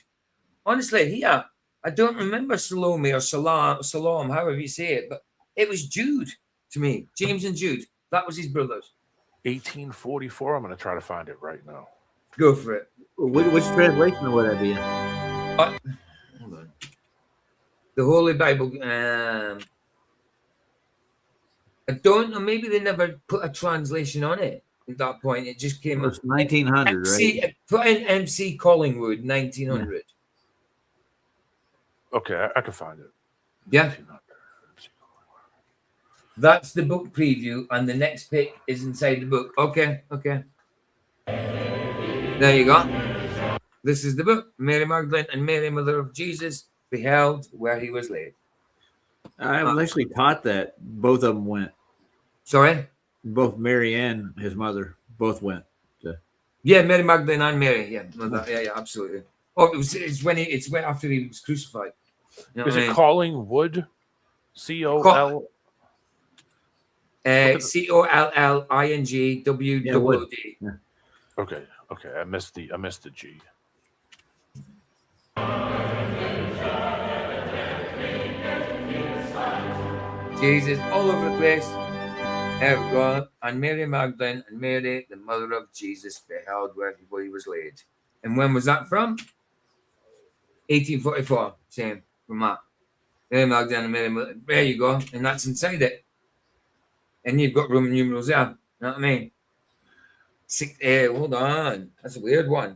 Honestly, here, I don't remember Salome or Salom, however you say it, but it was Jude to me. James and Jude. That was his brothers. 1844. I'm going to try to find it right now. Go for it. Which translation would that be in? Hold on. The Holy Bible. I don't know. Maybe they never put a translation on it at that point. It just came. It's 1900, right? Put in MC Collingwood, 1900. Yeah. Okay, I can find it. Yeah. That's the book preview, and the next pick is inside the book. Okay. There you go. This is the book. Mary Magdalene and Mary, mother of Jesus, beheld where he was laid. I was actually taught that both of them went. Sorry? Both Mary and his mother both went. Yeah, Mary Magdalene and Mary. Yeah, absolutely. Oh, it's when after he was crucified. You know Is it Collingwood? COL? COLLINGWOOD. Yeah. Okay. I missed the G. Jesus all over the place. There we go. And Mary Magdalene and Mary, the mother of Jesus, beheld where he was laid. And when was that from? 1844. Same from that. Mary Magdalene and Mary. There you go. And that's inside it. And you've got Roman numerals there. You know what I mean? Hold on. That's a weird one.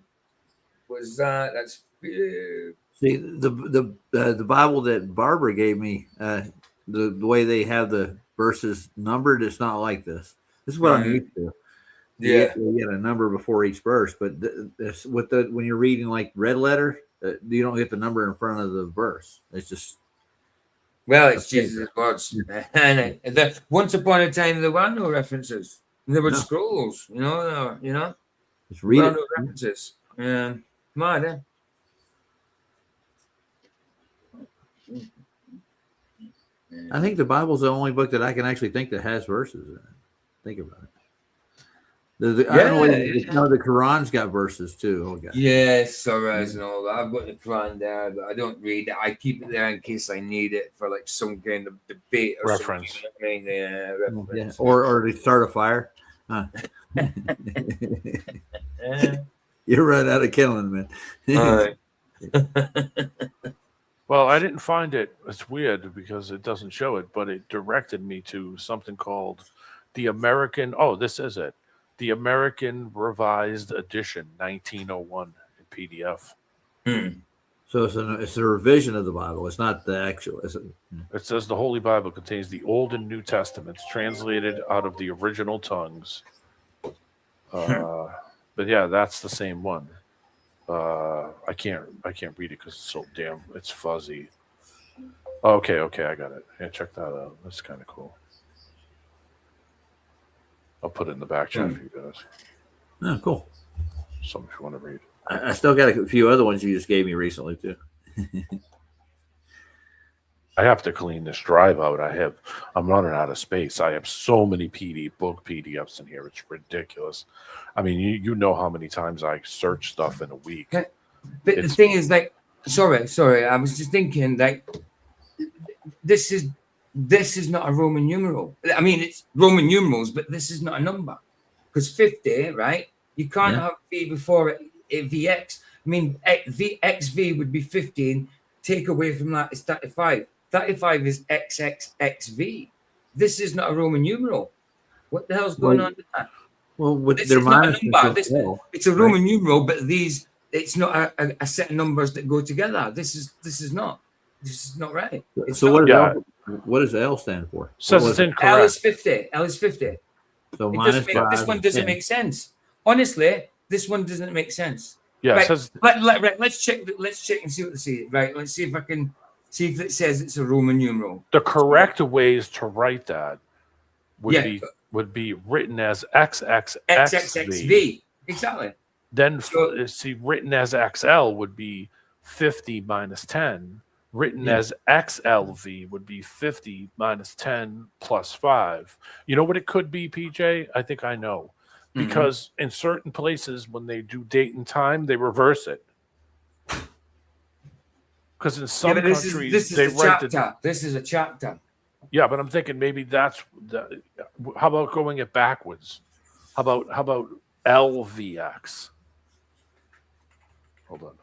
Was that? That's weird. See, the Bible that Barbara gave me, the way they have the verses numbered, it's not like this. This is what I'm used to. Yeah. You get a number before each verse, but when you're reading like red letter, you don't get the number in front of the verse. It's just. Well, it's Jesus' words. And once upon a time, there were no references. There were scrolls, you know. Just read it. No references. Mad, eh? I think the Bible's the only book that I can actually think that has verses in it. Think about it. I don't know the Quran's got verses too. Oh, God. Yes, surahs and all that. I've got the Quran there, but I don't read it. I keep it there in case I need it for like some kind of debate or reference. Something. Reference. Yeah. Or to start a fire. Huh. You're right out of killing, man. All right. Well, I didn't find it. It's weird because it doesn't show it, but it directed me to something called the American. Oh, this is it. The American Revised Edition, 1901 in PDF. So it's a revision of the Bible. It's not the actual. Is it? It says the Holy Bible contains the Old and New Testaments translated out of the original tongues. But yeah, that's the same one. I can't read it because it's fuzzy. Okay, I got it. Yeah, check that out. That's kind of cool. I'll put it in the back chat for you guys. Oh, cool. Something if you want to read. I still got a few other ones you just gave me recently too. I have to clean this drive out. I'm running out of space. I have so many book PDFs in here. It's ridiculous. I mean, you know how many times I search stuff in a week. But the thing is, like, sorry, I was just thinking, like, this is not a Roman numeral. I mean, it's Roman numerals, but this is not a number. Because 50, right? You can't have V before it, VX. I mean, XV would be 15. Take away from that is 35. 35 is XXXV. This is not a Roman numeral. What the hell's going on with that? Well, with this their is not a number. It's a Roman numeral, but it's not a set of numbers that go together. This is not right. So what does L stand for? Says it's incorrect. L is 50. L is 50. So this one doesn't make sense. Honestly, this one doesn't make sense. Yeah, right. it says Right, let's check and see what they say. Right, let's see if I can see if it says it's a Roman numeral. the correct ways to write that Yeah. would be written as XXXV. XXXV. Exactly. Then see, written as XL would be 50 minus 10. Written as XLV would be 50 minus 10 plus 5. You know what it could be, PJ? I think I know. Because in certain places, when they do date and time, they reverse it. Because in some countries, they write This is a chapter. Yeah, but I'm thinking maybe that's how about going it backwards? How about LVX? Hold on.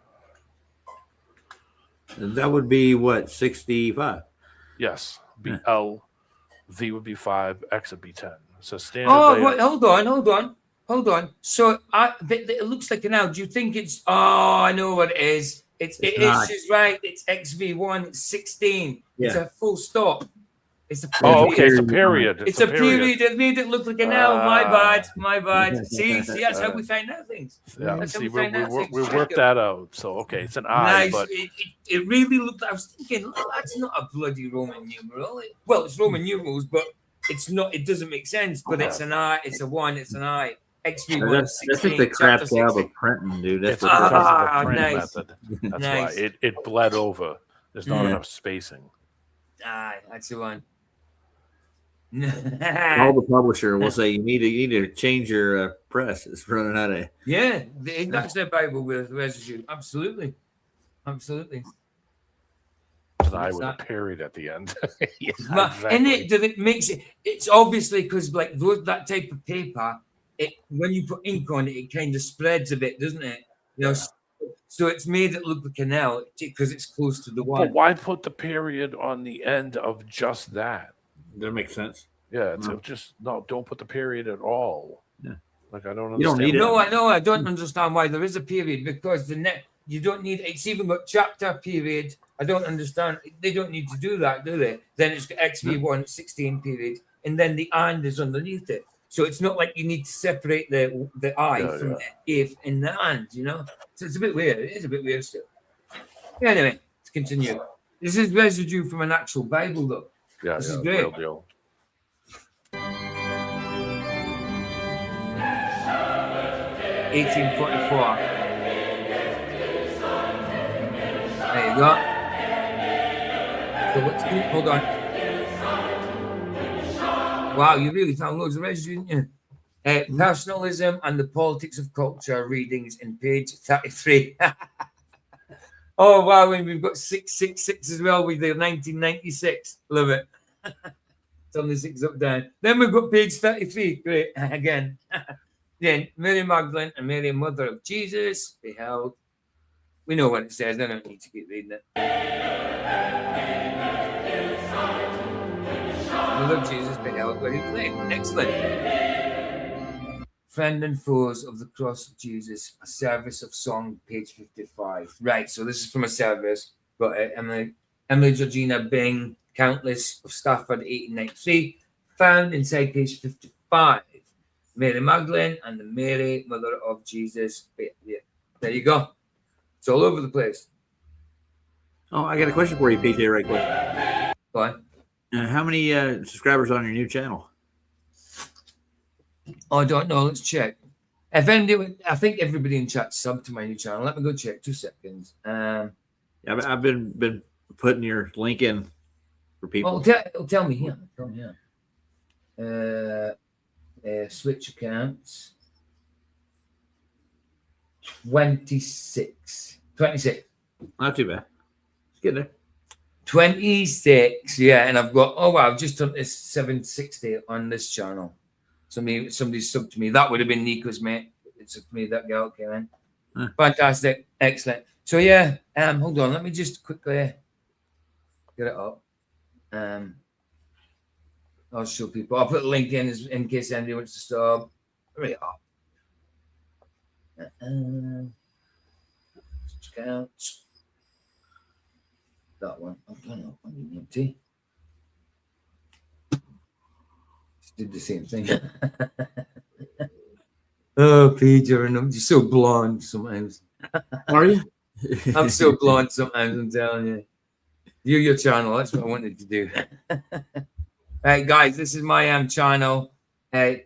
That would be what, 65? Yes. LV would be 5, X would be 10. So standard. Oh, wait, hold on. So it looks like now. Do you think it's? Oh, I know what it is. It is. She's right. It's XV1. It's 16. Yeah. It's a full stop. It's a period. Oh, okay. It's a period. It's a period. It made it look like an L. My bad. See, that's how we find out things. Yeah. That's See, how we find out things. we worked that out. So okay, it's an I. Nice. But It really looked. I was thinking, oh, that's not a bloody Roman numeral. Well, it's Roman numerals, but it's not. It doesn't make sense. But it's an I. It's a 1. It's an I. XV1. That's just the crap job of printing, dude. That's it's because of the print nice. method. That's why it bled over. There's not enough spacing. That's the one. All the publisher will say you need to change your press. It's running out of. Yeah, that's their Bible with residue. Absolutely. An I with a period at the end. Yeah, exactly. And it makes it. It's obviously because like that type of paper. When you put ink on it, it kind of spreads a bit, doesn't it? You know, so it's made it look like an L because it's close to the 1. But why put the period on the end of just that? That makes sense. Yeah, it's just don't put the period at all. Yeah, like I don't understand. You don't need it. No, I don't understand why there is a period because you don't need. It's even got chapter period. I don't understand. They don't need to do that, do they? Then it's got XV1 16 period, and then the and is underneath it. So it's not like you need to separate the I from the if in the and, you know. So it's a bit weird. It is a bit weird still. Yeah, anyway, let's continue. This is residue from an actual Bible, though. Yeah, this is great. Real deal. 1844. There you go. So what's good? Hold on. Wow, you really found loads of residue, didn't you? Personalism and the Politics of Culture readings in page 33. Oh, wow, and we've got 666 as well with the 1996. Love it. It's on the 6 up down. Then we've got page 33. Great. Again. Then Mary Magdalene and Mary, mother of Jesus, beheld. We know what it says. I don't need to keep reading it. Mother of Jesus beheld where he played. Excellent. Friend and foes of the cross of Jesus, a service of song, page 55. Right, so this is from a service. Got it. Emily Georgina Bing, Countess of Stafford, 1893. Found inside page 55. Mary Magdalene and the Mary, mother of Jesus. Yeah. There you go. It's all over the place. Oh, I got a question for you, PJ, right quick. Go on. How many subscribers on your new channel? Oh, I don't know. Let's check. If anybody, I think everybody in chat subbed to my new channel. Let me go check. 2 seconds. Yeah, I've been putting your link in for people. Well, tell me here. Switch accounts. 26. Not too bad. It's getting there. 26. Yeah, and I've got. Oh wow! I've just done this 760 on this channel. Somebody subbed to me. That would have been Nico's mate. It's me, that girl came in. Fantastic, excellent. So yeah, hold on. Let me just quickly get it up. I'll show people. I'll put a link in case anybody wants to sub. Hurry up. Count. That one. I've done it on empty. Just did the same thing. Oh, Peter, and I'm just so blonde sometimes. Are you? I'm so blonde sometimes, I'm telling you. View your channel. That's what I wanted to do. Right, guys, this is my channel. Other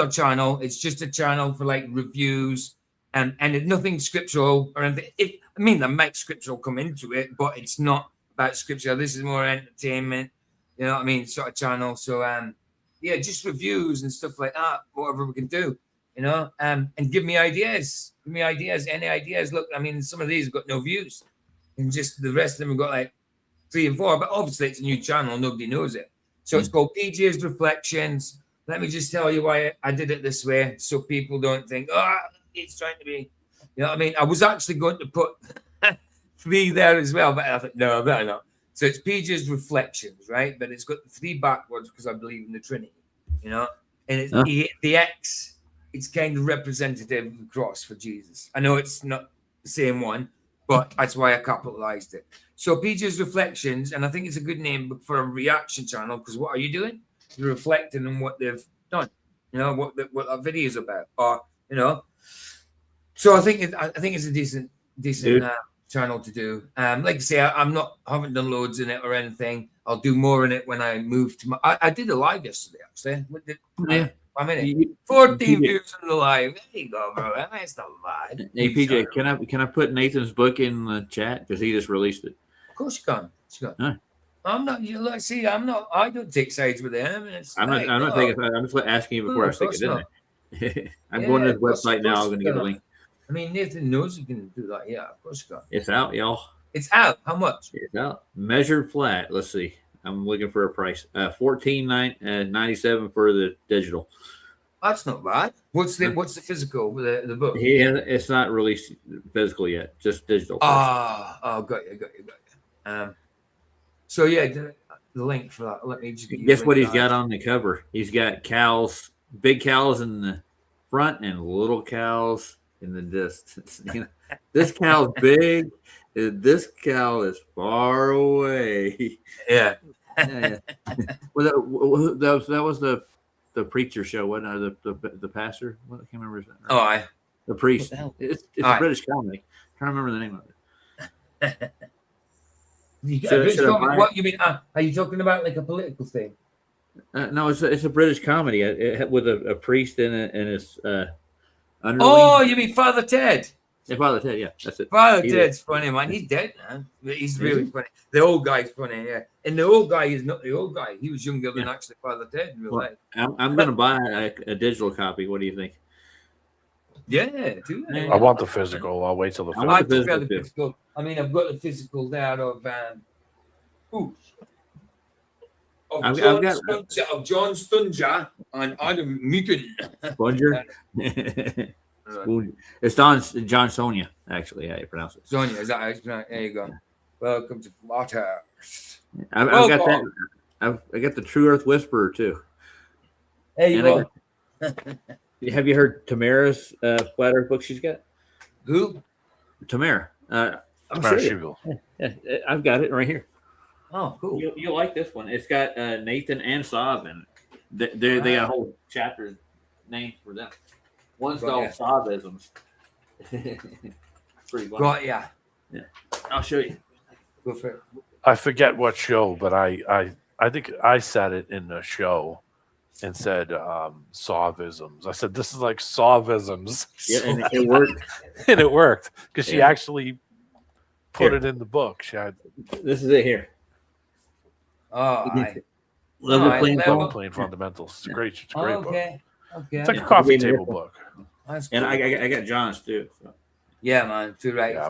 channel. It's just a channel for like reviews and it's nothing scriptural or anything. There might scriptural come into it, but it's not about scripture. This is more entertainment. You know what I mean? Sort of channel. So yeah, just reviews and stuff like that. Whatever we can do, you know. And give me ideas. Give me ideas. Any ideas? Look, I mean, some of these have got no views, and just the rest of them have got like 3 and 4. But obviously, it's a new channel. Nobody knows it. So it's called PJ's Reflections. Let me just tell you why I did it this way, so people don't think, oh, it's trying to be. You know what I mean? I was actually going to put 3 there as well, but I thought, no, I better not. So it's PJ's Reflections, right? But it's got the 3 backwards because I believe in the Trinity, you know? And it's the X, it's kind of representative of the cross for Jesus. I know it's not the same one, but that's why I capitalized it. So PJ's Reflections, and I think it's a good name for a reaction channel, because what are you doing? You're reflecting on what they've done, you know, what that video is about, or, you know. So I think it's a decent channel to do. Like I say, I haven't done loads in it or anything. I'll do more in it when I move to my. I did a live yesterday actually. I'm in it. 14 views on the live. There you go, bro. That's not bad. Hey PJ, can I put Nathan's book in the chat because he just released it? Of course you can. Huh. I'm not. You look. See, I'm not. I don't take sides with him. I'm not taking. I'm just asking you before I stick it in there. I'm going to his website now. I'm going to get a link. I mean, Nathan knows you can do that. Yeah, of course you can. It's out, y'all. It's out. How much? It's out. Measured flat. Let's see. I'm looking for a price. $14.97 for the digital. That's not bad. What's the physical with the book? Yeah, it's not released physical yet. Just digital. Got you. So yeah, the link for that. Let me just guess what he's got on the cover. He's got cows, big cows in the front, and little cows in the distance. You know, this cow's big. This cow is far away. Yeah. Well, that was the preacher show, wasn't it? The pastor. What, I can't remember his name. The priest. It's a British comedy. I'm trying to remember the name of it. What you mean? Are you talking about like a political thing? No, it's a British comedy with a priest in it and his underling. Oh, you mean Father Ted? Yeah, Father Ted. Yeah, that's it. Father Ted's funny, man. He's dead now. He's really funny. The old guy's funny, yeah. And the old guy is not the old guy. He was younger than actually Father Ted in real life. I'm going to buy a digital copy. What do you think? Yeah, do I want the physical. I'll wait till the physical. I prefer the physical. I mean, I've got the physical there of John Stunger and Adam Meakin. Sponger? It's John Sonia, actually, how you pronounce it. Sonia, is that how it's pronounced? There you go. Welcome to Water. I've got that. I got the True Earth Whisperer too. There you go. Have you heard Tamara's Flat Earth book she's got? Who? Tamara. Tamara Shugel. Yeah, I've got it right here. Oh, cool. You'll like this one. It's got Nathan and Saab in it. They got a whole chapter named for them. One's called Saabisms. Pretty funny. Right, yeah. I'll show you. Go for it. I forget what show, but I think I said it in the show and said Savisms. I said this is like Savisms. Yeah, and it worked. And it worked because she actually put it in the book. She had this is it here. Level Playing Fundamentals. It's a great book. Okay. It's like a coffee table book. And I got John's too. So. Yeah, man. Too right. Yeah,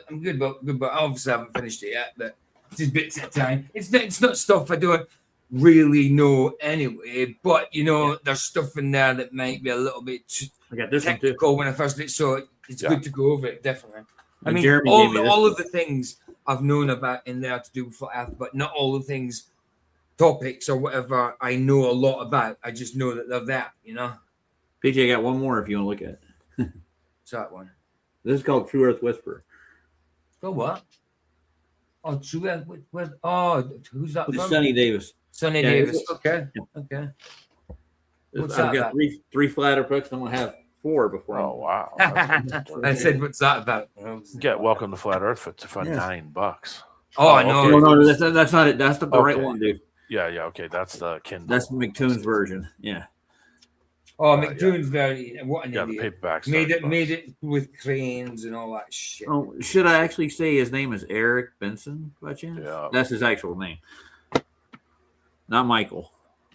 I'm good, but obviously I haven't finished it yet. But just bits at a time. It's not stuff I don't really know anyway. But you know, there's stuff in there that might be a little bit technical when I first did. So it's good to go over it. Definitely. I mean, all of the things I've known about in there to do with Flat Earth, but not all the things, topics or whatever I know a lot about. I just know that they're there. You know. PJ, I got one more if you want to look at it. What's that one? This is called True Earth Whisperer. Oh, what? Oh, True Earth Whisperer. Oh, who's that from? Sonny Davis. Sonny Davis. Okay. Okay. I've got three flat Earth books. I'm going to have 4 before. Oh wow! I said, "What's that about?" Get Welcome to Flat Earth for Yes. $9. Oh, I know. No, no, that's not it. That's the right one, dude. Yeah, okay. That's the Kindle. That's McToon's version. Yeah. Oh, McDoon's very what an the idiot. paperback's Made $30. it with cranes and all that shit. Oh, should I actually say his name is Eric Benson by chance? Yeah. That's his actual name. Not Michael.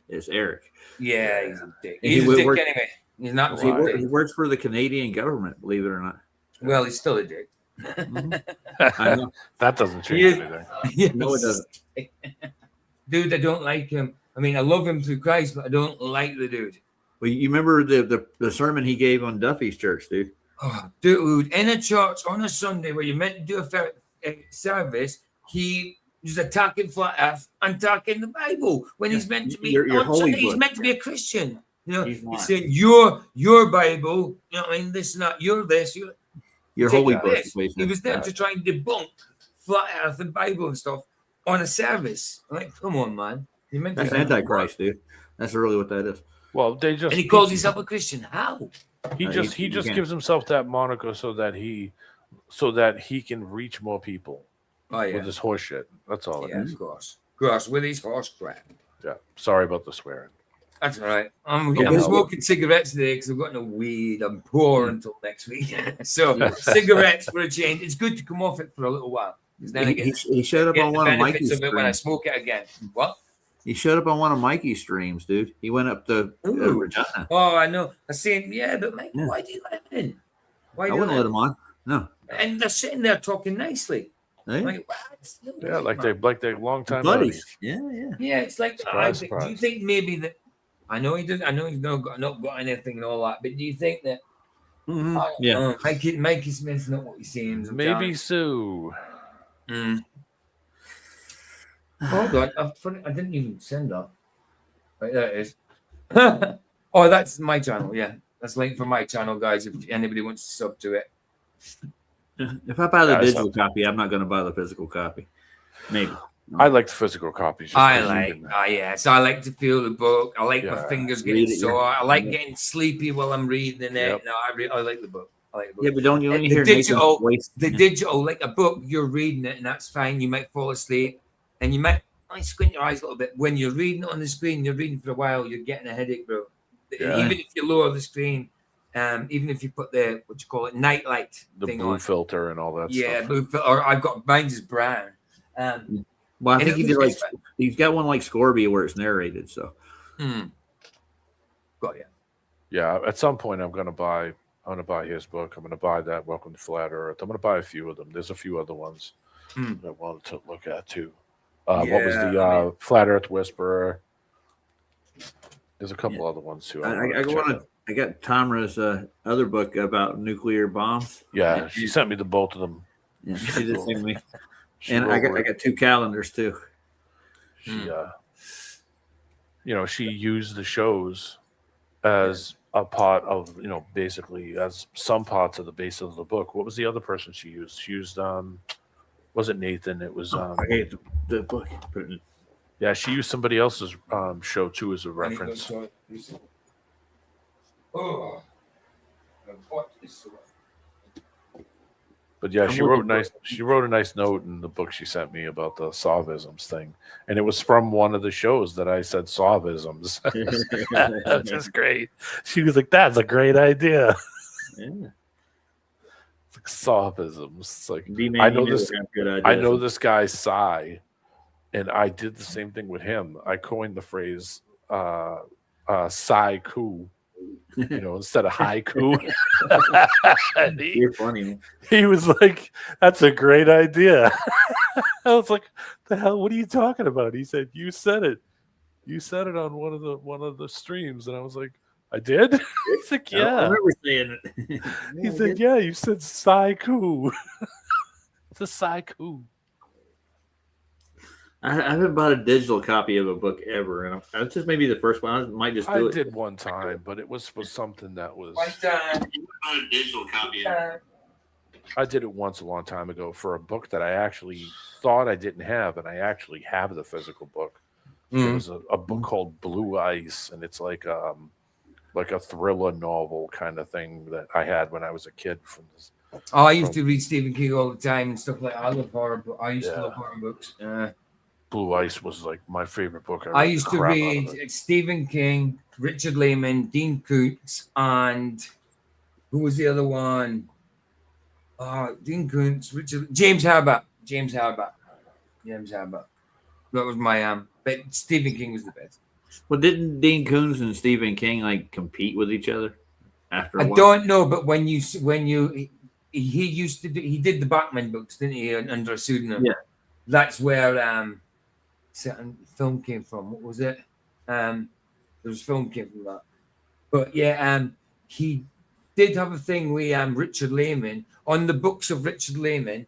It's Eric. Yeah, he's a dick. And He's he a dick works- anyway. He's not. He works for the Canadian government, believe it or not. Well, he's still a dick. I know. That doesn't change He is- anything. Yes. No, it doesn't. Dude, I don't like him. I mean, I love him through Christ, but I don't like the dude. Well, you remember the sermon he gave on Duffy's church, dude? Oh, dude, in a church on a Sunday where you're meant to do a service, he was attacking flat Earth and attacking the Bible when he's meant to be Your on holy Sunday, he's book. meant to be a Christian. You know, He's he's, not. saying your Bible. You know what I mean? This and that. You're this. Your take holy it book. this. He was there to try and debunk flat Earth and Bible and stuff on a service. I'm like, come on, man. You're meant That's to Antichrist, dude. That's really what that is. Well, they just and he calls himself a Christian. How? he just can't. gives himself that moniker so that he can reach more people Oh yeah, with his horse shit. That's all it yeah, is. of course, with his horse crap. Yeah. Sorry about the swearing. That's all right. I'm Okay. smoking cigarettes today because I've got no weed. I'm poor until next week. So cigarettes for a change. It's good to come off it for a little while. 'Cause then I get, He showed up get on the one of benefits Mikey's of it when I streams. smoke it again. What? He showed up on one of Mikey's streams, dude. He went up to Ooh. Regina. Oh, I know. I seen. Yeah, but Mike, Yeah. why do you let him in? Why I do you wouldn't let him on. No. And they're sitting there talking nicely. Hey. Like, what? No Yeah, way, like man. they're long time Buddies. buddies. Yeah. Yeah, it's like Surprise, do you surprise. think maybe that? I know he does. I know he's not got anything and all that. But do you think that? Mhm. I don't Yeah. know, Mikey Smith's not what he seems. Maybe so. Hold on, I didn't even send that. Right, there it is. Oh, that's my channel. Yeah, that's linked for my channel, guys. If anybody wants to sub to it. If I buy the Yeah, digital copy, I'm not going to buy the physical copy. Maybe. I like the physical copies. just I 'cause you like, can- yes, I like to feel the book. I like my Yeah. fingers getting Read it, sore. yeah. I like Yeah. getting sleepy while I'm reading it. Yep. No, I like the book. I like the book. Yeah, but don't you And only the hear digital, Nathan's voice? the Yeah. digital, like a book, you're reading it, and that's fine. You might fall asleep, and you might squint your eyes a little bit. When you're reading it on the screen, you're reading for a while, you're getting a headache, bro. Yeah. Even if you lower the screen, even if you put the what you call it, night light the thing blue on. filter and all that Yeah, stuff. blue or I've got mine's is brown. Well, I and think he it did like looks- he's got one like Scorby where it's narrated. So Got you. Yeah, at some point I'm gonna buy his book. I'm gonna buy that Welcome to Flat Earth. I'm gonna buy a few of them. There's a few other ones that I wanted to look at too. What was Yeah, the I mean- Flat Earth Whisperer? There's a couple other ones too. I got Tamra's other book about nuclear bombs. Yeah, she sent me the both of them. Yeah, she did send me. She And I wrote- got 2 calendars too. She she used the shows as a part of, basically as some parts of the base of the book. What was the other person she used? She used wasn't Nathan, it was I hate the book. yeah, she used somebody else's show too as a reference. Oh, what is But yeah, I'm she wrote looking she wrote a nice note in the book she sent me about the Sawvisms thing. And it was from one of the shows that I said Sawvisms. That's just great. She was like, that's a great idea. Yeah. It's like Sawvisms. It's like D-Man, I you know never this have good I ideas. know this guy Cy, and I did the same thing with him. I coined the phrase Cy-ku. Instead of haiku. And You're funny. Man. he was like, that's a great idea. I was like, the hell, what are you talking about? He said, you said it. You said it on one of the streams. And I was like, I did? He's like, I yeah. remember saying it. He said, yeah, you said Cy-ku. It's a Cy-ku. I haven't bought a digital copy of a book ever, and I just maybe the first one. I might just do I it. did one time, but it was something that was. A digital copy. I did it once a long time ago for a book that I actually thought I didn't have, and I actually have the physical book. It was a book called Blue Ice, and it's like like a thriller novel kind of thing that I had when I was a kid. From this, Oh, I used to read Stephen King all the time and stuff like that. I love horror books. I used to love horror books. Blue Ice was like my favorite book. I used to read Stephen King, Richard Lehman, Dean Koontz, and who was the other one? Dean Koontz, James Herbert. That was my but Stephen King was the best. Well, didn't Dean Koontz and Stephen King like compete with each other after a while? I don't know, but when he used to he did the Batman books, didn't he, under a pseudonym? Yeah, that's where certain film came from. What was it? There was film came from that. But yeah, he did have a thing with Richard Lehman. On the books of Richard Lehman,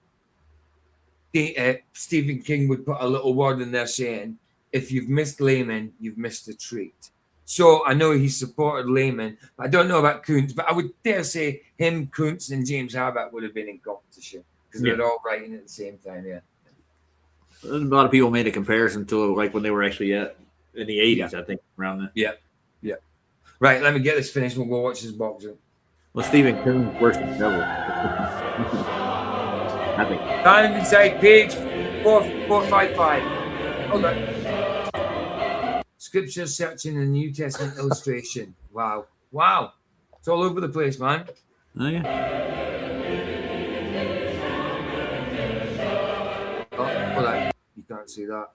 Stephen King would put a little word in there saying, if you've missed Lehman, you've missed a treat. So I know he supported Lehman. I don't know about Koontz, but I would dare say him, Koontz, and James Herbert would have been in competition because they're all writing at the same time, yeah. A lot of people made a comparison to like when they were actually in the 80s, I think, around then. Yeah. Right, let me get this finished. We'll go watch this boxing. Well, Stephen King's worse than Devil. I think. Time inside page 455. Hold on. Scripture searching the New Testament illustration. Wow. It's all over the place, man. Oh, yeah. Hold on. You can't see that.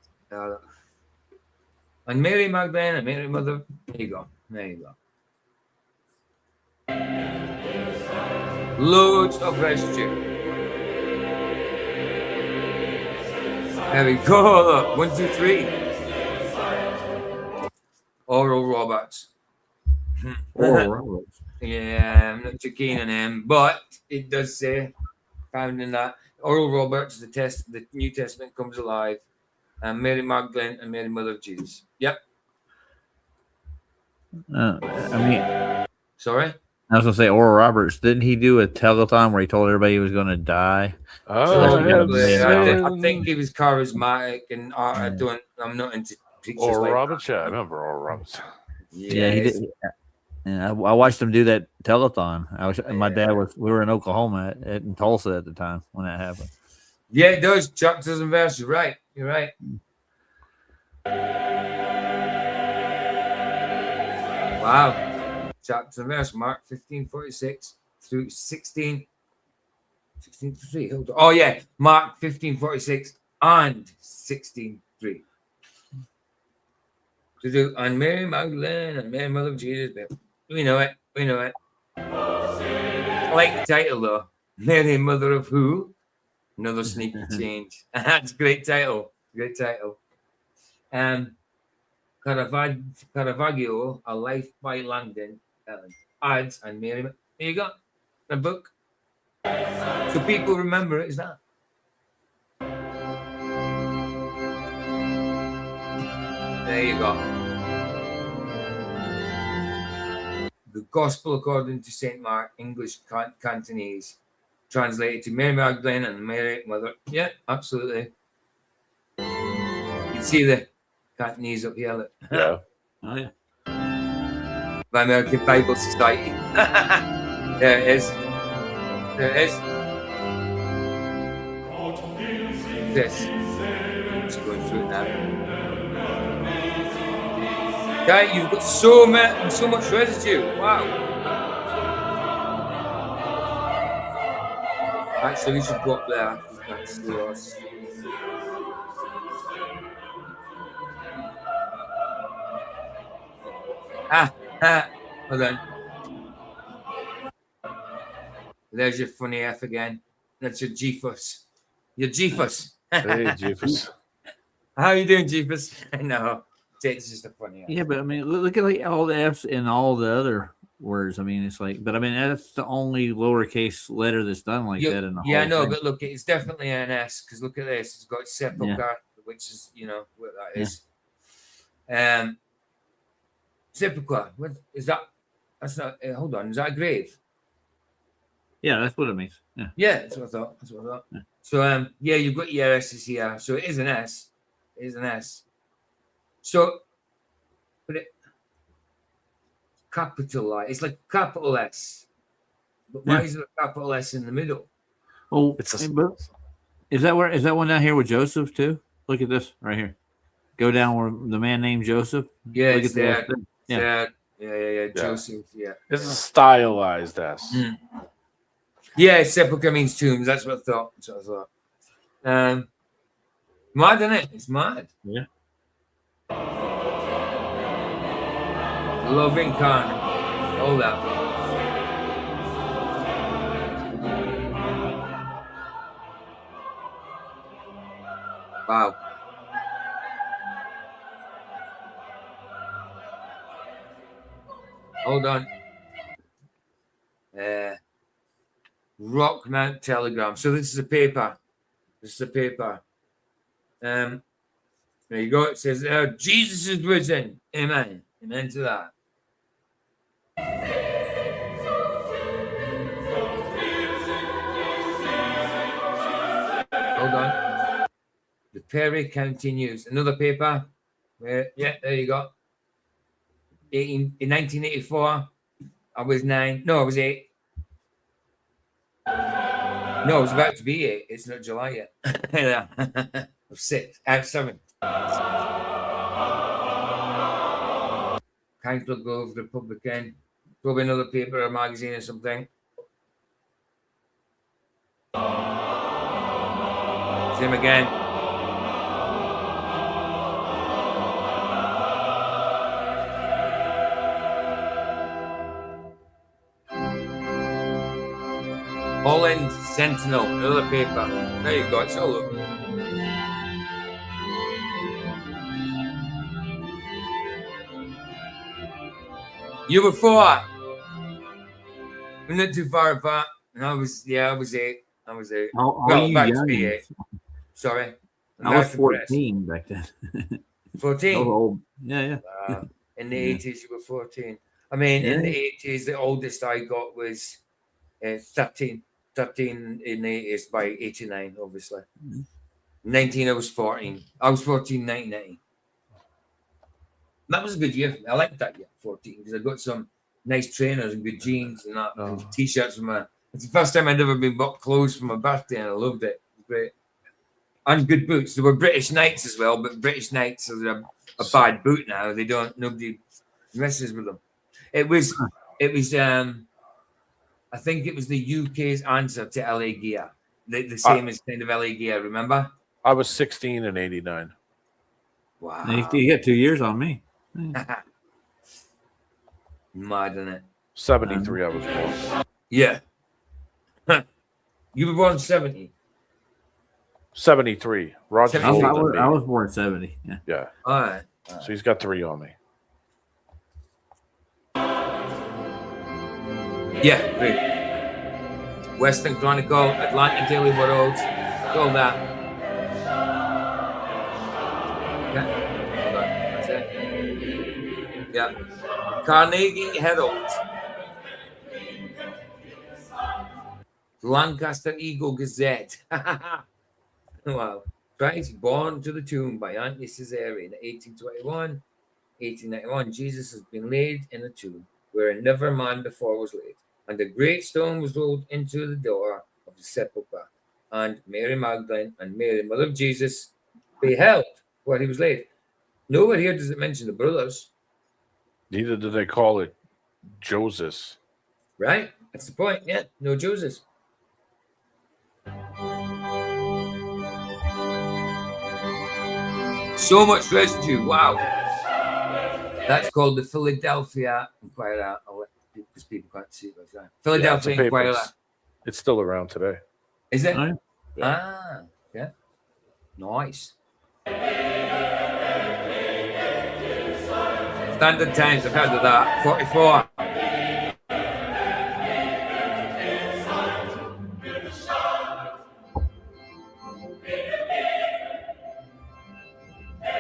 And Mary Magdalene and Mary Mother. There you go. Loads of residue. There we go. Look. 1, 2, 3. Oral Roberts. Oral Roberts. Yeah, I'm not too keen on him, but it does say, found in that Oral Roberts, the New Testament comes alive, and Mary Magdalene and Mary Mother of Jesus. Yep. Sorry? I was gonna say Oral Roberts. Didn't he do a telethon where he told everybody he was gonna die? I think he was charismatic, and I'm not into pictures Oral like Roberts. Yeah, I remember Oral Roberts. Yeah, he did. Yeah, I watched him do that telethon. My dad we were in Oklahoma in Tulsa at the time when that happened. Yeah, it does. Chapters and verses. You're right. Wow. Chapter and verse, Mark 15:46 through 16 to 3. Hold on. Oh, yeah. Mark 15:46 and 16:3. To do, and Mary Magdalene and Mary Mother of Jesus. We know it. I like the title, though. Mary Mother of who? Another sneaky change. That's a great title. Caravaggio, A Life by Langdon, adds, and Mary. There you go. A book. So people remember it as that. There you go. The Gospel according to St. Mark, English Cantonese, translated to Mary Magdalene and Mary Mother. Yeah, absolutely. You can see the Cantonese up here. Look. Yeah. Oh, yeah. The American Bible Society. There it is. This. Just going through it now. Okay, you've got so much residue. Wow. Actually, we should go up there. That's yours. Hold on. There's your funny F again. That's your Jeepers. Your Jeepers. Hey, Jeepers. How you doing, Jeepers? I know. It's just a funny F. Yeah, but I mean, look at like all the F's in all the other words. I mean, it's like, but I mean, that's the only lowercase letter that's done like that in the whole I know, thing. but look, it's definitely an S because look at this. It's got sepulchre, which is, what that is. Sepulchre. What is that? That's not. Hold on. Is that a grave? Yeah, that's what it means. Yeah, that's what I thought. Yeah. So, you've got your S's here. So it is an S. So, but capitalized. It's like capital S. But why is there a capital S in the middle? Oh, is that one down here with Joseph too? Look at this right here. Go down where the man named Joseph. Yeah, Look it's at there. Yeah. Yeah. Joseph. Yeah. It's a stylized S. Yeah, sepulchre means tombs. That's what I thought. Mad, isn't it? It's mad. Yeah. Love incarnate. All that. Wow. Hold on. Rock Mount Telegram. So this is a paper. There you go. It says, Jesus is risen. Amen. Amen to that. Hold on. The Perry County News. Another paper. Yeah, there you go. In 1984, I was 9. No, I was 8. No, I was about to be 8. It's not July yet. I was 6. 7. Council Grove, Republican. Probably another paper or magazine or something. Same again. Holland Sentinel, another paper. There you go, it's all over. You were 4. We're not too far apart. And I was 8. I was 8. How Well, you about to young? be 8. Sorry. I was 14 back then. 14? I was old. Yeah. In the 80s, you were 14. I mean, in the 80s, the oldest I got was 13. 13 in the 80s by 89, obviously. 19, I was 14. I was 14, 1990. That was a good year. I liked that year, 14, because I got some nice trainers and good jeans and that, and t-shirts from my. It's the first time I'd ever been bought clothes for my birthday, and I loved it. It was great. And good boots. There were British Knights as well, but British Knights are a bad boot now. Nobody messes with them. It was. I think it was the UK's answer to LA Gear. The same as kind of LA Gear, remember? I was 16 in 89. Wow. You got 2 years on me. Mad, isn't it? 73, I was born. Yeah. You were born 70. 73. Roger. I was born 70. Yeah. All right. So he's got 3 on me. Yeah, great. Western Chronicle, Atlantic Daily World, all that. Yeah, hold on. That's it. Yeah. Carnegie Herald. Lancaster Eagle Gazette. Wow. Christ born to the tomb by Anthony Caesarea in 1821. 1891, Jesus has been laid in a tomb where never man before was laid. And a great stone was rolled into the door of the sepulchre. And Mary Magdalene and Mary, mother of Jesus, beheld where he was laid. Nowhere here does it mention the brothers. Neither do they call it Joseph. Right? That's the point. Yeah. No Joseph. So much residue. Wow. That's called the Philadelphia Inquirer. Because people can't see it. Right? Philadelphia Inquirer. It's still around today. Is it? Yeah. Ah, yeah. Nice. Standard Times, I've heard of that. 44.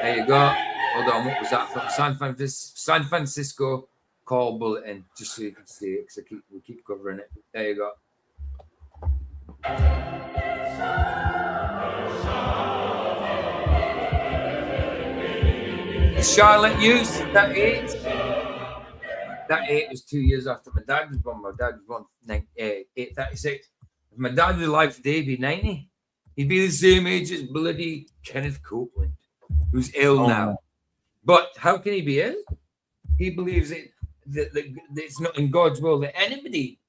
There you go. Hold on, what was that from? San Francisco Call Bulletin, just so you can see it, because we keep covering it. There you go. Charlotte News, that is. That 8 was 2 years after my dad was born. My dad was born 836. If my dad was alive today, he'd be 90. He'd be the same age as bloody Kenneth Copeland, who's ill now. No. But how can he be ill? He believes that it's not in God's will that anybody,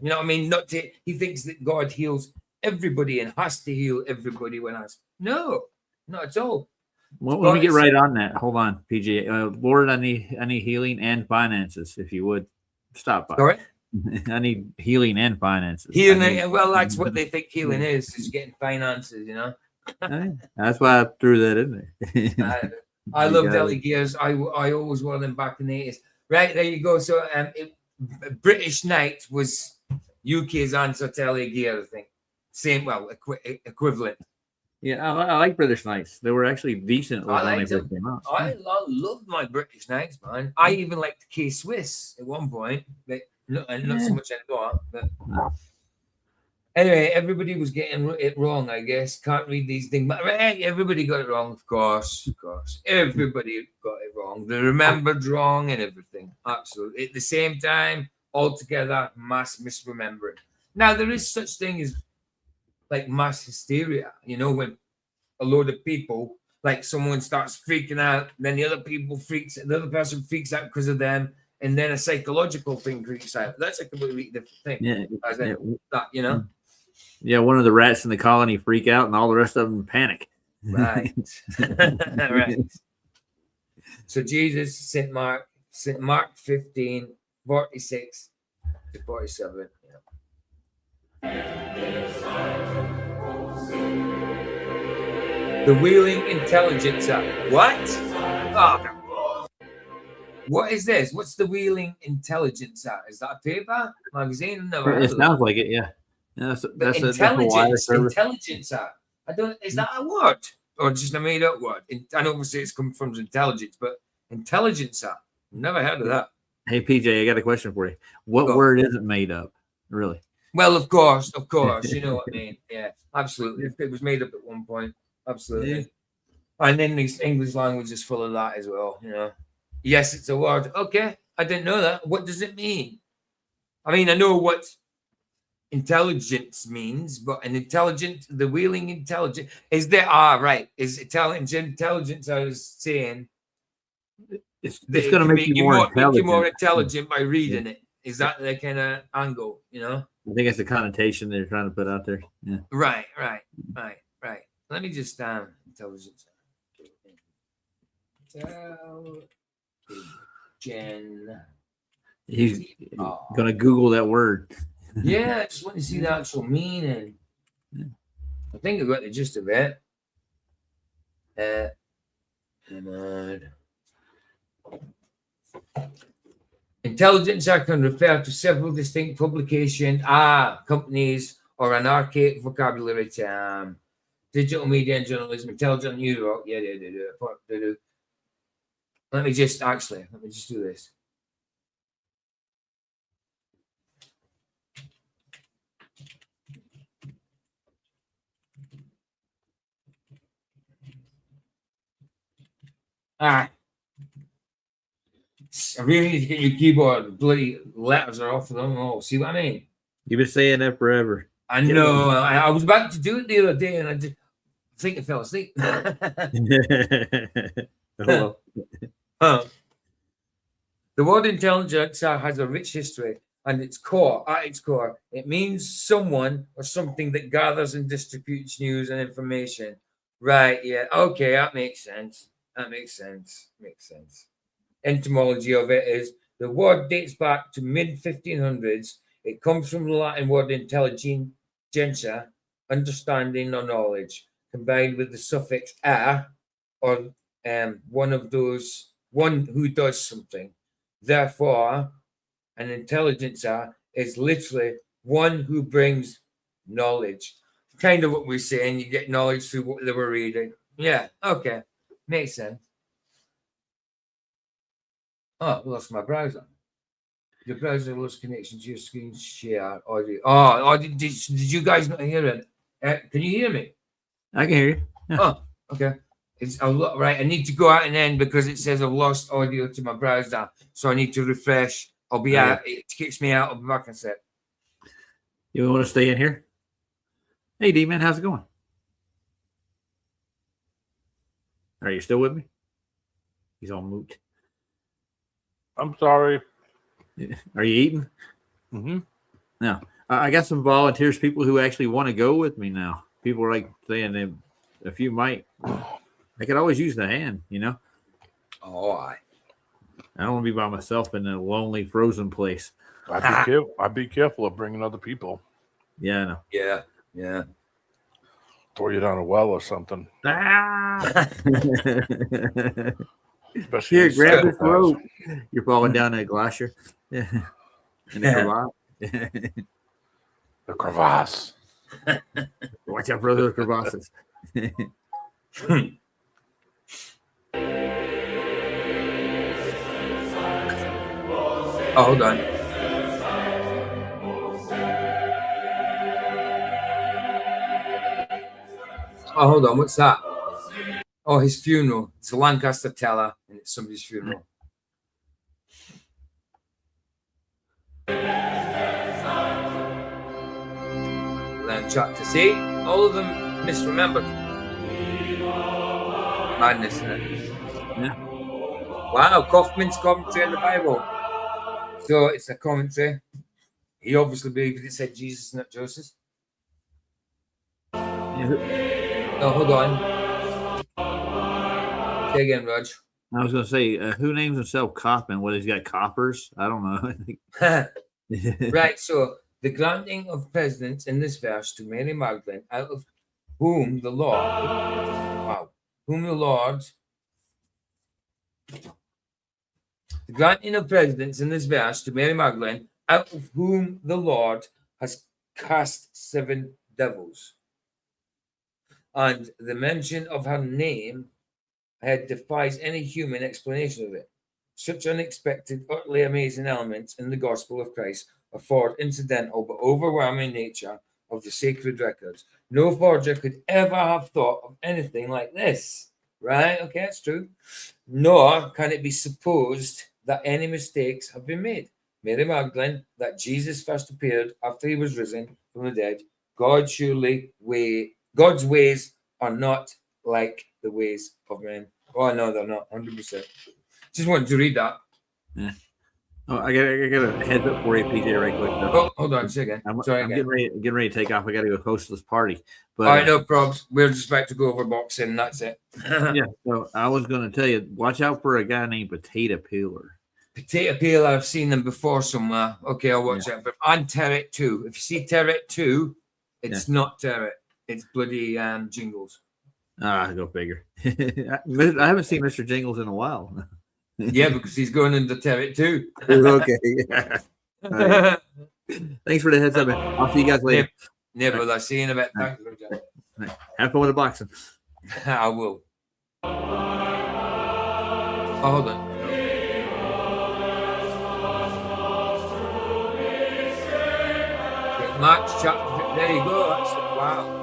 you know what I mean? He thinks that God heals everybody and has to heal everybody when asked. No, not at all. Well, let me get right on that. Hold on, PJ. Lord, I need healing and finances, if you would stop by. Sorry? I need healing and finances. Well, that's what they think healing is getting finances, you know. That's why I threw that in there. I love deli gears. I always wore them back in the 80s. Right, there you go. So British Knight was UK's answer to LA Gear, I think. Same, well, equivalent. Yeah, I like British Knights. They were actually decent when they first came out. I loved my British Knights, man. I even liked K-Swiss at one point, but not so much anymore. But anyway, everybody was getting it wrong, I guess. Can't read these things. But everybody got it wrong, of course. Everybody got it wrong. They remembered wrong and everything. Absolutely. At the same time, altogether, mass misremembering. Now, there is such thing as like mass hysteria, you know, when a load of people, like someone starts freaking out, then the other person freaks out because of them, and then a psychological thing freaks out. That's a completely different thing. That, you know? Yeah, one of the rats in the colony freak out and all the rest of them panic. Right. Right. So Jesus, St. Mark 15, 46 to 47. The Wheeling Intelligencer. What? Oh, what is this? What's the Wheeling Intelligencer? Is that a paper magazine? No, it sounds like it. Yeah. That's Intelligencer. Is that a word or just a made-up word? I know obviously it's come from intelligence, but Intelligencer. Never heard of that. Hey PJ, I got a question for you. What word isn't made up? Really? Well, of course, you know what I mean. Yeah, absolutely. It was made up at one point, absolutely. Yeah. And then the English language is full of that as well, you know. Yes, it's a word. Okay, I didn't know that. What does it mean? I mean, I know what intelligence means, but the Wheeling intelligence is there. Right. Is intelligence, I was saying, it's going to make you more intelligent by reading it. Is that the kind of angle, you know? I think it's the connotation they're trying to put out there. Yeah. Right. Let me just intelligence. He's gonna Google that word. Yeah, I just want to see the actual meaning. Yeah. I think I got the gist of it. Come on. Intelligence can refer to several distinct publications, companies, or an archaic vocabulary term. Digital media and journalism, intelligent Europe. Yeah, they do. Let me just do this. I really need to get your keyboard. Bloody letters are off of them all. See what I mean? You've been saying that forever. I know. I was about to do it the other day, and I think I fell asleep. The word intelligence has a rich history, and at its core, it means someone or something that gathers and distributes news and information. Right? Yeah. Okay, that makes sense. Makes sense. Etymology of it is the word dates back to mid-1500s. It comes from the Latin word intelligentia, understanding or knowledge, combined with the suffix "a," or one who does something. Therefore, an intelligencer is literally one who brings knowledge. Kind of what we're saying. You get knowledge through what they were reading. Yeah. Okay. Makes sense. Oh, I lost my browser. Your browser lost connection to your screen share audio. Oh, did you guys not hear it? Can you hear me? I can hear you. Yeah. Oh, okay. It's a lot, right? I need to go out and end because it says I've lost audio to my browser, so I need to refresh. I'll be out. It kicks me out. I'll be back in a sec. You want to stay in here? Hey, D-Man, how's it going? Are you still with me? He's on mute. I'm sorry. Are you eating? Mm-hmm. No. I got some volunteers, people who actually want to go with me now. People are like saying if you might, I could always use the hand, you know? Oh, I don't want to be by myself in a lonely, frozen place. I'd be careful of bringing other people. Yeah, I know. Yeah. Throw you down a well or something. Ah! Especially Here, in grab this Santa Claus. rope. You're falling down that glacier. Yeah. In the crevasse. The crevasse. Watch out for those crevasses. Oh, hold on. Oh, hold on. What's that? Oh, his funeral. It's a Lancaster teller, and it's somebody's funeral. Learn chapter. See? All of them misremembered. Madness, isn't it? Yeah. Wow, Kaufman's commentary on the Bible. So it's a commentary. He obviously believed it said Jesus, not Joseph. No, hold on. Say again, Rog. I was going to say, who names himself Kaufman? What, he's got coppers? I don't know. Right, so the granting of precedence in this verse to Mary Magdalene, out of whom the Lord, the granting of precedence in this verse to Mary Magdalene, out of whom the Lord has cast 7 devils. And the mention of her name defies any human explanation of it. Such unexpected, utterly amazing elements in the gospel of Christ afford incidental but overwhelming nature of the sacred records. No forger could ever have thought of anything like this. Right? Okay, that's true. Nor can it be supposed that any mistakes have been made. Mary Magdalene, that Jesus first appeared after he was risen from the dead, God's ways are not like the ways of men. Oh, no, they're not. 100%. Just wanted to read that. Yeah. Oh, I got a heads up for you, PJ, right quick. Oh, hold on, say again. I'm again. getting ready to take off. I got to go host this party. But all right, no probs. We're just about to go over boxing. That's it. Yeah. So I was going to tell you, watch out for a guy named Potato Peeler. Potato Peeler, I've seen them before somewhere. Okay, I'll watch out for. And Terret 2. If you see Terret 2, it's not Terret. It's bloody Jingles. Go figure. I haven't seen Mr. Jingles in a while. Yeah, because he's going into Terret 2. Okay. Yeah. Right. Thanks for the heads up. I'll see you guys later. Never. I'll see you in a bit. Thanks, Roger. Have fun with the boxing. I will. Oh, hold on. March chapter. There you go. That's wow.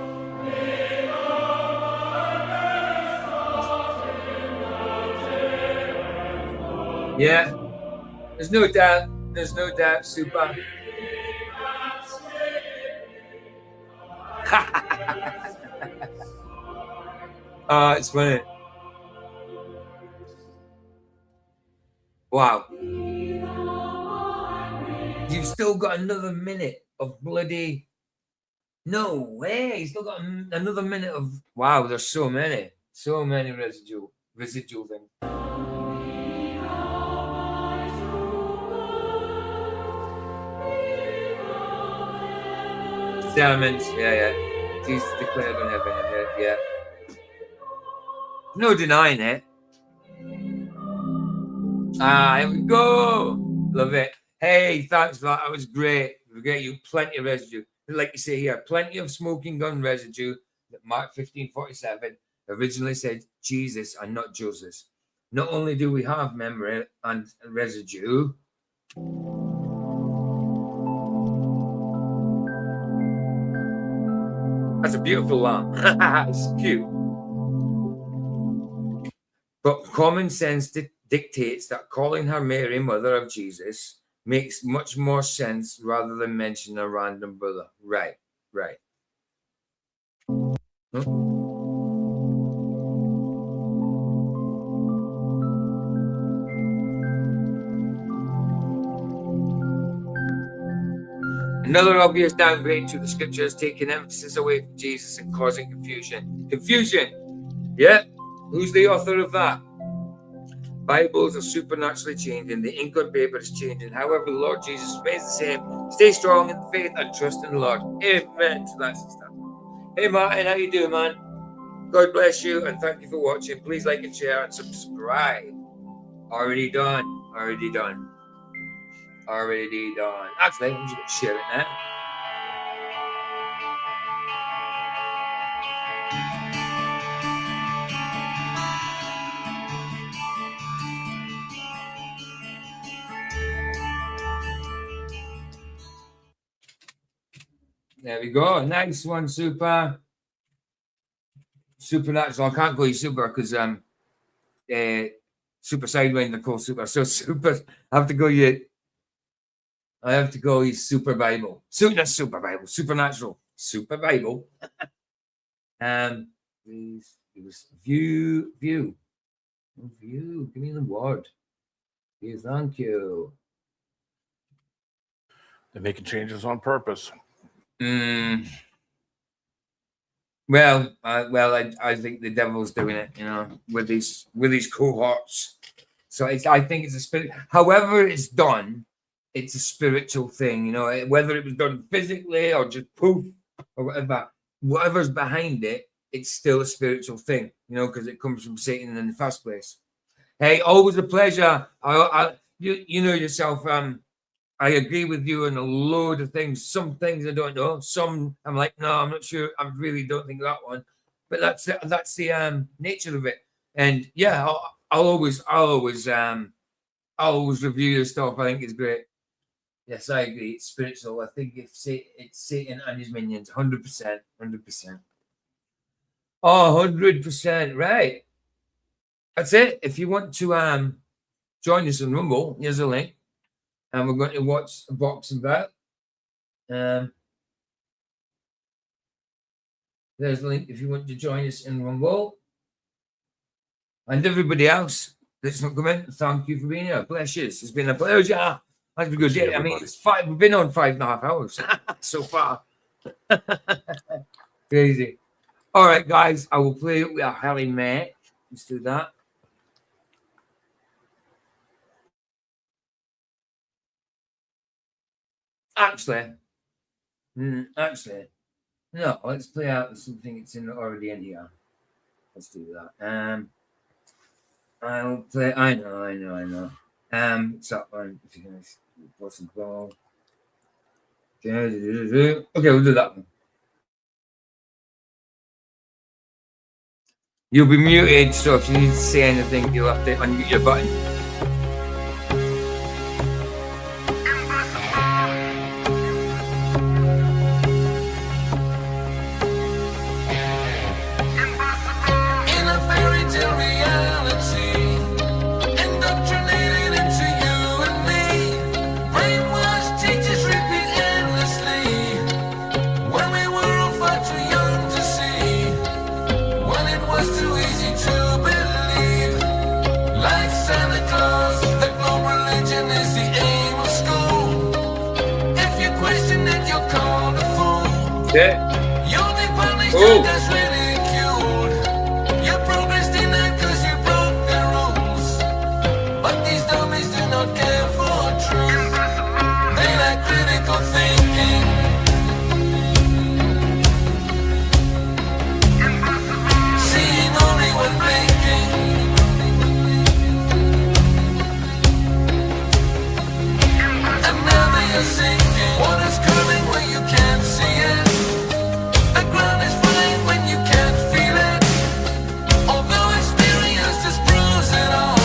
Yeah, there's no doubt, super. It's funny. Wow. You've still got another minute of bloody. No way. You've still got another minute of. Wow, there's so many residual things. Sentiments, yeah. Jesus declared in heaven, yeah. No denying it. Here we go. Love it. Hey, thanks for that. That was great. We get you plenty of residue. Like you say here, plenty of smoking gun residue that Mark 15:47 originally said Jesus and not Joseph. Not only do we have memory and residue, that's a beautiful lamb. It's cute. But common sense dictates that calling her Mary, mother of Jesus, makes much more sense rather than mention a random brother. Right. Huh? Another obvious downgrade to the scriptures, taking emphasis away from Jesus and causing confusion. Confusion! Yeah, who's the author of that? Bibles are supernaturally changing. The ink on paper is changing. However, the Lord Jesus remains the same. Stay strong in the faith and trust in the Lord. Amen to that, sister. Hey, Martin, how you doing, man? God bless you, and thank you for watching. Please like and share and subscribe. Already done. Actually, I'm just going to share it now. There we go. Nice one, Supernatural. I can't call you Super because Super Sidewind, they're called Super. So Super, I have to go you Super Bible. Not Super Bible, Supernatural. Super Bible. Please give us view. Give me the word. View, thank you. They're making changes on purpose. Well, I think the devil's doing it, with these cohorts. So I think it's a spirit. However it's done, it's a spiritual thing, whether it was done physically or just poof or whatever's behind it, it's still a spiritual thing, because it comes from Satan in the first place. Hey, always a pleasure. You know yourself. I agree with you on a load of things. Some things I don't know. Some I'm like, no, I'm not sure. I really don't think that one. But that's the nature of it. And yeah, I'll always review your stuff. I think it's great. Yes, I agree. It's spiritual. I think it's Satan and his minions. 100%. 100%. Oh, 100%. Right. That's it. If you want to join us on Rumble, here's a link. And we're going to watch a boxing bout. There's a link if you want to join us in Rumble. And everybody else that's not coming, thank you for being here. Bless you. It's been a pleasure. That's a good day. I mean, we've been on 5.5 hours so far. Crazy. All right, guys, I will play it with a Harry Mac. Let's do that. Actually, no, let's play out something that's already in here. Let's do that. I'll play, I know. So, if you can possible. Okay, we'll do that one. You'll be muted, so if you need to say anything, you'll have to unmute your button. Yeah. Oh. Your progress denied because you broke the rules. But these dummies do not care for truth. They lack critical thinking. Seeing only when blinking. And now they are sinking. Water's curling where you can't see it. The ground is fine when you can't feel it. Although experience disproves it all.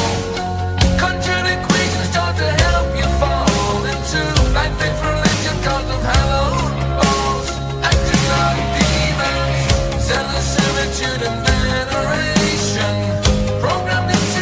Conjured equations start to help you fall into like faith, religion, cult of hallowed balls. Acting like demons, zealous servitude and veneration. Programmed into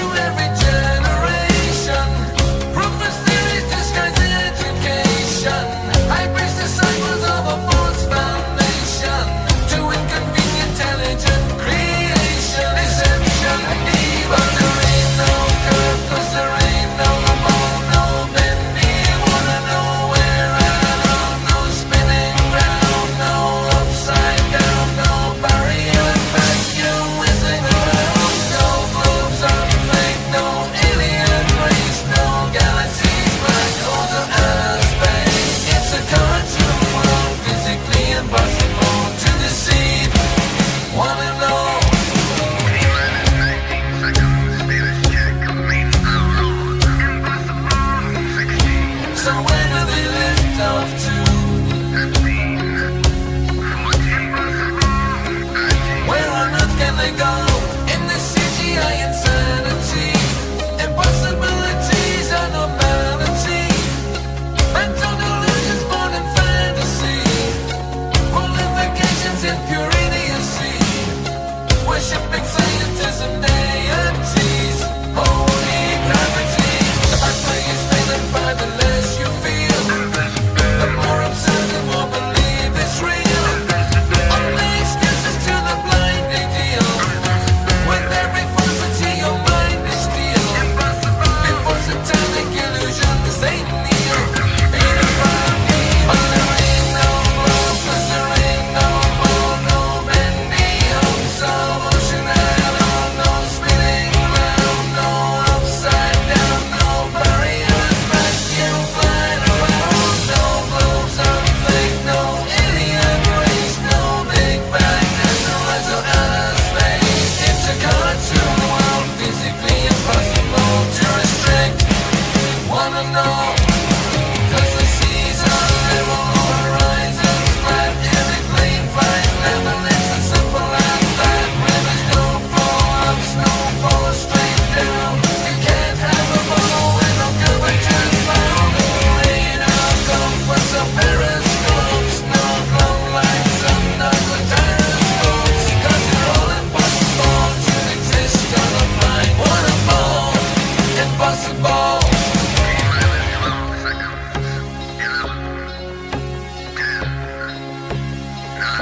impossible.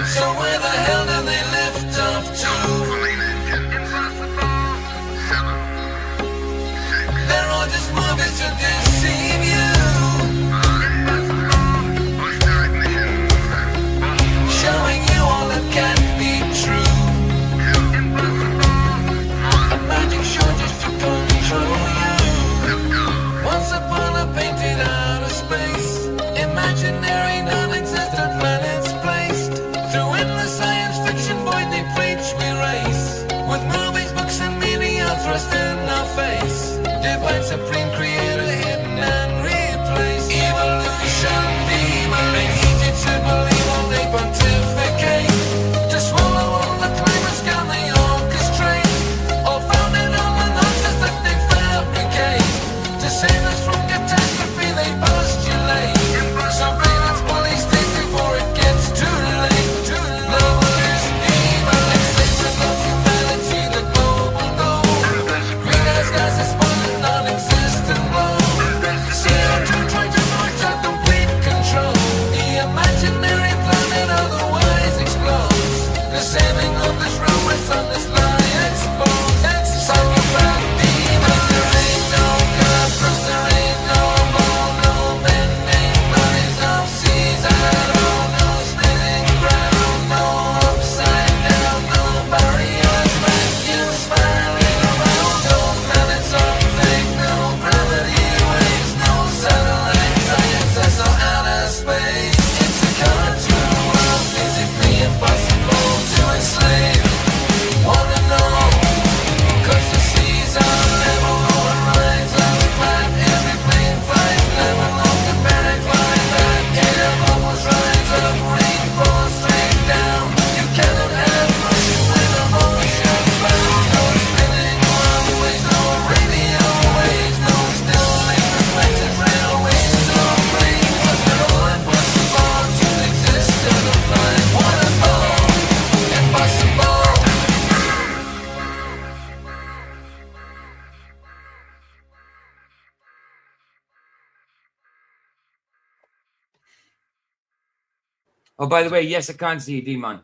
So where the hell do they lift off to? They're all just movies to deceive you, showing you all that can't be true. A magic show just to control you. Once upon a painted outer space, imaginary non-existent planets placed through endless science fiction void they preach we race, with movies, books and media thrust in our face. Divine supreme creator hidden and replaced. Evolution demon needs you to believe all they pontificate, to swallow all the climate scam they orchestrate, all founded on the nonsense that they fabricate, to save us from catastrophe they postulate. Surveillance police state before it gets too late. Globalist evil extinction of humanity, the global goal. Greenhouse gases spawning non-existent glow. CO2 trying to push out complete control. The imaginary planet otherwise explodes. The saving of this realm is on this lie exposed. Psychopath demons, there ain't no God, 'cause there ain't no more, no bending bodies of seas at all, no spinning ground, no upside down, no barriers, vacuum spiraling around, no planets of fake, no gravity waves, no satellites, ISS or outer space. It's a cartoon world, physically impossible to enslave. Wanna know? 'Cause the seas are level, no one rides on flat. Every plane flies level off the barrack flies back. Air almost rise up, rain falls straight down. You cannot have mercy when emotion's bound. No spinning runways, no radio waves, no still lane reflected railways, no rain. 'Cause they're all impossible to exist in a flight. Wanna know? Impossible. Oh, by the way, yes, I can see you, D-Man.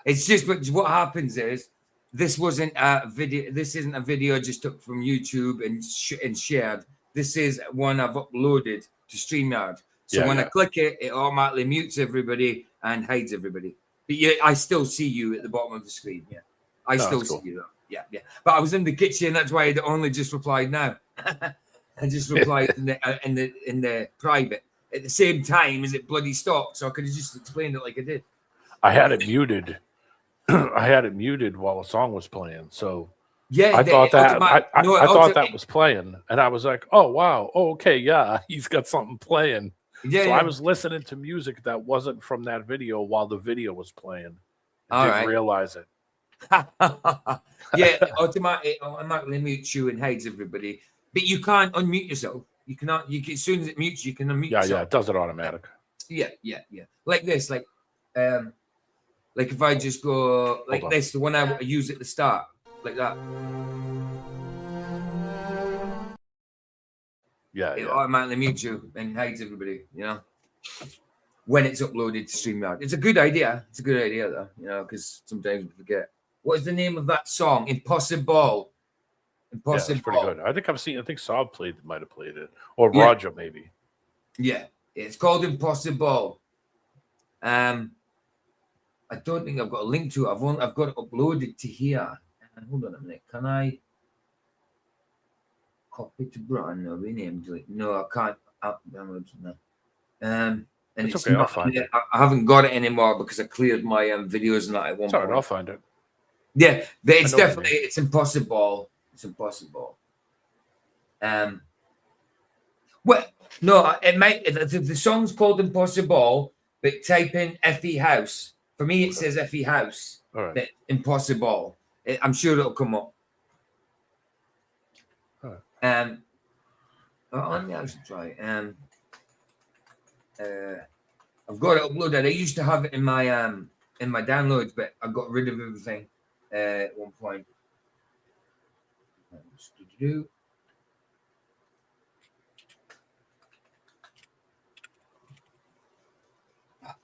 It's just what happens is this wasn't a video. This isn't a video I just took from YouTube and shared. This is one I've uploaded to StreamYard. So when I click it, it automatically mutes everybody and hides everybody. But yeah, I still see you at the bottom of the screen. Yeah, I still see you though. Yeah, yeah. But I was in the kitchen. That's why I only just replied now. I just replied in the private at the same time as it bloody stopped. So I could have just explained it like I did. I had it muted. I had it muted while the song was playing. So yeah, I thought that I thought that was playing, and I was like, "Oh wow, oh, okay, yeah, he's got something playing." Yeah, so yeah. I was listening to music that wasn't from that video while the video was playing. I All didn't right. realize it. Yeah, automatically mutes you and hides everybody. But you can't unmute yourself. You cannot. You can, as soon as it mutes, you can unmute yourself. Yeah, it does it automatic. Yeah. Like this, like if I just go like this, the one I use at the start, like that. Yeah, it automatically mutes you and hides everybody. You know, when it's uploaded to StreamYard, it's a good idea. It's a good idea though, you know, because sometimes we forget. What is the name of that song? Impossible. Impossible. Yeah, it's pretty good. I think I've seen. I think Saab might have played it, or Roger maybe. Yeah, it's called Impossible. I don't think I've got a link to it. I've got it uploaded to here. Hold on a minute. Can I copy to Brian? No, rename it. No, I can't. And it's okay. I'll find it. I haven't got it anymore because I cleared my videos and that at one point. I'll find it. Yeah, but it's definitely it's impossible. It's impossible. Well, no, it might. The song's called Impossible, but type in FE House. For me, it says FE House. All right. But Impossible. I'm sure it'll come up. All right. Let me actually try. I've got it uploaded. I used to have it in my downloads, but I got rid of everything at one point.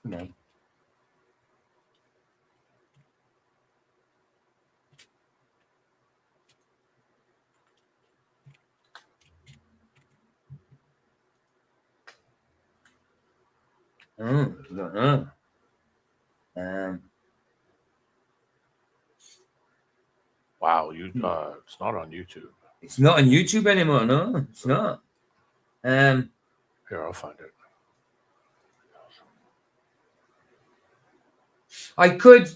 Come on. I don't know. Wow, it's not on YouTube. It's not on YouTube anymore. No, it's not. Here, I'll find it. I could.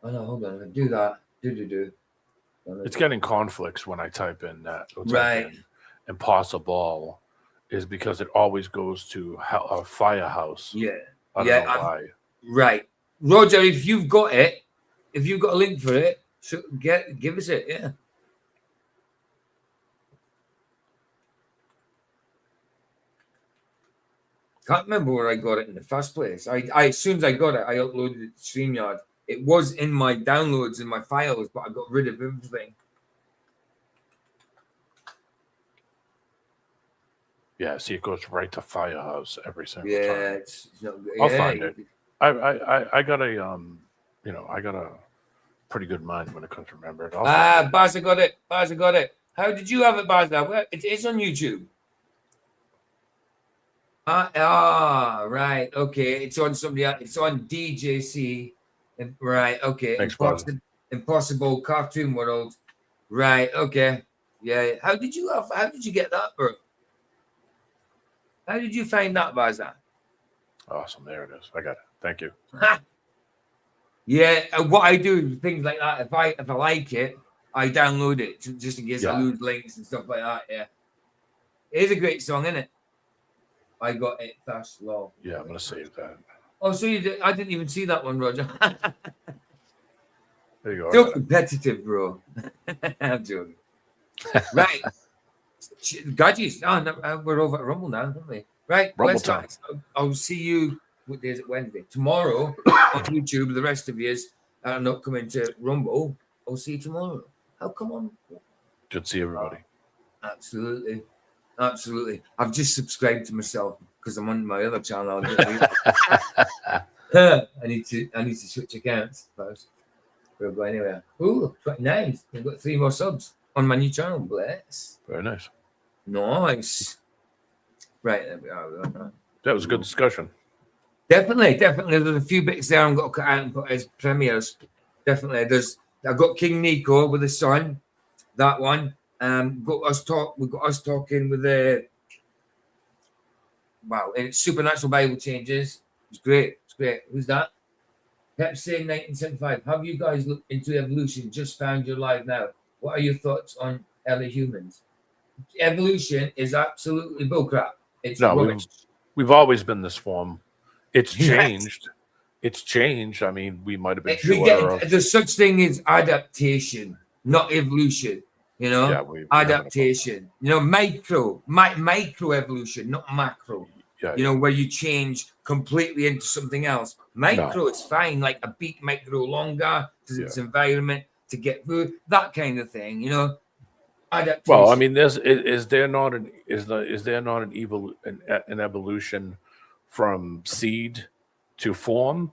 Oh no, hold on. I do that. Do. It's getting conflicts when I type in that. Right. Impossible is because it always goes to a firehouse. Yeah. I don't know why. Right. Roger, if you've got it, if you've got a link for it, so give us it. Yeah. Can't remember where I got it in the first place. I as soon as I got it, I uploaded it to StreamYard. It was in my downloads in my files, but I got rid of everything. Yeah, see, it goes right to Firehouse every single time. Yeah, it's not good. I'll find it. I got a I got a pretty good mind when it comes to remember it. Baza got it. Baza got it. How did you have it, Baza? Well, it's on YouTube. Right. Okay. It's on somebody else. It's on DJC. Right. Okay. Thanks, Impossible Cartoon World. Right. Okay. Yeah. How did you get that, bro? How did you find that, Baza? Awesome. There it is. I got it. Thank you. Yeah. What I do things like that. If I like it, I download it just in case I lose links and stuff like that. Yeah. It is a great song, isn't it? I got it fast low. Yeah, I'm gonna save that. Oh, so you did? I didn't even see that one, Roger. There you go. Still competitive, bro. I'm joking. Right. Gadgets. Oh, no, we're over at Rumble now, aren't we? Right. Rumble time. I'll see you. What day is it? Wednesday. Tomorrow on YouTube. The rest of yous are not coming to Rumble. I'll see you tomorrow. How come on? Good to see everybody. Absolutely. Absolutely. I've just subscribed to myself because I'm on my other channel. I need to switch accounts first. We'll go anywhere. Ooh, 29. I've got 3 more subs on my new channel. Bless. Very nice. Nice. Right, there we are. That was a good discussion. Definitely. There's a few bits there I'm going to cut out and put as premieres. Definitely. I've got King Nico with the sun. That one. We've got us talking with the it's Supernatural Bible Changes. It's great. Who's that? Kept saying 1975. Have you guys looked into evolution? Just found your life now. What are your thoughts on early humans? Evolution is absolutely bullcrap. It's rubbish. We've always been this form. It's changed. It's changed. I mean, we might have been there's such thing as adaptation, not evolution. You know, adaptation. You know, micro evolution, not macro. Yeah, you know, where you change completely into something else. Micro is fine, like a beak might grow longer because its environment to get food, that kind of thing. You know, adaptation. Well, I mean, is there not an evolution from seed to form?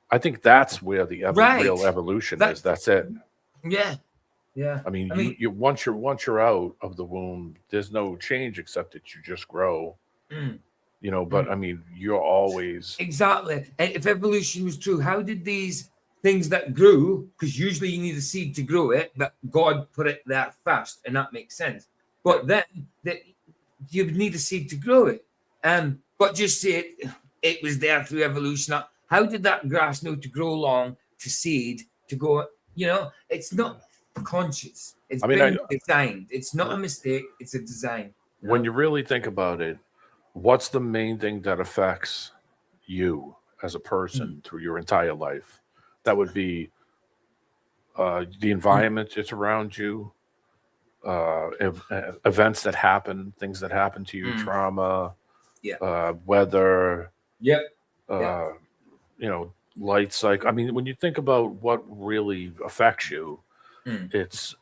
I think that's where the real evolution is. That's it. Yeah. Yeah, I mean, you once you're out of the womb, there's no change except that you just grow. You know, but I mean, you're always exactly. And if evolution was true, how did these things that grew? Because usually you need a seed to grow it, but God put it there first, and that makes sense. But then you would need a seed to grow it. But just say it was there through evolution. How did that grass know to grow long to seed to go? You know, it's not conscious. It's been designed. It's not a mistake. It's a design. When you really think about it, what's the main thing that affects you as a person through your entire life? That would be the environment that's around you, events that happen, things that happen to you, trauma, weather. Yep. You know, light cycle. I mean, when you think about what really affects you, it's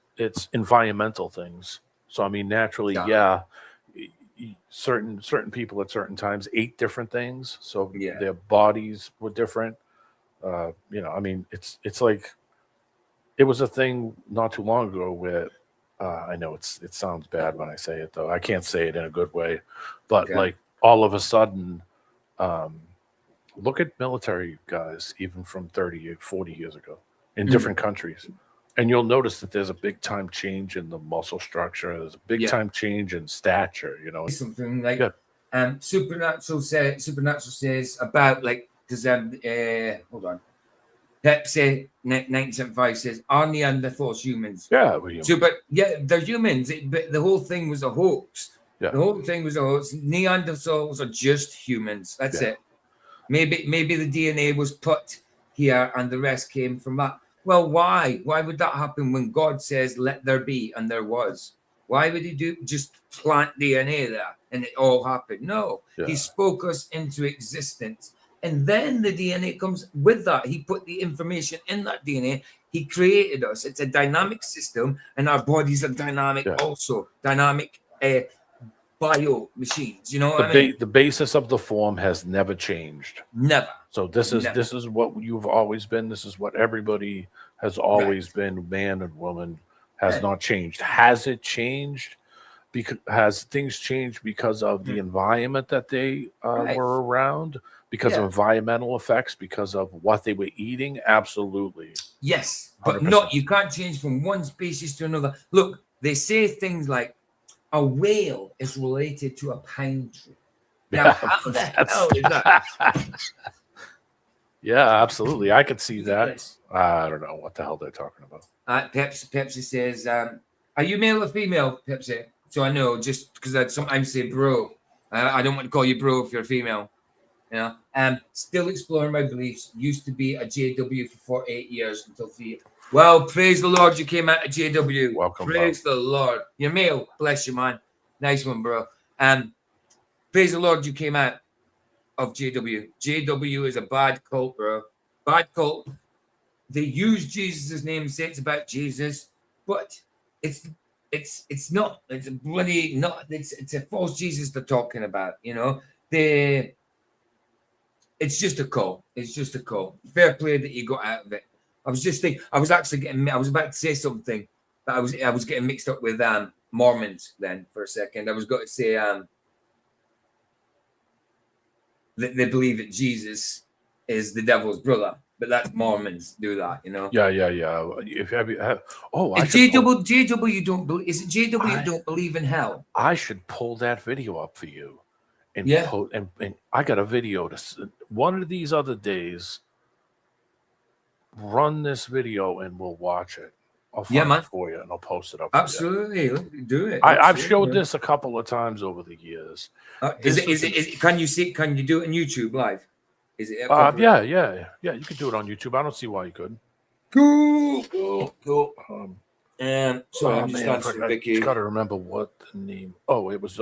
environmental things. So I mean, naturally, certain people at certain times ate different things, so their bodies were different. I mean, it's like it was a thing not too long ago where I know it sounds bad when I say it, though. I can't say it in a good way, but like all of a sudden, look at military guys, even from 30, 40 years ago in different countries. And you'll notice that there's a big time change in the muscle structure. There's a big time change in stature, Something like Supernatural says about like, because hold on. Pepsi 1975 says, are Neanderthals humans? Yeah, we're humans. So, but they're humans. But the whole thing was a hoax. Yeah. The whole thing was a hoax. Neanderthals are just humans. That's it. Maybe the DNA was put here and the rest came from that. Well, why? Why would that happen when God says, let there be, and there was? Why would he just plant DNA there and it all happened? No, he spoke us into existence. And then the DNA comes with that. He put the information in that DNA. He created us. It's a dynamic system, and our bodies are dynamic also. Dynamic bio machines. You know what I mean? The basis of the form has never changed. Never. So this is what you've always been. This is what everybody has always been. Man and woman has not changed. Has it changed? Has things changed because of the environment that they were around? Because of environmental effects? Because of what they were eating? Absolutely. Yes, 100%. but you can't change from one species to another. Look, they say things like a whale is related to a pine tree. Now, how the hell is that? Yeah, absolutely. I could see that. I don't know what the hell they're talking about. Pepsi says, are you male or female, Pepsi? So I know, just because I'd sometimes say bro. I don't want to call you bro if you're female. Still exploring my beliefs. Used to be a JW for 48 years until 3. Well, praise the Lord, you came out of JW. Welcome. Praise the Lord. You're male. Bless you, man. Nice one, bro. Praise the Lord, you came out of JW. JW is a bad cult, bro. Bad cult. They use Jesus' name, say it's about Jesus, but it's not. It's a bloody not. It's a false Jesus they're talking about. It's just a cult. It's just a cult. Fair play that you got out of it. I was just thinking. I was about to say something, but I was getting mixed up with Mormons. Then for a second, I was going to say that they believe that Jesus is the devil's brother, but that's Mormons do that. Yeah. If JW don't believe. Is it JW don't believe in hell? I should pull that video up for you. And and I got a video to one of these other days. Run this video and we'll watch it. I'll find it for you and I'll post it up. Absolutely, do it. I've showed this a couple of times over the years. Is it? Can you see? Can you do it on YouTube live? Is it? Yeah. You could do it on YouTube. I don't see why you couldn't. Cool. Sorry, I'm just I answering Vicky. Got to remember what the name. Oh, it was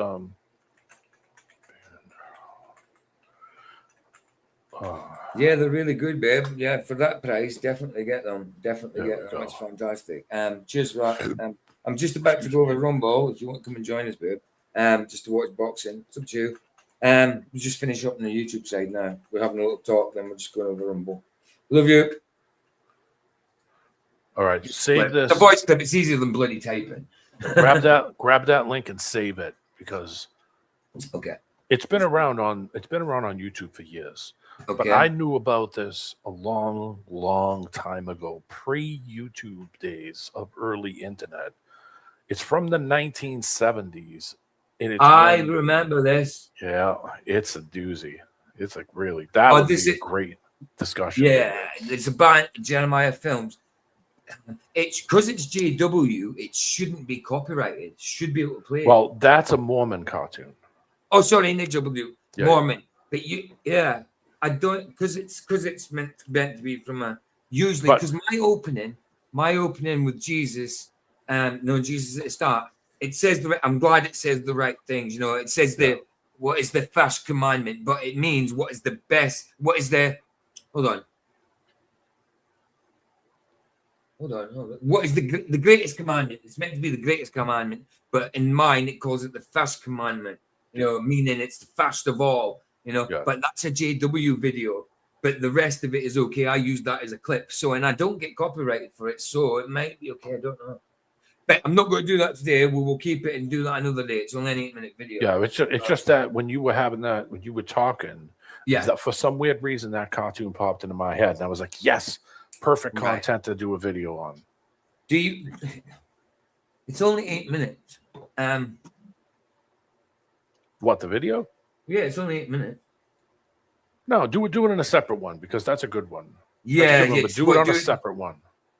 Yeah, they're really good, babe. Yeah, for that price, definitely get them. Definitely get them. It's fantastic. Cheers, right. I'm just about to go over Rumble. If you want to come and join us, babe, just to watch boxing. It's up to you. We'll just finish up on the YouTube side now. We're having a little talk, then we're just going over Rumble. Love you. All right, save this. The voice clip. It's easier than bloody typing. grab that link and save it because it's been around on YouTube for years. But I knew about this a long, long time ago, pre-YouTube days of early internet. It's from the 1970s. And I remember this. Yeah, it's a doozy. It's like really that would be a great discussion. Yeah, it's about Jeremiah Films. It's because it's JW. It shouldn't be copyrighted. Should be able to play. Well, that's a Mormon cartoon. Oh, sorry, NW Mormon. But I don't because it's meant to be from a usually because my opening with Jesus Jesus at the start. It says I'm glad it says the right things. It says what is the first commandment, but it means what is the best. What is the hold on. What is the greatest commandment? It's meant to be the greatest commandment, but in mine it calls it the first commandment. you know, meaning it's the first of all, you know, but that's a JW video. But the rest of it is okay. I use that as a clip. So, and I don't get copyrighted for it. So it might be okay. I don't know. But I'm not going to do that today. We will keep it and do that another day. It's only an 8-minute video. Yeah, it's just that when you were having that, when you were talking, that for some weird reason that cartoon popped into my head. And I was like, yes, perfect content to do a video on. Do you? It's only 8 minutes. What, the video? Yeah, it's only 8 minutes. No, do it in a separate one because that's a good one. Yeah, good one, but do it on a separate one.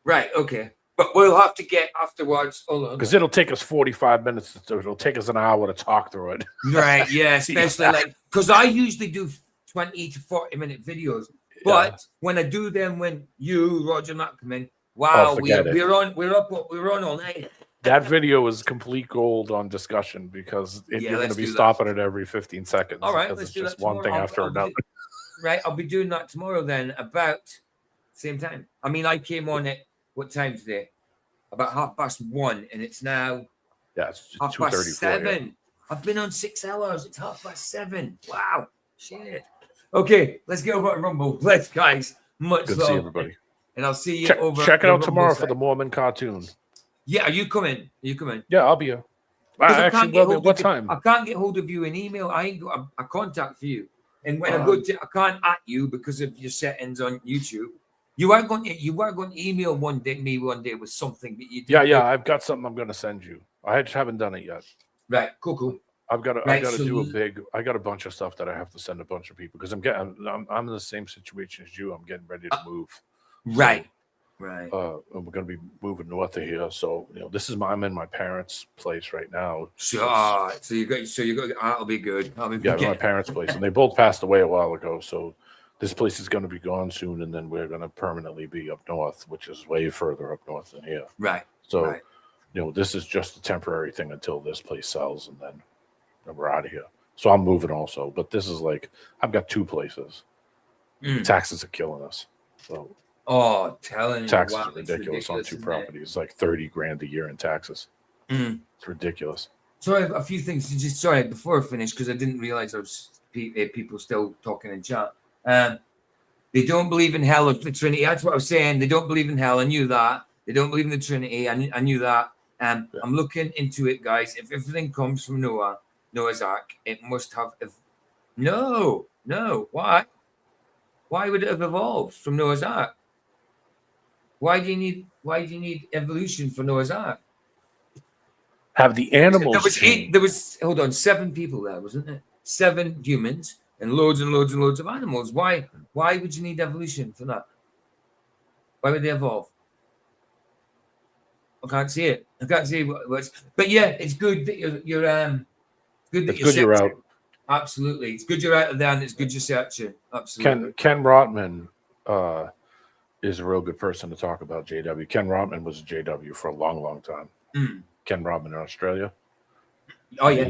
Right. Okay. But we'll have to get afterwards. Hold on. Because it'll take us 45 minutes. It'll take us an hour to talk through it. Right. Yeah. Especially like because I usually do 20 to 40-minute videos, but when I do them, when you, Roger, Matt come in, wow, we're on all night. That video is complete gold on discussion because you're going to be stopping it every 15 seconds. All right, let's it's do just one thing after another. Right, I'll be doing that tomorrow then about same time. I mean, I came on at what time today? About 1:30, and it's now it's 7:30. Yeah. I've been on 6 hours. It's 7:30. Wow, shit. Okay, let's get over to Rumble. Let's, guys. Much Good to love. see everybody. And I'll see you over. Check it out tomorrow side. for the Mormon cartoon. Yeah, are you coming? Yeah, I'll be here. What time? I can't get hold of you in email. I ain't got a contact for you. And when I go to, I can't at you because of your settings on YouTube. You are going to email me one day with something that you did. Yeah. I've got something I'm going to send you. I just haven't done it yet. Right. Cool. I've got to do a big. I got a bunch of stuff that I have to send a bunch of people because I'm in the same situation as you. I'm getting ready to move. Right. And we're going to be moving north of here. So I'm in my parents' place right now. So you got. That'll be good. My parents' place, and they both passed away a while ago. So this place is going to be gone soon, and then we're going to permanently be up north, which is way further up north than here. Right. So this is just a temporary thing until this place sells, and then we're out of here. So I'm moving also, but this is like I've got 2 places. Taxes are killing us. So. Telling you, taxes are ridiculous on 2 properties. Like 30 grand a year in taxes. It's ridiculous. Sorry, a few things. Sorry, before I finish, because I didn't realize there was people still talking in chat. They don't believe in hell or the Trinity. That's what I was saying. They don't believe in hell. I knew that. They don't believe in the Trinity. I knew that. I'm looking into it, guys. If everything comes from Noah's Ark, it must have. No. Why? Why would it have evolved from Noah's Ark? Why do you need evolution for Noah's Ark? Have the animals? There was 7 people there, wasn't it? 7 humans and loads of animals. Why would you need evolution for that? Why would they evolve? I can't see it. I can't see what's. But yeah, it's good that you're you're out. Absolutely, it's good you're out of there, and it's good you're searching. Absolutely. Ken Rotman is a real good person to talk about JW. Ken Rotman was a JW for a long time. Ken Rotman in Australia. Oh yeah,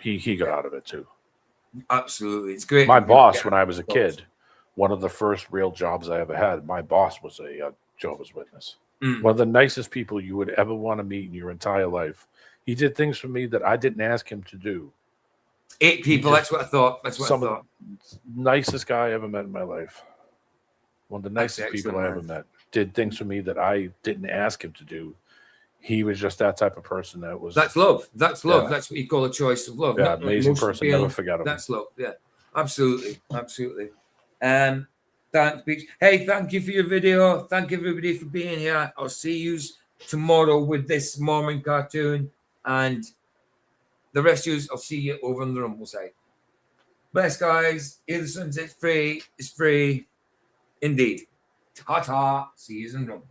He got out of it too. Absolutely, it's great. My boss, when I was a kid, one of the first real jobs I ever had, my boss was a Jehovah's Witness. One of the nicest people you would ever want to meet in your entire life. He did things for me that I didn't ask him to do. 8 people. That's what I thought. That's what I thought. Nicest guy I ever met in my life. One of the nicest people I ever met. Did things for me that I didn't ask him to do. He was just that type of person. That's love. That's love. That's what you call a choice of love. Yeah, amazing person. Never forget him. That's love. Yeah, absolutely. Thanks, Beach. Hey, thank you for your video. Thank everybody for being here. I'll see you tomorrow with this Mormon cartoon, and the rest of you, I'll see you over on the Rumble side. Bless, guys. EVILution, it's free. It's free. Indeed. Ta-ta. See you in the Rumble.